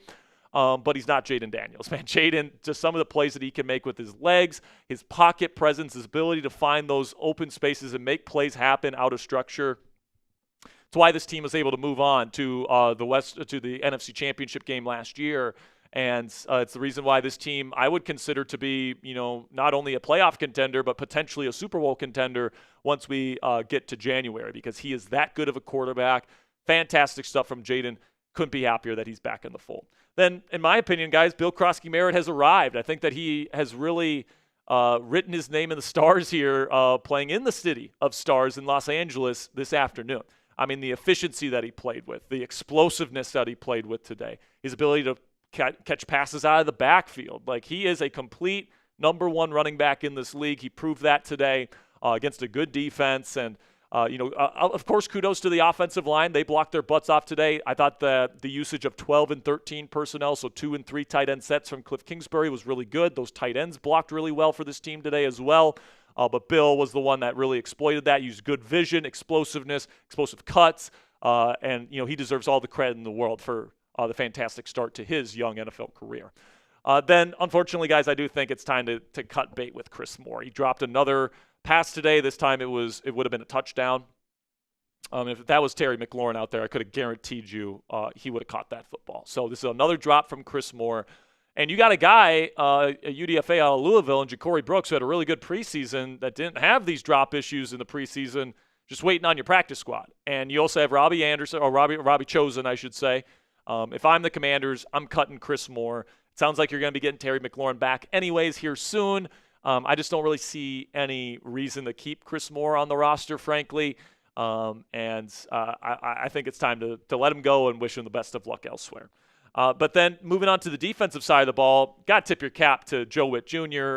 But he's not Jaden Daniels, man. Jaden, just some of the plays that he can make with his legs, his pocket presence, his ability to find those open spaces and make plays happen out of structure. It's why this team was able to move on to the NFC Championship game last year. And it's the reason why this team I would consider to be, not only a playoff contender, but potentially a Super Bowl contender once we get to January, because he is that good of a quarterback. Fantastic stuff from Jaden. Couldn't be happier that he's back in the fold. Then, in my opinion, guys, Bill Krosky-Merritt has arrived. I think that he has really written his name in the stars here, playing in the city of stars in Los Angeles this afternoon. I mean, the efficiency that he played with, the explosiveness that he played with today, his ability to catch passes out of the backfield. Like, he is a complete number one running back in this league. He proved that today against a good defense. And, of course, kudos to the offensive line. They blocked their butts off today. I thought the usage of 12 and 13 personnel, so 2 and 3 tight end sets from Cliff Kingsbury was really good. Those tight ends blocked really well for this team today as well. But Bill was the one that really exploited that, used good vision, explosiveness, explosive cuts, and he deserves all the credit in the world for the fantastic start to his young NFL career. Then, unfortunately, guys, I do think it's time to cut bait with Chris Moore. He dropped another pass today. This time it would have been a touchdown. If that was Terry McLaurin out there, I could have guaranteed you he would have caught that football. So this is another drop from Chris Moore. And you got a guy, a UDFA out of Louisville, and Ja'Cory Brooks, who had a really good preseason that didn't have these drop issues in the preseason, just waiting on your practice squad. And you also have Robbie Chosen, I should say. If I'm the Commanders, I'm cutting Chris Moore. It sounds like you're going to be getting Terry McLaurin back anyways here soon. I just don't really see any reason to keep Chris Moore on the roster, frankly. I think it's time to let him go and wish him the best of luck elsewhere. But then moving on to the defensive side of the ball, got to tip your cap to Joe Witt Jr.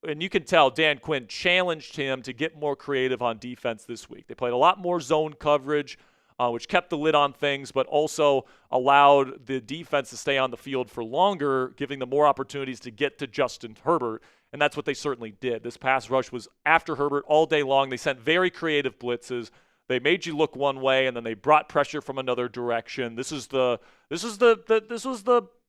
And you can tell Dan Quinn challenged him to get more creative on defense this week. They played a lot more zone coverage, which kept the lid on things, but also allowed the defense to stay on the field for longer, giving them more opportunities to get to Justin Herbert. And that's what they certainly did. This pass rush was after Herbert all day long. They sent very creative blitzes. They made you look one way, and then they brought pressure from another direction. This was the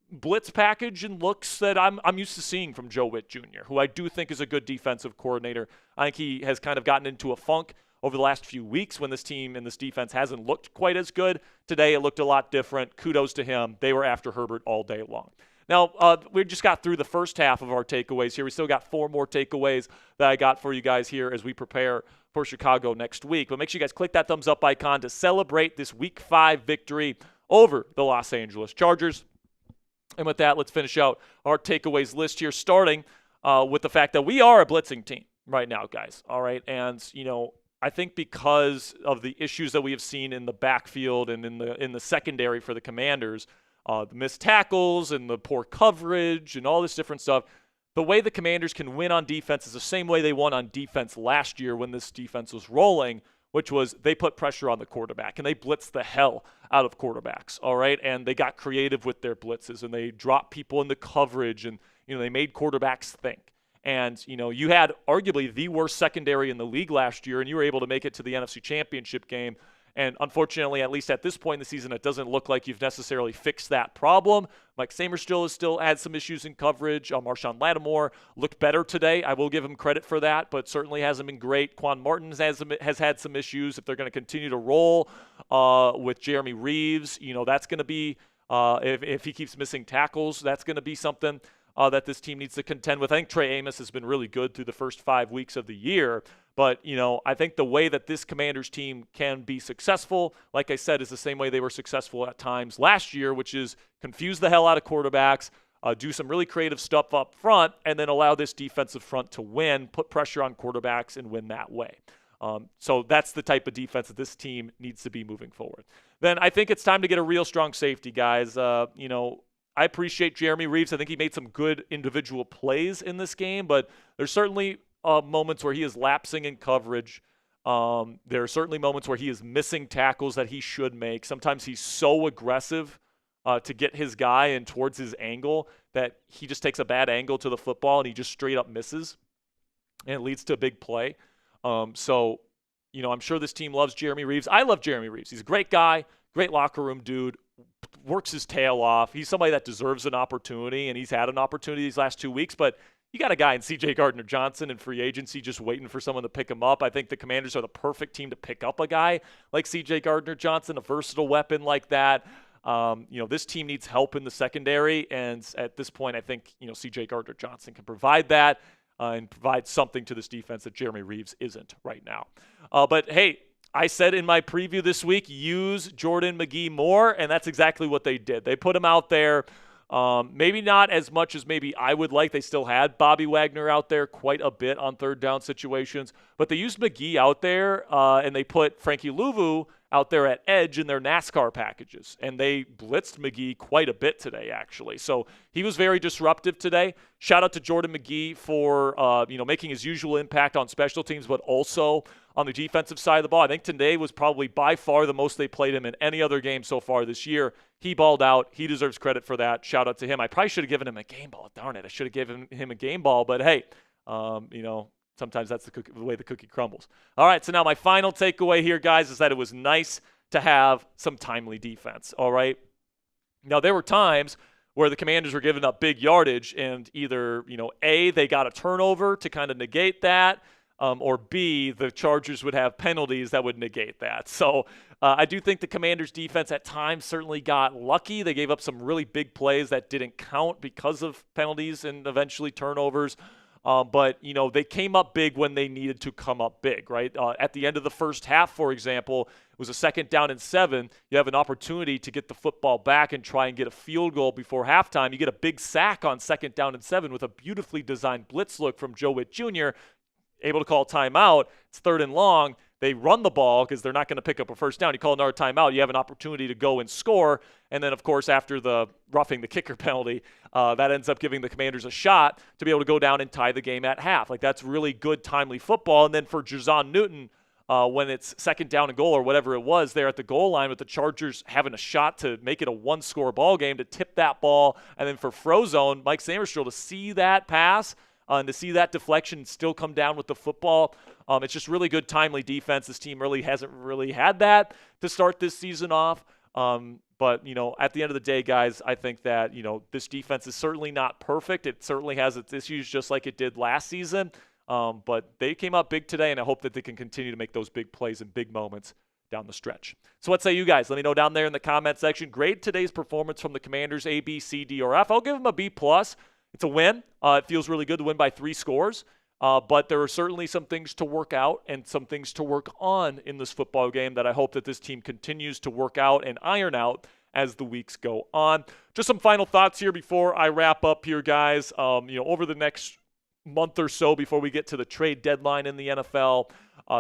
blitz package and looks that I'm used to seeing from Joe Witt Jr., who I do think is a good defensive coordinator. I think he has kind of gotten into a funk over the last few weeks when this team and this defense hasn't looked quite as good. Today it looked a lot different. Kudos to him. They were after Herbert all day long. Now, we just got through the first half of our takeaways here. We still got 4 more takeaways that I got for you guys here as we prepare for Chicago next week. But make sure you guys click that thumbs up icon to celebrate this Week 5 victory over the Los Angeles Chargers. And with that, let's finish out our takeaways list here, starting with the fact that we are a blitzing team right now, guys. All right, and I think because of the issues that we have seen in the backfield and in the secondary for the Commanders, the missed tackles and the poor coverage and all this different stuff, the way the Commanders can win on defense is the same way they won on defense last year when this defense was rolling, which was they put pressure on the quarterback and they blitzed the hell out of quarterbacks, all right? And they got creative with their blitzes and they dropped people in the coverage and, they made quarterbacks think. And, you had arguably the worst secondary in the league last year and you were able to make it to the NFC Championship game. And unfortunately, at least at this point in the season, it doesn't look like you've necessarily fixed that problem. Mike Samerstill has still had some issues in coverage. Marshawn Lattimore looked better today. I will give him credit for that, but certainly hasn't been great. Quan Martins has had some issues. If they're going to continue to roll with Jeremy Reeves, that's going to be, if he keeps missing tackles, that's going to be something that this team needs to contend with. I think Trey Amos has been really good through the first 5 weeks of the year. But, I think the way that this Commanders team can be successful, like I said, is the same way they were successful at times last year, which is confuse the hell out of quarterbacks, do some really creative stuff up front, and then allow this defensive front to win, put pressure on quarterbacks, and win that way. So that's the type of defense that this team needs to be moving forward. Then I think it's time to get a real strong safety, guys. I appreciate Jeremy Reeves. I think he made some good individual plays in this game, but there's certainly moments where he is lapsing in coverage. There are certainly moments where he is missing tackles that he should make. Sometimes he's so aggressive to get his guy and towards his angle that he just takes a bad angle to the football and he just straight up misses, and it leads to a big play. So, I'm sure this team loves Jeremy Reaves. I love Jeremy Reaves. He's a great guy, great locker room dude, works his tail off. He's somebody that deserves an opportunity, and he's had an opportunity these last 2 weeks, but you got a guy in C.J. Gardner-Johnson in free agency just waiting for someone to pick him up. I think the Commanders are the perfect team to pick up a guy like C.J. Gardner-Johnson, a versatile weapon like that. This team needs help in the secondary, and at this point, I think, C.J. Gardner-Johnson can provide that and provide something to this defense that Jeremy Reaves isn't right now. But, hey, I said in my preview this week, use Jordan McGee more, and that's exactly what they did. They put him out there. Maybe not as much as maybe I would like. They still had Bobby Wagner out there quite a bit on third down situations, but they used McGee out there, and they put Frankie Louvu out there at edge in their NASCAR packages, and they blitzed McGee quite a bit today, actually. So he was very disruptive today. Shout out to Jordan McGee for making his usual impact on special teams, but also on the defensive side of the ball. I think today was probably by far the most they played him in any other game so far this year. He balled out. He deserves credit for that. Shout out to him. I probably should have given him a game ball. Darn it. I should have given him a game ball. But, hey, sometimes that's the way the cookie crumbles. All right, so now my final takeaway here, guys, is that it was nice to have some timely defense, all right? Now, there were times where the Commanders were giving up big yardage, and either, A, they got a turnover to kind of negate that, or B, the Chargers would have penalties that would negate that. So I do think the Commanders' defense at times certainly got lucky. They gave up some really big plays that didn't count because of penalties and eventually turnovers. But they came up big when they needed to come up big, right? At the end of the first half, for example, it was a 2nd down and 7. You have an opportunity to get the football back and try and get a field goal before halftime. You get a big sack on 2nd down and 7 with a beautifully designed blitz look from Joe Witt Jr., able to call timeout. It's 3rd and long. They run the ball because they're not going to pick up a first down. You call another timeout. You have an opportunity to go and score. And then, of course, after the roughing the kicker penalty, that ends up giving the Commanders a shot to be able to go down and tie the game at half. Like, that's really good, timely football. And then for Jazon Newton, when it's 2nd down and goal or whatever it was there at the goal line with the Chargers having a shot to make it a 1-score ball game, to tip that ball. And then for Frozone, Mike Sainristil to see that pass, and to see that deflection still come down with the football. It's just really good, timely defense. This team really hasn't really had that to start this season off. But, at the end of the day, guys, I think that, this defense is certainly not perfect. It certainly has its issues just like it did last season. But they came up big today, and I hope that they can continue to make those big plays and big moments down the stretch. So what say you guys? Let me know down there in the comment section. Grade today's performance from the Commanders, A, B, C, D, or F. I'll give them a B+. It's a win. It feels really good to win by 3 scores. But there are certainly some things to work out and some things to work on in this football game that I hope that this team continues to work out and iron out as the weeks go on. Just some final thoughts here before I wrap up here, guys. Over the next month or so before we get to the trade deadline in the NFL,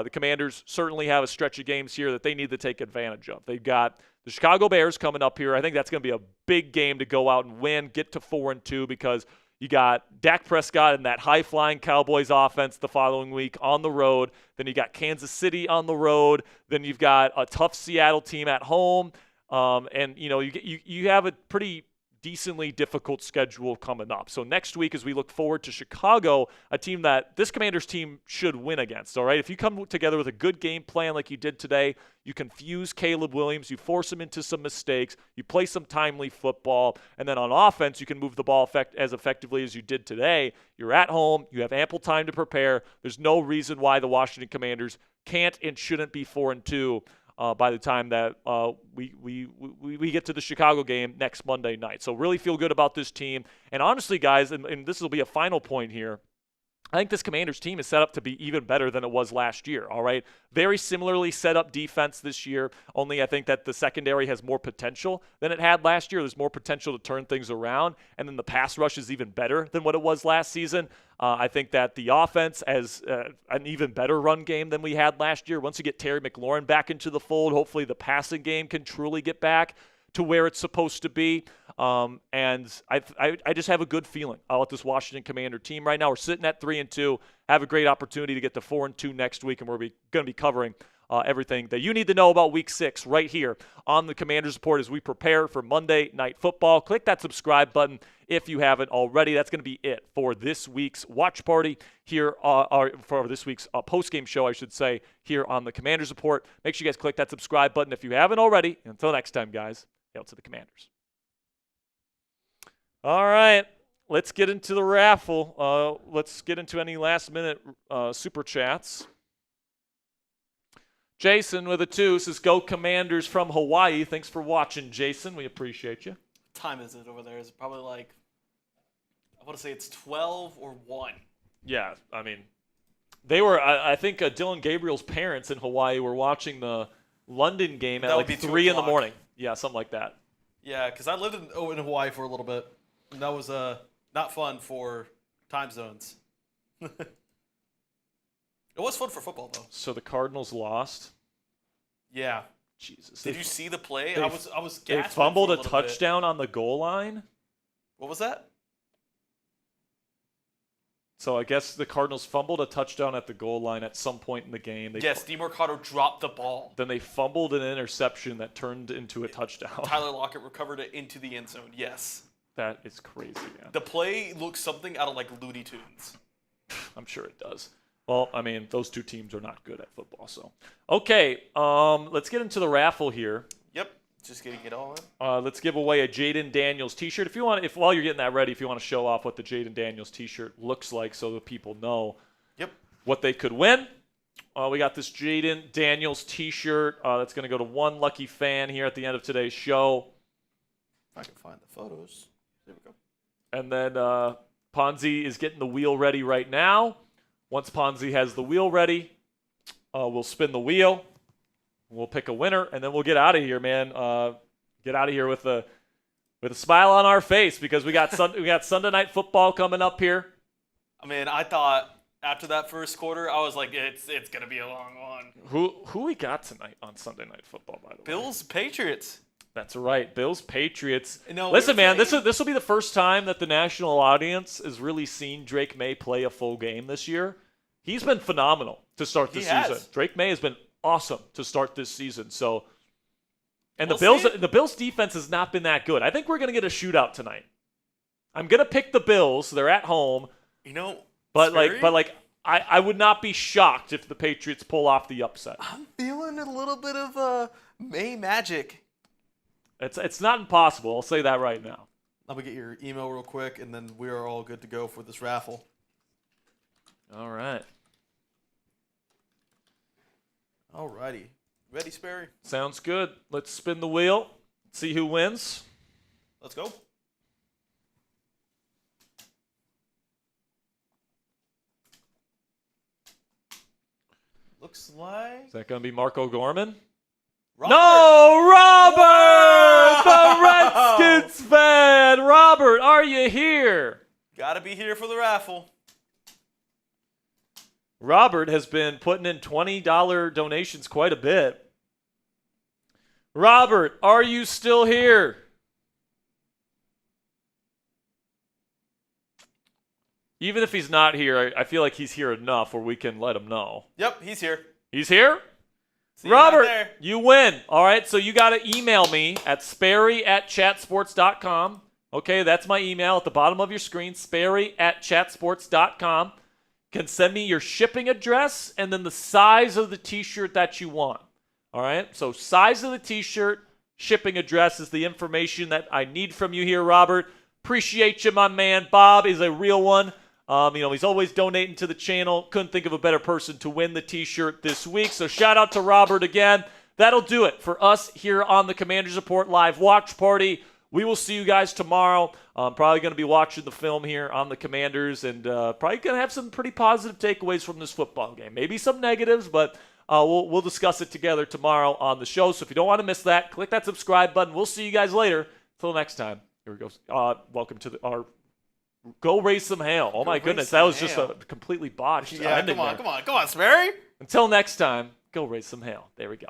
the Commanders certainly have a stretch of games here that they need to take advantage of. They've got the Chicago Bears coming up here. I think that's going to be a big game to go out and win, get to 4-2, because you got Dak Prescott and that high-flying Cowboys offense the following week on the road. Then you got Kansas City on the road. Then you've got a tough Seattle team at home. And you have a pretty decently difficult schedule coming up. So next week, as we look forward to Chicago, a team that this Commanders team should win against, all right? If you come together with a good game plan like you did today, you confuse Caleb Williams, you force him into some mistakes, you play some timely football, and then on offense, you can move the ball as effectively as you did today. You're at home, you have ample time to prepare. There's no reason why the Washington Commanders can't and shouldn't be 4-2 by the time that we get to the Chicago game next Monday night. So really feel good about this team. And honestly, guys, and this will be a final point here, I think this Commanders team is set up to be even better than it was last year, all right? Very similarly set up defense this year, only I think that the secondary has more potential than it had last year. There's more potential to turn things around, and then the pass rush is even better than what it was last season. I think that the offense has an even better run game than we had last year. Once you get Terry McLaurin back into the fold, hopefully the passing game can truly get back to where it's supposed to be. And I just have a good feeling about this Washington Commander team right now. We're sitting at 3-2, have a great opportunity to get to 4-2 next week, and we're going to be covering everything that you need to know about Week 6 right here on the Commanders Report as we prepare for Monday Night Football. Click that subscribe button if you haven't already. That's going to be it for this week's watch party here, or for this week's post-game show, I should say, here on the Commanders Report. Make sure you guys click that subscribe button if you haven't already. Until next time, guys, hail to the Commanders. All right. Let's get into the raffle. Let's get into any last-minute super chats. Jason with a 2 says, "Go Commanders from Hawaii." Thanks for watching, Jason. We appreciate you. What time is it over there? Is it probably like, I want to say it's 12 or 1. Yeah, I mean, they were, I think Dylan Gabriel's parents in Hawaii were watching the London game at like 3 in the morning. Yeah, something like that. Yeah, because I lived in Hawaii for a little bit. And that was not fun for time zones. It was fun for football, though. So the Cardinals lost. Yeah. Jesus. Did you see the play? they- I was They gasping fumbled for a little touchdown on the goal line. bit. What was that? So I guess the Cardinals fumbled a touchdown at the goal line at some point in the game. Yes, DeMarcado dropped the ball. Then they fumbled an interception that turned into a touchdown. Tyler Lockett recovered it into the end zone. Yes. That is crazy, man. The play looks something out of like Looney Tunes. I'm sure it does. Well, I mean, those two teams are not good at football, so. Okay, let's get into the raffle here. Yep. Just getting it all in. Let's give away a Jaden Daniels t-shirt. If you want, while you're getting that ready, if you want to show off what the Jaden Daniels t-shirt looks like so that people know what they could win. We got this Jaden Daniels t-shirt that's going to go to one lucky fan here at the end of today's show. If I can find the photos. There we go. And then Ponzi is getting the wheel ready right now. Once Ponzi has the wheel ready, we'll spin the wheel. We'll pick a winner, and then we'll get out of here, man. Get out of here with a smile on our face because we got Sunday Night Football coming up here. I mean, I thought after that first quarter, I was like, it's gonna be a long one. Who we got tonight on Sunday Night Football, by the way? Bills, Patriots. That's right, Bills, Patriots. No, listen, man, this will be the first time that the national audience has really seen Drake May play a full game this year. He's been phenomenal to start this season. Drake May has been awesome to start this season. So, and the Bills defense has not been that good. I think we're gonna get a shootout tonight. I'm gonna pick the Bills. They're at home. You know, but I would not be shocked if the Patriots pull off the upset. I'm feeling a little bit of May magic. It's not impossible. I'll say that right now. Let me get your email real quick, and then we are all good to go for this raffle. All right. Alrighty. Ready, Sperry? Sounds good. Let's spin the wheel. See who wins. Let's go. Looks like... Is that going to be Marco Gorman? Robert. No, Robert! Whoa! The Redskins fan! Robert, are you here? Gotta be here for the raffle. Robert has been putting in $20 donations quite a bit. Robert, are you still here? Even if he's not here, I feel like he's here enough where we can let him know. Yep, he's here. He's here? See you Robert, right there. you win. All right, so you got to email me at sperry@chatsports.com. Okay, that's my email at the bottom of your screen, sperry@chatsports.com. You can send me your shipping address and then the size of the t-shirt that you want. All right, so size of the t-shirt, shipping address is the information that I need from you here, Robert. Appreciate you, my man. Bob is a real one. He's always donating to the channel. Couldn't think of a better person to win the t-shirt this week. So shout out to Robert again. That'll do it for us here on the Commanders Report Live Watch Party. We will see you guys tomorrow. I'm probably going to be watching the film here on the Commanders and probably going to have some pretty positive takeaways from this football game. Maybe some negatives, but we'll discuss it together tomorrow on the show. So if you don't want to miss that, click that subscribe button. We'll see you guys later. Until next time, here we go. Welcome to our Go Raise Some Hail. Oh, my goodness. That was just a completely botched ending. Come on, Sperry. Until next time, go raise some hail. There we go.